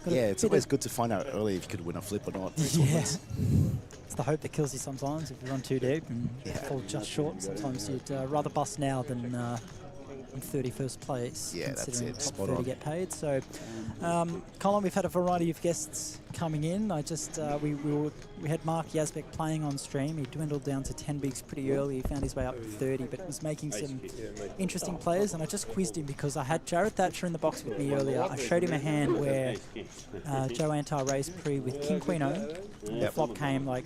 Yeah, it's always good to find out early if you could win a flip or not. Yeah. It's the hope that kills you sometimes if you run too deep and fall just short. Sometimes you'd rather bust now than in 31st place. Yeah, that's considering it. top Spot 30 on. get paid. So, Colin, we've had a variety of guests coming in. I just we had Mark Yazbek playing on stream. He dwindled down to 10 bigs pretty early. He found his way up to 30, but was making some interesting plays. And I just quizzed him because I had Jared Thatcher in the box with me earlier. I showed him a hand where Joe Antar raised pre with King Queen O. And the flop came like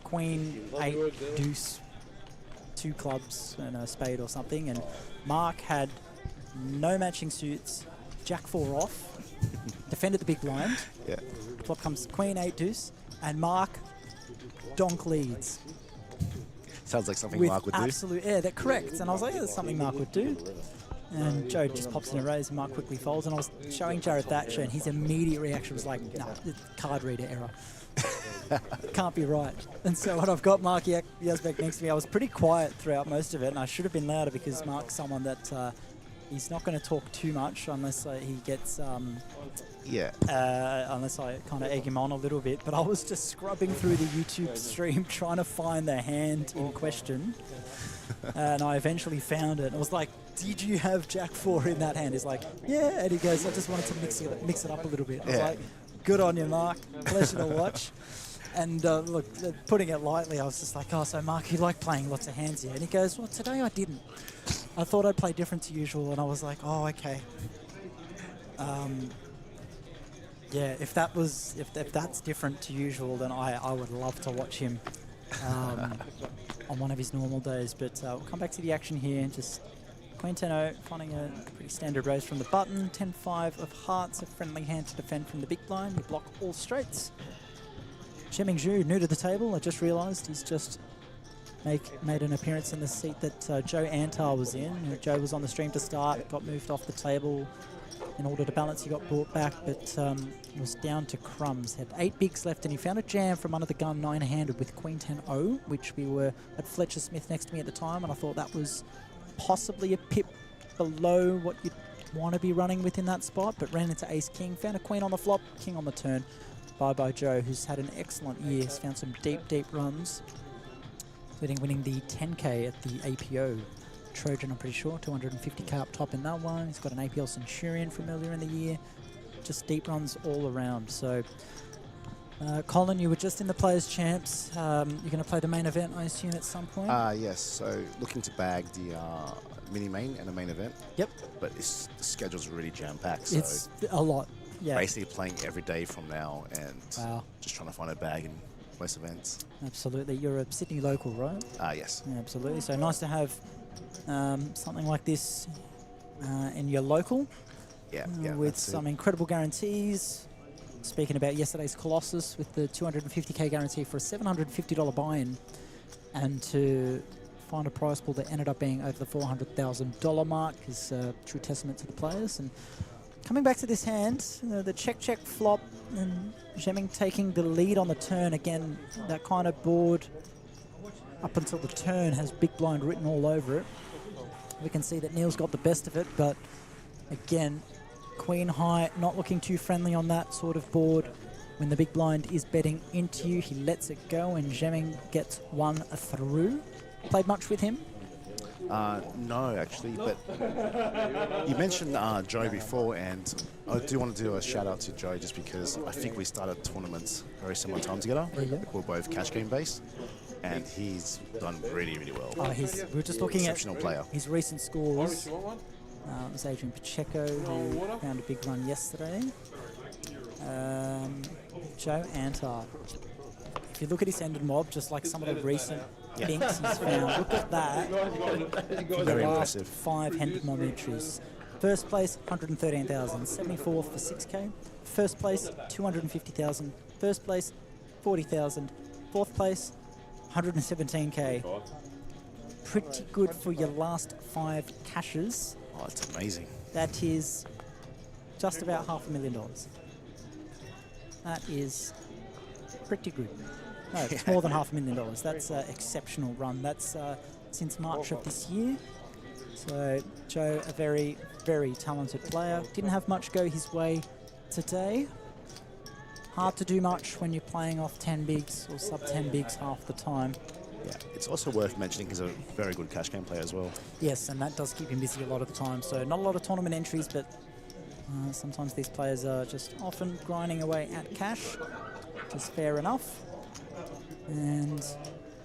Queen 8 deuce. 2 clubs and a spade or something, and Mark had no matching suits, Jack 4 off, defended the big blind. Yeah. Flop comes Queen 8 deuce, and Mark donk leads. Sounds like something With Mark would do. absolute, yeah, that's correct. And I was like, yeah, that's something Mark would do. And Joe just pops in a raise, and Mark quickly folds. And I was showing Jared Thatcher, and his immediate reaction was like, no, card reader error. Can't be right. And so when I've got Mark Yazbek next to me, I was pretty quiet throughout most of it, and I should have been louder because Mark's someone that he's not going to talk too much unless he gets unless I kind of egg him on a little bit. But I was just scrubbing through the YouTube stream trying to find the hand in question, and I eventually found it. And I was like, did you have Jack 4 in that hand? He's like, yeah. And he goes, I just wanted to mix it up a little bit. I was like, good on you, Mark. Pleasure to watch. And look, putting it lightly, I was just like, oh, so Mark, you like playing lots of hands here? And he goes, well, today I didn't. I thought I'd play different to usual. And I was like, oh, okay. Yeah, if that's different to usual, then I would love to watch him on one of his normal days. But we'll come back to the action here. Just Queen 10-0, finding a pretty standard raise from the button. 10-5 of hearts, a friendly hand to defend from the big blind. You block all straights. Qiaming new to the table. I just realised he's just made an appearance in the seat that Joe Antar was in. Joe was on the stream to start, got moved off the table. In order to balance, he got brought back, but was down to crumbs. Had 8 bigs left, and he found a jam from under the gun 9-handed with Queen 10-0, which we were at Fletcher Smith next to me at the time, and I thought that was possibly a pip below what you'd want to be running within that spot, but ran into Ace King, found a Queen on the flop, King on the turn. Bye-bye Joe, who's had an excellent year. He's found some deep runs, including winning the 10K at the APO. Trojan, I'm pretty sure, 250k up top in that one. He's got an APL Centurion from earlier in the year. Just deep runs all around. So, Colin, you were just in the Players Champs. You're going to play the main event, I assume, at some point? Yes, so looking to bag the mini-main and the main event. Yep. But the schedule's really jam-packed, so... It's a lot, yeah. Basically playing every day from now and just trying to find a bag in most events. Absolutely. You're a Sydney local, right? Yes. Yeah, absolutely. So nice to have something like this in your local. Yeah, with some incredible guarantees. Speaking about yesterday's Colossus with the 250k guarantee for a $750 buy-in, and to find a prize pool that ended up being over the $400,000 mark is a true testament to the players. And coming back to this hand, the check flop and 𝗤𝗎𝗓 taking the lead on the turn. Again, that kind of board up until the turn has big blind written all over it. We can see that Neil's got the best of it, but again, queen high, not looking too friendly on that sort of board. When the big blind is betting into you, he lets it go, and 𝗤𝗎𝗓 gets one through. Played much with him? No, actually, but you mentioned Joe before, and I do want to do a shout out to Joe just because I think we started tournaments very similar time together. We're both cash game based, and he's done really, really well. We're just looking at player. His recent scores. It was Adrian Pacheco who found a big run yesterday. Joe Antar. If you look at his ended mob, just like some of the recent links he's found, look at that. Very last impressive. 5 ended mob entries. First place, 113,000. 74th for 6K. First place, 250,000. First place, 40,000. Fourth place, 117K. Pretty good for your last 5 cashes. Oh, it's amazing. That is just about $500,000. That is pretty good. No, it's more than $500,000. That's an exceptional run. That's since March of this year. So Joe, a very, very talented player. Didn't have much go his way today. Hard to do much when you're playing off 10 bigs or sub 10 bigs half the time. Yeah, it's also worth mentioning he's a very good cash game player as well. Yes, and that does keep him busy a lot of the time. So not a lot of tournament entries, but sometimes these players are just often grinding away at cash, which is fair enough. And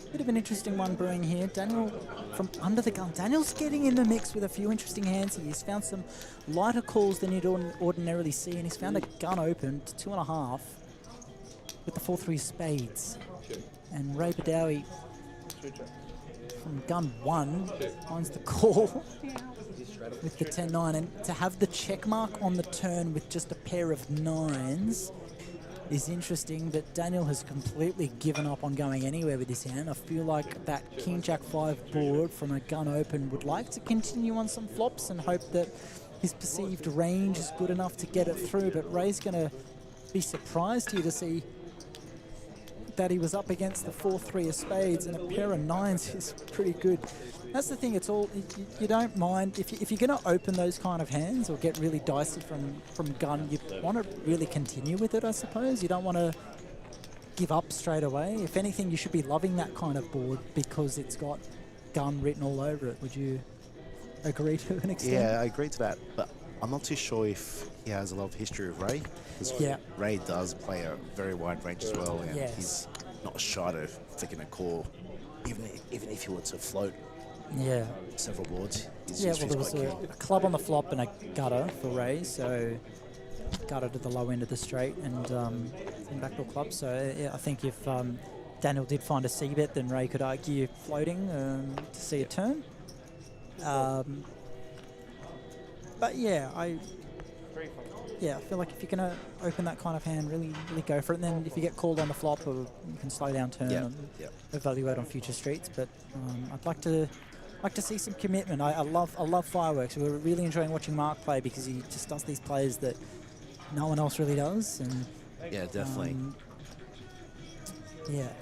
a bit of an interesting one brewing here. Daniel from under the gun. Daniel's getting in the mix with a few interesting hands here. He's found some lighter calls than you'd ordinarily see, and he's found a gun open to 2.5 with the 4-3 spades. And Ray Badawi from gun 1 finds the call with the 10-9, and to have the check mark on the turn with just a pair of 9s is interesting, but Daniel has completely given up on going anywhere with his hand. I feel like that King Jack 5 board from a gun open would like to continue on some flops and hope that his perceived range is good enough to get it through, but Ray's going to be surprised here to see that he was up against the 4-3 of spades, and a pair of 9s is pretty good. That's the thing, it's all, you don't mind, if you're going to open those kind of hands or get really dicey from gun, you want to really continue with it, I suppose. You don't want to give up straight away. If anything, you should be loving that kind of board because it's got gun written all over it. Would you agree to an extent? Yeah, I agree to that, but I'm not too sure if he has a lot of history of Ray. Because Ray does play a very wide range as well, and he's not shy of taking a call, even if he were to float several boards. Well, there was a club on the flop and a gutter for Ray, so gutter to the low end of the straight and backdoor club. So I think if Daniel did find a C-bet, then Ray could argue floating to see a turn. But yeah, I feel like if you're going to open that kind of hand, really go for it. And then if you get called on the flop, you can slow down turn and evaluate on future streets. But I'd like to see some commitment. I love fireworks. We're really enjoying watching Mark play because he just does these plays that no one else really does. And yeah, definitely.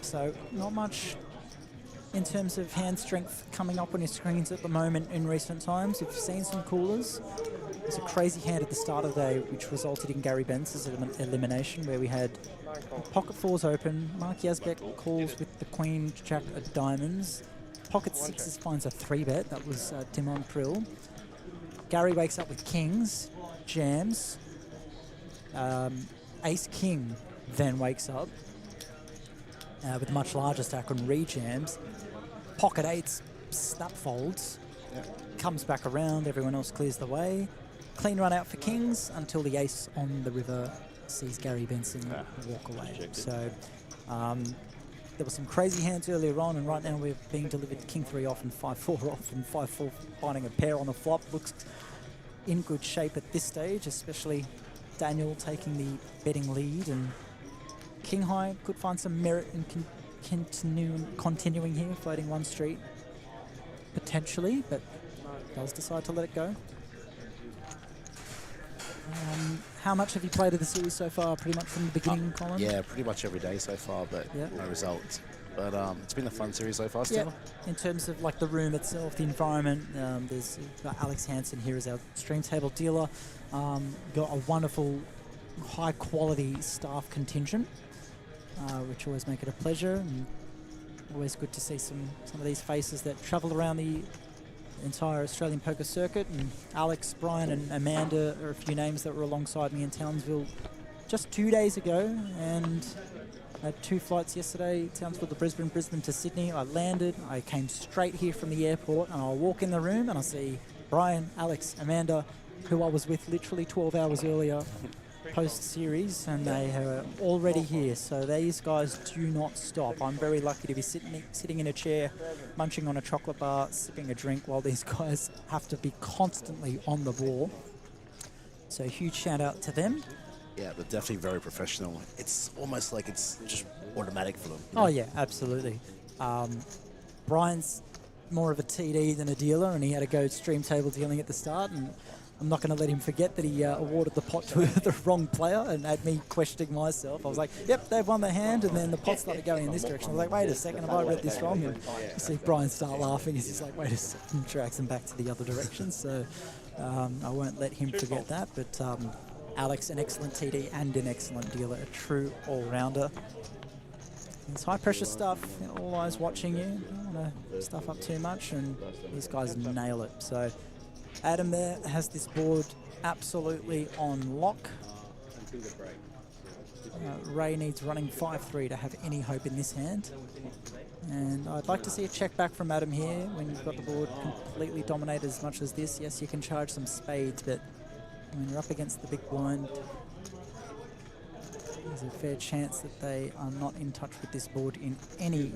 So not much in terms of hand strength coming up on your screens at the moment in recent times. You've seen some coolers. There's a crazy hand at the start of the day which resulted in Gary Benz's elimination, where we had pocket 4s open. Mark Yazbek calls with the Queen Jack of diamonds. Pocket 6s finds a 3-bet. That was Timon Prill. Gary wakes up with kings, jams. Ace King then wakes up with a much larger stack on re-jams. Pocket 8s, snap folds. Comes back around, everyone else clears the way. Clean run out for kings until the ace on the river sees Gary Benson walk away. So there were some crazy hands earlier on, and right now we're being delivered King 3 off and 5-4 off, and 5-4 finding a pair on the flop. Looks in good shape at this stage, especially Daniel taking the betting lead, and King High could find some merit in continuing here, floating one street. potentially, but does decide to let it go. How much have you played of the series so far? Pretty much from the beginning, Colin? Yeah, pretty much every day so far, but no results. But it's been a fun series so far still. Yeah, in terms of like the room itself, the environment, there's got Alex Hansen here as our stream table dealer. Got a wonderful, high quality staff contingent, which always make it a pleasure, and always good to see some of these faces that travel around the entire Australian poker circuit. And Alex, Brian and Amanda are a few names that were alongside me in Townsville just 2 days ago, and I had 2 flights yesterday, Townsville to Brisbane, Brisbane to Sydney. I landed, I came straight here from the airport, and I walk in the room and I see Brian, Alex, Amanda, who I was with literally 12 hours earlier post-series, and they are already here. So these guys do not stop. I'm very lucky to be sitting in a chair, munching on a chocolate bar, sipping a drink, while these guys have to be constantly on the ball. So huge shout out to them. Yeah, they're definitely very professional. It's almost like it's just automatic for them. You know? Oh yeah, absolutely. Brian's more of a TD than a dealer, and he had to go stream table dealing at the start, and I'm not going to let him forget that he awarded the pot to the wrong player and had me questioning myself. I was like, yep, they've won the hand, and then the pot started going in this direction. I was like, wait a second, have I read this wrong? And you see Brian start laughing as he's like, wait a second, drags him back to the other direction. So I won't let him forget that, but Alex, an excellent TD and an excellent dealer, a true all-rounder. It's high-pressure stuff, all eyes watching you. Don't want to stuff up too much, and these guys nail it. So Adam there has this board absolutely on lock. Ray needs running 5-3 to have any hope in this hand. And I'd like to see a check back from Adam here when you've got the board completely dominated as much as this. Yes, you can charge some spades, but when you're up against the big blind, there's a fair chance that they are not in touch with this board in any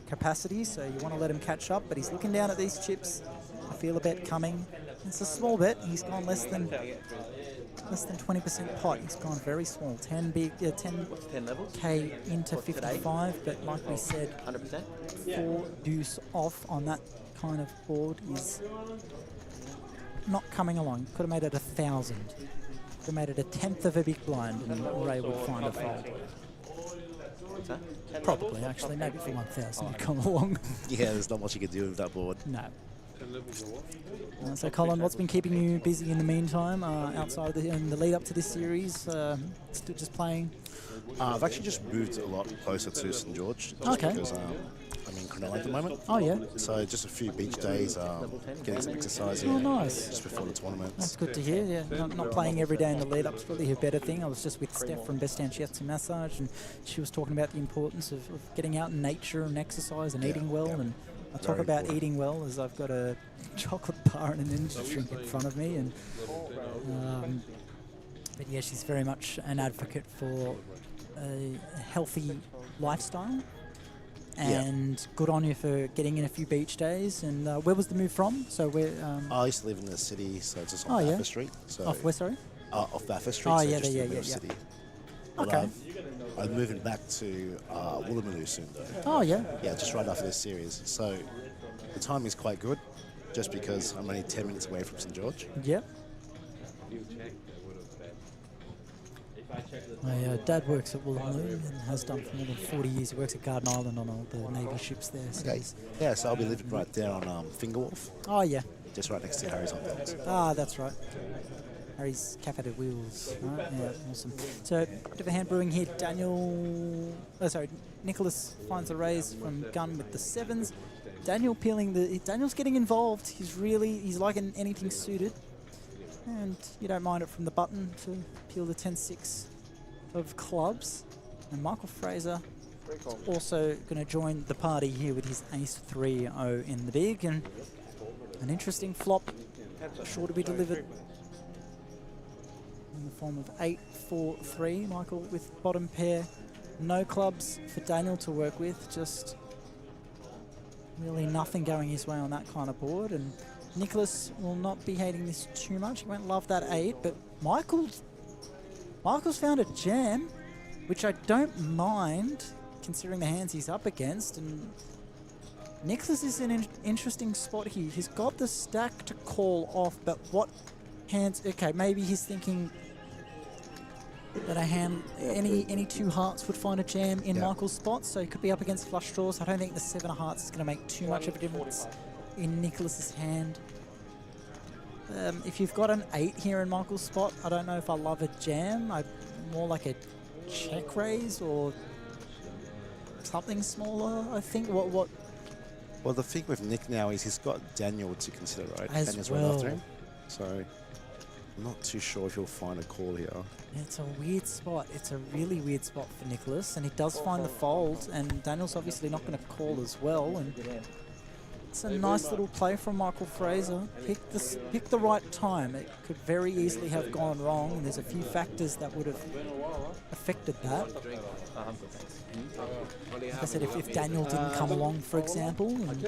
capacity, so you want to let him catch up, but he's looking down at these chips. I feel a bet coming. It's a small bet. He's gone less than 20% pot. He's gone very small, 10K into 55, but like we said, 4 deuce off on that kind of board is not coming along. Could have made it 1,000. Could have made it 1/10 of a big blind, and Ray would find a fold. Probably, actually, maybe for 1,000 would come along. Yeah, there's not much you can do with that board. No. So Colin, what's been keeping you busy in the meantime, outside of in the lead up to this series? Still just playing? I've actually just moved a lot closer to St George. Because I'm in Cronulla at the moment. Oh yeah. So just a few beach days, getting some exercise in. Oh nice. Just before the tournament. That's good to hear. Yeah, not playing every day in the lead up is probably a better thing. I was just with Steph from Best Hand Shiatsu Massage, and she was talking about the importance of getting out in nature and exercise and eating well. And I talk about eating well as I've got a chocolate bar and an energy drink in front of me, and but yeah, she's very much an advocate for a healthy lifestyle, and good on you for getting in a few beach days. And where was the move from? So where? I used to live in the city, so just off Bathurst Street. So off where, sorry? Off Bathurst Street. Oh so yeah, just yeah, in the city. Okay. I'm moving back to Woolloomooloo soon, though. Oh yeah. Yeah, just right after this series. So the timing is quite good, just because I'm only 10 minutes away from St George. Yep. My dad works at Woolloomooloo and has done for more than 40 years. He works at Garden Island on all the Navy ships there. So Okay. Yeah, so I'll be living right there on Finger Wharf. Oh yeah. Just right next to Harry's on Films. Ah, that's right. Harry's Cafe de Wheels. Right? Yeah, awesome. So, bit of a hand brewing here. Nicholas finds a raise from gun with the 7s. Daniel's getting involved. He's liking anything suited. And you don't mind it from the button to peel the 10-6 of clubs. And Michael Fraser also going to join the party here with his ace 3-0 in the big. And an interesting flop, sure to be delivered in the form of 8-4-3. Michael with bottom pair, no clubs for Daniel to work with, just really nothing going his way on that kind of board. And Nicholas will not be hating this too much. He won't love that 8, but Michael's found a jam, which I don't mind considering the hands he's up against. And Nicholas is in an interesting spot here. He's got the stack to call off, but what hands... Okay, maybe he's thinking that a hand, any 2 hearts would find a jam in Michael's spot, so he could be up against flush draws. I don't think the 7 of hearts is going to make too much of a difference in Nicholas's hand. If you've got an 8 here in Michael's spot, I don't know if I love a jam. I more like a check raise or something smaller, I think. What? Well, the thing with Nick now is he's got Daniel to consider, right? As Daniel's well. right after him. So I'm not too sure if he'll find a call here. It's a weird spot. It's a really weird spot for Nicholas, and he does find the fold, and Daniel's obviously not going to call as well. And it's a nice little play from Michael Fraser. Pick the right time. It could very easily have gone wrong, and there's a few factors that would have affected that. Like I said, if Daniel didn't come along, for example, and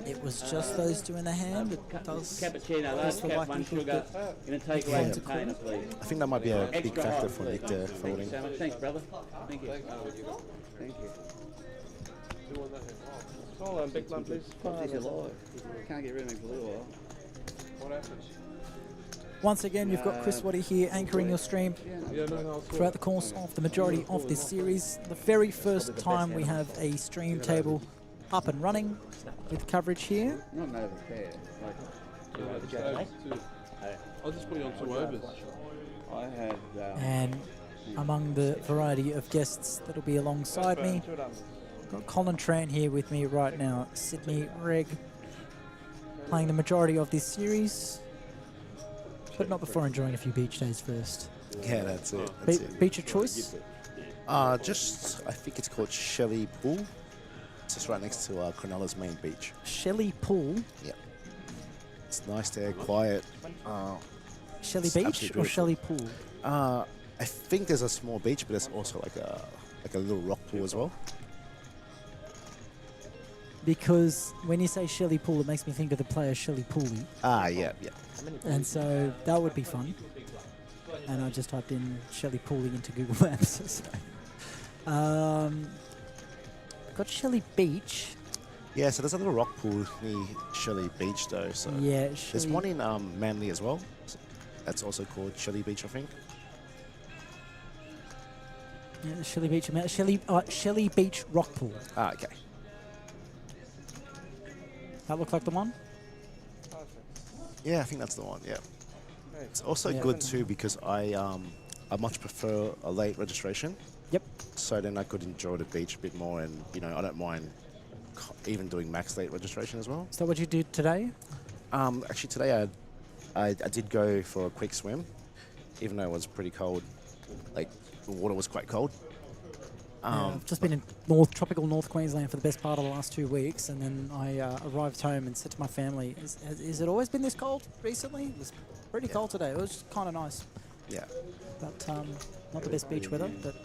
it was just those 2 in the hand, it does the likelihood that Nick finds a call. I think that might be a big factor for Nick there folding. Thanks, brother. Thank you. Thank you. Hold on, big lamp, please. He's alive. Can't get rid of me for a little while. What happened? Once again, you've got Chris Waddy here anchoring your stream throughout the course of the majority of this series. The very first time we have a stream table up and running with coverage here. Not over fair. I'll just put you on 2 overs. I had. And among the variety of guests that'll be alongside me, got Colin Tran here with me right now. Sydney Reg playing the majority of this series, but not before enjoying a few beach days first. Yeah, that's it. Beach of choice? I think it's called Shelley Pool. It's just right next to Cronulla's main beach. Shelley Pool? Yeah. It's nice there, quiet. Shelley Beach or Shelley Pool? I think there's a small beach, but there's also like a little rock pool as well. Because when you say Shelley Pool, it makes me think of the player Shelley Pooley. Yeah. And so that would be fun. And I just typed in Shelley Pooley into Google Maps. So. Got Shelley Beach. Yeah, so there's a little rock pool near Shelley Beach though. So yeah, there's one in Manly as well. That's also called Shelley Beach, I think. Yeah, Shelley Beach. Shelley Beach Rock Pool. Okay. That look like the one? Yeah, I think that's the one, yeah. It's also good too because I much prefer a late registration. Yep. So then I could enjoy the beach a bit more, and I don't mind even doing max late registration as well. Is that what you did today? Actually today I did go for a quick swim, even though it was pretty cold. Like the water was quite cold. I've just been in tropical North Queensland for the best part of the last 2 weeks, and then I arrived home and said to my family, "Is it always been this cold recently?" It was pretty cold today. It was just kind of nice. Yeah. But not the best beach weather. But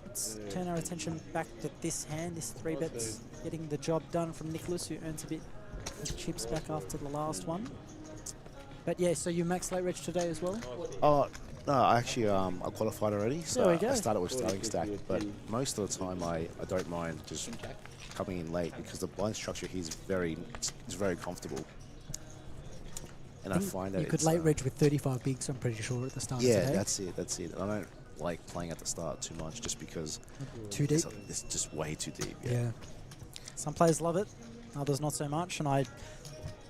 let's turn our attention back to this hand. This 3-bet's getting the job done from Nicholas, who earns a bit of chips back after the last one. But yeah, so you max late reg today as well? No, actually, I qualified already, so there we go. I started with starting stack. But most of the time, I don't mind just coming in late because the blind structure here is very comfortable. And I find that you could late reg with 35 bigs, I'm pretty sure, at the start of today. Yeah, that's it. I don't like playing at the start too much just because too deep. It's just way too deep. Yeah. Some players love it, others not so much, and I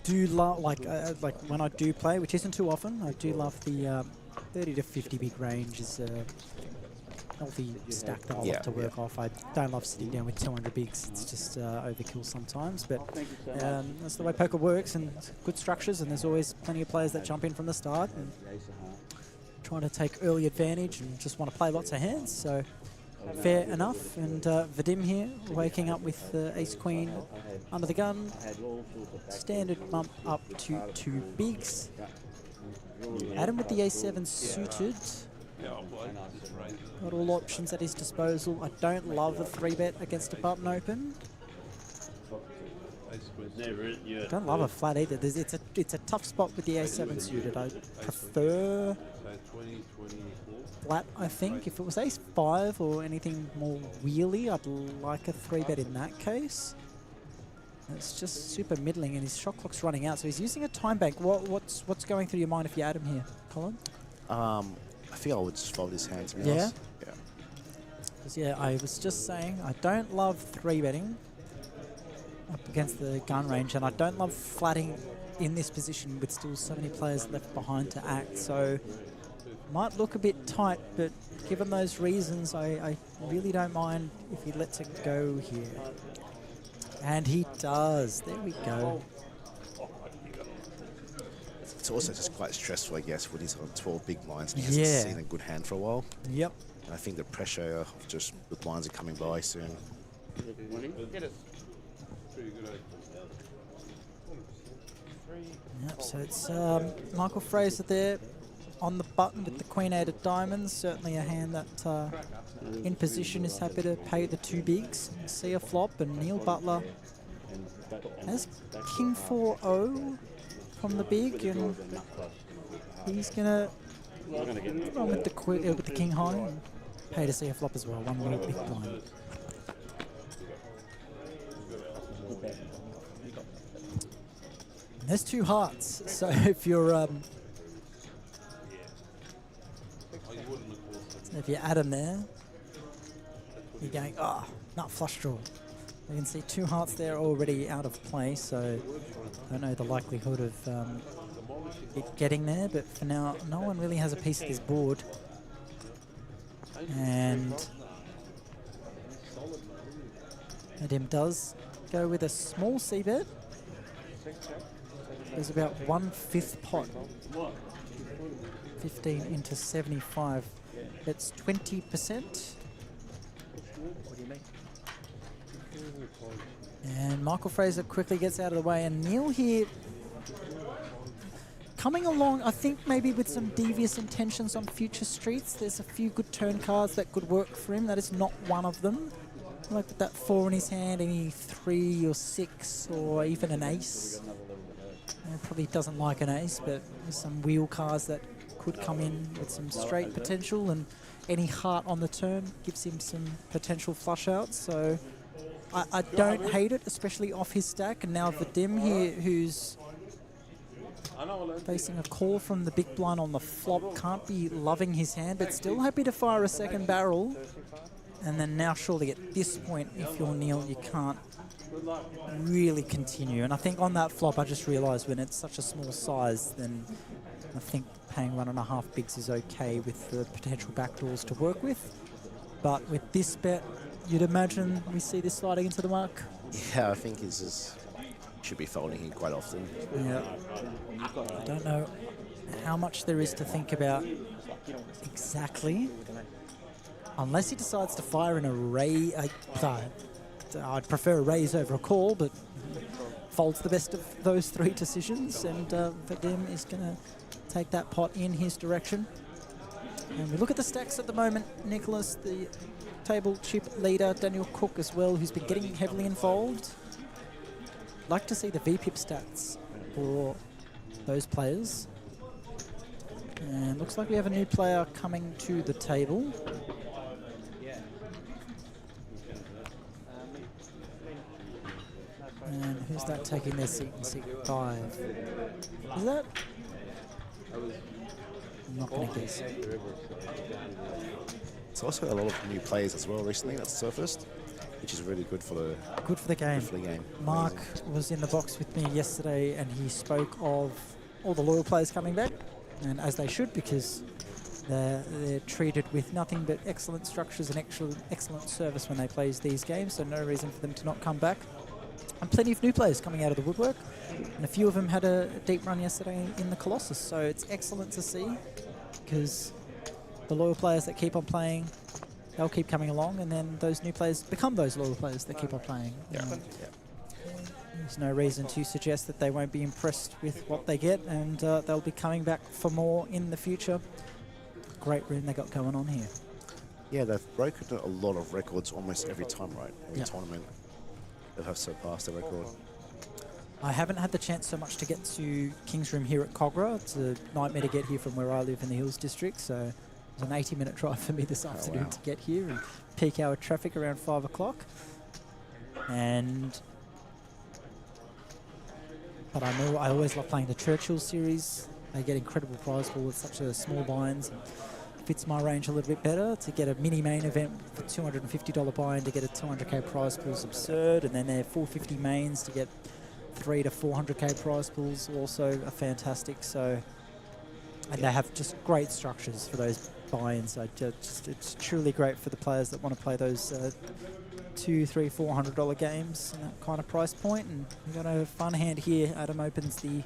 do love like when I do play, which isn't too often. I do love the 30 to 50 big range is a healthy stack that I love to work off. I don't love sitting down with 200 bigs. It's just overkill sometimes, but that's the way poker works, and good structures, and there's always plenty of players that jump in from the start and trying to take early advantage and just want to play lots of hands, so fair enough. And Vadim here waking up with ace queen under the gun, standard bump up to 2 bigs. Adam with the a7 suited. Got all options at his disposal. I don't love a 3-bet against a button open. I don't love a flat either. It's a tough spot with the a7 suited. I prefer flat, I think. If it was ace5 or anything more wheelie, I'd like a 3-bet in that case. It's just super middling, and his shot clock's running out, so he's using a time bank. What's going through your mind if you add him here, Colin? I think I would just fold his hand, to be honest. Yeah. Because I was just saying, I don't love 3-betting up against the gun range, and I don't love flatting in this position with still so many players left behind to act. So might look a bit tight, but given those reasons, I really don't mind if he lets it go here. And he does. There we go. It's also just quite stressful, I guess, when he's on 12 big blinds and he hasn't seen a good hand for a while. Yep. And I think the pressure of just the blinds are coming by soon. Yep, so it's Michael Fraser there on the button with the Queen-8 of diamonds. Certainly a hand that in position is happy to pay the 2 bigs. See a flop, and Neil Butler has King 4-0 from the big, and he's gonna run with the King high and pay to see a flop as well. One more big blind. There's 2 hearts, so if you're if you add them there, you're going, not flush draw. You can see 2 hearts there already out of play, so I don't know the likelihood of it getting there, but for now, no one really has a piece of this board. And Nadim does go with a small c-bet. There's about 1/5 pot. 15 into 75. It's 20%. And Michael Fraser quickly gets out of the way, and Neil here coming along, I think maybe with some devious intentions on future streets. There's a few good turn cards that could work for him. That is not one of them. Like with that 4 in his hand, any 3 or 6 or even an ace. Probably doesn't like an ace, but there's some wheel cards that could come in with some straight potential, and any heart on the turn gives him some potential flush outs. So I don't hate it, especially off his stack. And now Vadim here, who's facing a call from the big blind on the flop, can't be loving his hand, but still happy to fire a second barrel. And then now surely at this point, if you're Neil, you can't really continue. And I think on that flop, I just realised when it's such a small size, then I think paying 1.5 bigs is okay with the potential backdoors to work with. But with this bet, you'd imagine we see this sliding into the mark. Yeah, I think he's just should be folding here quite often. Yeah. I don't know how much there is to think about exactly. Unless he decides to fire in a raise. I'd prefer a raise over a call, but folds the best of those 3 decisions, and Vadim is going to take that pot in his direction. And we look at the stacks at the moment. Nicholas, the table chip leader, Daniel Cook as well, who's been getting heavily involved. Like to see the VPIP stats for those players. And looks like we have a new player coming to the table. And who's that taking their seat in seat 5? Is that? I'm not going to guess. It's also a lot of new players as well recently that's surfaced, which is really good for the game. Good for the game. Mark was in the box with me yesterday, and he spoke of all the loyal players coming back, and as they should, because they're treated with nothing but excellent structures and excellent service when they play these games, so no reason for them to not come back. And plenty of new players coming out of the woodwork, and a few of them had a deep run yesterday in the Colossus, so it's excellent to see, because the loyal players that keep on playing, they'll keep coming along, and then those new players become those loyal players that keep on playing. There's no reason to suggest that they won't be impressed with what they get, and they'll be coming back for more in the future. Great room they got going on here. Yeah, they've broken a lot of records almost every time, right? Every tournament. They have surpassed the record. I haven't had the chance so much to get to King's Room here at Cogra. It's a nightmare to get here from where I live in the Hills District, so it was an 80-minute drive for me this afternoon to get here, and peak hour traffic around 5 o'clock. And but I always love playing the Churchill series. They get incredible prize pool with such a small binds. Fits my range a little bit better. To get a mini main event for $250 buy-in to get a 200k prize pool is absurd, and then their 450 mains to get 300 to 400k prize pools also are fantastic. So, and they have just great structures for those buy-ins. So it's truly great for the players that want to play those $200, $300, $400 games in that kind of price point. And we've got a fun hand here. Adam opens the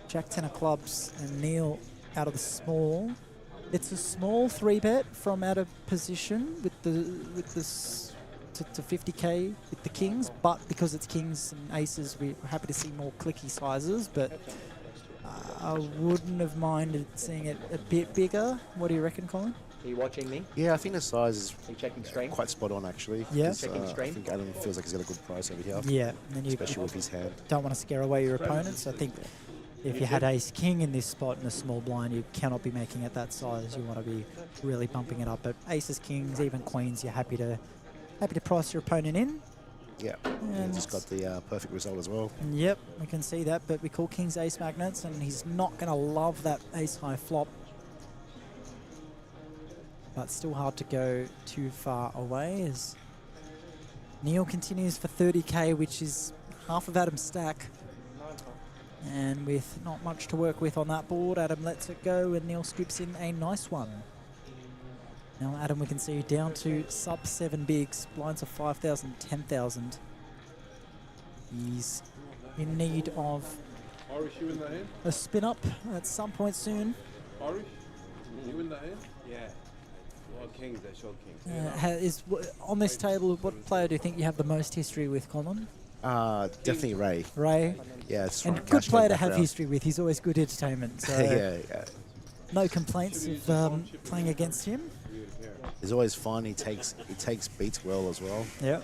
Jack 10 of clubs and Neil out of the small. It's a small 3-bet from out of position with this to 50k with the kings, but because it's kings and aces, we're happy to see more clicky sizes. But I wouldn't have minded seeing it a bit bigger. What do you reckon, Colin? Are you watching me? Yeah, I think the size is checking strength? quite spot on, actually. Yeah. Checking I strength? think Adam feels like he's got a good price over here. Yeah, and then you especially with his hand. Don't want to scare away your opponents. I think if you had ace king in this spot in a small blind, you cannot be making it that size. You want to be really bumping it up. But aces, kings, even queens, you're happy to price your opponent in. Yeah, and just got the perfect result as well. Yep, we can see that. But we call kings ace magnets, and he's not going to love that ace high flop. But still hard to go too far away as Neil continues for 30k, which is half of Adam's stack. And with not much to work with on that board, Adam lets it go and Neil scoops in a nice one. Now Adam, we can see down to sub 7 bigs, blinds of 5,000, 10,000. He's in need of Irish, you in the hand? a spin up at some point soon. Irish, you in the hand? Yeah. Well, kings, they showed kings. On this table, what player do you think you have the most history with, Colin? Definitely Ray. Ray? Yeah, it's and good player to have history with. He's always good entertainment. So yeah. No complaints of playing against him. He's always fun. He takes beats well as well. Yeah.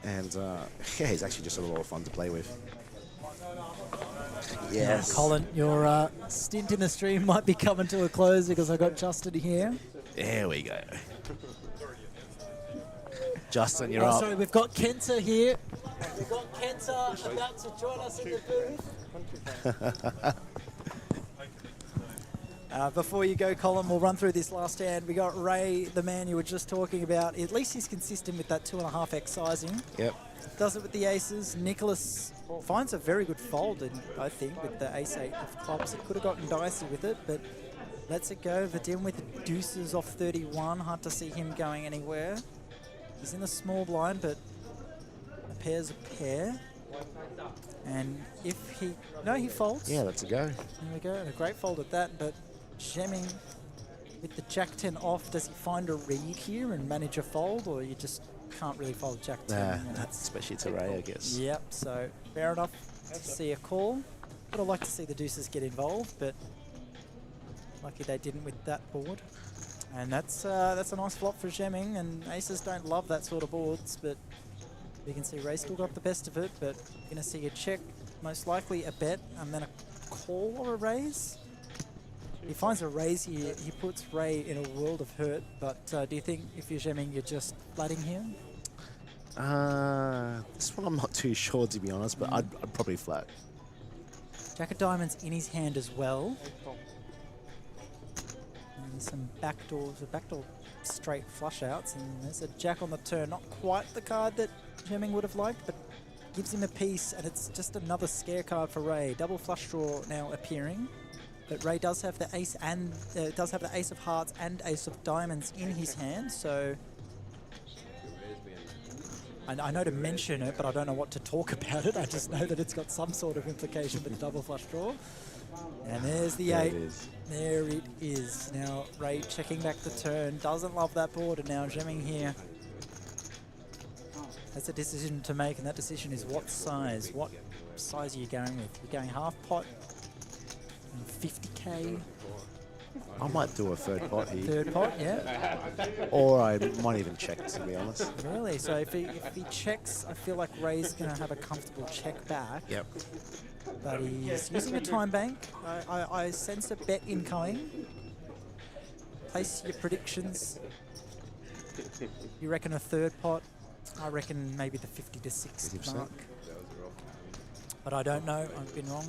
And yeah, he's actually just a lot of fun to play with. Yes. Now, Colin, your stint in the stream might be coming to a close because I got Justin here. There we go. Justin, you're up. Sorry, we've got Kenta here. We've got Kenta about to join us in the booth. Before you go, Colin, we'll run through this last hand. We got Ray, the man you were just talking about. At least he's consistent with that 2.5x sizing. Yep. Does it with the aces. Nicholas finds a very good fold, I think, with the ace-8 of clubs. It could have gotten dicey with it, but lets it go. Vadim with the deuces off 31. Hard to see him going anywhere. He's in the small blind, but a pair's a pair. And if he... No, he folds. Yeah, that's a go. There we go. And a great fold at that, but jamming with the Jack 10 off, does he find a read here and manage a fold, or you just can't really fold Jack 10? Nah, especially to Ray, I guess. Yep, so fair enough to see a call. Would have liked to see the deuces get involved, but lucky they didn't with that board. And that's a nice flop for jamming, and aces don't love that sort of boards, but you can see Ray still got the best of it, but you're going to see a check, most likely a bet, and then a call or a raise. He finds a raise here, he puts Ray in a world of hurt, but do you think if you're jamming, you're just flatting him? This one I'm not too sure, to be honest, but I'd probably flat. Jack of diamonds in his hand as well. And some backdoors, a backdoor straight flush outs, and there's a jack on the turn. Not quite the card that jamming would have liked, but gives him a piece, and it's just another scare card for Ray. Double flush draw now appearing, but Ray does have the ace and does have the ace of hearts and ace of diamonds in his hand, so I know to mention it, but I don't know what to talk about it. I just know that it's got some sort of implication with the double flush draw. And there's the 8. There it is. Now Ray checking back the turn. Doesn't love that board, and now jamming here. That's a decision to make, and that decision is what size. What size are you going with? You're going half pot, 50k. I might do a third pot here. Third pot, yeah. Or I might even check, to be honest. Really? So if he checks, I feel like Ray's going to have a comfortable check back. Yep. But he's using a time bank. I sense a bet incoming. Place your predictions. You reckon a third pot? I reckon maybe the 50 to 60 mark. but I don't know. I've been wrong.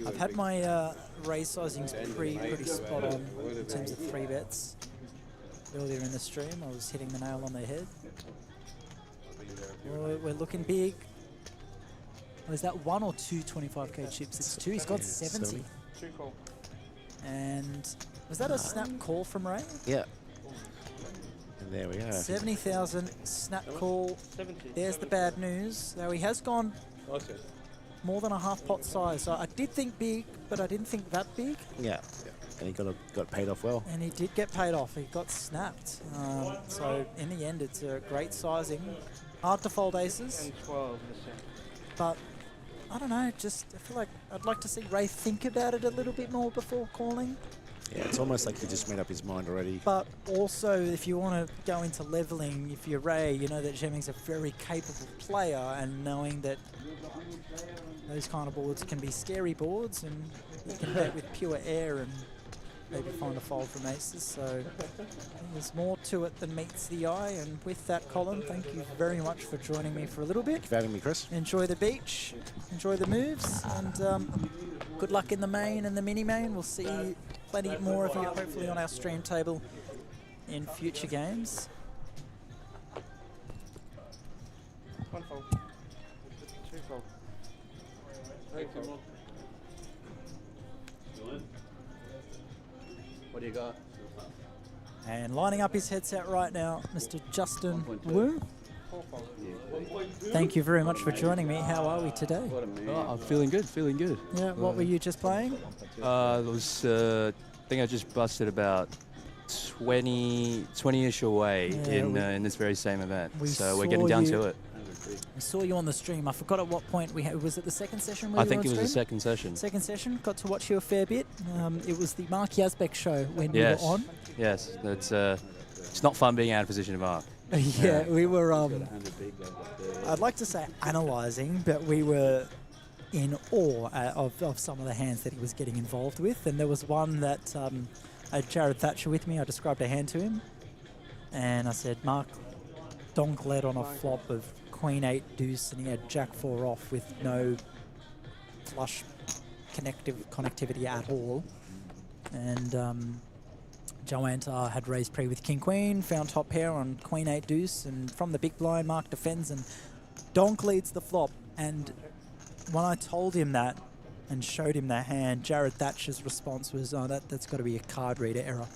I've had my raise sizings pretty spot on in terms of 3 bets. Earlier in the stream, I was hitting the nail on the head. We're looking big. Oh, is that 1 or 2 25k chips? It's 2. He's got 70. And was that a snap call from Ray? Yeah. And there we go. 70,000 snap call. There's the bad news. Now he has gone more than a half pot size. So I did think big, but I didn't think that big. Yeah. And he got paid off well. And he did get paid off. He got snapped. So in the end, it's a great sizing. Hard to fold aces. But I don't know. Just I feel like I'd like to see Ray think about it a little bit more before calling. Yeah, it's almost like he just made up his mind already. But also, if you want to go into leveling, if you're Ray, you know that Xiaoming's a very capable player, and knowing that those kind of boards can be scary boards, and you can bet with pure air and maybe find a fold from aces. So there's more to it than meets the eye. And with that, Colin, thank you very much for joining me for a little bit. Thank you for having me, Chris. Enjoy the beach, enjoy the moves, and good luck in the main and the mini main. We'll see plenty more of you hopefully on our stream table in future games. One fold. 2 fold. 3 fold. What do you got? And lining up his headset right now, Mr. Justin Wu. Thank you very much for joining me. How are we today? Oh, I'm feeling good, feeling good. Yeah, what were you just playing? I think I just busted about 20-ish away in this very same event. So we're getting down to it. I saw you on the stream. I forgot at what point we had. Was it the second session? Where I think it was the second session. Second session. Got to watch you a fair bit. It was the Mark Yazbek show when you were on. Yes, it's not fun being out of position to Mark. Yeah, we were. I'd like to say analysing, but we were in awe of some of the hands that he was getting involved with. And there was one that I had Jared Thatcher with me. I described a hand to him, and I said, Mark, donk led on a flop of Queen 8 deuce, and he had Jack 4 off with no flush connectivity at all. And Joanne had raised pre with King Queen, found top pair on Queen 8 deuce, and from the big blind, Mark defends and donk leads the flop. And when I told him that and showed him that hand, Jared Thatcher's response was, "Oh, that's got to be a card reader error."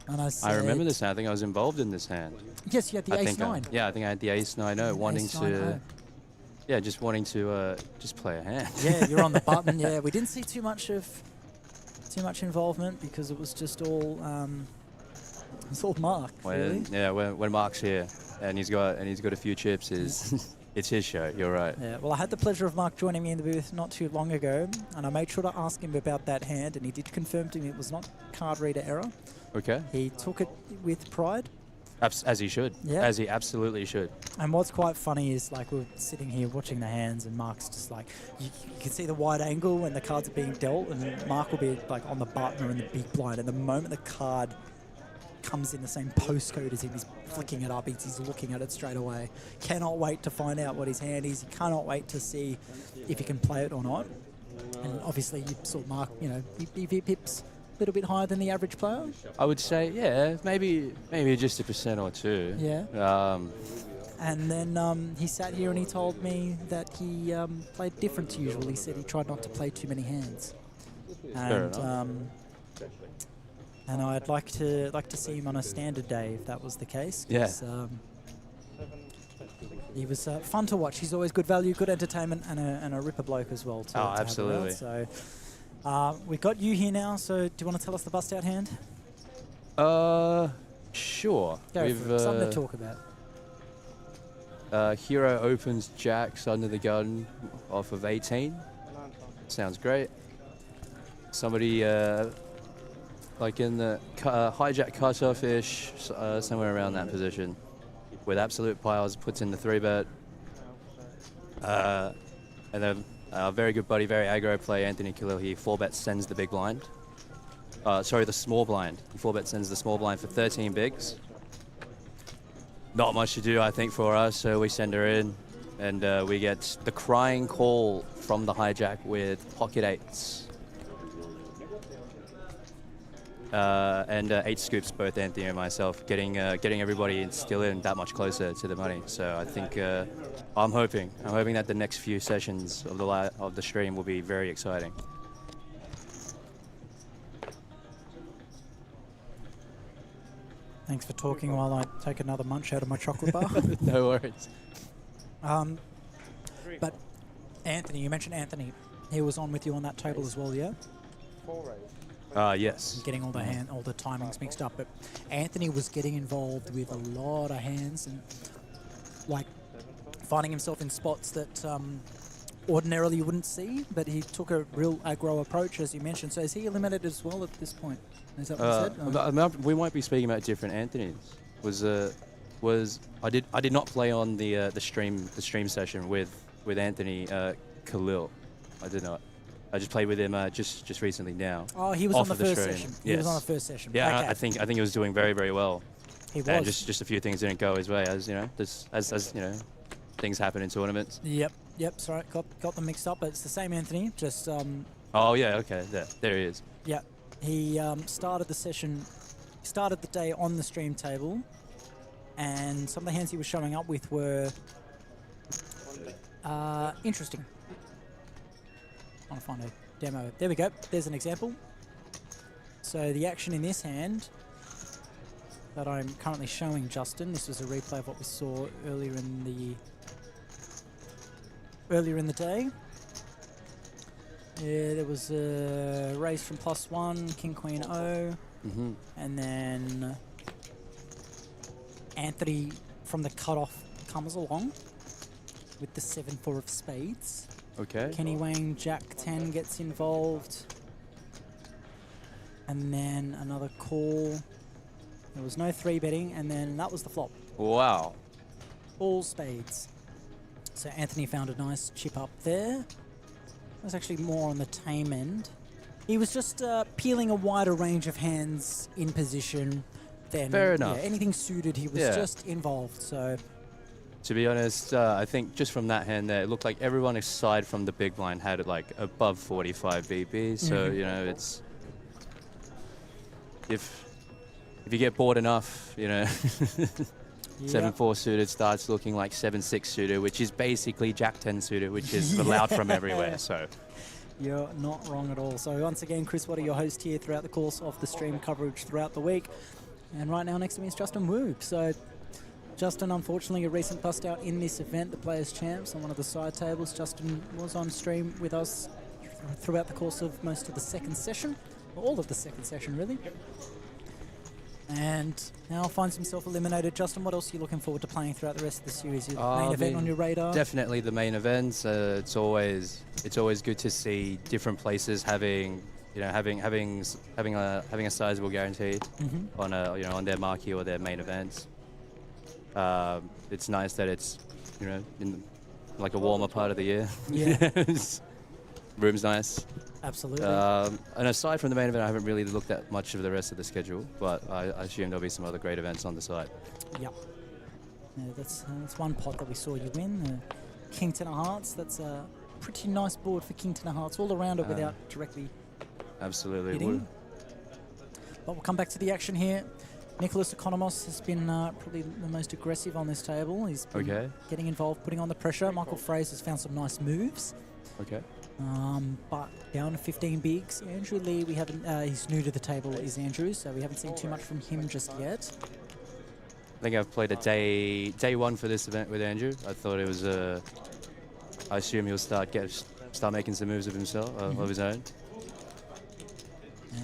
And I said, I remember this hand. I think I was involved in this hand. Yes, you had the ace-9. Yeah, I think I had the ace-9-0, wanting to... Yeah, just wanting to just play a hand. Yeah, you're on the button. Yeah, we didn't see too much involvement because it was just all it's all Mark. Really. Yeah, when Mark's here and he's got a few chips, it's his show. You're right. Yeah. Well, I had the pleasure of Mark joining me in the booth not too long ago, and I made sure to ask him about that hand, and he did confirm to me it was not card reader error. Okay. He took it with pride. As he should. Yeah. As he absolutely should. And what's quite funny is, like, we're sitting here watching the hands, and Mark's just like, you can see the wide angle when the cards are being dealt, and Mark will be like on the button or in the big blind, and the moment the card comes in the same postcode as him, he's flicking it up, he's looking at it straight away. Cannot wait to find out what his hand is. He cannot wait to see if he can play it or not. And obviously you saw Mark, you know, he pips a little bit higher than the average player. I would say, yeah, maybe just 1% or 2. Yeah. And then he sat here and he told me that he played different to usual. He said he tried not to play too many hands. And I'd like to see him on a standard day if that was the case. Yeah. He was fun to watch. He's always good value, good entertainment, and a ripper bloke as well. Oh, absolutely. So we've got you here now. So do you want to tell us the bust out hand? Sure. Go for it. Something to talk about. Hero opens jacks under the gun off of 18. Sounds great. Somebody like in the hijack cutoff-ish, somewhere around that position, with absolute piles, puts in the 3-bet. And then our very good buddy, very aggro play, Anthony Khalil, he 4-bet sends the big blind. Sorry, the small blind. He 4-bet sends the small blind for 13 bigs. Not much to do, I think, for us, so we send her in. And we get the crying call from the hijack with pocket 8s. And 8 scoops, both Anthony and myself, getting everybody still in that much closer to the money. So I think I'm hoping that the next few sessions of the stream will be very exciting. Thanks for talking while I take another munch out of my chocolate bar. No worries. But Anthony, you mentioned Anthony. He was on with you on that table as well, yeah? Yes. Getting all the timings mixed up, but Anthony was getting involved with a lot of hands and like finding himself in spots that ordinarily you wouldn't see. But he took a real aggro approach, as you mentioned. So is he eliminated as well at this point? Is that what you said? We might be speaking about different Anthonys. I did not play on the stream session with Anthony 𝗣𝗬𝗢𝗪𝗪. I did not. I just played with him just recently now. Oh, he was on the first session. Yes. He was on the first session. Yeah, okay. I think he was doing very, very well. He was. And just a few things didn't go his way, as you know, as you know, things happen in tournaments. Yep. Sorry, got them mixed up, but it's the same Anthony. Just. Oh yeah. Okay. There he is. Yeah. He started the day on the stream table, and some of the hands he was showing up with were interesting. I want to find a demo. There we go. There's an example. So the action in this hand that I'm currently showing Justin, this was a replay of what we saw earlier in the day. Yeah, there was a raise from +1, King Queen O, and then Anthony from the cutoff comes along with the 7-4 of spades. Okay. Kenny Wang Jack 10 gets involved, and then another call. There was no 3-betting, and then that was the flop. Wow. All spades. So Anthony found a nice chip up there. It was actually more on the tame end. He was just peeling a wider range of hands in position than Fair enough. Yeah, anything suited. He was just involved. So, to be honest, I think just from that hand there, it looked like everyone aside from the big blind had it like above 45 BP. So you know, it's if you get bored enough, you know. 7-4 suited starts looking like 7-6 suited, which is basically Jack 10 suited, which is allowed from everywhere. So you're not wrong at all. So once again, Chris Wadder, your host here throughout the course of the stream coverage throughout the week. And right now next to me is Justin Wu. So Justin, unfortunately, a recent bust out in this event, the Players Champs, on one of the side tables. Justin was on stream with us throughout the course of most of the second session, or all of the second session, really. And now finds himself eliminated. Justin, what else are you looking forward to playing throughout the rest of the series? Your main event on your radar? Definitely the main events. It's always good to see different places having a sizable guarantee on on their marquee or their main events. It's nice that it's in like a warmer part of the year. Yeah. Room's nice. Absolutely. And aside from the main event, I haven't really looked at much of the rest of the schedule, but I assume there'll be some other great events on the side. Yep. Yeah, that's one pot that we saw you win, King 10 of Hearts. That's a pretty nice board for King 10 of Hearts, all around it without directly absolutely hitting. But we'll come back to the action here. Nicholas Economos has been probably the most aggressive on this table. He's been getting involved, putting on the pressure. Michael Fraser's found some nice moves. Okay. But down to 15 bigs. Andrew Lee, we haven't. He's new to the table, is Andrew, so we haven't seen too much from him just yet. I think I've played a day one for this event with Andrew. I thought it was I assume he'll start making some moves of himself of his own.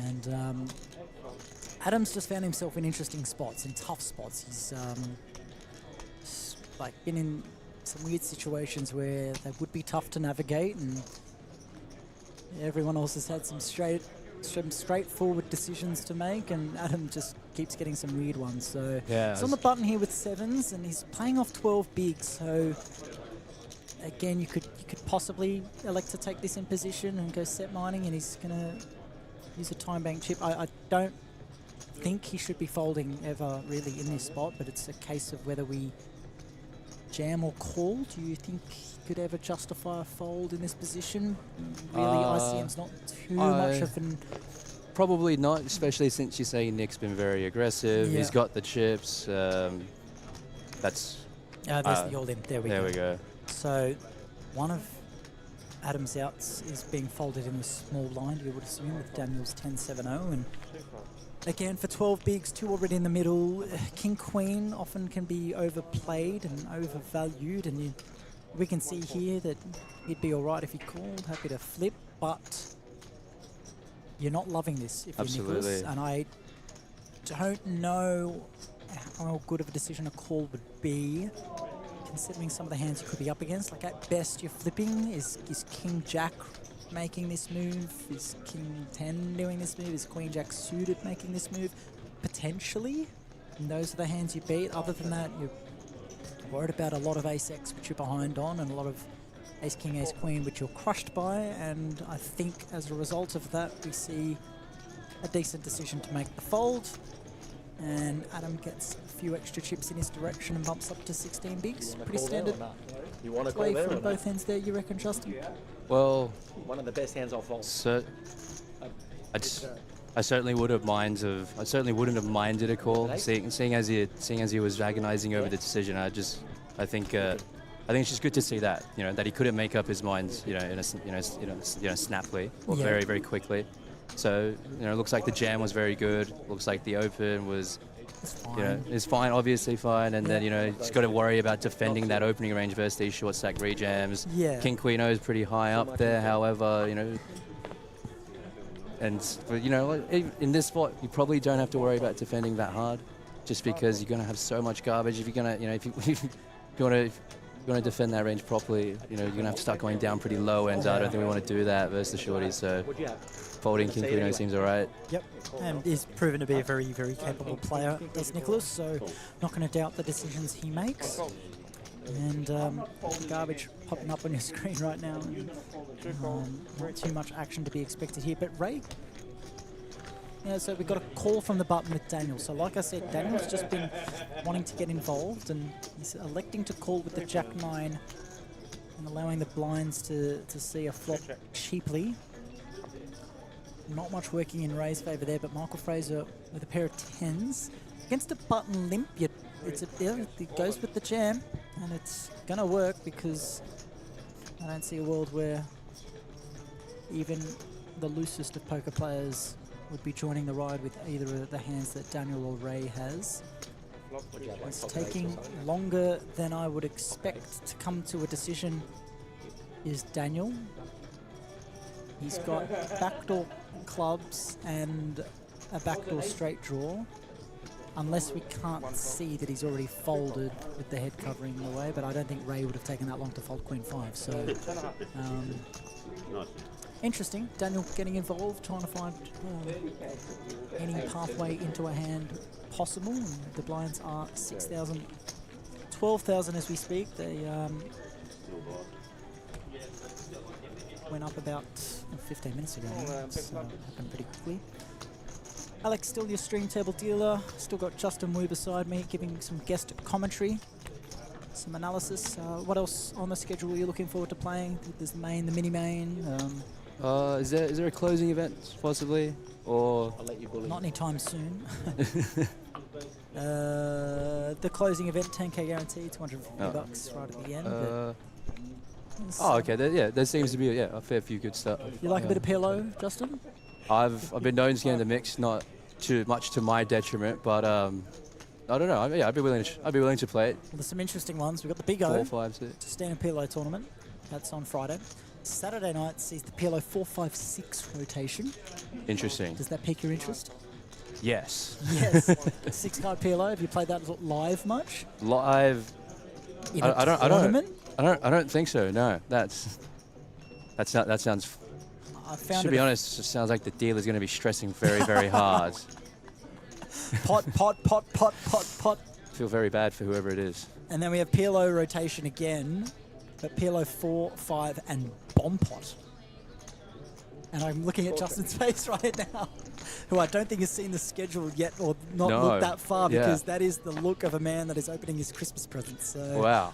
And Adam's just found himself in interesting spots, in tough spots. He's like been in some weird situations where they would be tough to navigate, and everyone else has had some straightforward decisions to make, and Adam just keeps getting some weird ones. So he's on the button here with 7s, and he's playing off 12 bigs. So again, you could possibly elect to take this in position and go set mining, and he's gonna use a time bank chip. I don't think he should be folding ever really in this spot, but it's a case of whether we jam or call? Do you think he could ever justify a fold in this position? Really, ICM's not too much of an... Probably not, especially since you say Nick's been very aggressive. Yeah. He's got the chips. That's... there's the all-in. There we go. So one of Adam's outs is being folded in the small blind, you would assume, with Daniel's 10-7-0. And again, for 12 bigs, 2 already in the middle. King-Queen often can be overplayed and overvalued. And we can see here that he'd be all right if he called. Happy to flip, but you're not loving this if you're Nicholas. And I don't know how good of a decision a call would be, considering some of the hands you could be up against. Like, at best, you're flipping. Is King-Jack making this move? Is King-10 doing this move? Is Queen-Jack suited making this move? Potentially. And those are the hands you beat. Other than that, you're worried about a lot of ace-X, which you're behind on, and a lot of ace-King, ace-Queen, which you're crushed by. And I think as a result of that, we see a decent decision to make the fold. And Adam gets a few extra chips in his direction and bumps up to 16 bigs. Pretty standard play from both ends there, you reckon, Justin? Well, one of the best hands I've fold. I certainly would have I certainly wouldn't have minded a call. Seeing as he was agonizing over the decision, I think it's just good to see that that he couldn't make up his mind in a snappily or very, very quickly. So it looks like the jam was very good. Looks like the open was is fine, obviously fine. And then he's got to worry about defending that opening range versus these short stack rejams. Yeah. King Queen O is pretty high up there. However, and in this spot you probably don't have to worry about defending that hard, just because you're going to have so much garbage. If you're going to if you want to defend that range properly, you're going to have to start going down pretty low, and I don't think we want to do that versus the shorties. So folding King Queen O seems all right. Yep, and he's proven to be a very, very capable player, does Nicholas, so not going to doubt the decisions he makes. And garbage popping up on your screen right now. Not too much action to be expected here, but Ray, so we've got a call from the button with Daniel. So like I said, Daniel's just been wanting to get involved, and he's electing to call with the Jack-9 and allowing the blinds to see a flop cheaply. Not much working in Ray's favour there, but Michael Fraser with a pair of 10s. Against a button limp, it goes with the jam, and it's going to work because I don't see a world where even the loosest of poker players would be joining the ride with either of the hands that Daniel or Ray has. It's taking longer than I would expect to come to a decision is Daniel. He's got backdoor clubs and a backdoor straight draw, unless we can't see that he's already folded with the head covering in the way, but I don't think Ray would have taken that long to fold Queen 5, so interesting. Daniel getting involved, trying to find any pathway into a hand possible, and the blinds are 6,000, 12,000 as we speak. They went up about 15 minutes ago. It's happened pretty quickly. Alex, still your stream table dealer. Still got Justin Wu beside me, giving some guest commentary, some analysis. What else on the schedule are you looking forward to playing? There's the main, the mini main. Is there a closing event possibly, or not anytime soon? The closing event, 10k guarantee, 250 bucks right at the end. Okay. There seems to be a fair few good stuff. You like a bit of PLO, Justin? I've been known to get in the mix, not too much to my detriment, but I don't know. I'd be willing to play it. Well, there's some interesting ones. We've got the Big O, 4, 5, 6. standard PLO tournament. That's on Friday. Saturday night sees the PLO 4-5-6 rotation. Interesting. Does that pique your interest? Yes. Yes. 6-card PLO. Have you played that live much? Live. In a tournament? I don't think so. No, that sounds. To be honest, it sounds like the dealer's going to be stressing very, very hard. Pot. Feel very bad for whoever it is. And then we have PLO rotation again, but PLO 4, 5, and bomb pot. And I'm looking at Justin's face right now, who I don't think has seen the schedule yet or not looked that far, because that is the look of a man that is opening his Christmas presents. So wow.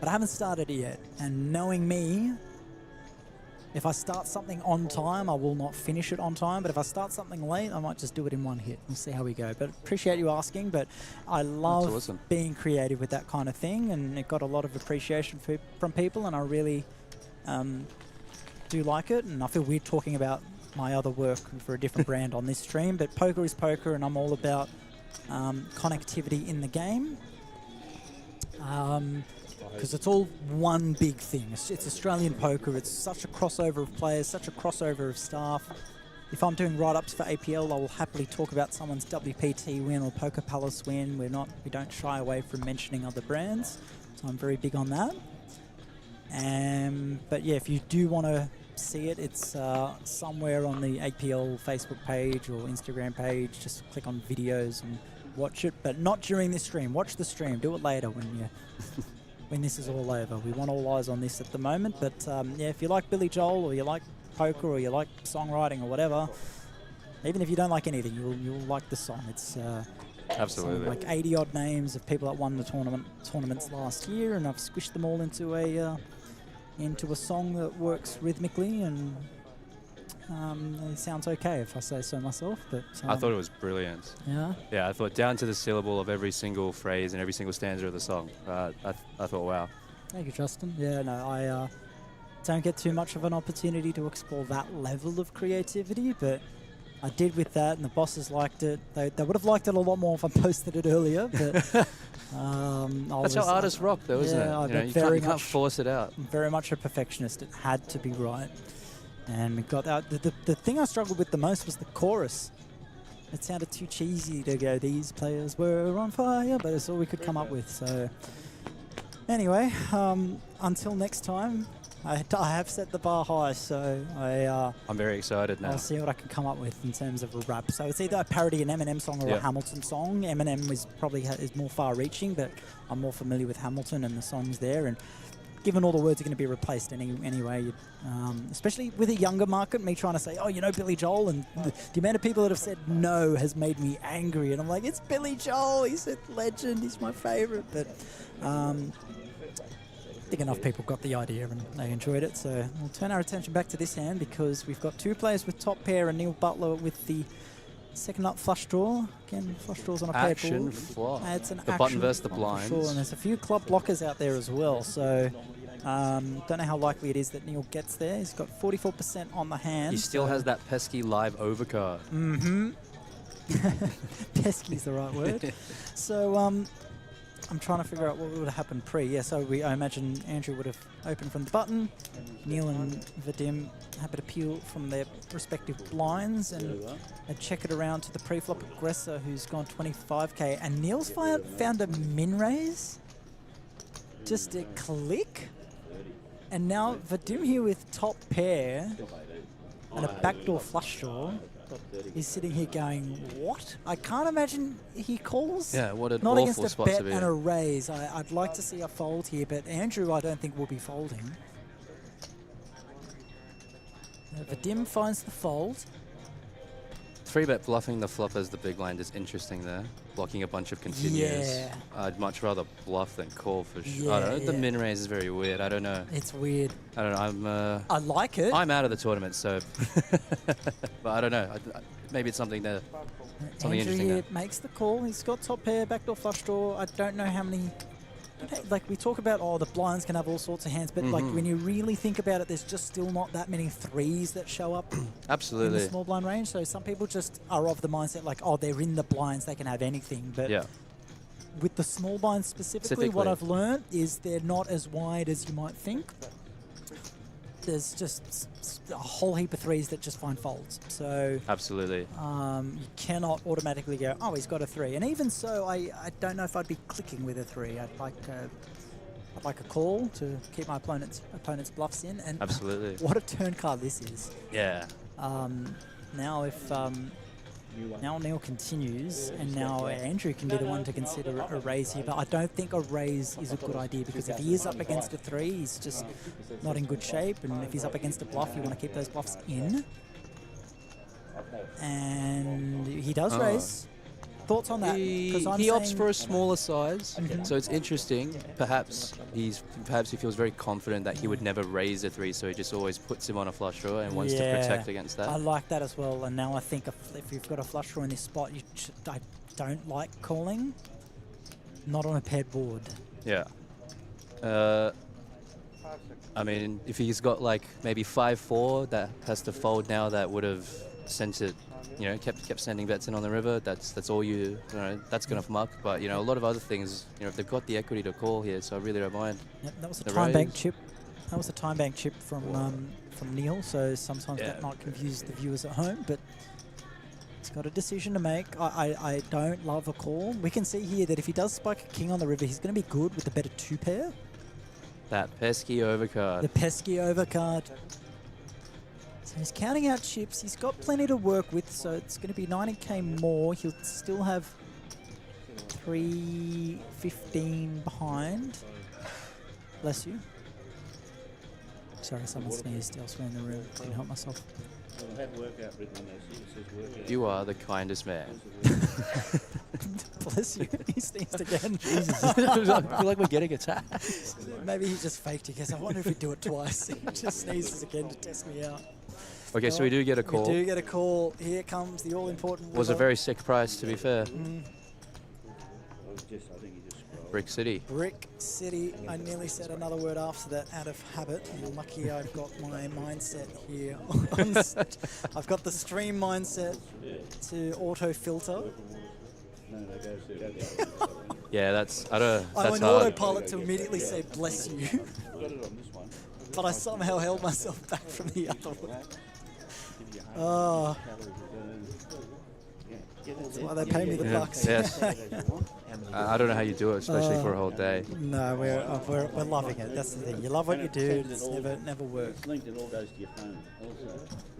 but I haven't started it yet. And knowing me, if I start something on time, I will not finish it on time. But if I start something late, I might just do it in one hit. We'll see how we go. But appreciate you asking. But I love awesome. being creative with that kind of thing, and it got a lot of appreciation from people, and I really do like it. And I feel weird talking about my other work for a different brand on this stream, but poker is poker, and I'm all about connectivity in the game. Because it's all one big thing. It's Australian poker. It's such a crossover of players, such a crossover of staff. If I'm doing write-ups for APL, I will happily talk about someone's WPT win or Poker Palace win. We don't shy away from mentioning other brands, so I'm very big on that. But yeah, if you do want to see it, it's somewhere on the APL Facebook page or Instagram page. Just click on videos and watch it, but not during this stream. Watch the stream. Do it later when you. When this is all over. We want all eyes on this at the moment, but yeah, if you like Billy Joel or you like poker or you like songwriting or whatever, even if you don't like anything, you'll like the song. It's absolutely like 80 odd names of people that won the tournaments last year, and I've squished them all into a song that works rhythmically, and it sounds okay if I say so myself. But I thought it was brilliant. Yeah? Yeah, I thought down to the syllable of every single phrase and every single stanza of the song. I thought, wow. Thank you, Justin. Yeah, no, I don't get too much of an opportunity to explore that level of creativity, but I did with that, and the bosses liked it. They would have liked it a lot more if I posted it earlier, but that's how artists rock, though, isn't it? You can't force it out. I'm very much a perfectionist. It had to be right. And we got out. The thing I struggled with the most was the chorus. It sounded too cheesy to go, these players were on fire, but it's all we could come up with. So anyway, until next time, I have set the bar high, so I'm very excited now. I'll see what I can come up with in terms of a rap. So it's either a parody an Eminem song or a Hamilton song. Eminem is probably is more far-reaching, but I'm more familiar with Hamilton and the songs there. And given all the words are going to be replaced anyway, especially with a younger market, me trying to say, oh, you know Billy Joel, and the amount of people that have said no has made me angry. And I'm like, it's Billy Joel, he's a legend, he's my favourite. But I think enough people got the idea and they enjoyed it. So we'll turn our attention back to this hand, because we've got two players with top pair and Neil Butler with the second up flush draw. Again, flush draws on a paired board. Action flop. It's an the action button versus the flop, blinds. sure. And there's a few club blockers out there as well. So don't know how likely it is that Neil gets there. He's got 44% on the hand. He still has that pesky live overcard. Mm-hmm. Pesky's the right word. So I'm trying to figure out what would have happened pre. Yeah, so I imagine Andrew would have opened from the button. Neil and Vadim happy to peel from their respective blinds and check it around to the pre-flop aggressor, who's gone 25k. And Neil's found a min raise. Just a click. And now Vadim here with top pair and a backdoor flush draw. He's sitting here going, what? I can't imagine he calls. Yeah, what an not awful against a spot bet to be and in. a raise. I'd like to see a fold here, but Andrew I don't think will be folding. Vadim finds the fold. 3-bet bluffing the flop as the big blind is interesting there. Blocking a bunch of continues. Yeah. I'd much rather bluff than call for sure. Yeah, I don't know, the min raise is very weird. I don't know. It's weird. I don't know. I like it. I'm out of the tournament, so. But I don't know. Maybe it's something there. Something Andrew interesting here there. makes the call. He's got top pair, backdoor flush draw. I don't know how many. Like we talk about, the blinds can have all sorts of hands, but like when you really think about it, there's just still not that many threes that show up. Absolutely. In the small blind range. So some people just are of the mindset like, oh, they're in the blinds, they can have anything. But with the small blinds specifically, what I've learned is they're not as wide as you might think. There's just a whole heap of threes that just find folds. So absolutely, you cannot automatically go, oh, he's got a 3. And even so, I don't know if I'd be clicking with a 3. I'd like a call to keep my opponent's bluffs in. And absolutely, what a turn card this is. Yeah. Now if now Neil continues, and now Andrew can be the one to consider a raise here, but I don't think a raise is a good idea, because if he is up against a 3, he's just not in good shape, and if he's up against a bluff, you want to keep those bluffs in. And he does raise. Thoughts on that? He opts for a smaller size, so it's interesting. Perhaps he feels very confident that he would never raise a 3, so he just always puts him on a flush draw and wants to protect against that. I like that as well. And now I think if you've got a flush draw in this spot, I don't like calling. Not on a paired board. Yeah. I mean, if he's got like maybe 5-4 that has to fold now, that would have sent it. You know, kept sending bets in on the river. That's all you know. That's gonna muck. But you know, a lot of other things. You know, if they've got the equity to call here, so I really don't mind. Yep, that was a time bank chip. That was a time bank chip from Neil. So sometimes that might confuse the viewers at home, but he's got a decision to make. I don't love a call. We can see here that if he does spike a king on the river, he's going to be good with the better 2 pair. That pesky overcard. The pesky overcard. So he's counting out chips. He's got plenty to work with, so it's going to be 90k more. He'll still have 315 behind. Bless you. Sorry, someone sneezed elsewhere in the room. Couldn't help myself. You are the kindest man. Bless you. He sneezed again. Jesus. I feel like we're getting attacked. Maybe he just faked it because I wonder if he'd do it twice. He just sneezes again to test me out. Okay, so we do get a call. We do get a call. Here comes the all-important. Was a very sick price, to be fair. Brick City. Brick City. I nearly said another word after that out of habit. And lucky I've got my mindset here. I've got the stream mindset to auto-filter. Yeah, that's... I don't... I'm That's on hard. autopilot to immediately say, bless you. But I somehow held myself back from the other one. Oh. That's why they pay me the bucks. Yes. I don't know how you do it, especially for a whole day. No, we're loving it. That's the thing. You love what you do. It's never work.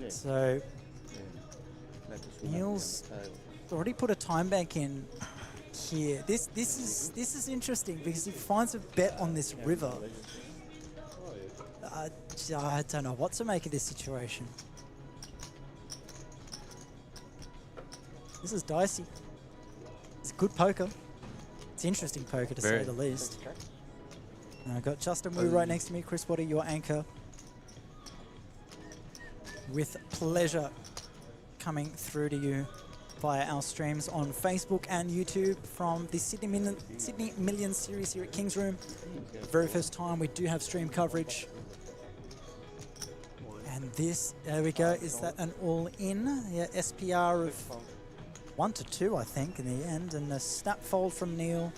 So Neil's already put a time bank in here. This is interesting because he finds a bet on this river. I don't know what to make of this situation. This is dicey. It's good poker. It's interesting poker to say the least. And I've got Justin Wu right next to me. Chris Water, your anchor. With pleasure coming through to you via our streams on Facebook and YouTube from the Sydney Million Series here at King's Room. The very first time we do have stream coverage. And this, there we go, is that an all-in? Yeah, SPR of 1 to 2, I think, in the end. And the snap fold from Neil,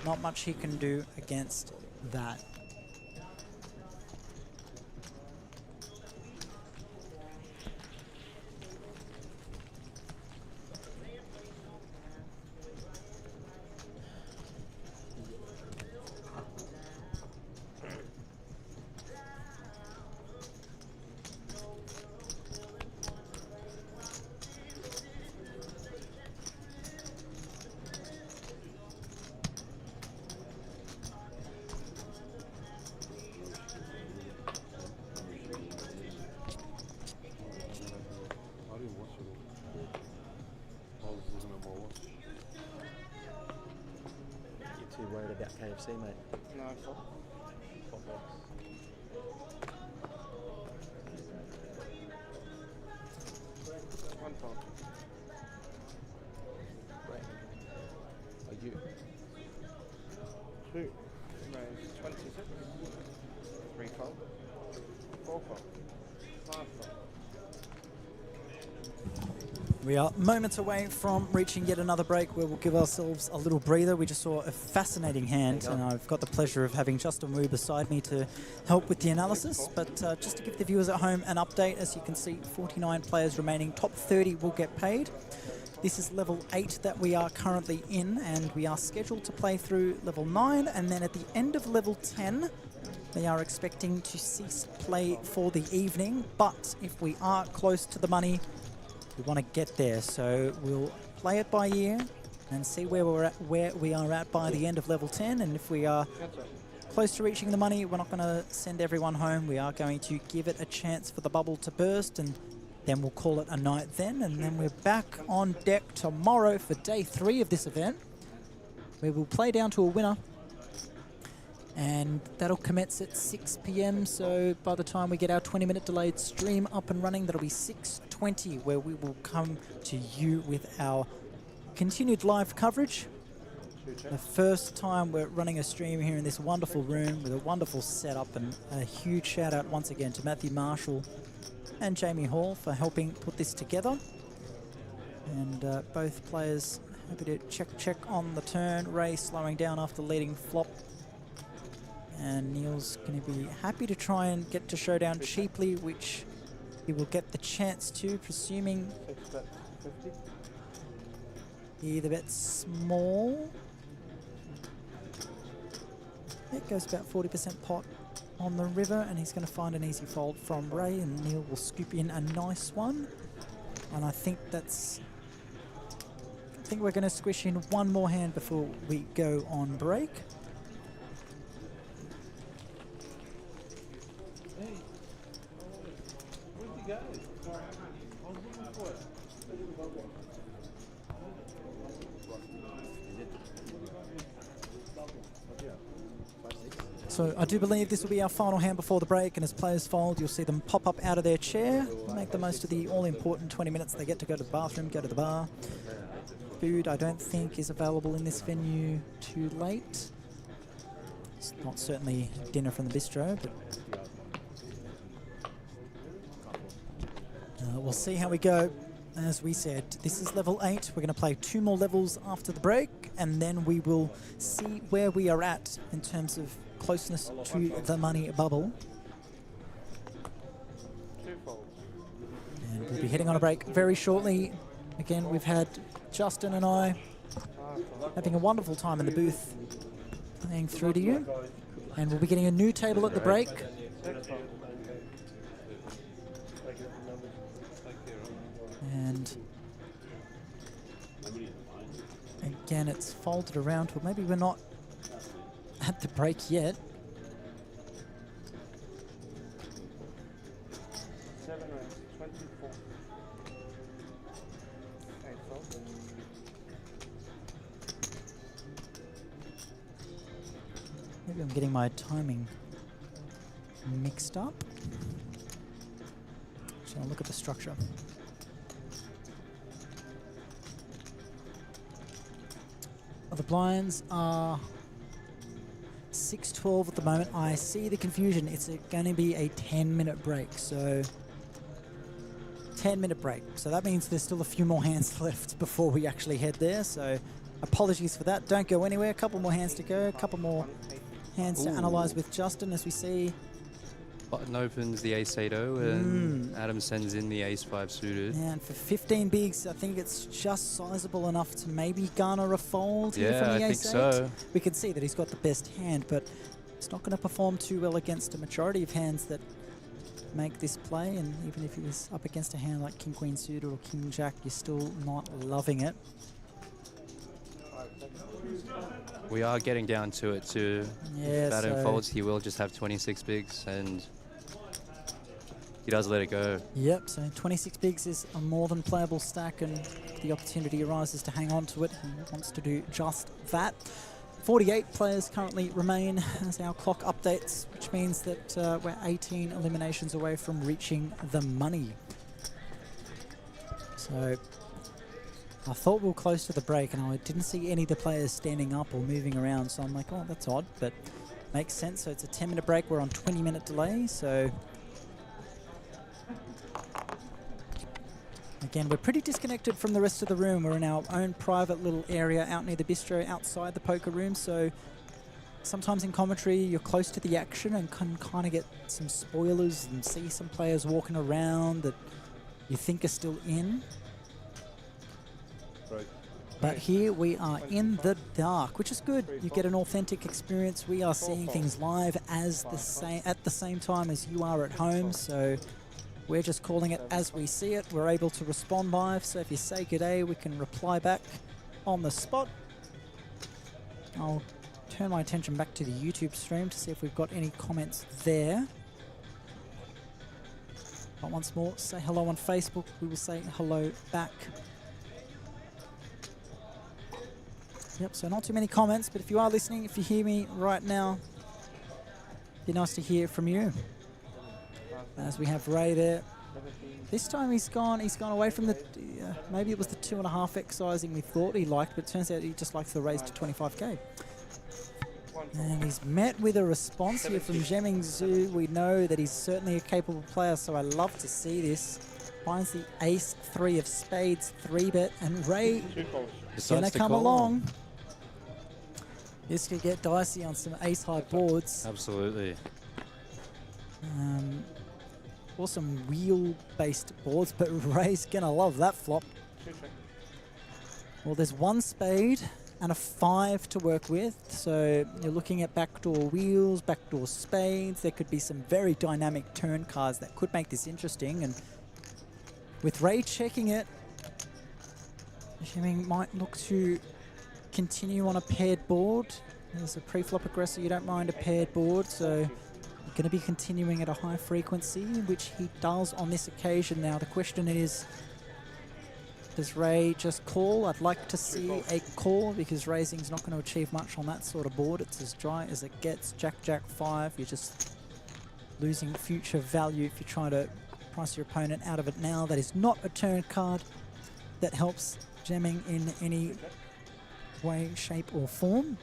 not much he can do against that. KFC, mate. No, one phone. Right. Are you? 2. No, 26. 3 phone. 4 phone. 5 phone. We are moments away from reaching yet another break where we'll give ourselves a little breather. We just saw a fascinating hand, and I've got the pleasure of having Justin Wu beside me to help with the analysis. But just to give the viewers at home an update, as you can see, 49 players remaining. Top 30 will get paid. This is level 8 that we are currently in, and we are scheduled to play through level 9, and then at the end of level 10, they are expecting to cease play for the evening. But if we are close to the money, we want to get there, so we'll play it by ear and see where we are at by the end of level 10. And if we are close to reaching the money, we're not going to send everyone home. We are going to give it a chance for the bubble to burst and Then we'll call it a night then, and then we're back on deck tomorrow for day 3 of this event. We will play down to a winner, and that'll commence at 6 p.m. So by the time we get our 20-minute delayed stream up and running, that'll be 6:20, where we will come to you with our continued live coverage. The first time we're running a stream here in this wonderful room with a wonderful setup, and a huge shout out once again to Matthew Marshall and Jamie Hall for helping put this together. And both players happy to check on the turn. Ray slowing down after leading flop. And Neil's going to be happy to try and get to showdown cheaply, which he will get the chance to, presuming he either bets small. It goes about 40% pot on the river, and he's going to find an easy fold from Ray, and Neil will scoop in a nice one. And I think we're going to squish in one more hand before we go on break. So I do believe this will be our final hand before the break, and as players fold, you'll see them pop up out of their chair, make the most of the all-important 20 minutes they get to go to the bathroom, go to the bar. Food, I don't think, is available in this venue too late. It's not certainly dinner from the bistro, but we'll see how we go. As we said, this is level 8. We're going to play 2 more levels after the break, and then we will see where we are at in terms of closeness to the money bubble. And we'll be heading on a break very shortly. Again, we've had Justin and I having a wonderful time in the booth playing through to you. And we'll be getting a new table at the break. And again, it's folded around. Well, maybe we're not at the break yet. Maybe I'm getting my timing mixed up. So I'll look at the structure. The blinds are 6:12 at the moment. I see the confusion. It's going to be a 10-minute break. So 10-minute break. So that means there's still a few more hands left before we actually head there. So apologies for that. Don't go anywhere. A couple more hands to go. A couple more hands to analyze with Justin as we see. Button opens the ace-8-0 and Adam sends in the ace-5 suited. And for 15 bigs, I think it's just sizable enough to maybe garner a fold here from the ace-8. I think so. We can see that he's got the best hand, but it's not going to perform too well against a majority of hands that make this play. And even if he was up against a hand like King-Queen suited or King-Jack, you're still not loving it. We are getting down to it too. Yeah, if Adam folds, he will just have 26 bigs, and he does let it go. Yep, so 26 bigs is a more than playable stack, and the opportunity arises to hang on to it. He wants to do just that. 48 players currently remain as our clock updates, which means that we're 18 eliminations away from reaching the money. So I thought we were close to the break, and I didn't see any of the players standing up or moving around, so I'm like, oh, that's odd, but makes sense. So it's a 10-minute break. We're on 20-minute delay, so again, we're pretty disconnected from the rest of the room. We're in our own private little area out near the bistro outside the poker room, so sometimes in commentary you're close to the action and can kind of get some spoilers and see some players walking around that you think are still in. But here we are in the dark, which is good. You get an authentic experience. We are seeing things live at the same time as you are at home, so we're just calling it as we see it. We're able to respond live, so if you say good day, we can reply back on the spot. I'll turn my attention back to the YouTube stream to see if we've got any comments there. But once more, say hello on Facebook. We will say hello back. Yep, so not too many comments, but if you are listening, if you hear me right now, it'd be nice to hear from you. As we have Ray there. This time he's gone away from the, maybe it was the 2.5x sizing we thought he liked, but it turns out he just likes the raise to 25k. And he's met with a response here from 𝗣𝗓𝗍𝗢. We know that he's certainly a capable player, so I love to see this. Finds the ace 3 of spades 3-bet, and Ray is going to come along. This could get dicey on some ace-high boards. Absolutely. Or some wheel-based boards, but Ray's going to love that flop. Well, there's 1 spade and a 5 to work with, so you're looking at backdoor wheels, backdoor spades. There could be some very dynamic turn cards that could make this interesting, and with Ray checking it, 𝗣𝗓𝗍𝗢 might look to continue on a paired board. As a pre-flop aggressor, you don't mind a paired board, so you're going to be continuing at a high frequency, which he does on this occasion. Now the question is, does Ray just call? I'd like to see a call, because raising's not going to achieve much on that sort of board. It's as dry as it gets. Jack, Jack 5, you're just losing future value if you're trying to price your opponent out of it now. That is not a turn card that helps 𝗣𝗓𝗍𝗢 in any way, shape or form.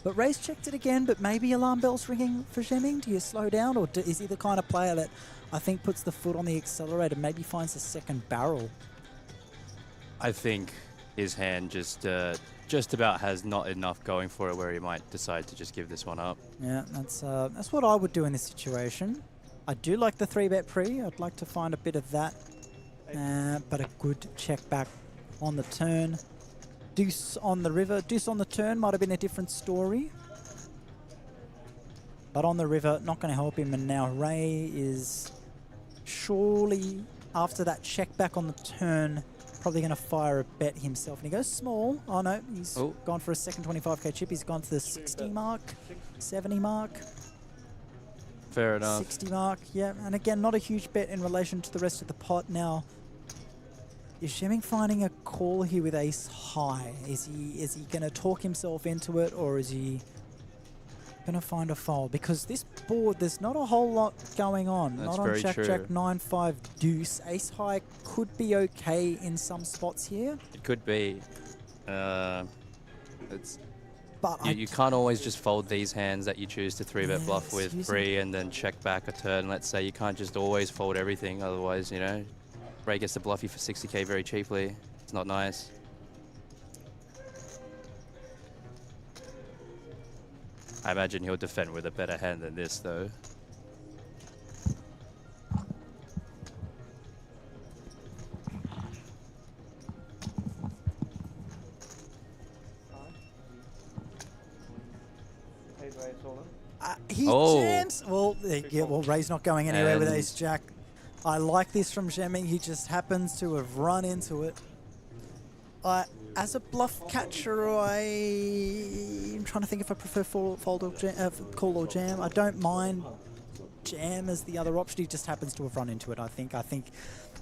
But Ray's checked it again, but maybe alarm bells ringing for 𝗣𝗓𝗍𝗢. Do you slow down, or is he the kind of player that I think puts the foot on the accelerator, maybe finds a second barrel? I think his hand just about has not enough going for it, where he might decide to just give this one up. Yeah, that's what I would do in this situation. I do like the 3-bet pre. I'd like to find a bit of that, but a good check back on the turn. Deuce on the river. Deuce on the turn might have been a different story. But on the river, not going to help him. And now Ray is surely, after that check back on the turn, probably going to fire a bet himself. And he goes small. Oh no, he's gone for a second 25k chip. He's gone to the 60 mark, 70 mark. Fair enough. 60 mark, yeah. And again, not a huge bet in relation to the rest of the pot. Now, is 𝗣𝗓𝗍𝗢 finding a call here with ace high? Is he going to talk himself into it, or is he going to find a fold? Because this board, there's not a whole lot going on. That's not on very Jack, true. Jack 9-5 deuce. Ace high could be okay in some spots here. It could be. It's. But you can't always just fold these hands that you choose to 3-bet bluff with using- free and then check back a turn. Let's say you can't just always fold everything, otherwise, you know, Ray gets to bluff you for 60k very cheaply. It's not nice. I imagine he'll defend with a better hand than this, though. He jams. Well, Ray's not going anywhere with ace jack. I like this from 𝗣𝗓𝗍𝗢. He just happens to have run into it. As a bluff catcher, I'm trying to think if I prefer fold or call or jam. I don't mind jam as the other option. He just happens to have run into it, I think. I think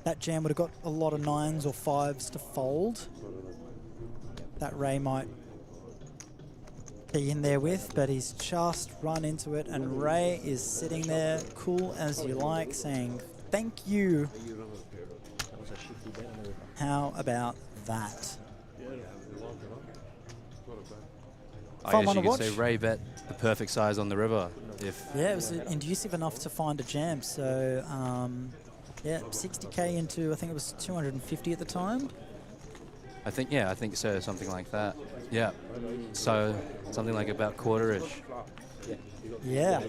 that jam would have got a lot of 9s or 5s to fold. That Ray might be in there with, but he's just run into it, and Ray is sitting there cool as you like, saying thank you. How about that? I guess you could say Ray bet the perfect size on the river. Yeah, it was inducive enough to find a jam. So yeah, 60k into, I think it was 250 at the time. I think so, something like that. Yeah, so something like about quarter-ish. Yeah,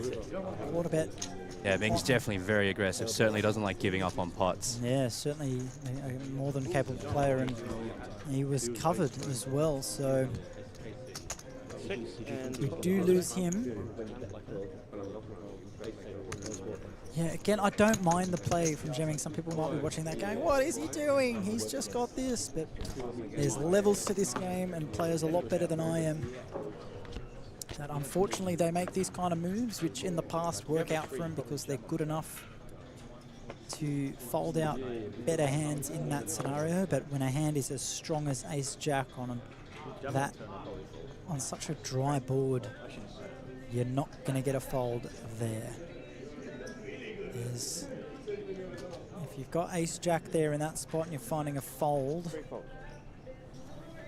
quarter bet. Yeah, Ming's definitely very aggressive. Certainly doesn't like giving up on pots. Yeah, certainly a more than capable player, and he was covered as well. So we do lose him. Yeah, again, I don't mind the play from 𝗣𝗓𝗍𝗢. Some people might be watching that going, what is he doing? He's just got this. But there's levels to this game, and players a lot better than I am. That unfortunately they make these kind of moves, which in the past work out for them because they're good enough. to fold out better hands in that scenario, but when a hand is as strong as ace-jack on that, on such a dry board, you're not going to get a fold there. If you've got ace-jack there in that spot and you're finding a fold,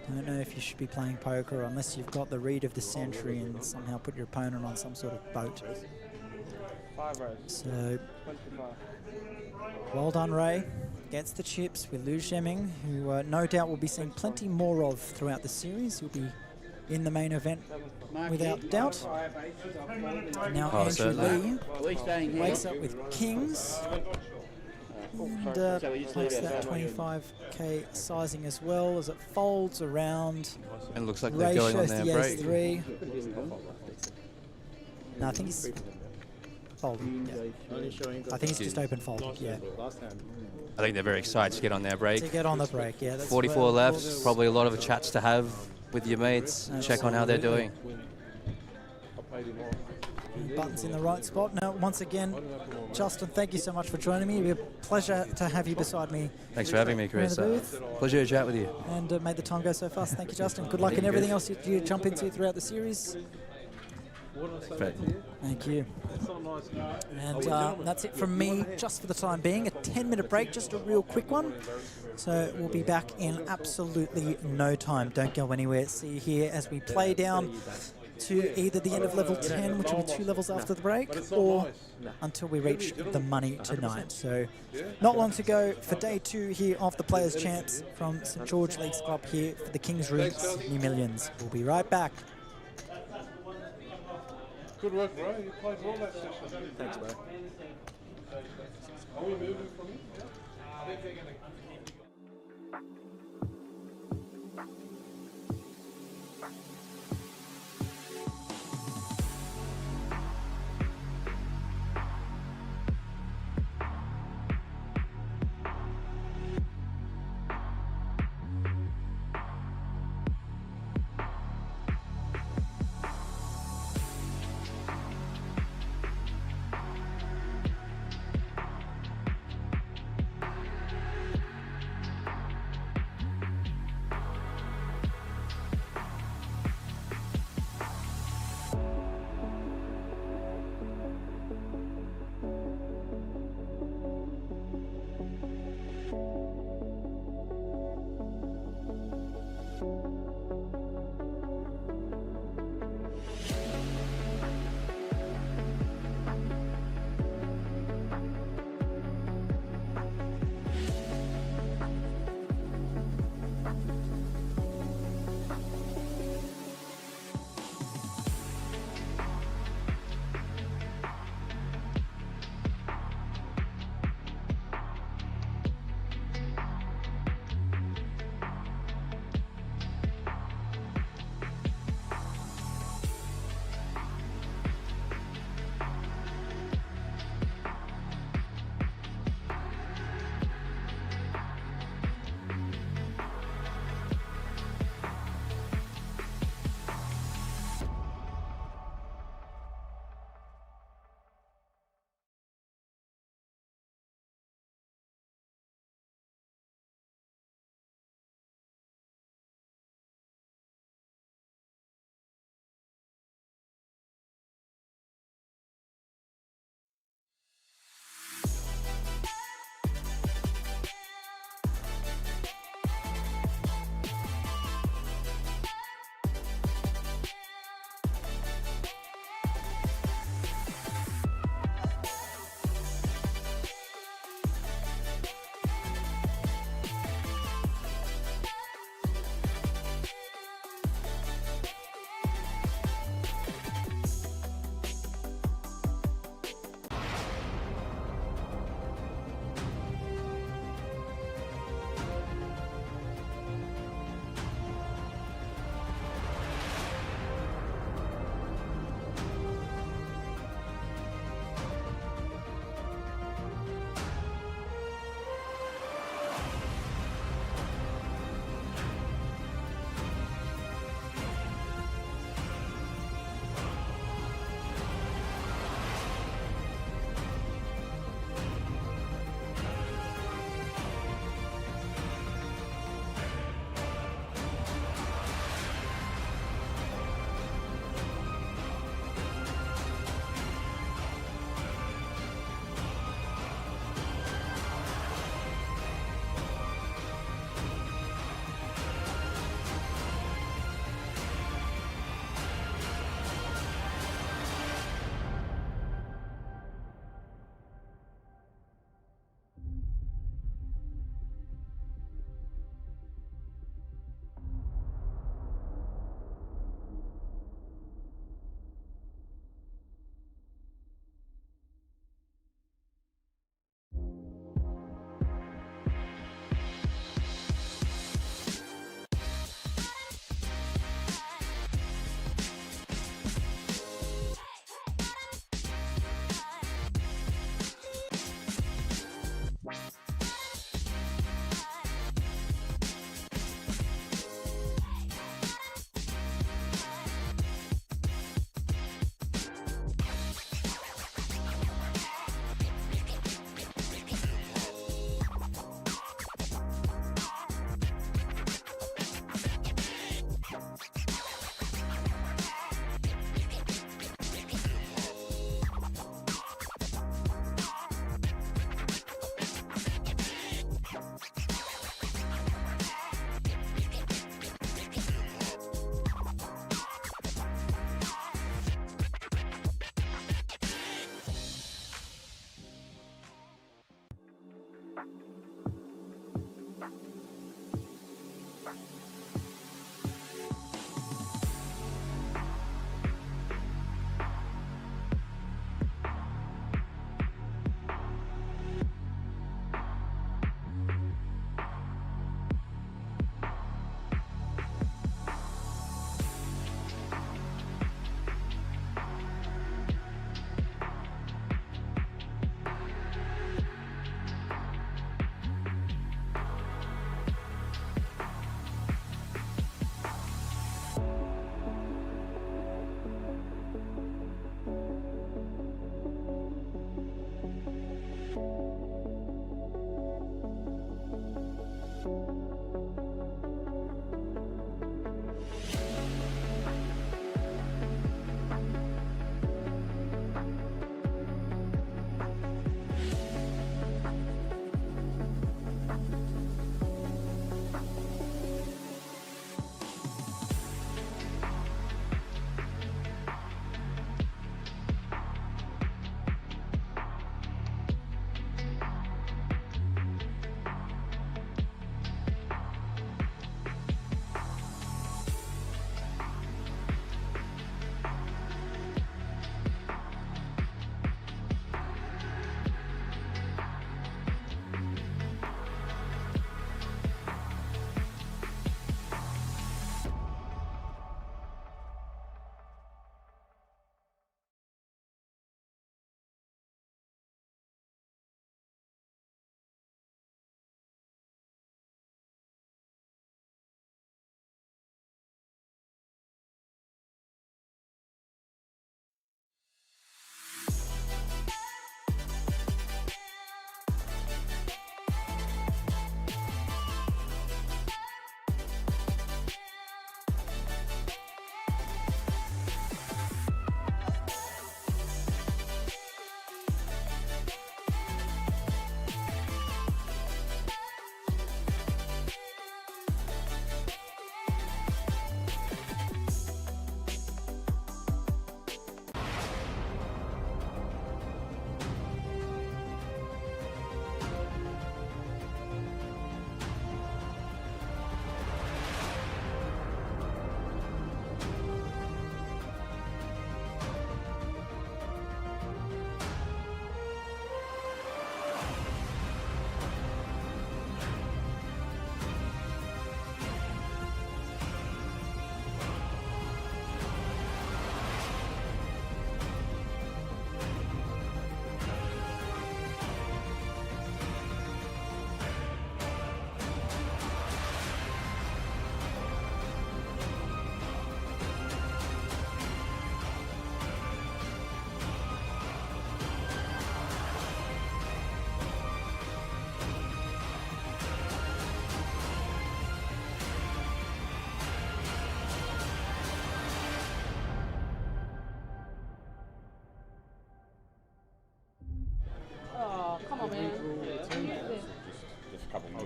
I don't know if you should be playing poker unless you've got the read of the century and somehow put your opponent on some sort of boat. So, well done, Ray. Gets the chips with Liu Zheming, who no doubt we'll be seeing plenty more of throughout the series. He'll be in the main event without doubt. And now Andrew Lee wakes up with kings. And makes that 25k sizing as well as it folds around. And looks like they're going on their break. Ace-3. No, I think he's folding. Yeah. I think he's just open folded. Yeah. I think they're very excited to get on their break. To get on the break, yeah. That's 44 left. Probably a lot of chats to have with your mates. Check on how they're doing. Buttons in the right spot. Now, once again, Justin, thank you so much for joining me. It'll be a pleasure to have you beside me. Thanks for having me, Chris. Pleasure to chat with you. And made the time go so fast. Thank you, Justin. Good luck in everything else you jump into throughout the series. Thank you. And that's it from me just for the time being. A 10-minute break, just a real quick one. So we'll be back in absolutely no time. Don't go anywhere. See you here as we play down to either the end of level 10, which will be 2 levels after the break, or until we reach the money tonight. So not long to go for day 2 here of the Players' Champs from St George Leagues Club here for the Kings Room Sydney Millions. We'll be right back. Good work, bro. You played well that session. Thanks, bro. Are we moving from here? I think they're going to...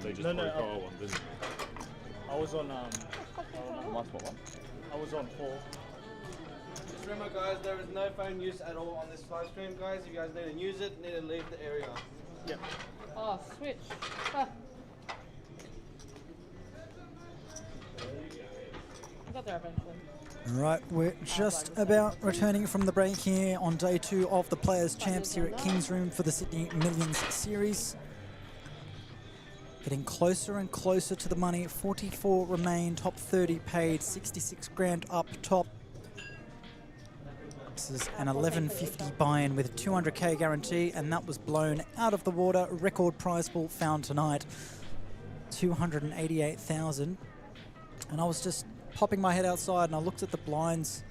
They just No, broke no, our one, didn't they? I was on my spot one. I was on 4. Just remember, guys, there is no phone use at all on this live stream, guys. If you guys need to use it, need to leave the area. Yep. Oh, switch. Ah. I got there eventually. Right, we're just about returning from the break here on day 2 of the Players' Champs here at King's Room for the Sydney Millions Series. Getting closer and closer to the money. 44 remain, top 30 paid, 66 grand up top. This is an 1150 buy-in with a 200k guarantee, and that was blown out of the water. Record prize pool found tonight, 288,000. And I was just popping my head outside and I looked at the blinds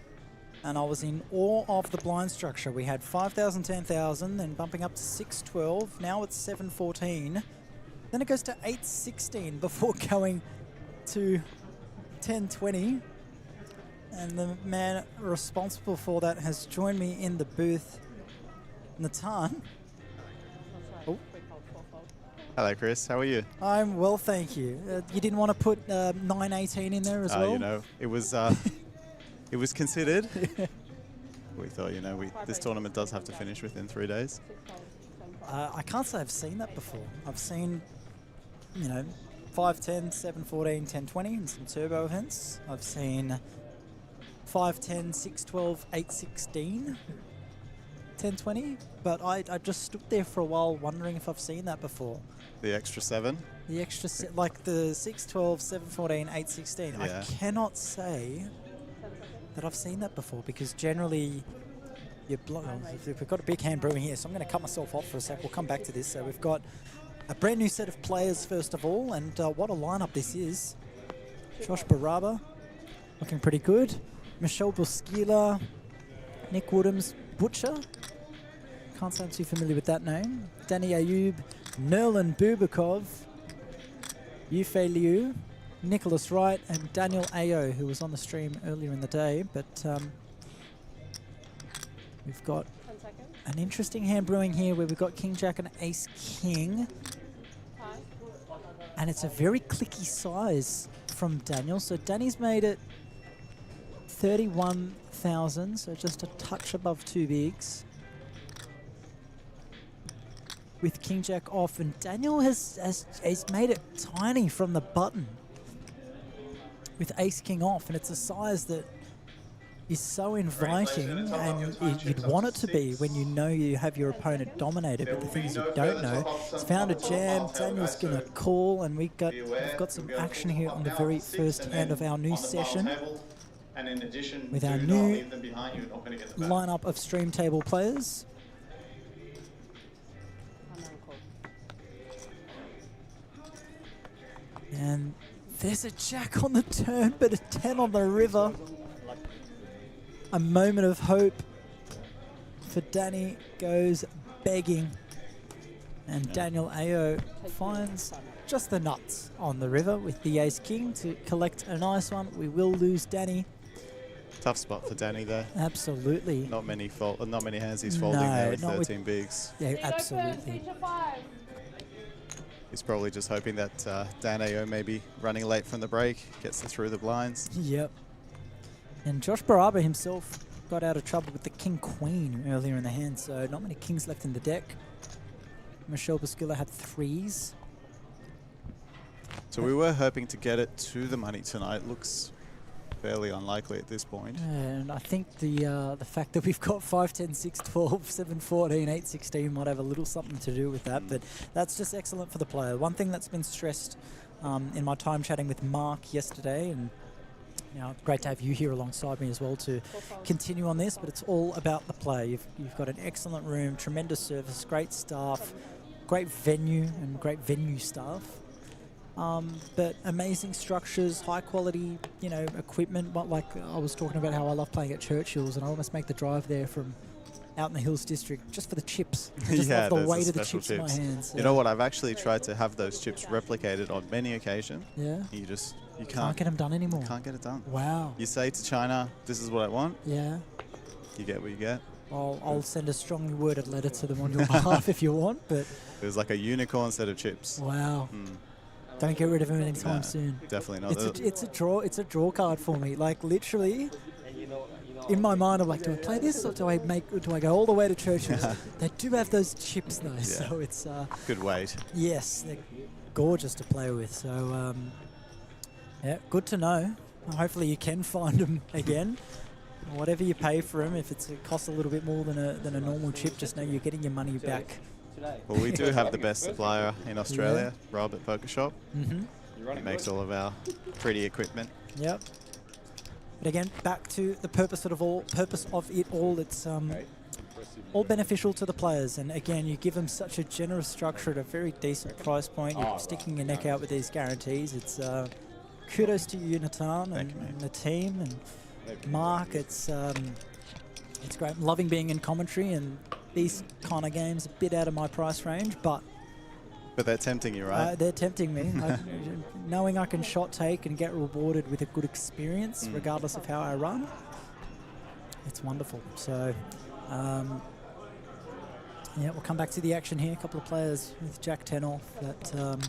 and I was in awe of the blind structure. We had 5,000, 10,000, then bumping up to 612. Now it's 714. Then it goes to 816 before going to 1020. And the man responsible for that has joined me in the booth, Natan. Oh. Hello, Chris. How are you? I'm well, thank you. You didn't want to put 918 in there as well? You know, it was considered. We thought, you know, this tournament does have to finish within 3 days. I can't say I've seen that before. I've seen, you know, 510, 714, 1020 and some turbo events. I've seen 510, 612, 816, 1020. But I just stood there for a while wondering if I've seen that before. The extra 7? The extra, like the 612, 714, 816. Yeah. I cannot say that I've seen that before because generally we've got a big hand brewing here, so I'm going to cut myself off for a sec. We'll come back to this. So we've got a brand new set of players first of all, and what a lineup this is. Josh Baraba looking pretty good. Michelle Buskila, Nick Woodhams, Butcher. Can't say I'm too familiar with that name. Danny Ayub, Nerlin Bubakov, Yufei Liu, Nicholas Wright, and Daniel Ayo, who was on the stream earlier in the day. But we've got an interesting hand brewing here where we've got King Jack and Ace King. And it's a very clicky size from Daniel. So Danny's made it 31,000, so just a touch above 2 bigs. With King Jack off, and Daniel has made it tiny from the button with Ace King off, and it's a size that is so inviting, and you'd want it to be when you know you have your opponent dominated. But the thing is, you don't know. It's found a jam. Daniel's going to call, and we've got some action here on the very first hand of our new session. And in addition, with our new lineup of stream table players. And there's a jack on the turn, but a 10 on the river. A moment of hope for Danny goes begging. And Daniel Ayo finds just the nuts on the river with the Ace King to collect a nice one. We will lose Danny. Tough spot for Danny there. Absolutely. Not many hands he's folding there with 13 bigs. Yeah, absolutely. He's probably just hoping that Dan Ayo may be running late from the break, gets through the blinds. Yep. And Josh Baraba himself got out of trouble with the King Queen earlier in the hand, so not many kings left in the deck. Michelle Buskila had 3s. So we were hoping to get it to the money tonight. Looks fairly unlikely at this point. And I think the fact that we've got 5, 10, 6, 12, 7, 14, 8, 16 might have a little something to do with that, but that's just excellent for the player. One thing that's been stressed in my time chatting with Mark yesterday, and you know, great to have you here alongside me as well to continue on this, but it's all about the play. You've got an excellent room, tremendous service, great staff, great venue and great venue staff. But amazing structures, high quality, you know, equipment. But like I was talking about how I love playing at Churchill's, and I almost make the drive there from out in the Hills District just for the chips. I just love the weight of the chips in my hands. You know what? I've actually tried to have those chips replicated on many occasions. Yeah. You can't get them done anymore. You can't get it done. Wow. You say to China, "This is what I want." Yeah. You get what you get. I'll send a strongly worded letter to them on your behalf if you want. But it was like a unicorn set of chips. Wow. Don't get rid of him anytime No, soon. definitely not. It's a draw card for me. Like literally, in my mind, I'm like, do I play this or do I go all the way to Churchill's? They do have those chips though, so it's good weight. Yes, they're gorgeous to play with. So yeah, good to know. Hopefully you can find them again. Whatever you pay for them, if it costs a little bit more than a normal chip, just know you're getting your money back. Well, we do have the best supplier in Australia, Rob at Poker Shop. Mm-hmm. He makes all of our pretty equipment. Yep. But again, back to the purpose of it all. It's all beneficial to the players. And again, you give them such a generous structure at a very decent price point. You're sticking your neck out with these guarantees. It's kudos to you, Natan, and the team, and Mark. It's great. I'm loving being in commentary, and these kind of games a bit out of my price range, but they're tempting you, right? They're tempting me. Knowing I can shot take and get rewarded with a good experience, regardless of how I run, it's wonderful. So, yeah, we'll come back to the action here. A couple of players with Jack 10 off that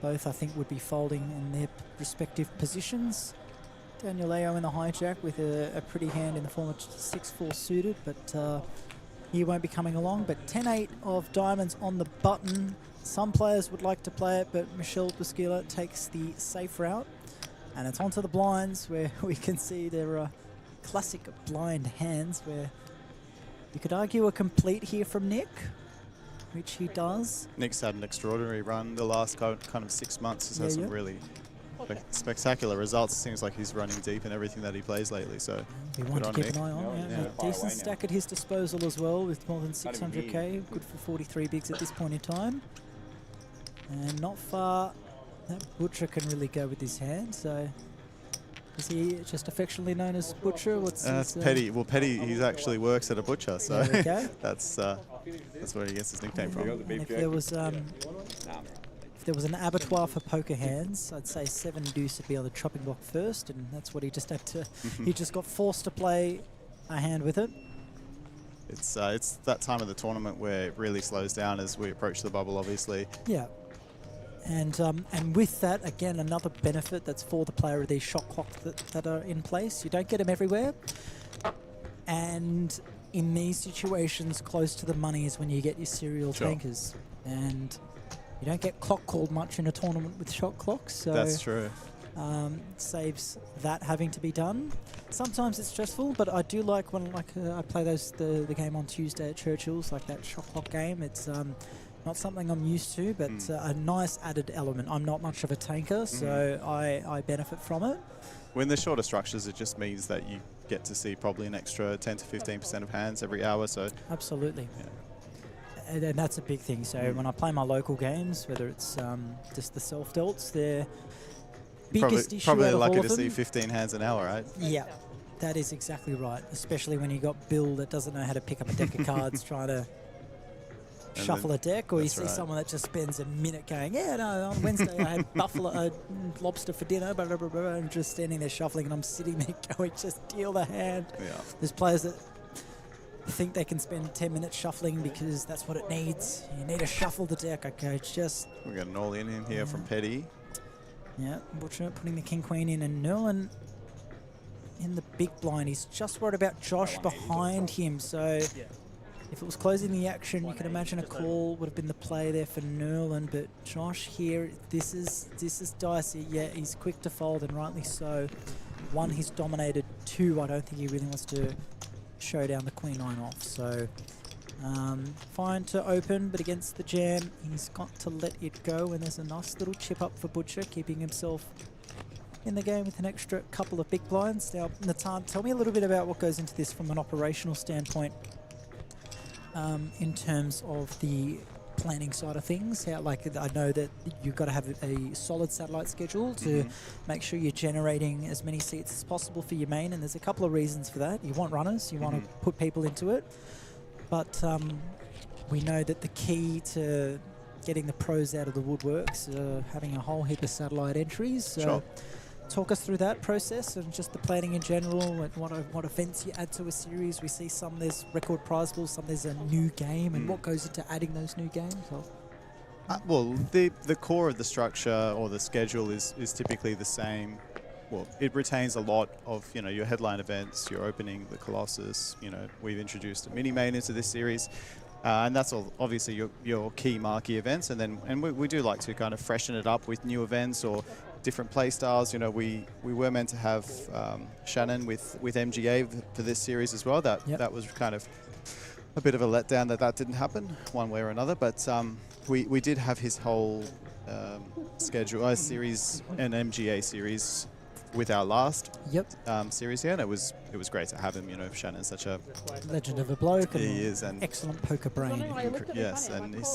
both I think would be folding in their respective positions. Daniel Ao in the hijack with a pretty hand in the form of 6-4 suited, but he won't be coming along. But 10-8 of diamonds on the button. Some players would like to play it, but Michelle Busquila takes the safe route. And it's onto the blinds, where we can see there are classic blind hands, where you could argue a complete here from Nick, which he does. Nick's had an extraordinary run the last kind of 6 months. He's had some really spectacular results. It seems like he's running deep in everything that he plays lately. So we want to keep an eye on. A decent stack at his disposal as well, with more than 600k, good for 43 bigs at this point in time. And not far that Butcher can really go with his hand. So is he just affectionately known as Butcher? What's that's Petty. Well, Petty, he actually works at a butcher, so that's where he gets his nickname from. And if there was an abattoir for poker hands, I'd say 7 deuce would be on the chopping block first, and that's what he just had to. He just got forced to play a hand with it. It's that time of the tournament where it really slows down as we approach the bubble, obviously. Yeah. And with that, again, another benefit that's for the player of these shot clocks that are in place. You don't get them everywhere. And in these situations, close to the money is when you get your serial tankers. And you don't get clock called much in a tournament with shot clocks. So that's true. Saves that having to be done. Sometimes it's stressful, but I do like when I play the game on Tuesday at Churchill's, like that shot clock game. It's not something I'm used to, but a nice added element. I'm not much of a tanker, so I benefit from it. When the shorter structures, it just means that you get to see probably an extra 10 to 15% of hands every hour. So absolutely. And that's a big thing. So when I play my local games, whether it's just the self-delts, they're biggest issue probably out of lucky all to of see them. 15 hands an hour, right? Yeah, that is exactly right. Especially when you got Bill that doesn't know how to pick up a deck of cards trying to shuffle a deck, or you see someone that just spends a minute going, yeah, no, on Wednesday I had lobster for dinner, blah, blah, blah, blah, and just standing there shuffling, and I'm sitting there going, just deal the hand. Yeah. There's players that think they can spend 10 minutes shuffling because that's what it needs. You need to shuffle the deck. Okay, just... We got an all-in here from Petty. Yeah, Butcher putting the king-queen in, and Nerlin in the big blind. He's just worried about Josh behind him, so if it was closing the action, you can imagine a call would have been the play there for Nerlin, but Josh here, this is dicey. Yeah, he's quick to fold, and rightly so. 1, he's dominated. 2, I don't think he really wants to show down the queen-9 off, so fine to open, but against the jam, he's got to let it go, and there's a nice little chip up for Butcher, keeping himself in the game with an extra couple of big blinds. Now, Natan, tell me a little bit about what goes into this from an operational standpoint, in terms of the planning side of things. How, like, I know that you've got to have a solid satellite schedule to make sure you're generating as many seats as possible for your main, and there's a couple of reasons for that. You want runners, you want to put people into it, but we know that the key to getting the pros out of the woodworks, having a whole heap of satellite entries. So talk us through that process and just the planning in general, and what events you add to a series. We see some there's record prize pools, some there's a new game, and what goes into adding those new games. Well, the core of the structure or the schedule is typically the same. Well, it retains a lot of, you know, your headline events, your opening, the Colossus. You know, we've introduced a mini main into this series. And that's all obviously your key marquee events. And we do like to kind of freshen it up with new events or different play styles. You know, we were meant to have Shannon with MGA for this series as well. That was kind of a bit of a letdown that didn't happen one way or another. But we did have his whole schedule, series, an MGA series with our last series here, and it was great to have him. You know, Shannon's such a legend of a bloke. And he is, and excellent poker brain. Yes, and he's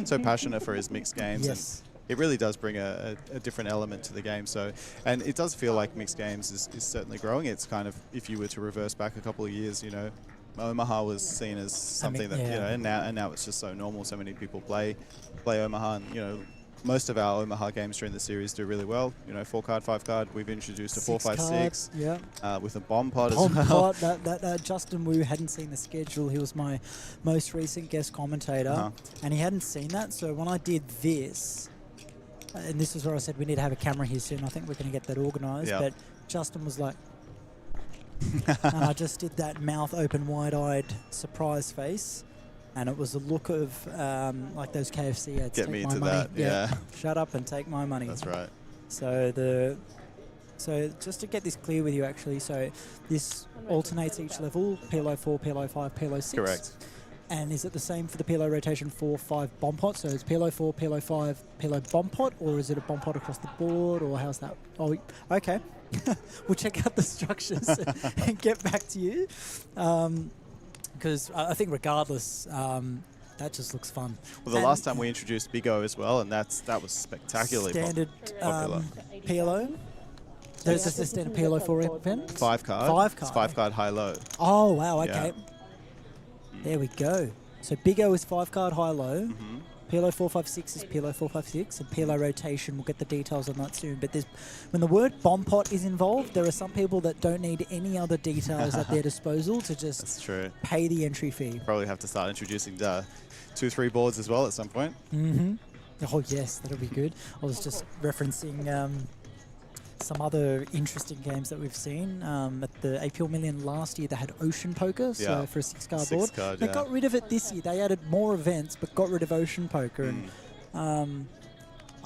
so passionate for his mixed games. Yes. And it really does bring a different element to the game. So, and it does feel like mixed games is certainly growing. It's kind of, if you were to reverse back a couple of years, you know, Omaha was seen as something that, you know, and now it's just so normal. So many people play Omaha, and, you know, most of our Omaha games during the series do really well. You know, 4-card, 5-card. We've introduced a 4-5-6 with a bomb pot as well. That Justin Wu hadn't seen the schedule. He was my most recent guest commentator, and he hadn't seen that. So when I did this, and this is where I said we need to have a camera here soon. I think we're going to get that organised. But Justin was like, and I just did that mouth open, wide-eyed surprise face. And it was a look of like those KFC ads. Get me into that, yeah. Shut up and take my money. That's right. So just to get this clear with you, actually, so this alternates each level: PLO 4, PLO 5, PLO 6. Correct. And is it the same for the PLO rotation 4, 5 bomb pot? So it's PLO 4, PLO 5, PLO bomb pot, or is it a bomb pot across the board, or how's that? Oh, okay. We'll check out the structures and get back to you. Because I think regardless, that just looks fun. Well, the last time we introduced Big O as well, and that was spectacularly standard popular. PLO. There's just a standard PLO 4 event. 5-card. 5-card. It's 5-card high-low. Oh wow! Okay. There we go. So Big O is 5-card high-low. PLO 456 is PLO 456, and PLO rotation, we'll get the details on that soon. But when the word bomb pot is involved, there are some people that don't need any other details at their disposal to just pay the entry fee. Probably have to start introducing 2-3 boards as well at some point. Oh yes, that'll be good. I was just referencing some other interesting games that we've seen. At the APL Million last year, they had Ocean Poker, so for a 6-card board. They got rid of it this year. They added more events, but got rid of Ocean Poker. And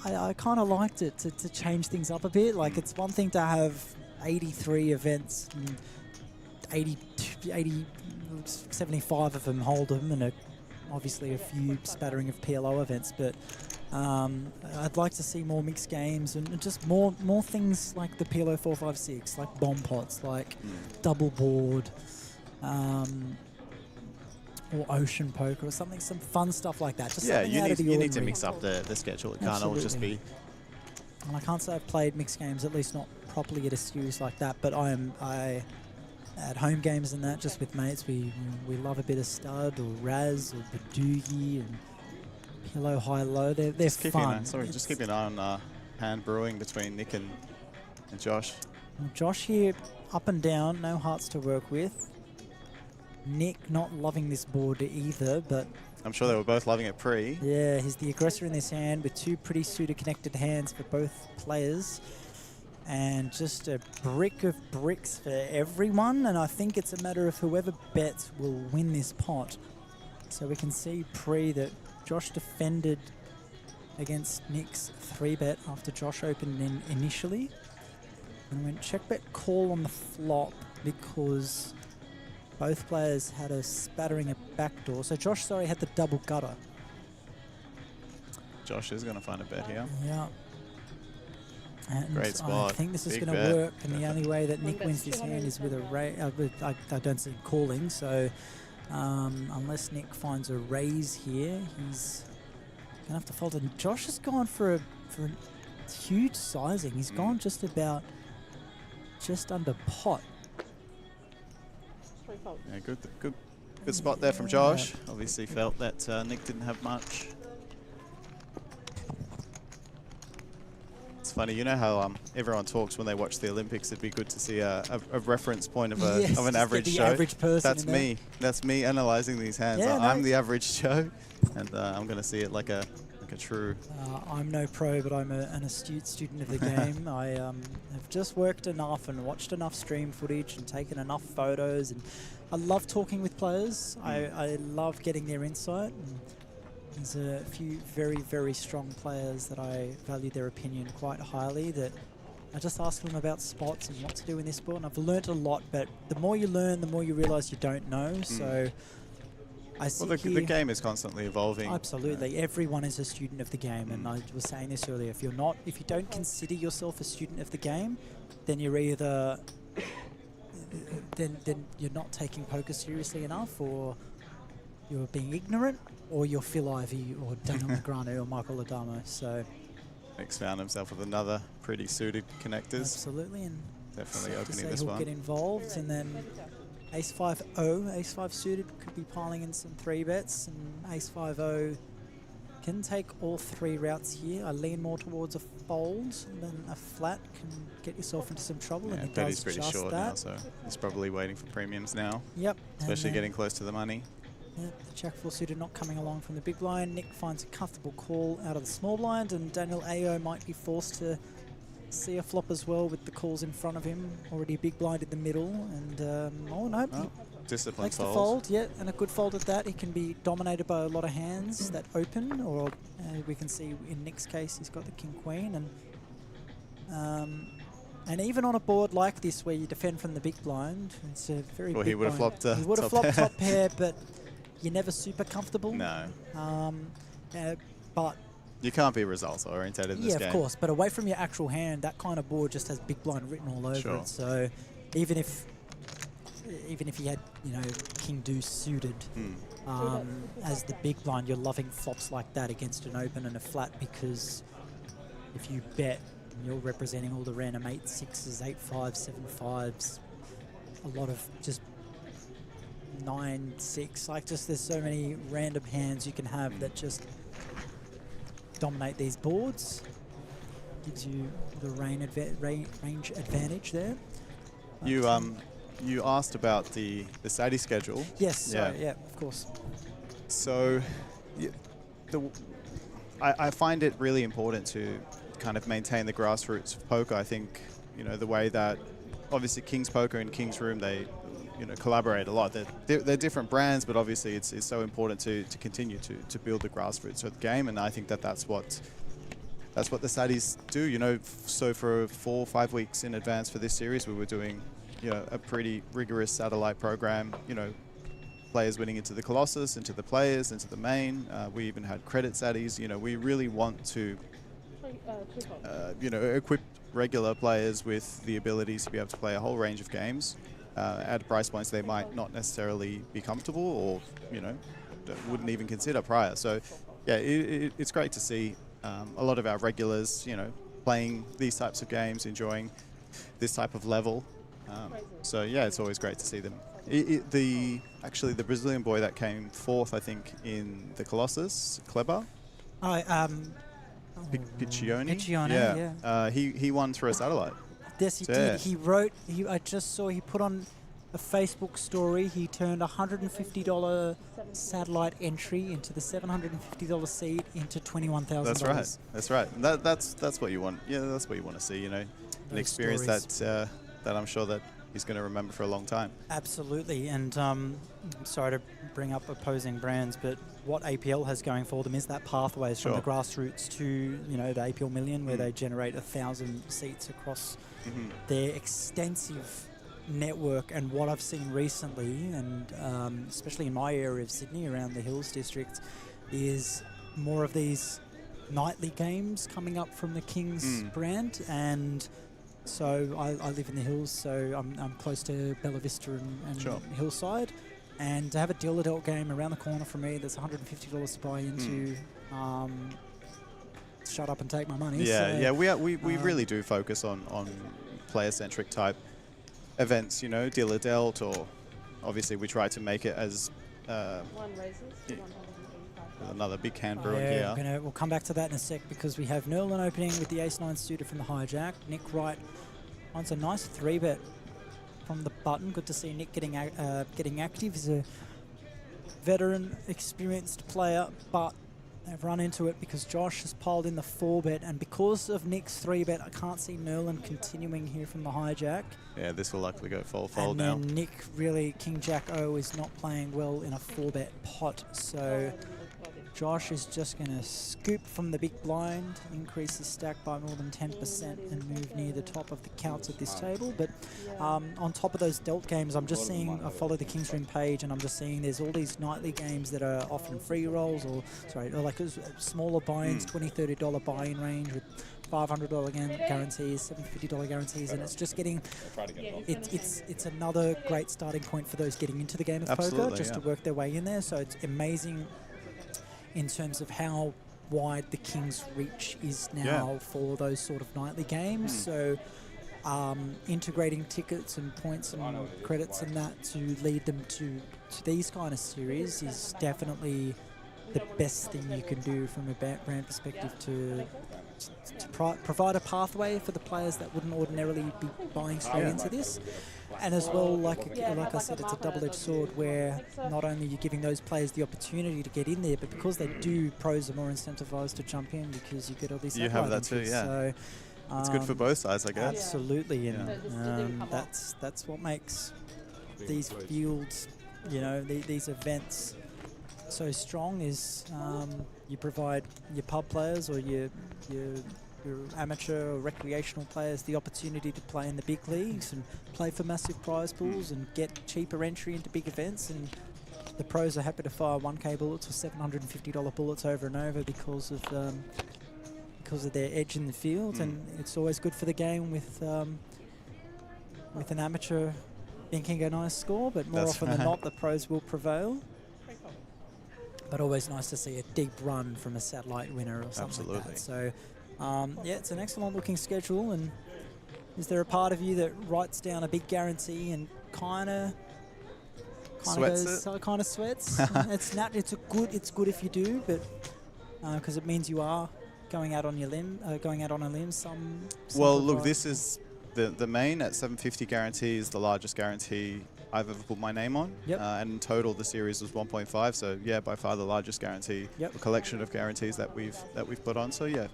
I kind of liked it to change things up a bit. Like, it's one thing to have 83 events, and 75 of them Hold'em, and obviously a few spattering of PLO events, but I'd like to see more mixed games and just more things like the PLO 456, like bomb pots, like double board, or Ocean Poker or something, some fun stuff like that. Just you need to mix up the schedule. It can't all just be. And I can't say I've played mixed games, at least not properly at a series like that. But I at home games and that, just with mates, we love a bit of stud or Raz or Badoogie and PLO high-low. They're fun. Just keep an eye on hand brewing between Nick and Josh. Well, Josh here, up and down, no hearts to work with. Nick not loving this board either, but I'm sure they were both loving it pre. Yeah, he's the aggressor in this hand with two pretty suited connected hands for both players. And just a brick of bricks for everyone. And I think it's a matter of whoever bets will win this pot. So we can see pre that Josh defended against Nick's 3-bet after Josh opened in initially. And went check bet call on the flop because both players had a spattering at backdoor. So Josh, had the double gutter. Josh is going to find a bet here. Yeah. And great spot. I think this is going to work, and the only way that Nick wins this hand is with a raise. I don't see him calling, so unless Nick finds a raise here, he's going to have to fold it. And Josh has gone for a huge sizing. He's gone just under pot. Yeah, good spot there from Josh. Obviously felt that Nick didn't have much. It's funny, you know how everyone talks when they watch the Olympics. It'd be good to see a reference point of an average show. Average person. That's me. That's me analysing these hands. I'm the average Joe, and I'm going to see it like a like a true. I'm no pro, but I'm an astute student of the game. I have just worked enough and watched enough stream footage and taken enough photos, and I love talking with players. I love getting their insight. And there's a few very, very strong players that I value their opinion quite highly, that I just ask them about spots and what to do in this sport, and I've learnt a lot, but the more you learn, the more you realise you don't know, so I see the game is constantly evolving. Absolutely. Everyone is a student of the game, and I was saying this earlier, if you don't consider yourself a student of the game, then you're either then you're not taking poker seriously enough, or you're being ignorant, or you're Phil Ivey or Daniel Negreanu or Michael Adamo. So Nick's found himself with another pretty suited connectors. Absolutely, and definitely safe opening to say this he'll one. get involved, and then Ace-5-0, Ace-5 suited could be piling in some 3-bets, and Ace-5-0 can take all 3 routes here. I lean more towards a fold, and then a flat can get yourself into some trouble, and he does Betty's pretty just short that. now, so he's probably waiting for premiums now. Yep. Especially getting close to the money. Yep, the Jack-4 suited not coming along from the big blind. Nick finds a comfortable call out of the small blind, and Daniel Ao might be forced to see a flop as well with the calls in front of him. Already a big blind in the middle, and oh no, disciplined makes fold. the fold, yeah, and a good fold at that. He can be dominated by a lot of hands that open, or we can see in Nick's case he's got the king-queen, and even on a board like this where you defend from the big blind, it's a very Well, big he would have blind. flopped He would have top flopped pair. top pair, but you're never super comfortable. No. But You can't be results oriented in this game. of course, but away from your actual hand, that kind of board just has big blind written all over Sure. it. So even if he had, king deuce suited as the big blind, you're loving flops like that against an open and a flat, because if you bet, you're representing all the random 8-6s, 8-5s, 7-5s, a lot of just 9-6, like just there's so many random hands you can have that just dominate these boards. Gives you the range advantage there. You asked about the SADI schedule. Yes, sorry, yeah, of course. So I find it really important to kind of maintain the grassroots of poker. I think, the way that obviously King's Poker and King's Room, they collaborate a lot. They're different brands, but obviously it's so important to continue to build the grassroots of the game, and I think that's what the SADIs do. So for 4 or 5 weeks in advance for this series, we were doing a pretty rigorous satellite program. Players winning into the Colossus, into the players, into the main. We even had credit SADIs. We really want to equip regular players with the abilities to be able to play a whole range of games at price points they might not necessarily be comfortable, or wouldn't even consider prior. So yeah, it's great to see a lot of our regulars playing these types of games, enjoying this type of level. So yeah, it's always great to see them. Actually the Brazilian boy that came fourth, I think, in the Colossus, Kleber. Piccioni. Yeah. He won through a satellite. Yes, he did. I just saw he put on a Facebook story. He turned $150 satellite entry into the $750 seat into $21,000. That's right. That's right. And that's what you want. Yeah, that's what you want to see. An experience that I'm sure that he's going to remember for a long time. Absolutely. And sorry to bring up opposing brands, but what APL has going for them is that pathways from the grassroots to the APL Million, where they generate 1,000 seats across their extensive network. And what I've seen recently, and especially in my area of Sydney, around the Hills district, is more of these nightly games coming up from the Kings brand. And so I live in the Hills, so I'm close to Bella Vista and Hillside. And to have a deal adult game around the corner from me that's $150 to buy into, shut up and take my money. Yeah, we really do focus on player-centric type events, deal adult, or obviously we try to make it as another big hand brewing here. We'll come back to that in a sec, because we have Nerlin opening with the ace-9 suited from the hijack. Nick Wright finds a nice 3-bet from the button. Good to see Nick getting active. He's a veteran, experienced player, but They've run into it because Josh has piled in the 4-bet, and because of Nick's 3-bet, I can't see Merlin continuing here from the hijack. Yeah, this will likely go fold And now. then Nick, really, King Jack O is not playing well in a 4-bet pot, so Josh is just going to scoop from the big blind, increase his stack by more than 10% and move near the top of the counts at this table. But on top of those dealt games, I'm just seeing, I follow the King's Room page, and I'm just seeing there's all these nightly games that are often free rolls, or like smaller buy-ins, $20, $30 buy-in range with $500 guarantees, $750 guarantees, and it's just getting, it's another great starting point for those getting into the game of poker, just to work their way in there. So it's amazing in terms of how wide the King's reach is now for those sort of nightly games. So integrating tickets and points and credits and that to lead them to these kind of series is definitely the best thing you can do from a brand perspective to provide a pathway for the players that wouldn't ordinarily be buying straight into this. And as well, like I said, it's a double-edged sword where not only are you giving those players the opportunity to get in there, but because they do, pros are more incentivized to jump in because you get all these. You have that too, yeah. So, it's good for both sides, I guess. Absolutely, and that's what makes these fields, these events so strong. Is you provide your pub players or your amateur or recreational players the opportunity to play in the big leagues and play for massive prize pools and get cheaper entry into big events, and the pros are happy to fire 1K bullets or $750 bullets over and over because of their edge in the field. And it's always good for the game with an amateur thinking a nice score, but more often than not the pros will prevail. But always nice to see a deep run from a satellite winner or something like that. So yeah, it's an excellent looking schedule. And is there a part of you that writes down a big guarantee and kind of sweats? It's good if you do, but because it means you are going out on a limb. Well, look, this is the main at 750 guarantee is the largest guarantee I've ever put my name on. And in total the series was 1.5, so yeah, by far the largest guarantee, a collection of guarantees that we've put on. So yeah,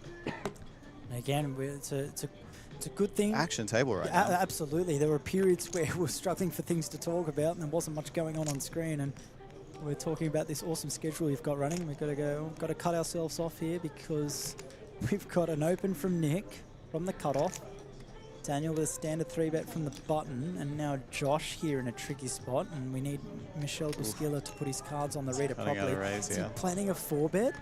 again, it's a good thing. Action table right now. Absolutely. There were periods where we were struggling for things to talk about and there wasn't much going on screen, and we're talking about this awesome schedule you've got running. We've got to cut ourselves off here because we've got an open from Nick from the cutoff, Daniel with a standard 3-bet from the button, and now Josh here in a tricky spot, and we need Michelle Busquilla to put his cards on the reader properly. Is he planning a 4-bet?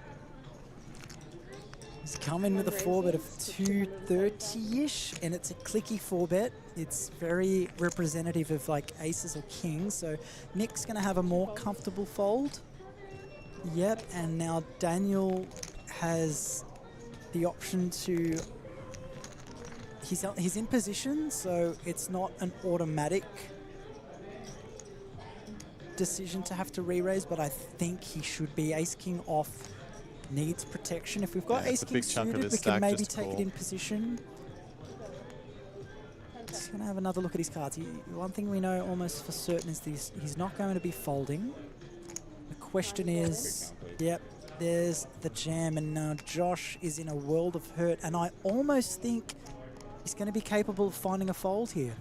He's come in with a 4-bet of 230-ish, and it's a clicky 4-bet. It's very representative of like aces or kings, so Nick's going to have a more comfortable fold. Yep, and now Daniel has the option to... He's in position, so it's not an automatic decision to have to re-raise, but I think he should be. Ace-king off needs protection. If we've got ace-king suited, we can maybe take it in position. Just going to have another look at his cards. One thing we know almost for certain is he's not going to be folding. The question is, yep, there's the jam, and now Josh is in a world of hurt, and I almost think he's going to be capable of finding a fold here.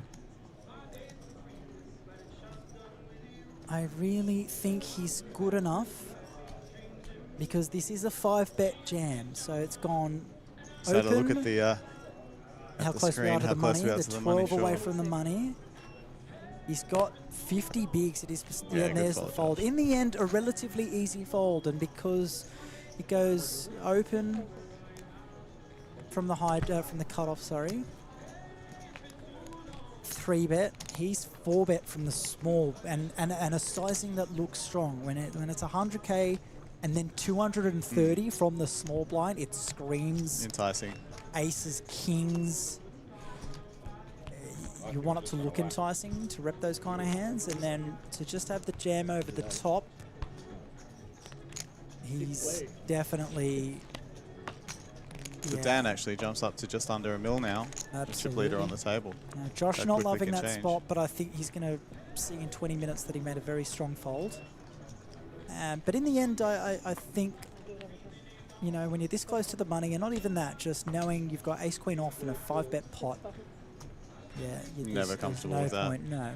I really think he's good enough because this is a 5-bet jam, so it's gone So open. to look at the how close we are to the money. They're 12 away from the money. He's got 50 bigs at his and there's the fold. In the end, a relatively easy fold, and because it goes open from the from the cutoff, sorry. 3-bet. He's 4-bet from the small, and a sizing that looks strong. When it's 100K and then 230 from the small blind, it screams enticing. Aces, kings. You want it to look enticing to rep those kind of hands, and then to just have the jam over the top. He's definitely... So Dan actually jumps up to just under $1 mil now. Chip leader on the table. Josh not loving that spot, but I think he's going to see in 20 minutes that he made a very strong fold. But in the end, I think you know, when you're this close to the money, and not even that, just knowing you've got ace-queen off and a 5-bet pot. Yeah, Never comfortable no with that. point, no.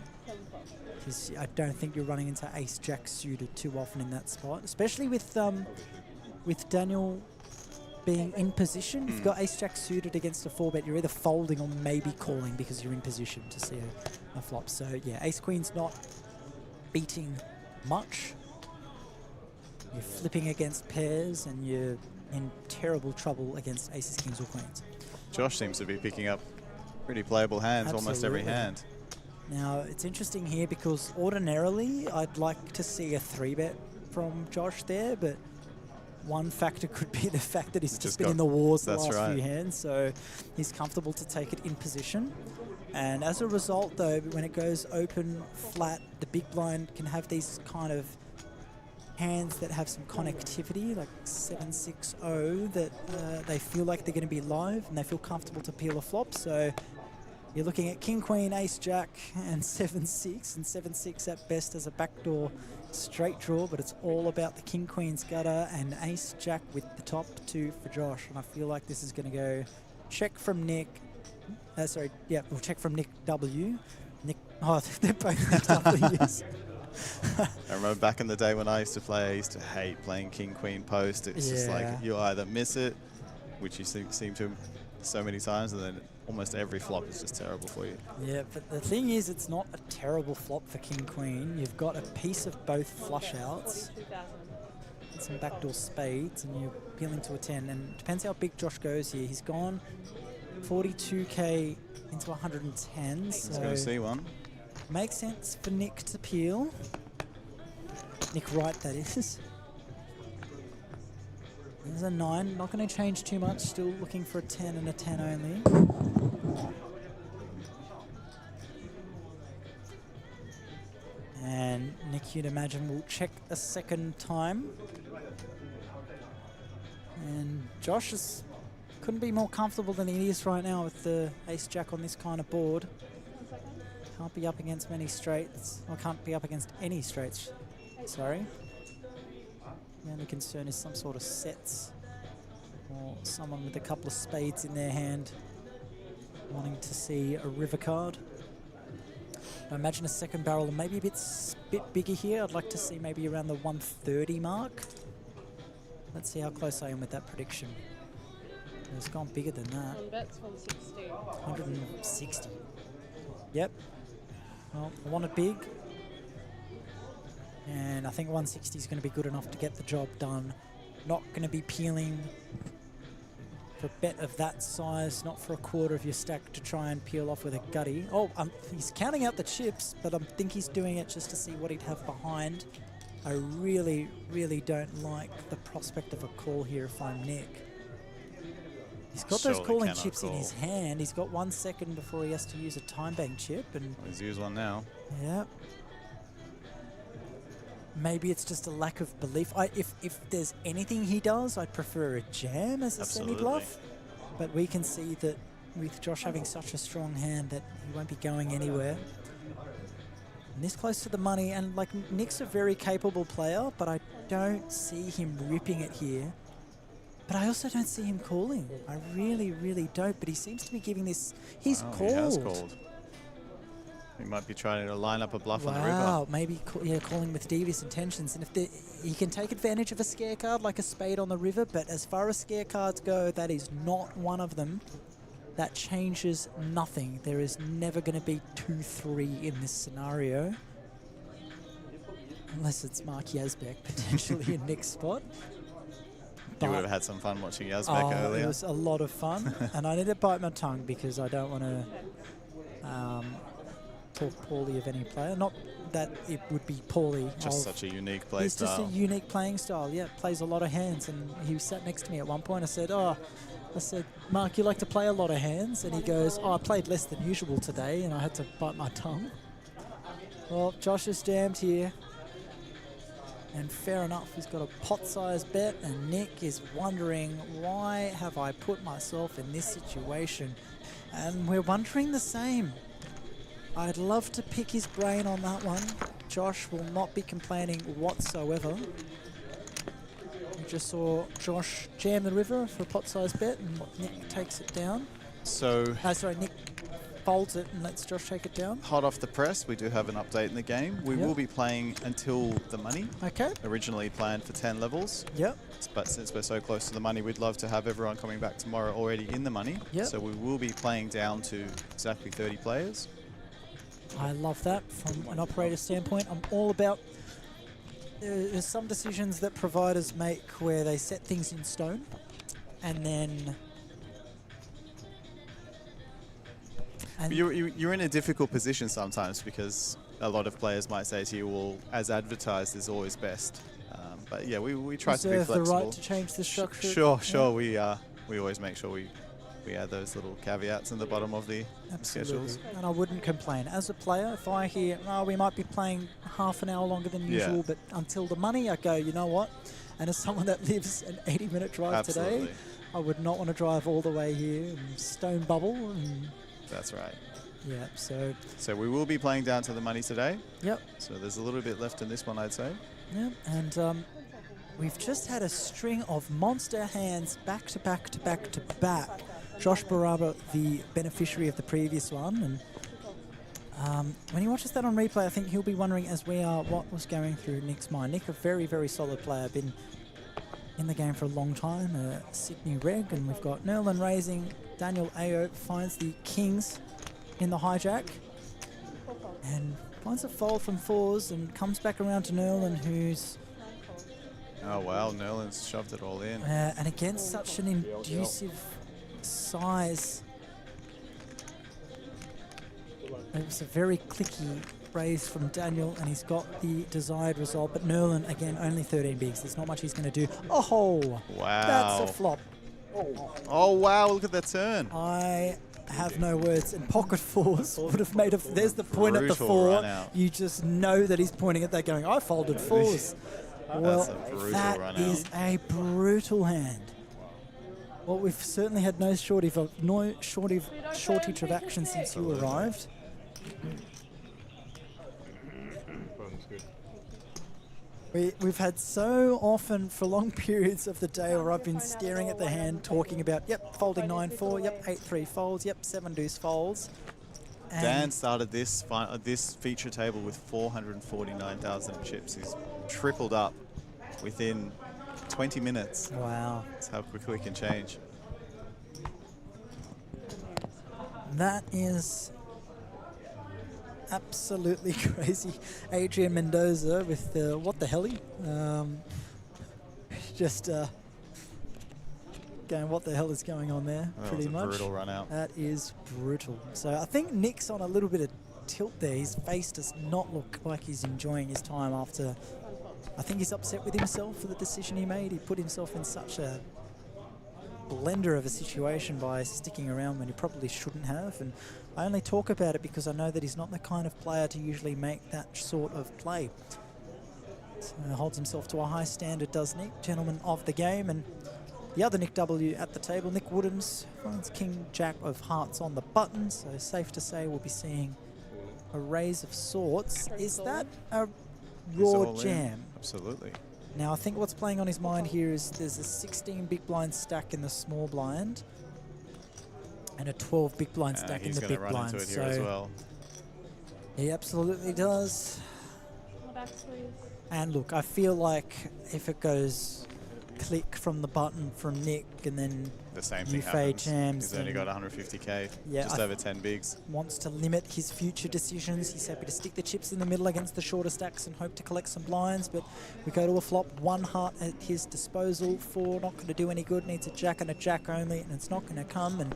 Because I don't think you're running into ace-jack suited too often in that spot, especially with Daniel being in position. If you've got ace-jack suited against a 4-bet, you're either folding or maybe calling because you're in position to see a flop. So yeah, ace-queen's not beating much. You're flipping against pairs and you're in terrible trouble against aces, kings or queens. Josh seems to be picking up pretty playable hands almost every hand. Now, it's interesting here because ordinarily I'd like to see a 3-bet from Josh there, but one factor could be the fact that he's just been in the wars the last few hands, so he's comfortable to take it in position. And as a result, though, when it goes open flat, the big blind can have these kind of hands that have some connectivity, like 7-6-0, that they feel like they're going to be live and they feel comfortable to peel a flop. So you're looking at king, queen, ace, jack, and 7-6, and 7-6 at best as a backdoor straight draw, but it's all about the king, queen's gutter and ace, jack with the top 2 for Josh. And I feel like this is going to go check from Nick. We'll check from Nick W. Nick, oh, they're both Nick W's. I remember back in the day when I used to play, I used to hate playing king, queen post. It's just like you either miss it, which you seem to so many times, and then almost every flop is just terrible for you. Yeah, but the thing is, it's not a terrible flop for king, queen. You've got a piece of both flush outs and some backdoor spades, and you're peeling to a 10. And it depends how big Josh goes here. He's gone 42k into 110. He's going to see one. Makes sense for Nick to peel. Nick Wright, that is. There's a 9. Not going to change too much. Still looking for a 10 and a 10 only. And Nick, you'd imagine, will check a second time. And Josh couldn't be more comfortable than he is right now with the ace-jack on this kind of board. Can't be up against many straights, or can't be up against any straights, sorry. The only concern is some sort of sets, or someone with a couple of spades in their hand wanting to see a river card. I imagine a second barrel, and maybe a bit bigger here. I'd like to see maybe around the 130 mark. Let's see how close I am with that prediction. It's gone bigger than that. On bets 160. 160. Yep. Well, I want it big. And I think 160 is going to be good enough to get the job done. Not going to be peeling for a bet of that size, not for a quarter of your stack to try and peel off with a gutty. Oh, he's counting out the chips, but I think he's doing it just to see what he'd have behind. I really, really don't like the prospect of a call here if I'm Nick. He's got those calling chips in his hand. He's got 1 second before he has to use a time bank chip. And he's used one now. Yeah. Maybe it's just a lack of belief. If there's anything he does, I'd prefer a jam as a semi-bluff. But we can see that with Josh having such a strong hand that he won't be going anywhere. And this close to the money, and like Nick's a very capable player, but I don't see him ripping it here. But I also don't see him calling. I really, really don't. But he seems to be giving this. He's called. He has called. He might be trying to line up a bluff on the river. Wow, maybe calling with devious intentions. And if he can take advantage of a scare card like a spade on the river, but as far as scare cards go, that is not one of them. That changes nothing. There is never going to be 2-3 in this scenario. Unless it's Mark Yazbek potentially in Nick's spot. You would have had some fun watching Yazbek earlier. It was a lot of fun. And I need to bite my tongue because I don't want to talk poorly of any player. Not that it would be poorly. Just such a unique play style. He's just a unique playing style. Yeah, plays a lot of hands. And he sat next to me at one point. I said, Mark, you like to play a lot of hands? And he goes, I played less than usual today. And I had to bite my tongue. Well, Josh is jammed here. And fair enough, he's got a pot-sized bet, and Nick is wondering, why have I put myself in this situation? And we're wondering the same. I'd love to pick his brain on that one. Josh will not be complaining whatsoever. We just saw Josh jam the river for a pot-sized bet, and Nick takes it down. So... sorry, Nick folds it and lets Josh take it down. Hot off the press, we do have an update in the game. We will be playing until the money. Okay. Originally planned for 10 levels. Yep. But since we're so close to the money, we'd love to have everyone coming back tomorrow already in the money. Yep. So we will be playing down to exactly 30 players. I love that from an operator standpoint. I'm all about... There's some decisions that providers make where they set things in stone and then... You're in a difficult position sometimes because a lot of players might say to you, well, as advertised is always best. But yeah, we try to be flexible. Reserve the right to change the structure. Sure. Yeah. We always make sure we add those little caveats in the bottom of the schedules. And I wouldn't complain. As a player, if I hear, we might be playing half an hour longer than usual, but until the money, I go, you know what? And as someone that lives an 80-minute drive today, I would not want to drive all the way here and stone bubble. And that's right. Yeah, so we will be playing down to the money today. Yep. So there's a little bit left in this one, I'd say. Yeah, and we've just had a string of monster hands back to back to back to back. Josh Baraba, the beneficiary of the previous one, and when he watches that on replay, I think he'll be wondering, as we are, what was going through Nick's mind. Nick, a very, very solid player, been in the game for a long time, Sydney reg, and we've got Nerlin raising. Daniel Ayo finds the kings in the hijack and finds a fold from fours and comes back around to Nerlin, who's... Oh wow, Nerlin's shoved it all in. And against such an inducive size, it was a very clicky raise from Daniel, and he's got the desired result. But Nerlin, again, only 13 bigs. There's not much he's going to do. Oh, wow. That's a flop. Oh wow, look at that turn. I have no words, and pocket fours would have made a... There's the point at the four. You just know that he's pointing at that going, I folded fours. Well, that is a brutal hand. Well, we've certainly had no shortage of action since you arrived. We've had so often for long periods of the day where I've been staring at the hand talking about, yep, folding 9-4, yep, 8-3 folds, yep, 7 deuce folds. And Dan started this feature table with 449,000 chips. He's tripled up within 20 minutes. Wow. That's how quickly it can change. That is absolutely crazy. Adrian Mendoza with the what the helly? Just going, what the hell is going on there? Pretty much. Brutal run out. That is brutal. So I think Nick's on a little bit of tilt there. His face does not look like he's enjoying his time after. I think he's upset with himself for the decision he made. He put himself in such a blender of a situation by sticking around when he probably shouldn't have, and I only talk about it because I know that he's not the kind of player to usually make that sort of play. So holds himself to a high standard, does Nick, gentleman of the game. And the other Nick W at the table, Nick Woodhams, finds King Jack of Hearts on the button, so safe to say we'll be seeing a raise of sorts. Is that a raw jam? Absolutely. Now, I think what's playing on his mind here is there's a 16 big blind stack in the small blind and a 12 big blind stack in the big blind. He's going to run into it here as well. He absolutely does. And look, I feel like if it goes click from the button from Nick and then the same thing happens. He's only got 150k, just over 10 bigs. Wants to limit his future decisions. He's happy to stick the chips in the middle against the shorter stacks and hope to collect some blinds, but we go to a flop, 1 heart at his disposal, 4 not going to do any good, needs a jack and a jack only, and it's not going to come, and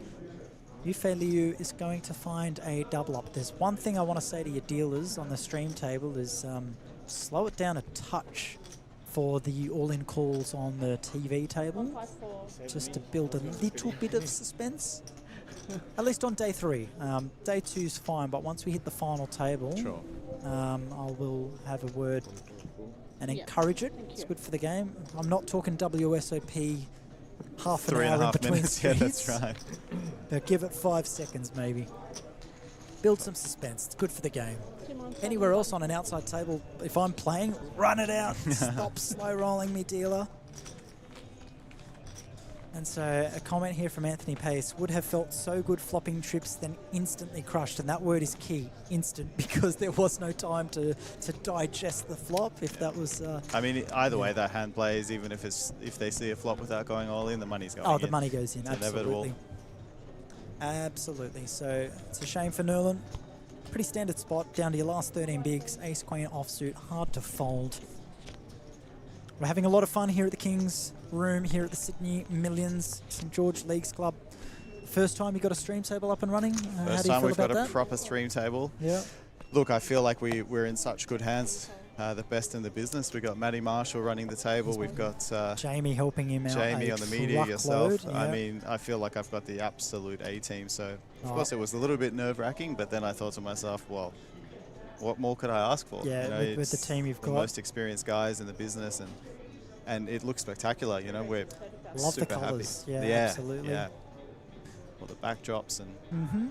Yufei Liu is going to find a double up. There's one thing I want to say to your dealers on the stream table is slow it down a touch for the all-in calls on the TV table, just to build a little bit of suspense. At least on day 3. Day 2's fine, but once we hit the final table, I will have a word and encourage it. It's good for the game. I'm not talking WSOP half an hour in between minutes. screens. Yeah, that's right. But give it 5 seconds maybe. Build some suspense. It's good for the game. Anywhere else on an outside table, if I'm playing, run it out. Stop slow rolling me, dealer. And so a comment here from Anthony Pace: would have felt so good flopping trips, then instantly crushed. And that word is key, instant, because there was no time to digest the flop. If that was, I mean, either way, that hand plays. Even if they see a flop without going all in, the money's going in. Oh, the money goes in. It's Absolutely. inevitable. Absolutely. So it's a shame for Nerlin. Pretty standard spot, down to your last 13 bigs. Ace, queen, offsuit, hard to fold. We're having a lot of fun here at the King's Room, here at the Sydney Millions St George Leagues Club. First time you got a stream table up and running? How First do you time feel we've got about a that? proper stream table. Yeah. Look, I feel like we're in such good hands. The best in the business. We've got Matty Marshall running the table. We've got Jamie helping him out. Jamie a on the media, truckload, yourself. yeah. I mean, I feel like I've got the absolute A team. So, of Oh. course, it was a little bit nerve-wracking, but then I thought to myself, well, what more could I ask for? Yeah, you know, with the it's team you've the got. most experienced guys in the business, and it looks spectacular. You know, we're Love the super colours. happy. Yeah, absolutely. Yeah. All the backdrops and Mhm.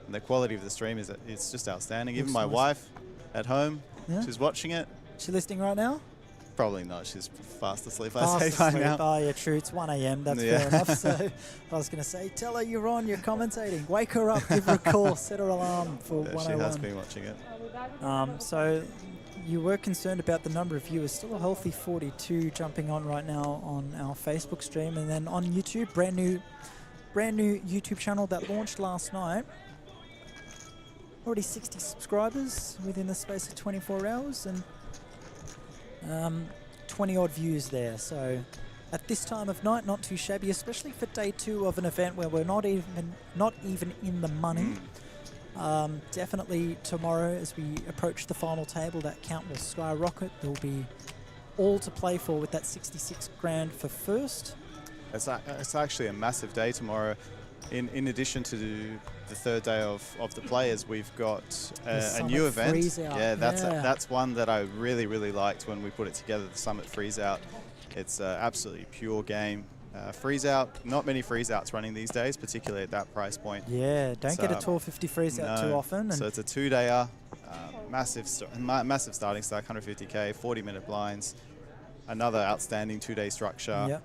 the quality of the stream it's just outstanding. Even Looks my nice. wife at home, Yeah. she's watching it. She listening right now? Probably not. She's fast asleep. Fast I say by asleep. now. Oh, yeah, true. It's 1 a.m. That's Yeah. fair enough. So I was going to say, tell her you're on, you're commentating. Wake her up, give her a call, set her alarm for Yeah, 101. she has been watching it. So you were concerned about the number of viewers. Still a healthy 42 jumping on right now on our Facebook stream. And then on YouTube, brand new YouTube channel that launched last night. Already 60 subscribers within the space of 24 hours. And 20 odd views there, so at this time of night not too shabby, especially for day 2 of an event where we're not even in the money. Definitely tomorrow as we approach the final table, that count will skyrocket. There'll be all to play for with that 66 grand for first. It's actually a massive day tomorrow. In addition to the third day of the players, we've got a new event. Freeze Out. Yeah, that's one that I really liked when we put it together. The Summit Freeze Out. It's absolutely pure game. Freeze Out. Not many freeze outs running these days, particularly at that price point. Yeah, don't get a 1250 freeze out too often. So it's a 2-dayer, massive starting stack, 150k, 40-minute blinds. Another outstanding 2-day structure. Yep.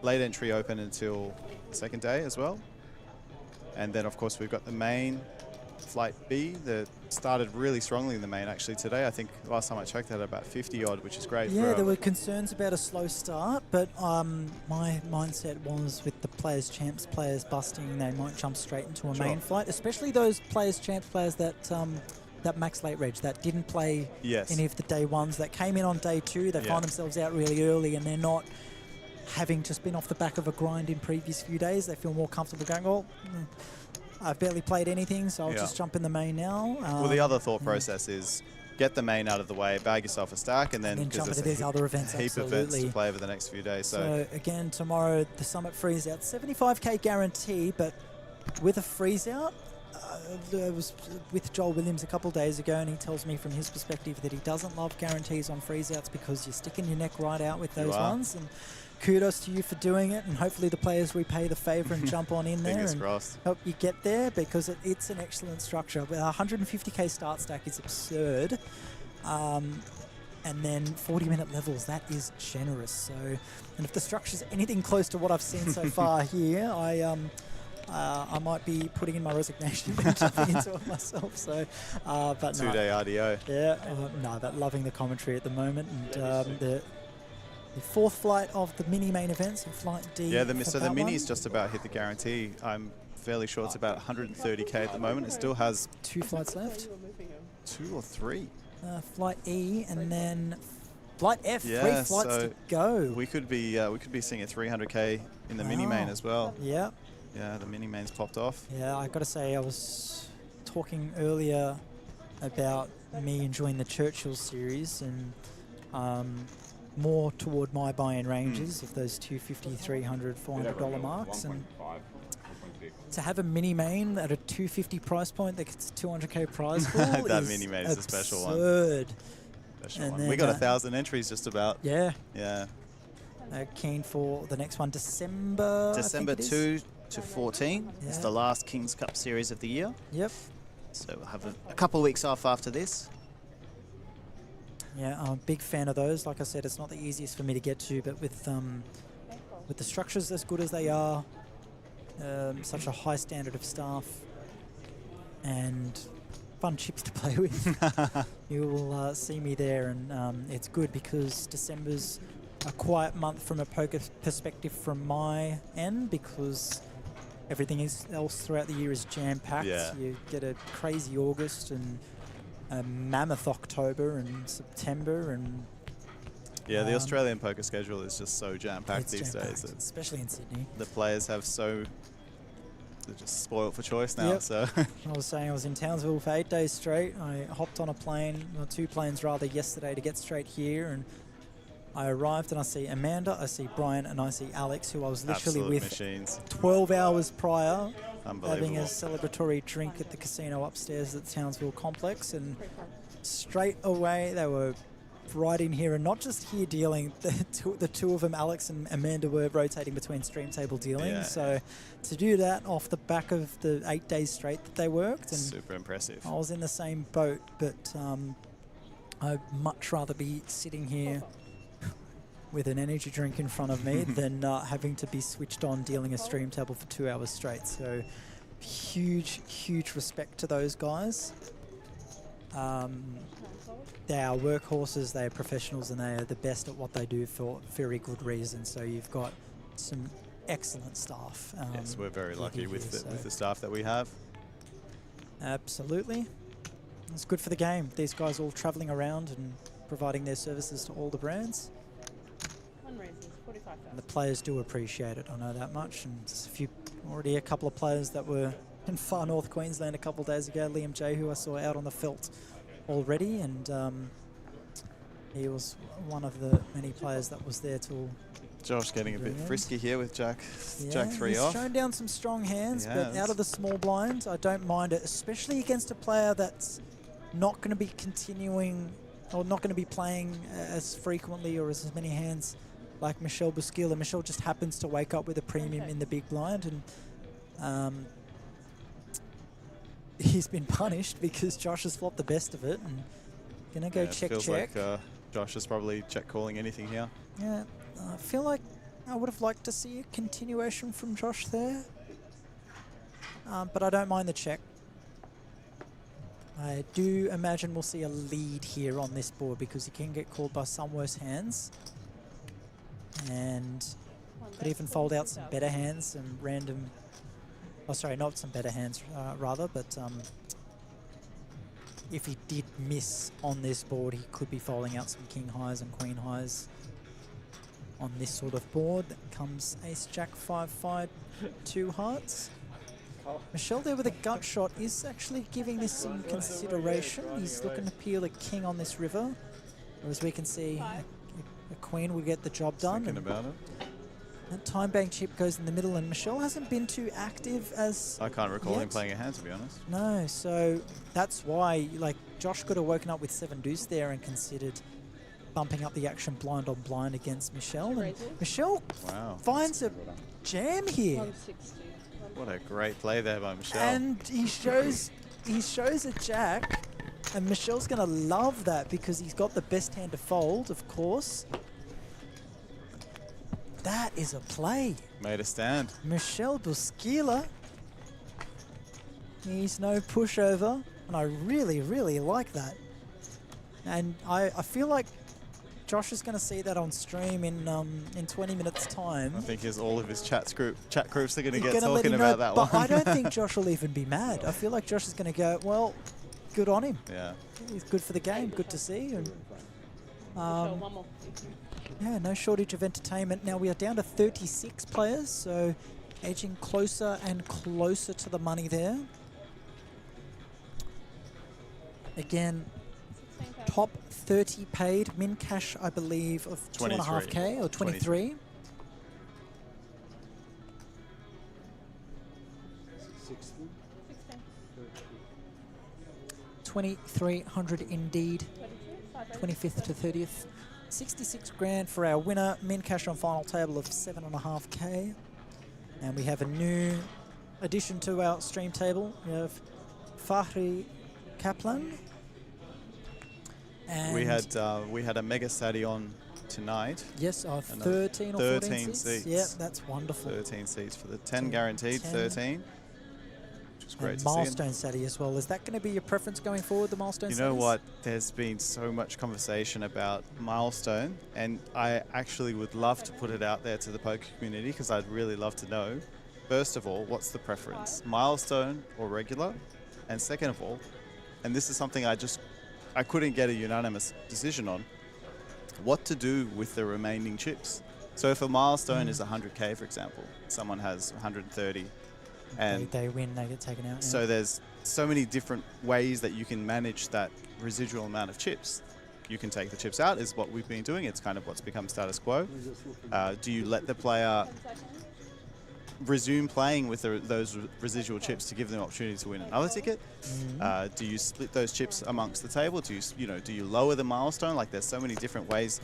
Late entry open until the second day as well. And then, of course, we've got the main, Flight B, that started really strongly in the main actually today. I think last time I checked that about 50 odd, which is great. Yeah, there were concerns about a slow start, but my mindset was with the Players Champs players busting, they might jump straight into a main flight, especially those Players Champs players that max late reg, that didn't play any of the day ones, that came in on day 2, they find themselves out really early and they're not having just been off the back of a grind in previous few days. They feel more comfortable going, well, I've barely played anything, so I'll just jump in the main now. Well, the other thought process is get the main out of the way, bag yourself a stack, and then jump into these other events. Heap of events to play over the next few days. So again, tomorrow the Summit Freeze Out, 75k guarantee, but with a freeze out, I was with Joel Williams a couple of days ago, and he tells me from his perspective that he doesn't love guarantees on freeze outs because you're sticking your neck right out with those ones. And kudos to you for doing it, and hopefully the players repay the favour and jump on in there and help you get there, because it's an excellent structure. But 150k start stack is absurd, and then 40-minute levels, that is generous. So, and if the structure's anything close to what I've seen so far here, I might be putting in my resignation and jumping into it myself. So, but 2-day RDO. Yeah, no, but loving the commentary at the moment, and the fourth flight of the mini main event, so Flight D. Yeah, so the mini's just about hit the guarantee. I'm fairly sure it's about 130k at the moment. It still has 2 flights left. 2 or 3. Flight E and then Flight F. Yeah, 3 flights so to go. We could be seeing a 300k in the mini main as well. Yeah. Yeah, the mini main's popped off. Yeah, I got to say, I was talking earlier about me enjoying the Churchill series and more toward my buy-in ranges of those $250, $300, $400 marks, and to have a mini main at a $250 price point that gets 200k prize pool that is mini main is a special one. Absurd. Then, we got 1,000 entries just about. Yeah. Yeah. Keen for the next one, December 2 to 14. It's the last King's Cup series of the year. Yep. So we'll have a couple of weeks off after this. Yeah, I'm a big fan of those. Like I said, it's not the easiest for me to get to, but with with the structures as good as they are, such a high standard of staff, and fun chips to play with, you will see me there, and it's good because December's a quiet month from a poker perspective from my end, because everything else throughout the year is jam-packed. Yeah. You get a crazy August and a mammoth October and September, and yeah, the Australian poker schedule is just so jam-packed these days. Especially in Sydney. The players have they're just spoiled for choice now. Yep. So I was saying I was in Townsville for 8 days straight. I hopped on a plane, or 2 planes rather, yesterday to get straight here, and I arrived and I see Amanda, I see Brian, and I see Alex, who I was literally absolute with machines. 12 hours prior, having a Unbelievable. celebratory drink at the casino upstairs at the Townsville complex, and straight away they were right in here, and not just here dealing, the two of them, Alex and Amanda, were rotating between stream table dealing. Yeah. So to do that off the back of the 8 days straight that they worked, and super impressive. I was in the same boat, but I'd much rather be sitting here with an energy drink in front of me than having to be switched on dealing a stream table for 2 hours straight. So huge respect to those guys. They are workhorses, they are professionals, and they are the best at what they do for very good reason. So you've got some excellent staff. Yes, we're very lucky with here, the staff that we have. Absolutely. It's good for the game. These guys all travelling around and providing their services to all the brands. And the players do appreciate it, I know that much. And there's already a couple of players that were in far north Queensland a couple of days ago. Liam J, who I saw out on the felt already, and he was one of the many players that was there till Josh getting a bit frisky here with Jack 3 he's off. shown down some strong hands, but out of the small blinds, I don't mind it, especially against a player that's not going to be continuing or not going to be playing as frequently or as many hands like Michelle 𝗣𝗬𝗢𝗧𝗦. Michelle just happens to wake up with a premium in the big blind, and he's been punished because Josh has flopped the best of it, and gonna go check. Feels like Josh is probably check calling anything here. Yeah, I feel like I would have liked to see a continuation from Josh there, but I don't mind the check. I do imagine we'll see a lead here on this board because he can get called by some worse hands, and could even fold out some better hands, some random. Oh, sorry, not some better hands, rather, but if he did miss on this board, he could be folding out some king highs and queen highs on this sort of board. That comes ace, jack, 5, 2 hearts. Michelle there with a gut shot is actually giving this some consideration. He's looking to peel a king on this river, whereas we can see a queen will get the job done. Thinking about it. That time bank chip goes in the middle, and Michelle hasn't been too active as I can't recall him yet. playing a hand, to be honest. No, so that's why, like, Josh could have woken up with 7 deuce there and considered bumping up the action blind on blind against Michelle. And Michelle finds a jam here. What a great play there by Michelle. And he shows a jack, and Michelle's going to love that because he's got the best hand to fold, of course. That is a play. Made a stand. Michelle 𝗣𝗬𝗢𝗧𝗦. He's no pushover, and I really like that. And I feel like Josh is going to see that on stream in 20 minutes' time. I think all of his chat groups are going to He's get gonna let talking him know, about that but one. I don't think Josh will even be mad. I feel like Josh is going to go, well, good on him. Yeah. He's good for the game, good to see. And, yeah, no shortage of entertainment. Now we are down to 36 players, so edging closer and closer to the money there. Again, top 30 paid, min cash, I believe, of 2.5K or 23. 2,300 indeed. 25th to 30th. 66 grand for our winner. Min cash on final table of 7.5K. And we have a new addition to our stream table. We have 𝗣𝗪𝗬𝗢𝗪𝗧𝗦. And we had a mega Sadie on tonight. Yes, Another 13 or 14 seats. Yeah, that's wonderful. 13 seats for the 10 guaranteed, 13. Which is great to see. Milestone Sadie as well. Is that going to be your preference going forward, the Milestone You know what? There's been so much conversation about Milestone, and I actually would love to put it out there to the poker community because I'd really love to know, first of all, what's the preference? Milestone or regular? And second of all, and this is something I couldn't get a unanimous decision on, what to do with the remaining chips. So if a milestone is 100K, for example, someone has 130, and they win, they get taken out. So there's so many different ways that you can manage that residual amount of chips. You can take the chips out, is what we've been doing. It's kind of what's become status quo. Do you let the player resume playing with those residual chips to give them the opportunity to win another ticket? Do you split those chips amongst the table? Do you lower the milestone? Like, there's so many different ways.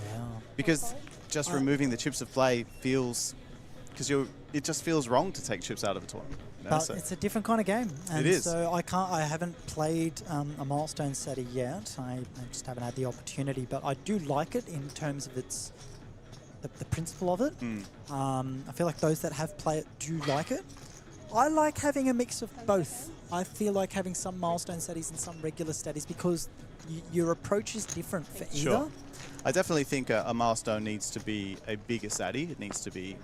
Because just removing the chips of play feels, it just feels wrong to take chips out of a tournament. But it's a different kind of game. And it is. So I haven't played a Milestone Sadie yet. I just haven't had the opportunity, but I do like it in terms of its the principle of it. I feel like those that have played it do like it. I like having a mix of both. I feel like having some Milestone Sadies and some regular Sadies because your approach is different for either. Sure. I definitely think a milestone needs to be a bigger Sadie. It needs to be,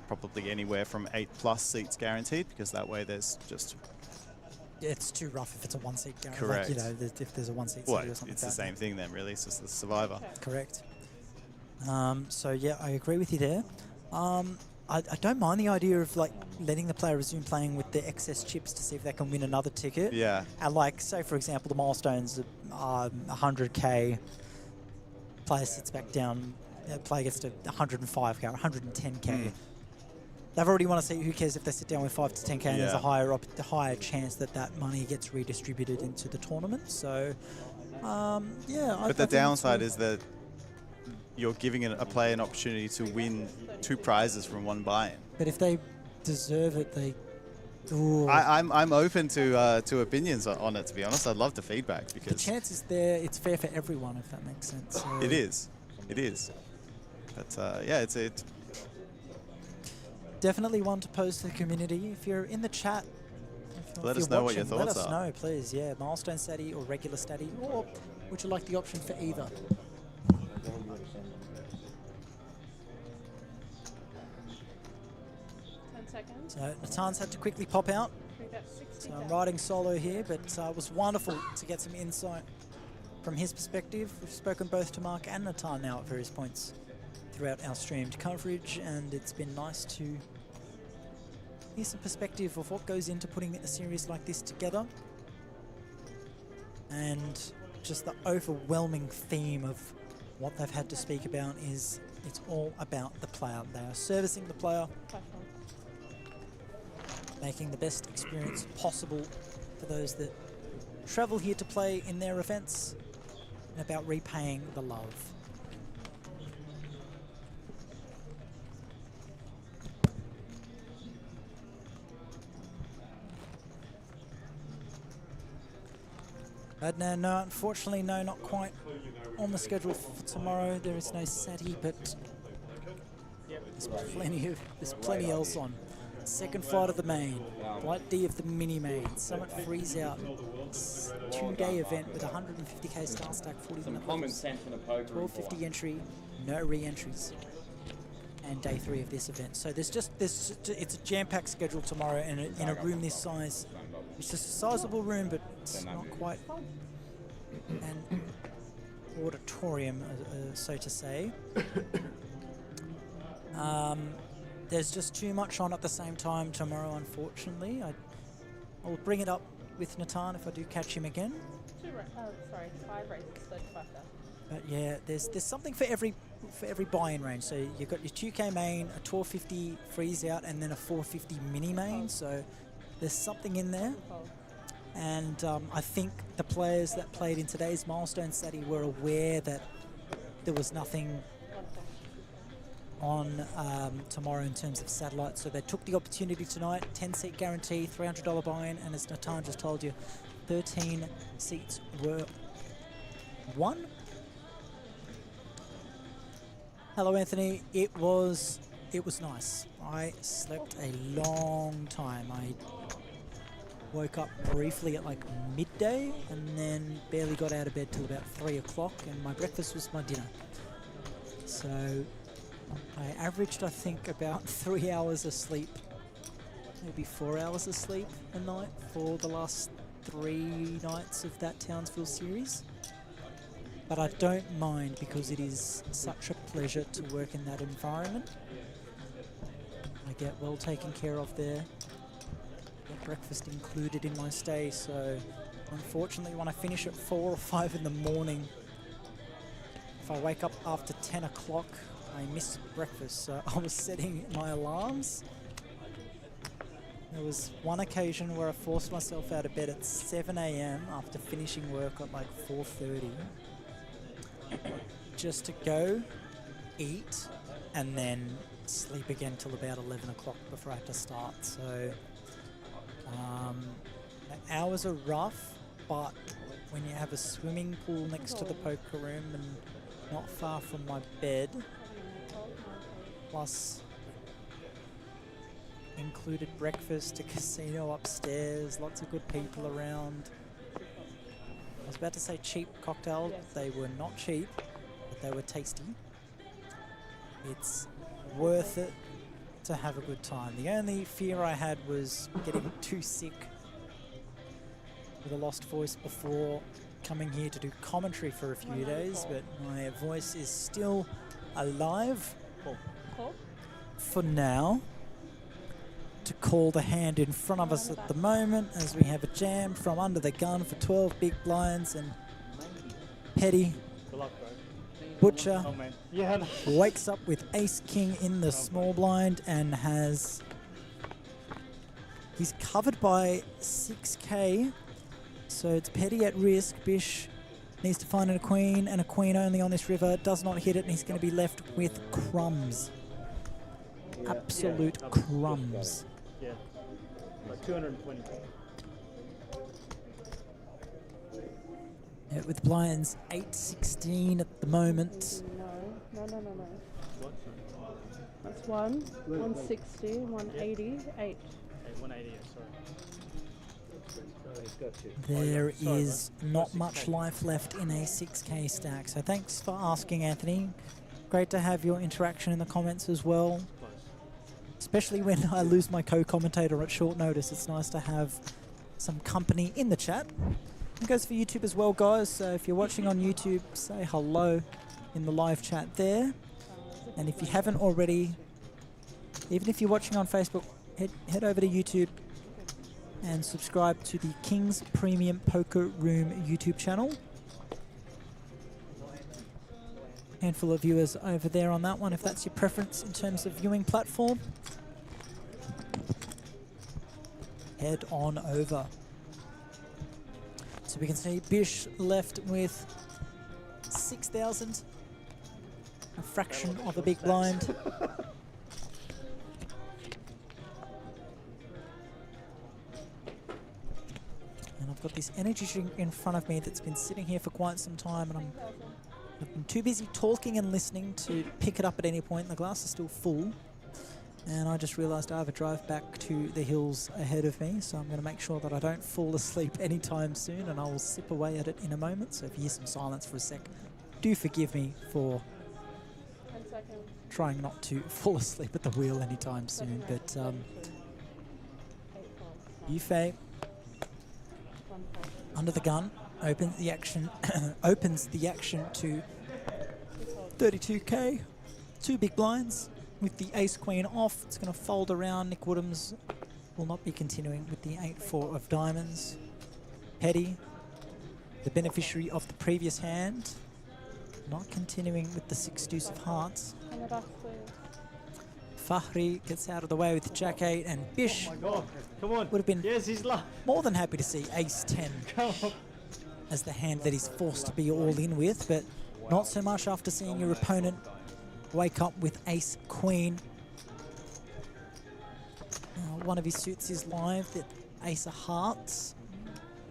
probably anywhere from 8+ seats guaranteed, because that way there's just... It's too rough if it's a 1-seat guarantee. Correct. Like, if there's a 1-seat Sadie or something it's the same thing then, really. It's just the survivor. Correct. So yeah, I agree with you there. I don't mind the idea of letting the player resume playing with the excess chips to see if they can win another ticket. Yeah. And say for example, the milestones are 100K. Player sits back down. Player gets to 105K or 110K. They've already won a seat. Who cares if they sit down with 5 to 10K? And there's a higher chance that money gets redistributed into the tournament. So yeah. But the downside is that you're giving a player an opportunity to win 2 prizes from 1 buy-in. But if they deserve it, they... I'm open to opinions on it, to be honest. I'd love the feedback because... The chance is there. It's fair for everyone, if that makes sense. So It is. It is. But yeah, it's... Definitely one to pose to the community. If you're in the chat, let us know what your thoughts are. Let us know, please. Yeah, Milestone Sadie or regular Sadie, or would you like the option for either? 10 seconds. So Natan's had to quickly pop out. So I'm riding solo here, but it was wonderful to get some insight from his perspective. We've spoken both to Mark and Natan now at various points throughout our streamed coverage, and it's been nice to hear some perspective of what goes into putting a series like this together, and just the overwhelming theme of what they've had to speak about is it's all about the player. They are servicing the player, making the best experience possible for those that travel here to play in their events, and about repaying the love. But no, unfortunately, no, not quite on the schedule for tomorrow. There is no Sadie, but there's plenty else on. Second flight of the main, Flight D of the mini main, Summit Freeze Out, 2-day event with 150K star stack, 40-minute levels, 1250 entry, no re-entries, and day 3 of this event. So it's a jam-packed schedule tomorrow, and in a room this size. It's just a sizable room, but it's not quite an auditorium, so to say. There's just too much on at the same time tomorrow, unfortunately. I will bring it up with Natan if I do catch him again. 5 races, 35,000. But yeah, there's something for every buy-in range. So you've got your 2K main, a 1250 freeze out, and then a 450 mini main. So there's something in there. And I think the players that played in today's Milestone Sadie were aware that there was nothing on tomorrow in terms of satellite, so they took the opportunity tonight. 10-seat guarantee, $300 buy-in, and as Natan just told you, 13 seats were won. Hello, Anthony. It was nice. I slept a long time. I woke up briefly at like midday and then barely got out of bed till about 3 o'clock, and my breakfast was my dinner. So I averaged, I think, about 3 hours of sleep, maybe 4 hours of sleep a night for the last 3 nights of that Townsville series. But I don't mind because it is such a pleasure to work in that environment. I get well taken care of there. Get breakfast included in my stay, so unfortunately when I finish at 4 or 5 in the morning, if I wake up after 10 o'clock, I miss breakfast. So I was setting my alarms. There was one occasion where I forced myself out of bed at 7 a.m. after finishing work at like 4:30, just to go, eat, and then sleep again till about 11 o'clock before I had to start. So the hours are rough, but when you have a swimming pool next to the poker room and not far from my bed, plus included breakfast, a casino upstairs, lots of good people around. I was about to say cheap cocktails. They were not cheap, but they were tasty. It's worth it to have a good time. The only fear I had was getting too sick with a lost voice before coming here to do commentary for a few days, but my voice is still alive for now to call the hand in front of us at the moment, as we have a jam from under the gun for 12 big blinds, and Petty Butcher wakes up with ace king in the small blind and he's covered by 6k, so it's Petty at risk. Bish needs to find a queen, and a queen only on this river, does not hit it, and he's going to be left with crumbs. Absolute crumbs. Yeah, like 220. Yeah, with blinds 8-16 at the moment. No. That's 160, 180, 8. 180, sorry. There is not much life left in a 6k stack, so thanks for asking, Anthony. Great to have your interaction in the comments as well. Especially when I lose my co-commentator at short notice, it's nice to have some company in the chat. It goes for YouTube as well, guys, so if you're watching on YouTube, say hello in the live chat there. And if you haven't already, even if you're watching on Facebook, head over to YouTube and subscribe to the King's Premium Poker Room YouTube channel. Handful of viewers over there on that one, if that's your preference in terms of viewing platform. Head on over. So we can see Bish left with 6,000, a fraction of a big blind. And I've got this energy drink in front of me that's been sitting here for quite some time, and I've been too busy talking and listening to pick it up at any point. The glass is still full, and I just realised I have a drive back to the hills ahead of me, so I'm going to make sure that I don't fall asleep anytime soon, and I will sip away at it in a moment. So if you hear some silence for a sec, do forgive me for trying not to fall asleep at the wheel anytime soon. But Yufei, under the gun, opens the action to 32k, 2 big blinds. With the ace queen off, it's going to fold around. Nick Woodhams will not be continuing with the 8-4 of diamonds. Petty, the beneficiary of the previous hand, not continuing with the 6 deuce of hearts. Fahri gets out of the way with Jack 8, and Bish would have been more than happy to see ace 10 as the hand that he's forced to be all in with, but not so much after seeing your opponent wake up with ace queen. Now, one of his suits is live, the ace of hearts,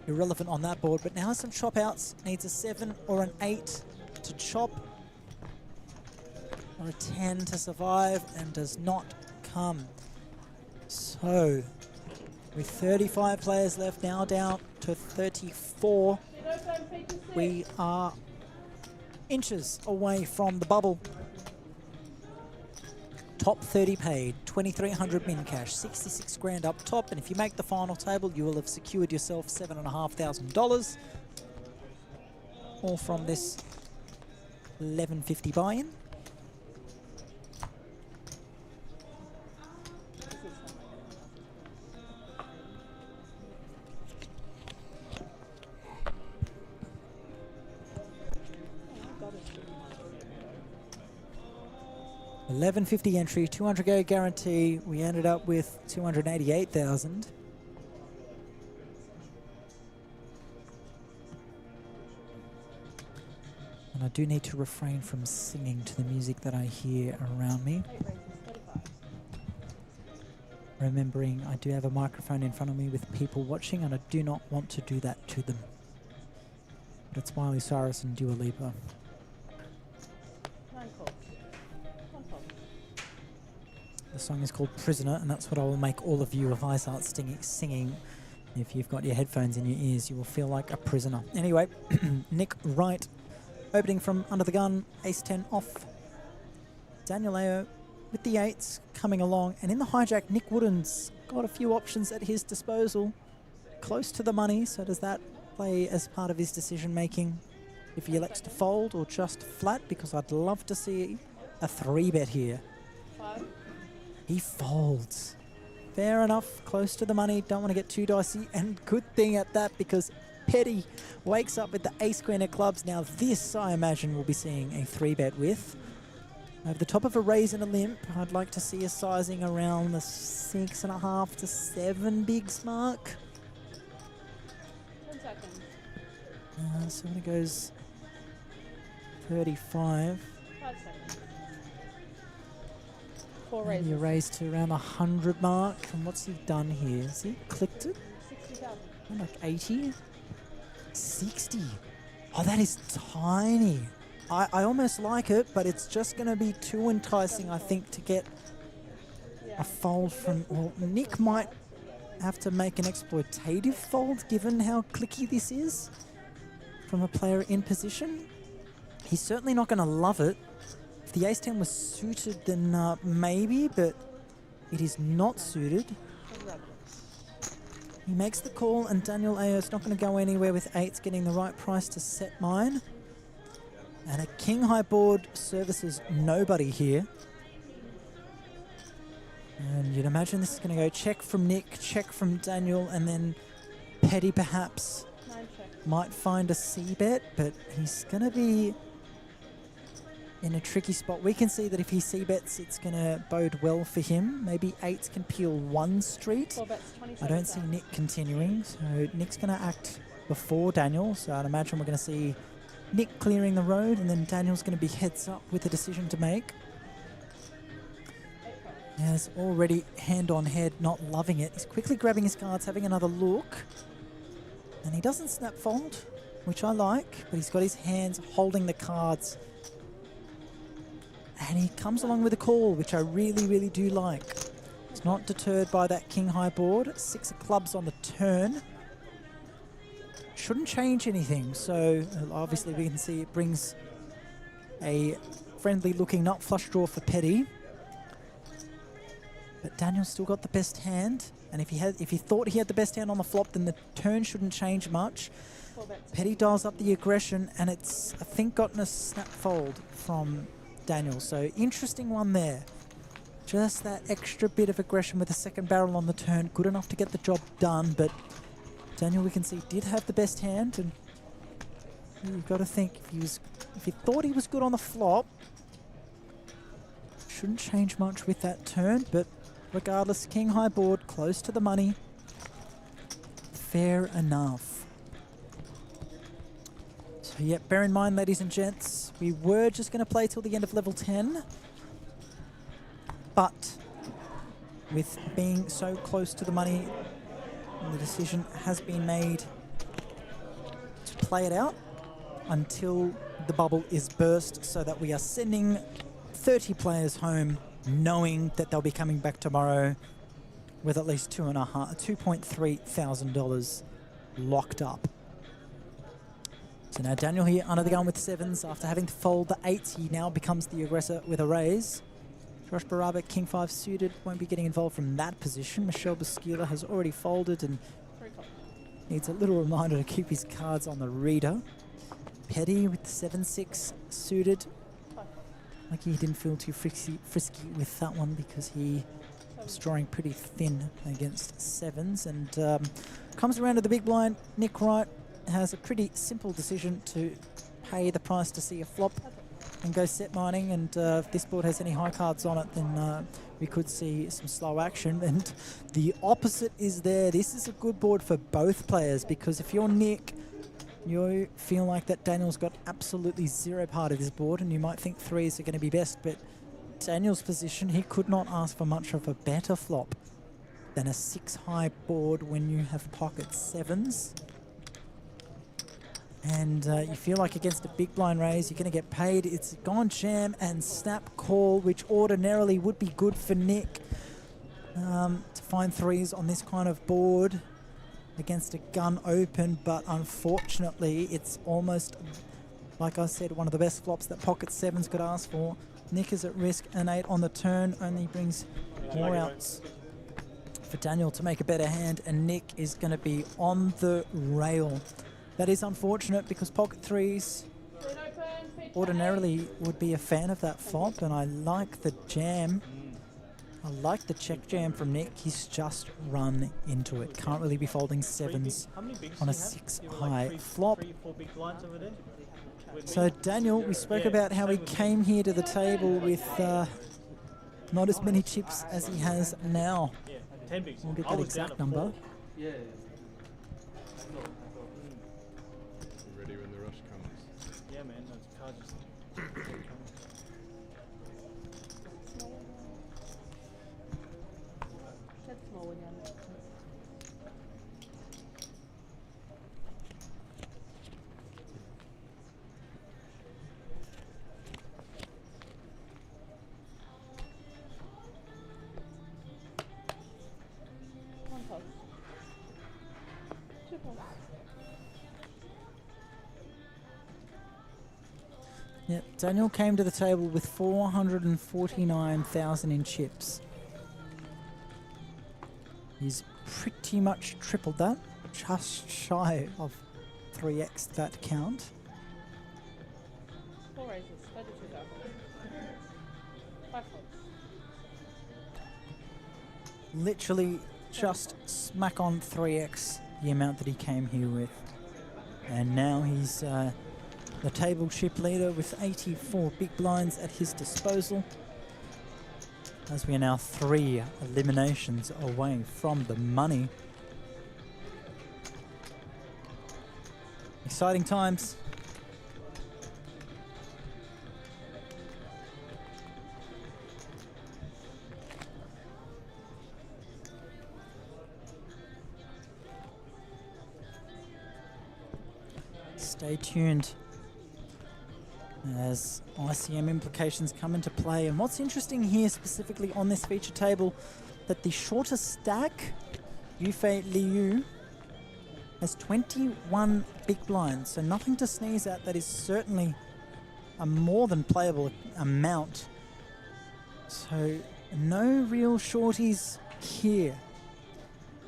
irrelevant on that board, but now has some chop outs, needs a 7 or an 8 to chop. for a 10 to survive and does not come. So, with 35 players left, now down to 34, we are inches away from the bubble. Top 30 paid, 2,300 min cash, 66 grand up top, and if you make the final table, you will have secured yourself $7,500, all from this 1150 buy-in. $11.50 entry, 200k guarantee. We ended up with 288,000. And I do need to refrain from singing to the music that I hear around me. Remembering I do have a microphone in front of me with people watching, and I do not want to do that to them. But it's Miley Cyrus and Dua Lipa. The song is called Prisoner, and that's what I will make all of you if I start singing. If you've got your headphones in your ears, you will feel like a prisoner. Anyway, Nick Wright opening from under the gun, ace-10 off. Daniel Ao with the eights coming along, and in the hijack, Nick Wooden's got a few options at his disposal. Close to the money, so does that play as part of his decision-making if he elects to fold or just flat? Because I'd love to see a 3-bet here. He folds. Fair enough, close to the money, don't want to get too dicey, and good thing at that, because Petty wakes up with the ace-queen of clubs. Now this, I imagine, will be seeing a 3-bet with. Over the top of a raise and a limp, I'd like to see a sizing around the 6.5 to 7 bigs mark. 10 seconds. So when it goes 35. 5 seconds. 4 Maybe a raise to around the 100 mark. And what's he done here? Has he clicked it? 60,000. Like 80? 60. Oh, that is tiny. I almost like it, but it's just going to be too enticing, I think, to get a fold from... Well, Nick might have to make an exploitative fold, given how clicky this is from a player in position. He's certainly not going to love it. If the ace-10 was suited, then maybe, but it is not suited. He makes the call, and Daniel Ao's not going to go anywhere with eights, getting the right price to set mine. And a king-high board services nobody here. And you'd imagine this is going to go check from Nick, check from Daniel, and then Petty perhaps might find a C-bet, but he's going to be in a tricky spot. We can see that if he C-bets, it's going to bode well for him. Maybe eights can peel one street. I don't see Nick continuing, so Nick's going to act before Daniel, so I'd imagine we're going to see Nick clearing the road, and then Daniel's going to be heads up with a decision to make. Yes, already hand on head, not loving it. He's quickly grabbing his cards, having another look. And he doesn't snap fold, which I like, but he's got his hands holding the cards. And he comes along with a call, which I really, really do like. He's not deterred by that king-high board. 6 of clubs on the turn. Shouldn't change anything, so obviously we can see it brings a friendly-looking nut flush draw for Petty. But Daniel's still got the best hand, and if he thought he had the best hand on the flop, then the turn shouldn't change much. Petty dials up the aggression, and it's, I think, gotten a snap fold from Daniel, so interesting one there. Just that extra bit of aggression with the second barrel on the turn, good enough to get the job done, but Daniel, we can see, did have the best hand, and you've got to think, if he thought he was good on the flop, shouldn't change much with that turn, but regardless, king-high board, close to the money, fair enough. So yeah, bear in mind, ladies and gents, we were just going to play till the end of level 10, but with being so close to the money, the decision has been made to play it out until the bubble is burst, so that we are sending 30 players home knowing that they'll be coming back tomorrow with at least $2.3 thousand locked up. So now Daniel here under the gun with 7s. After having to fold the 8s, he now becomes the aggressor with a raise. Josh Baraba, King 5 suited, won't be getting involved from that position. 𝗣𝗬𝗬𝗢𝗧 has already folded and needs a little reminder to keep his cards on the reader. Petty with 7-6 suited. Like he didn't feel too frisky with that one because he was drawing pretty thin against 7s. And comes around to the big blind. Nick Wright has a pretty simple decision to pay the price to see a flop and go set mining. And if this board has any high cards on it, then we could see some slow action. And the opposite is there. This is a good board for both players, because if you're Nick, you feel like that Daniel's got absolutely zero part of this board, and you might think 3s are going to be best, but Daniel's position, he could not ask for much of a better flop than a 6-high board when you have pocket 7s. And you feel like against a big blind raise, you're going to get paid. It's gone jam and snap call, which ordinarily would be good for Nick to find 3s on this kind of board against a gun open, but unfortunately it's almost, like I said, one of the best flops that pocket 7s could ask for. Nick is at risk. An 8 on the turn only brings more outs for Daniel to make a better hand, and Nick is going to be on the rail. That is unfortunate, because pocket 3s ordinarily would be a fan of that flop, and I like the jam. I like the check jam from Nick. He's just run into it. Can't really be folding 7s on a 6-high flop. So Daniel, we spoke about how he came here to the table with not as many chips as he has now. We'll get that exact number. Ready when the rush comes. Yeah, man. That's card just. That's small one, yeah. One pulse. 2 pulse. Yeah, Daniel came to the table with 449,000 in chips. He's pretty much tripled that, just shy of 3x that count. 4 raises, 32,000. 5 pulse. Literally just smack on 3x the amount that he came here with. And now he's the table chip leader with 84 big blinds at his disposal, as we are now 3 eliminations away from the money. Exciting times. Stay tuned as ICM implications come into play. And what's interesting here specifically on this feature table, that the shortest stack, 𝗣𝗬𝗬𝗢𝗬𝗢, has 21 big blinds, so nothing to sneeze at. That is certainly a more than playable amount. So no real shorties here.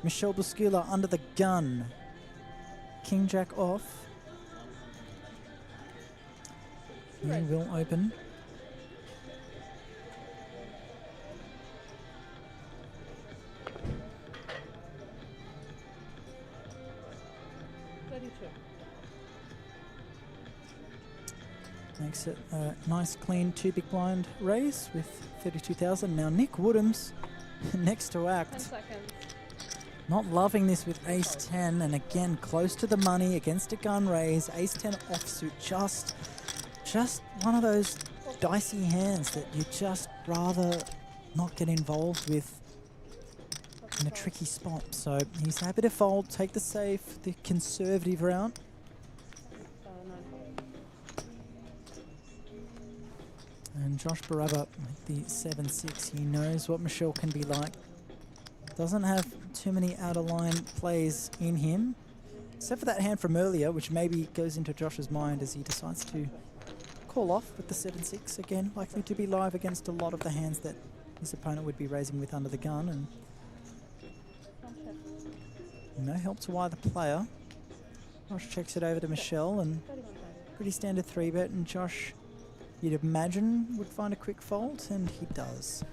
𝗣𝗬𝗬𝗢𝗬𝗢 under the gun. King Jack off. He will open. Makes it a nice clean 2 big blind raise with 32,000. Now Nick Woodhams next to act. 10 seconds. Not loving this with ace 10, and again close to the money against a gun raise. Ace 10 offsuit, just one of those dicey hands that you just rather not get involved with in a tricky spot. So he's happy to fold, take the safe, the conservative route. And Josh Baraba with the 7-6. He knows what Michelle can be like. Doesn't have too many out-of-line plays in him, except for that hand from earlier, which maybe goes into Josh's mind as he decides to call off with the 7-6. Again, likely to be live against a lot of the hands that his opponent would be raising with under the gun. And no help to either player. Josh checks it over to Michelle, and pretty standard 3-bet, and Josh, you'd imagine, would find a quick fold, and he does.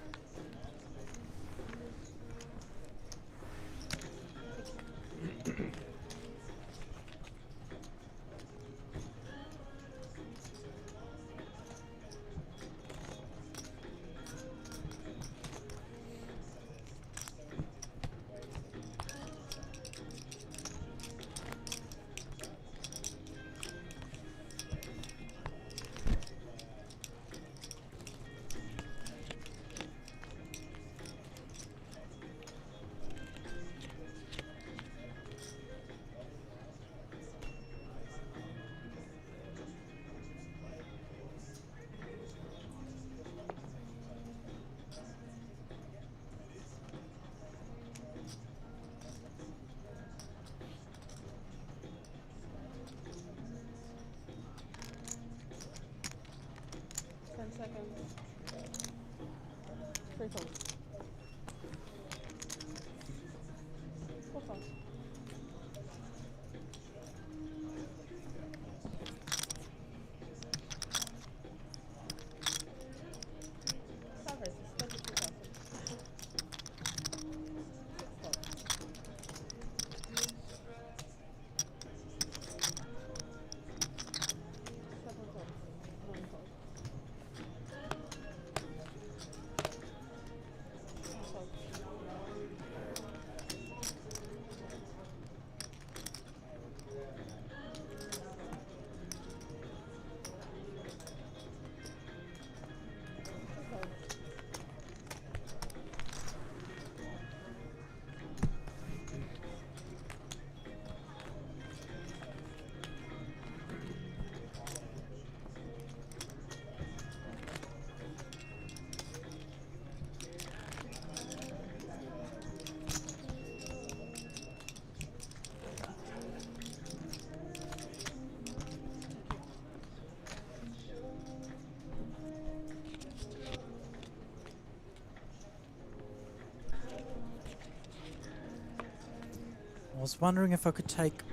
I was wondering if I could take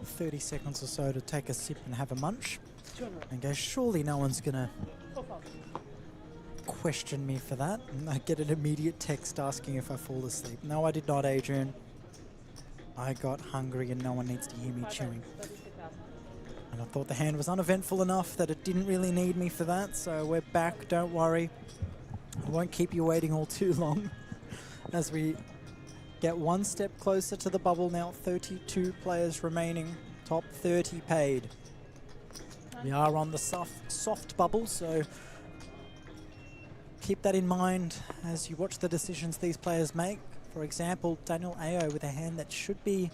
30 seconds or so to take a sip and have a munch and go, surely no one's gonna question me for that. And I get an immediate text asking if I fall asleep. No, I did not, Adrian. I got hungry and no one needs to hear me chewing. And I thought the hand was uneventful enough that it didn't really need me for that, so we're back, don't worry. I won't keep you waiting all too long as we get one step closer to the bubble now. 32 players remaining, top 30 paid. We are on the soft bubble, so keep that in mind as you watch the decisions these players make. For example, Daniel Ao with a hand that should be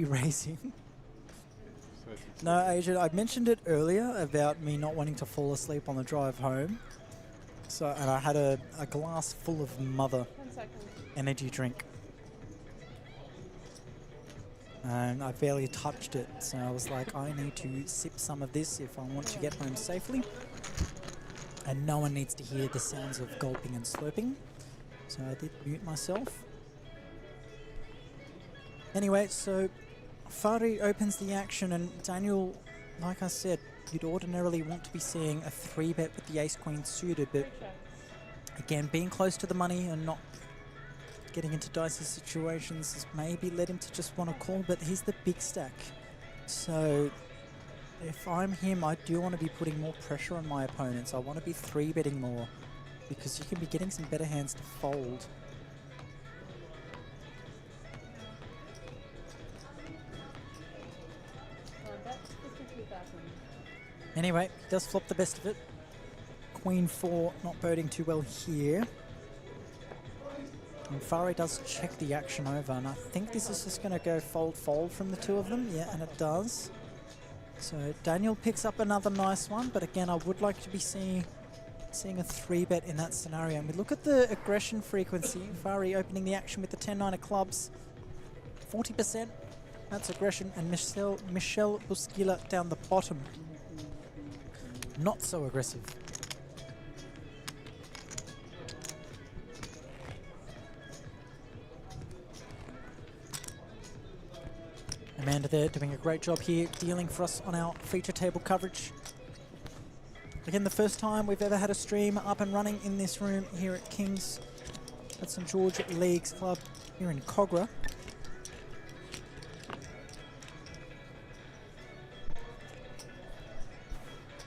raising. No, Adrian, I mentioned it earlier about me not wanting to fall asleep on the drive home. So, and I had a glass full of Mother energy drink. And I barely touched it, so I was like, I need to sip some of this if I want to get home safely. And no one needs to hear the sounds of gulping and slurping. So I did mute myself. Anyway, so Fari opens the action, and Daniel, like I said, you'd ordinarily want to be seeing a 3-bet with the ace-queen suited, but again, being close to the money and not getting into dicey situations has maybe led him to just want to call, but he's the big stack. So if I'm him, I do want to be putting more pressure on my opponents. I want to be 3-betting more because you can be getting some better hands to fold. Anyway, does flop the best of it. Queen 4 not boding too well here. And Fari does check the action over, and I think this is just going to go fold-fold from the two of them. Yeah, and it does. So Daniel picks up another nice one, but again, I would like to be seeing a 3-bet in that scenario. And we look at the aggression frequency. 𝗣𝗧𝗦 opening the action with the 10-9 of clubs. 40%, that's aggression. And Michelle 𝗣𝗓𝗬𝗢𝗨𝗧𝗦 down the bottom. Not so aggressive. Amanda there doing a great job here, dealing for us on our feature table coverage. Again, the first time we've ever had a stream up and running in this room here at King's at St George Leagues Club here in 𝗣𝗓𝗬𝗢𝗨𝗧𝗦.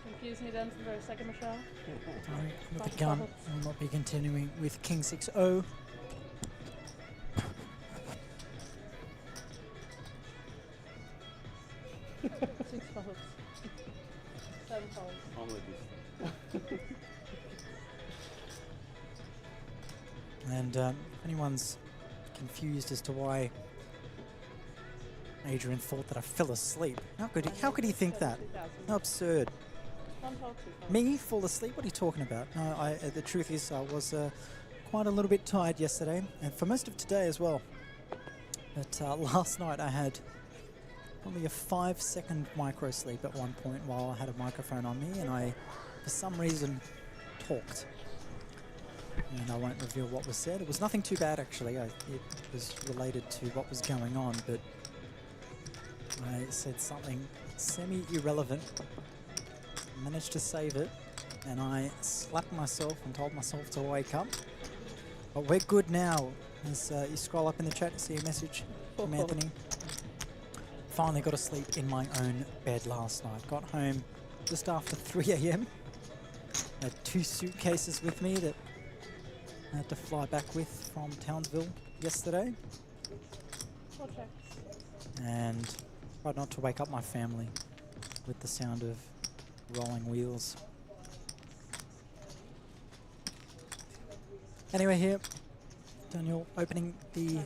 Confuse me then for a second, Michelle. Sorry, with the gun, we'll not be continuing with King 6-0. Six faults. 7 faults. I'm with this. And if anyone's confused as to why Adrian thought that I fell asleep, how could he think that? How absurd. Me fall asleep? What are you talking about? No, the truth is I was quite a little bit tired yesterday, and for most of today as well. But last night I had only a 5-second micro sleep at one point while I had a microphone on me, and I, for some reason, talked. And I won't reveal what was said. It was nothing too bad, actually. It was related to what was going on, but I said something semi-irrelevant, managed to save it, and I slapped myself and told myself to wake up. But we're good now. As you scroll up in the chat, see a message from Anthony. Finally got to sleep in my own bed last night. Got home just after 3 a.m. Had 2 suitcases with me that I had to fly back with from Townsville yesterday. And tried not to wake up my family with the sound of rolling wheels. Anyway, here, Daniel opening the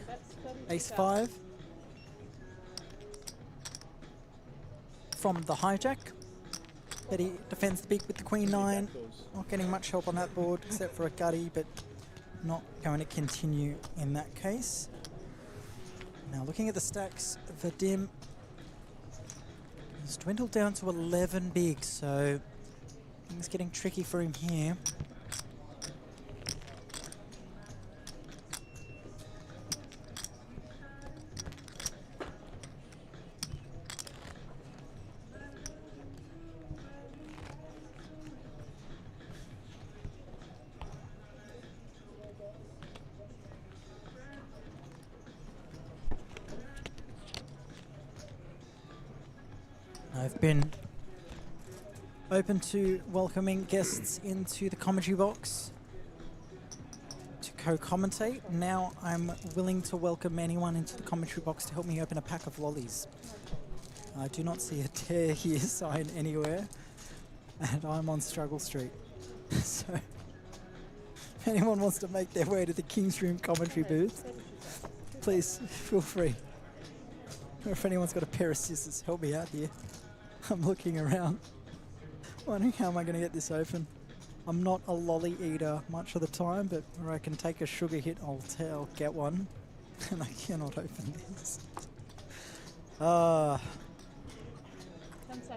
ace-5 from the hijack. Betty defends the beak with the queen-9. Not getting much help on that board except for a gutty, but not going to continue in that case. Now looking at the stacks, Vadim has dwindled down to 11 big, so things getting tricky for him here. I've been open to welcoming guests into the commentary box to co-commentate. Now I'm willing to welcome anyone into the commentary box to help me open a pack of lollies. I do not see a Tear Here sign anywhere, and I'm on Struggle Street. So if anyone wants to make their way to the King's Room commentary booth, please feel free. Or if anyone's got a pair of scissors, help me out here. I'm looking around, wondering how am I going to get this open. I'm not a lolly eater much of the time, but where I can take a sugar hit, I'll get one. And I cannot open this.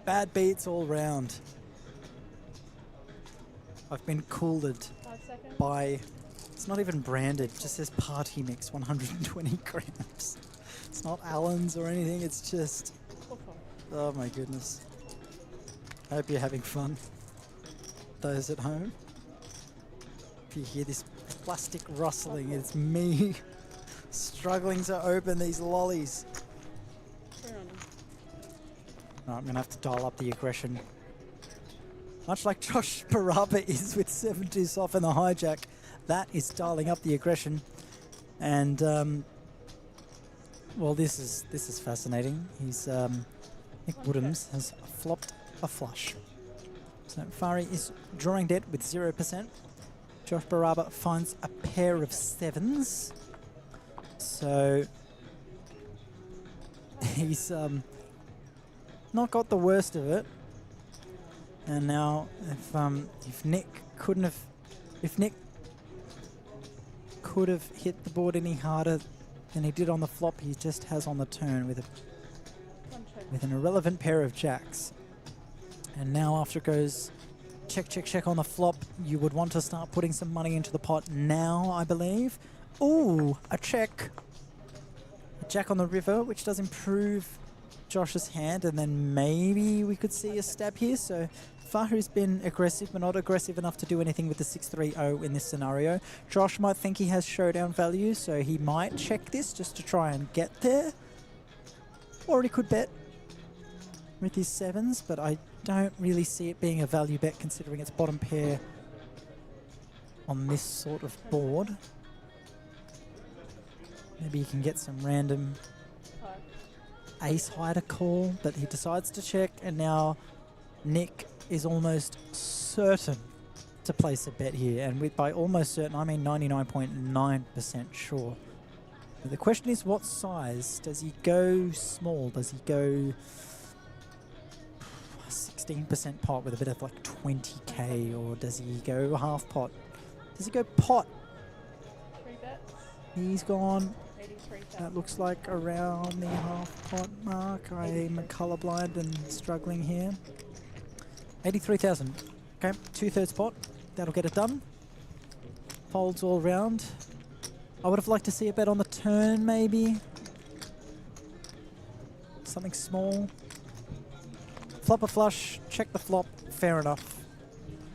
Bad beats all round. I've been cooled by, it's not even branded, it just says party mix, 120 grams. It's not Allen's or anything, it's just, oh my goodness. I hope you're having fun. Those at home. If you hear this plastic rustling, it's me struggling to open these lollies. Right, I'm going to have to dial up the aggression. Much like Josh Baraba is with 7-2 soft and the hijack, that is dialing up the aggression. And, well, this is fascinating. He's, Nick Woodhams has flopped a flush. So 𝗣𝗧𝗦 is drawing dead with 0%. Josh Baraba finds a pair of 7s. So he's not got the worst of it. And now, if Nick could have hit the board any harder than he did on the flop, he just has on the turn with an irrelevant pair of jacks. And now after it goes check, check, check on the flop, you would want to start putting some money into the pot now, I believe. Ooh, a check. A jack on the river, which does improve Josh's hand, and then maybe we could see a stab here. So Fahu's been aggressive, but not aggressive enough to do anything with the 6-3-0 in this scenario. Josh might think he has showdown value, so he might check this just to try and get there. Or he could bet with his 7s, but I don't really see it being a value bet considering it's bottom pair on this sort of board. Maybe you can get some random ace high to call, but he decides to check, and now Nick is almost certain to place a bet here. And with by almost certain, I mean 99.9% sure. But the question is, what size? Does he go small? Does he go 16% pot with a bit of like 20k, or does he go half pot? Does he go pot? 3 bets. He's gone. That looks like around the half pot mark. I'm colorblind and struggling here. 83,000. Okay, 2/3 pot. That'll get it done. Folds all round. I would have liked to see a bet on the turn, maybe. Something small. Flop a flush, check the flop, fair enough.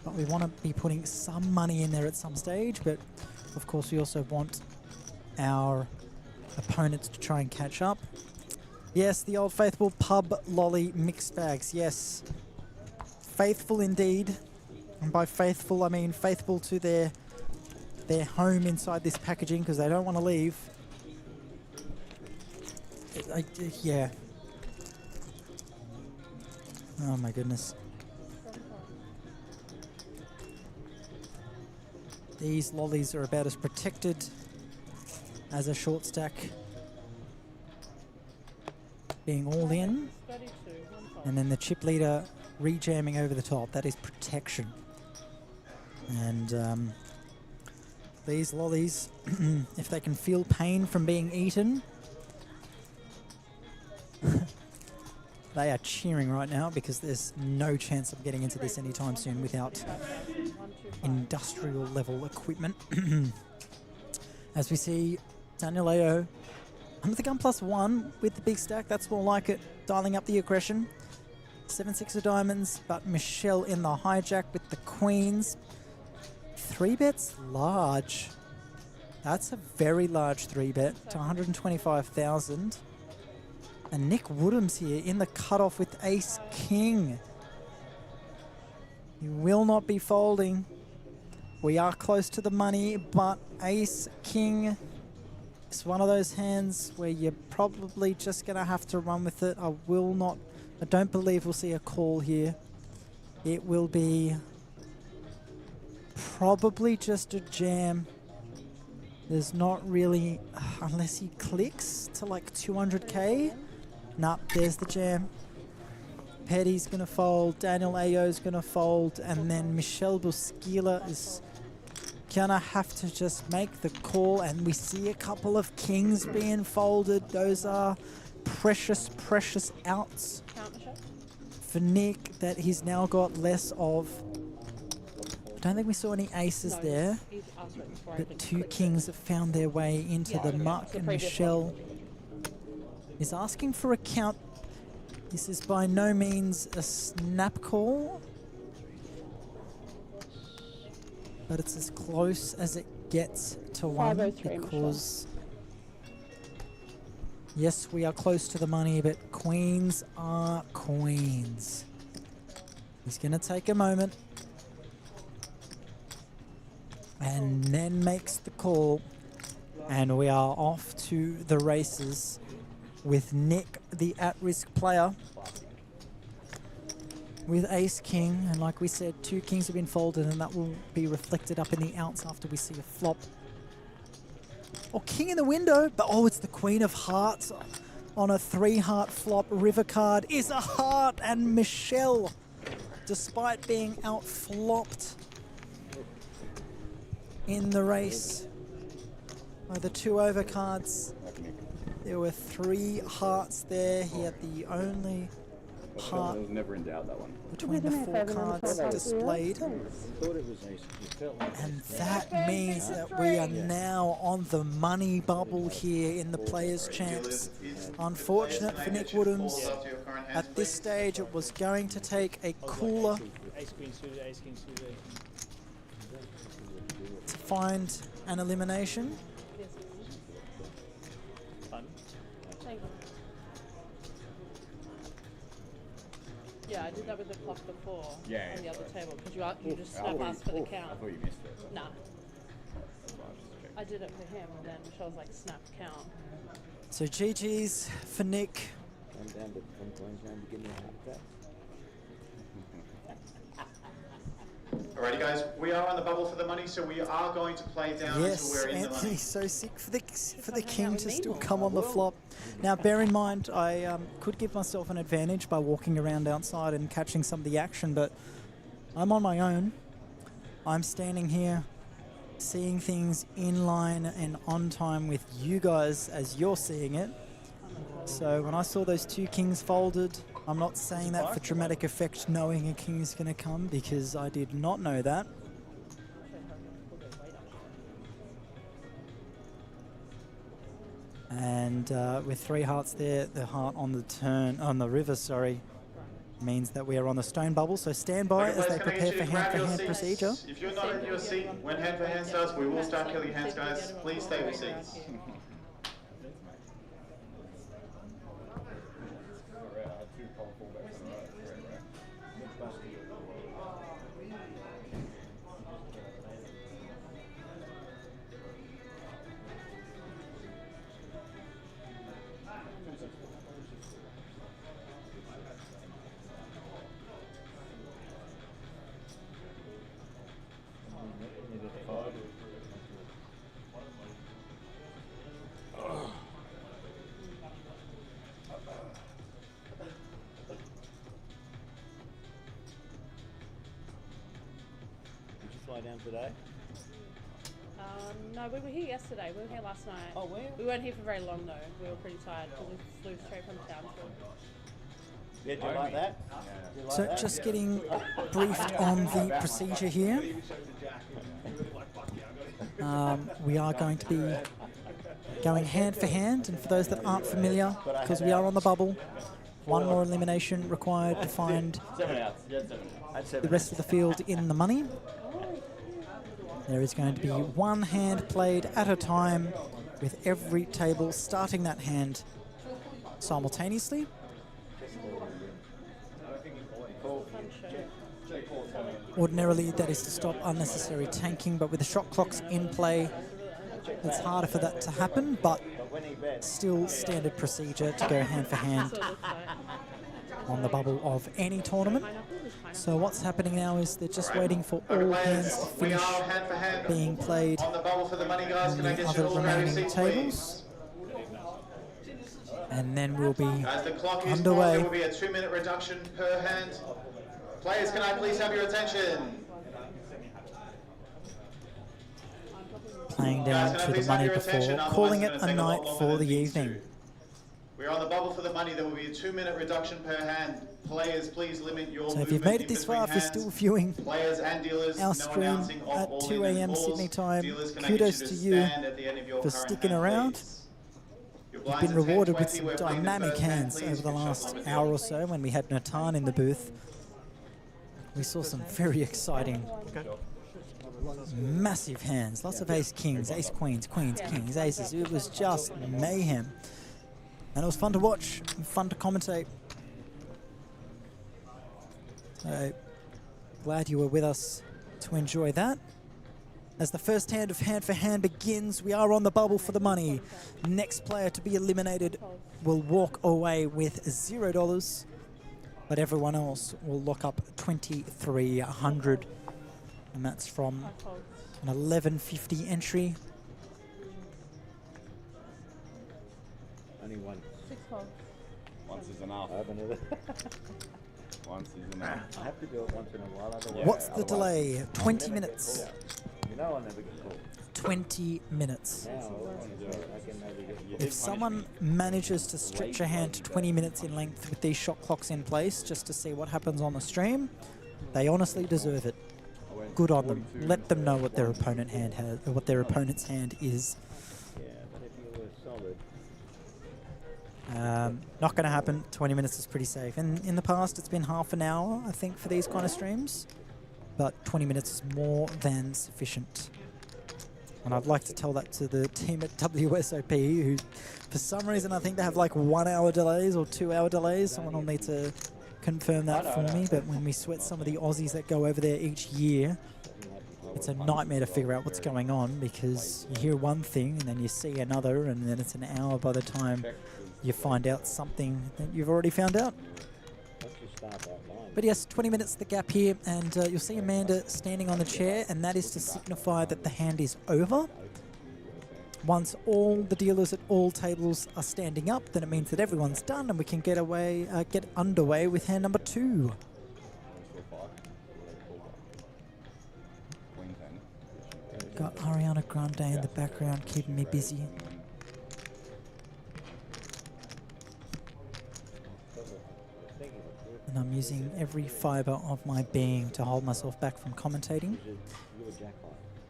But we want to be putting some money in there at some stage, but of course we also want our opponents to try and catch up. Yes, the old faithful pub lolly mixed bags, yes. Faithful indeed. And by faithful, I mean faithful to their home inside this packaging because they don't want to leave. Yeah. Oh my goodness. These lollies are about as protected as a short stack being all in. And then the chip leader rejamming over the top. That is protection. And these lollies, if they can feel pain from being eaten, they are cheering right now because there's no chance of getting into this anytime soon without industrial level equipment. As we see Daniel Ao under the gun +1 with the big stack. That's more like it, dialing up the aggression. 7-6 of diamonds, but Michelle in the hijack with the queens. 3 bets large. That's a very large 3 bet to 125,000. And Nick Woodham's here in the cutoff with Ace King. He will not be folding. We are close to the money, but Ace King is one of those hands where you're probably just going to have to run with it. I don't believe we'll see a call here. It will be probably just a jam. There's not really, unless he clicks to like 200k. Nah, there's the jam. Petty's going to fold, Daniel Ao's going to fold, and then Michelle Busquila is going to have to just make the call, and we see a couple of kings being folded. Those are precious, precious outs for Nick that he's now got less of. I don't think we saw any aces there, but 2 kings have found their way into the muck, and Michelle is asking for a count. This is by no means a snap call, but it's as close as it gets to one because yes, we are close to the money, but queens are queens. He's going to take a moment and then makes the call, and we are off to the races with Nick, the at-risk player, with Ace King. And like we said, 2 kings have been folded, and that will be reflected up in the outs after we see a flop. Or king in the window, but oh, it's the Queen of Hearts. on a 3-heart flop. River card is a heart, and Michelle, despite being out-flopped in the race by the 2 overcards, there were 3 hearts there. He had the only heart was never in doubt, that one. between the 4 cards displayed. And that means that we are now on the money bubble here in the Players' Champs. Unfortunate for Nick Woodhams. At this stage, it was going to take a cooler to find an elimination. Yeah, I did that with the clock before on the other table because you just I snap thought us for the you- count. I thought you missed it. Nah. I did it for him and then Michelle was like, snap count. So GG's for Nick. I'm down to from Queensland to give me a heart attack. Alrighty guys, we are on the bubble for the money, so we are going to play down Yes, until we're in the money. Anthony's so sick for the king to still come on the flop. Now, bear in mind, I could give myself an advantage by walking around outside and catching some of the action, but I'm on my own. I'm standing here, seeing things in line and on time with you guys as you're seeing it. So when I saw those 2 kings folded, I'm not saying that for dramatic effect, knowing a king is going to come, because I did not know that. And with 3 hearts there, the heart on the turn, on the river, sorry, means that we are on the stone bubble. So stand by as they prepare for hand procedure. If you're not in your seat, when hand for hand starts, we will start killing hands, guys. Please stay with seats. Down today? No, we were here yesterday. We were here last night. Oh, were you? We weren't here for very long though. We were pretty tired because we flew straight from Townsville. Yeah, do you like that? You like So that? just getting briefed on the procedure here. We are going to be going hand for hand, and for those that aren't familiar, because we are on the bubble, 1 more elimination required to find the rest of the field in the money. There is going to be 1 hand played at a time, with every table starting that hand simultaneously. Ordinarily, that is to stop unnecessary tanking, but with the shot clocks in play, it's harder for that to happen, but still standard procedure to go hand for hand on the bubble of any tournament. So what's happening now is they're just waiting for all hands to finish being played on the other remaining tables. And then we'll be As the clock is underway. there will be a 2-minute reduction per hand. Players, can I please have your attention? Playing down to the money before, calling it a night for the evening. We're on the bubble for the money. There will be a 2-minute reduction per hand. Players, please limit your So if you've made it this far, if you're still viewing players and dealers, our stream at 2 a.m. Sydney time, kudos to you for sticking around. You've been rewarded with some dynamic hands over the last hour or so when we had Natan in the booth. We saw some very exciting, massive hands. Lots of ace kings, ace queens, queens, kings, aces. It was just mayhem. And it was fun to watch, and fun to commentate. So glad you were with us to enjoy that. As the first hand of hand for hand begins, we are on the bubble for the money. Next player to be eliminated will walk away with $0, but everyone else will lock up 2,300, and that's from an 1150 entry. Only one. 6 hogs. Once is enough. Once is enough. I have to do it once in a while, otherwise. What's the delay? 20 minutes. You know I'll never get caught. 20 minutes. Now, I can never get If someone manages to stretch a hand to 20 minutes in length with these shot clocks in place just to see what happens on the stream, they honestly deserve it. Good on them. Let them know what their opponent hand has, or what their opponent's hand is. Yeah, but if you were solid. Not going to happen. 20 minutes is pretty safe. And in the past, it's been half an hour, I think, for these kind of streams. But 20 minutes is more than sufficient. And I'd like to tell that to the team at WSOP, who, for some reason, I think they have like 1 hour delays or 2 hour delays. Someone will need to confirm that for me. But when we sweat some of the Aussies that go over there each year, it's a nightmare to figure out what's going on, because you hear one thing and then you see another, and then it's an hour by the time you find out something that you've already found out. But yes, 20 minutes the gap here, and you'll see Amanda standing on the chair, and that is to signify that the hand is over. Once all the dealers at all tables are standing up, then it means that everyone's done, and we can get underway with hand number 2. Got Ariana Grande in the background keeping me busy. And I'm using every fibre of my being to hold myself back from commentating.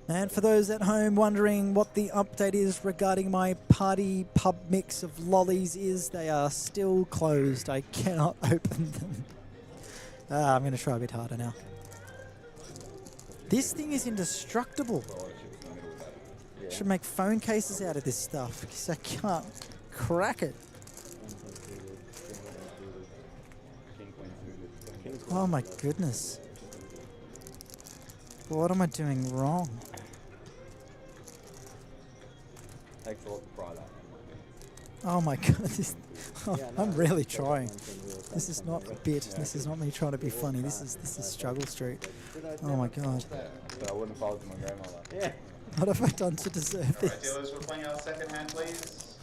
And for those at home wondering what the update is regarding my party pub mix of lollies is, they are still closed. I cannot open them. I'm going to try a bit harder now. This thing is indestructible. Should make phone cases out of this stuff because I can't crack it. Oh my goodness. What am I doing wrong? Takes a lot to pry that. Oh my god, I'm really trying. This is not a bit. This is not me trying to be funny. This is struggle street. Oh my god. But I wouldn't have followed my grandmother. Yeah. What have I done to deserve this? Alright, dealers, we're playing our second hand, please.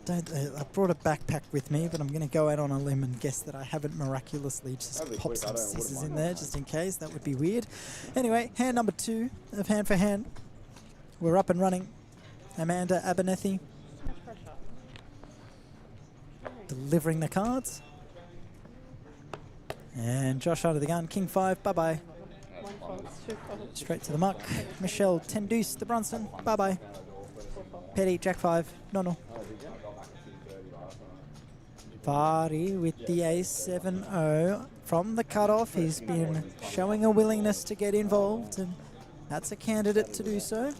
I brought a backpack with me, but I'm going to go out on a limb and guess that I haven't miraculously just popped some scissors in there just in case. That would be weird. Anyway, hand number 2 of Hand for Hand. We're up and running. Amanda Abernethy delivering the cards. And Josh out of the gun. King 5, bye-bye. Straight to the muck. Michelle 10 deuce, the Brunson, bye-bye. Petty, Jack 5, no. Vardy with the ace 7-0 from the cutoff. He's been showing a willingness to get involved, and that's a candidate to do so.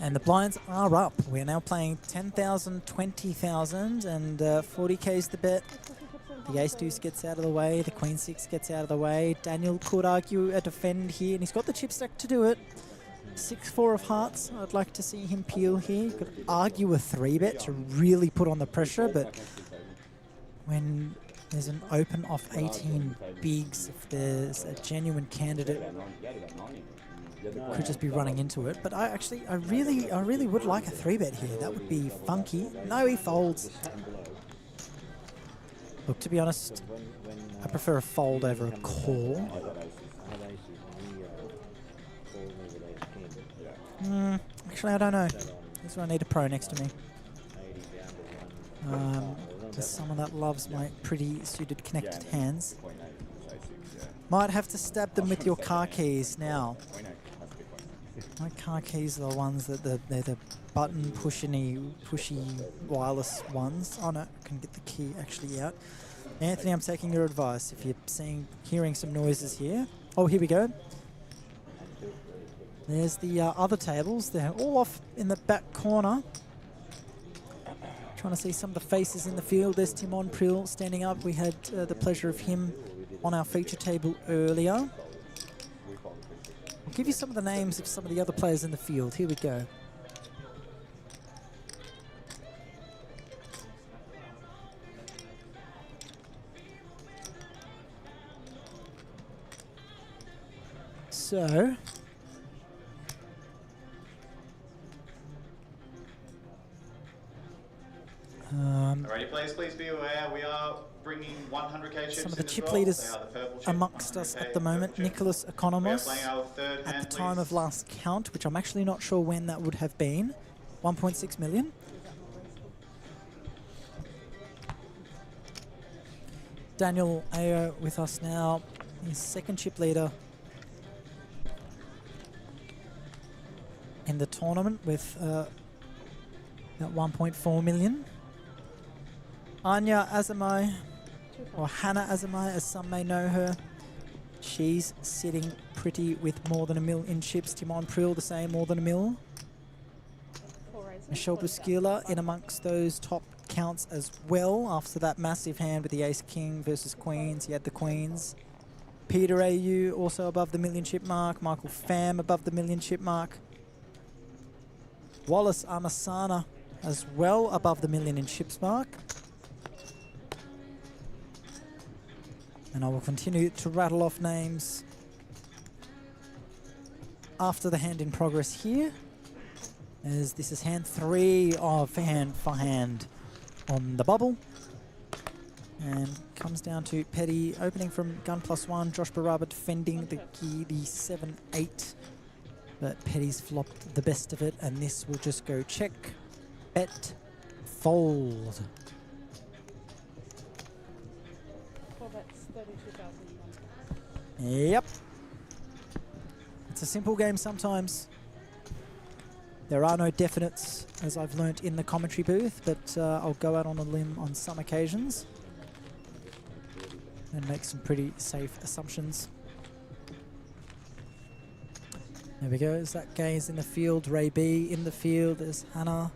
And the blinds are up. We're now playing 10,000, 20,000, and 40k is the bet. The ace deuce gets out of the way. The queen 6 gets out of the way. Daniel could argue a defend here, and he's got the chip stack to do it. 6-4 of hearts. I'd like to see him peel here. You could argue a 3-bet to really put on the pressure, but when there's an open off 18 bigs, if there's a genuine candidate, could just be running into it. But I really would like a 3-bet here. That would be funky. No, he folds. Look, to be honest, I prefer a fold over a call. Actually, I don't know. This is where I need a pro next to me. Just someone that loves my pretty suited connected hands. Might have to stab them with your car keys now. My car keys are the ones that they're the button pushy wireless ones. Oh no, I can get the key actually out. Anthony, I'm taking your advice. If you're hearing some noises here. Oh, here we go. There's the other tables. They're all off in the back corner. Trying to see some of the faces in the field. There's Timon Prill standing up. We had the pleasure of him on our feature table earlier. I'll give you some of the names of some of the other players in the field. Here we go. So, players, please be aware we are bringing 100k chips Some of the in as chip well. leaders They are the purple chip, amongst us at the moment. Nicholas We are Economos, playing our third at hand, the time please. of last count, which I'm actually not sure when that would have been, 1.6 million. Daniel Ayo with us now, his second chip leader in the tournament with about 1.4 million. Anya Azamai, or Hannah Azamai as some may know her, she's sitting pretty with more than $1 million in chips. Timon Prill the same, more than $1 million. Michelle Buscula in amongst those top counts as well after that massive hand with the Ace King versus Queens. He had the Queens. Peter AU also above the $1 million chip mark. Michael Pham above the $1 million chip mark. Wallace Amasana as well above the $1 million in chips mark. And I will continue to rattle off names after the hand in progress here, as this is hand 3 of Hand for Hand on the bubble. And comes down to Petty opening from gun +1, Josh Baraba defending the key, the 7-8. But Petty's flopped the best of it, and this will just go check, bet, fold. Yep. It's a simple game sometimes. There are no definites, as I've learnt in the commentary booth, but I'll go out on a limb on some occasions and make some pretty safe assumptions. There we go. Zach Gaines in the field. Ray B in the field. There's Hannah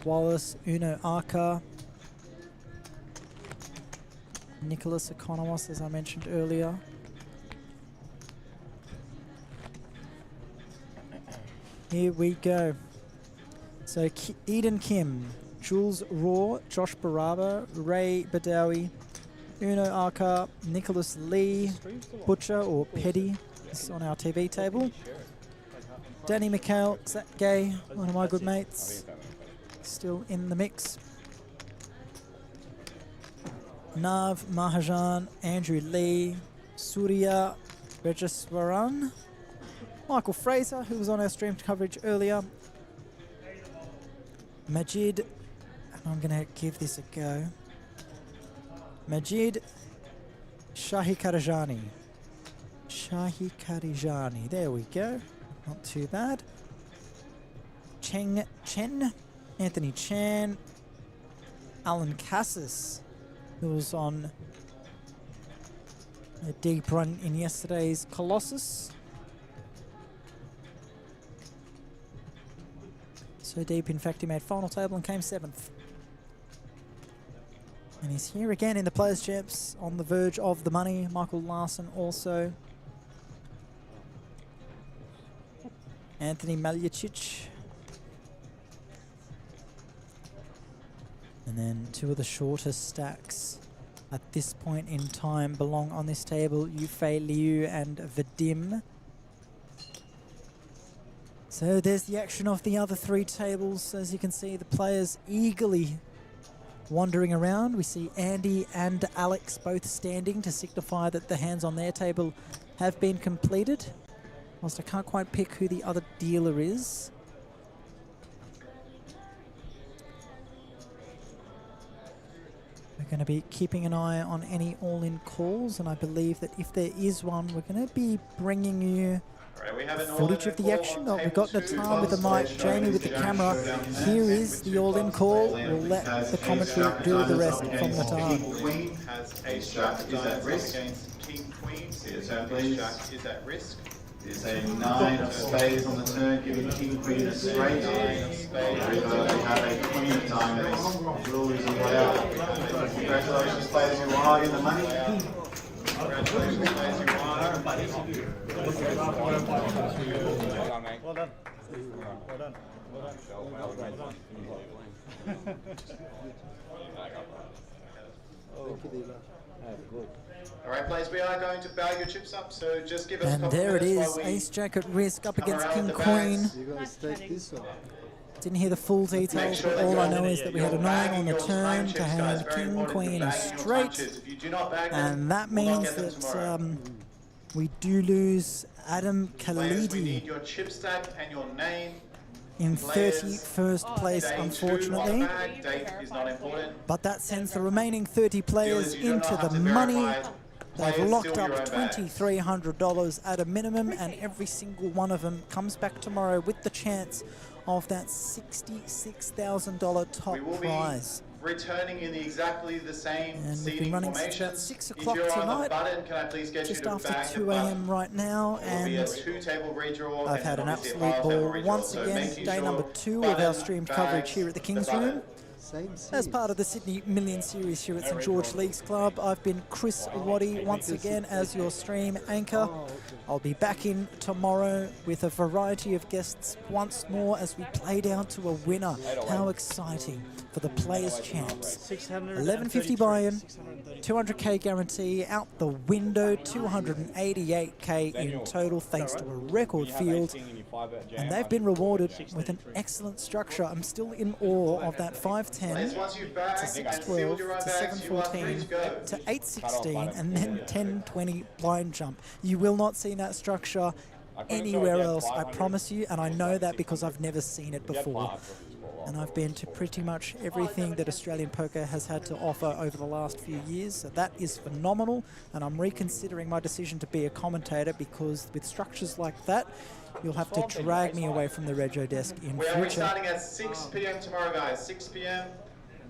Wallace, Uno Arca, Nicholas Economos, as I mentioned earlier. Here we go. So Eden Kim, Jules Raw, Josh Baraba, Ray Badawi, Uno Arca, Nicholas Lee, Butcher or Petty is on our TV table. Danny McHale, Zach Gay, one of my good mates, still in the mix. Nav Mahajan, Andrew Lee, Surya Regiswaran, Michael Fraser, who was on our stream coverage earlier, Majid, and I'm going to give this a go, Majid Shahi Karajani. Shahi Karijani, there we go, not too bad. Cheng Chen, Anthony Chan, Alan Cassis, who was on a deep run in yesterday's Colossus. So deep, in fact, he made final table and came 7th. And he's here again in the Players' Champs on the verge of the money. Michael Larson also. Anthony Maljacic. And then two of the shortest stacks at this point in time belong on this table, Yufei Liu and Vadim. So there's the action of the other three tables. As you can see, the players eagerly wandering around. We see Andy and Alex both standing to signify that the hands on their table have been completed. Whilst I can't quite pick who the other dealer is. We're going to be keeping an eye on any all-in calls, and I believe that if there is one, we're going to be bringing you footage of the action. Oh, we've got Natan with the mic, Jamie with the camera. Here is the all-in call. We'll let the commentary do the rest from Natan. Queen has ace jack is at risk against king queen. See the turn, please. Jack is at risk. It's a 9 of spades on the turn, giving king queen a straight. 9 of spades. They have a queen of diamonds. Rules and way out. Congratulations, players who are in the money. Congratulations, players who are. Well done. Well done. All right, players, we are going to bag your chips up, so just give us a And couple there it minutes is, while we ace jack at risk up against around king the queen. bags. You guys take this one. Didn't hear the full details, but all I know is that we had a 9 on the turn to hand king, queen, and straight. And that means that we do lose 𝗣𝗓𝗬𝗢𝗨𝗧𝗦 We need your chip stack and your name. in 31st place, unfortunately. Date is not important. But that sends the remaining 30 players into the money. They've locked up $2,300 at a minimum, and every single one of them comes back tomorrow with the chance of that $66,000 top prize. Returning in exactly the same And we've seating been running since formation. about 6 If o'clock you're on the tonight, button, can I please get just you to after bag 2 the button? a.m. right now, It will be a and two-table redraw. I've and had an obviously a absolute five-table ball redraw. once So again. making Day sure number 2 of our button, stream bag, coverage here at the King's the button. Room. As part of the Sydney Million Series here at St George Leagues Club, I've been Chris Waddy once again as your stream anchor. I'll be back in tomorrow with a variety of guests once more as we play down to a winner. How exciting for the Players Champs. 1150 buy-in, 200k guarantee, out the window, 288k in total thanks to a record field. And they've been rewarded with an excellent structure. I'm still in awe of that 510 to 612 to 714 to 816 and then 1020 blind jump. You will not see that structure anywhere else, I promise you, and I know that because I've never seen it before. And I've been to pretty much everything that Australian poker has had to offer over the last few years, so that is phenomenal, and I'm reconsidering my decision to be a commentator because with structures like that, you'll have to drag me away from the Rego desk in We're future. starting at 6 p.m. tomorrow, guys. 6 p.m.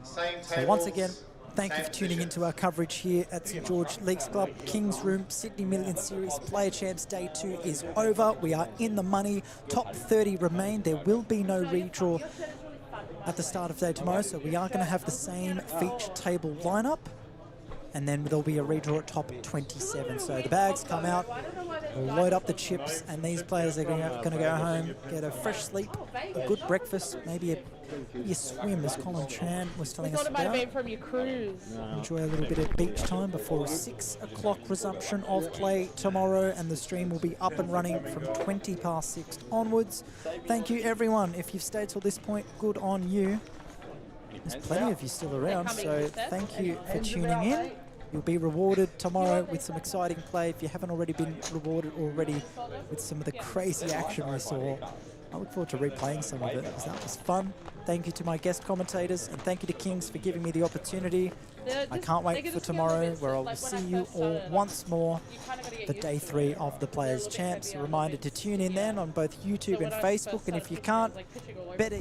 Same tables. So once again, thank you for tuning into our coverage here at St George Leagues Club, King's Room, Sydney Million Series Player Champs Day 2 is over. We are in the money. Top 30 remain. There will be no redraw at the start of day tomorrow, so we are going to have the same feature table lineup, and then there'll be a redraw at top 27. So the bags come out, we'll load up the chips, and these players are going to go home, get a fresh sleep, a good breakfast, maybe a swim, as Colin Chan was telling us about. From your cruise. Enjoy a little bit of beach time before a 6 o'clock resumption of play tomorrow, and the stream will be up and running from 20 past 6 onwards. Thank you everyone. If you've stayed till this point, good on you. There's plenty of you still around, so thank you for tuning in. You'll be rewarded tomorrow with some exciting play if you haven't already been rewarded already with some of the crazy action we saw. I look forward to replaying some of it because that was fun. Thank you to my guest commentators, and thank you to Kings for giving me the opportunity. I can't wait for tomorrow where I'll see you all once more for day 3 of the Players Champs. A reminder to tune in then on both YouTube and Facebook, and if you can't, better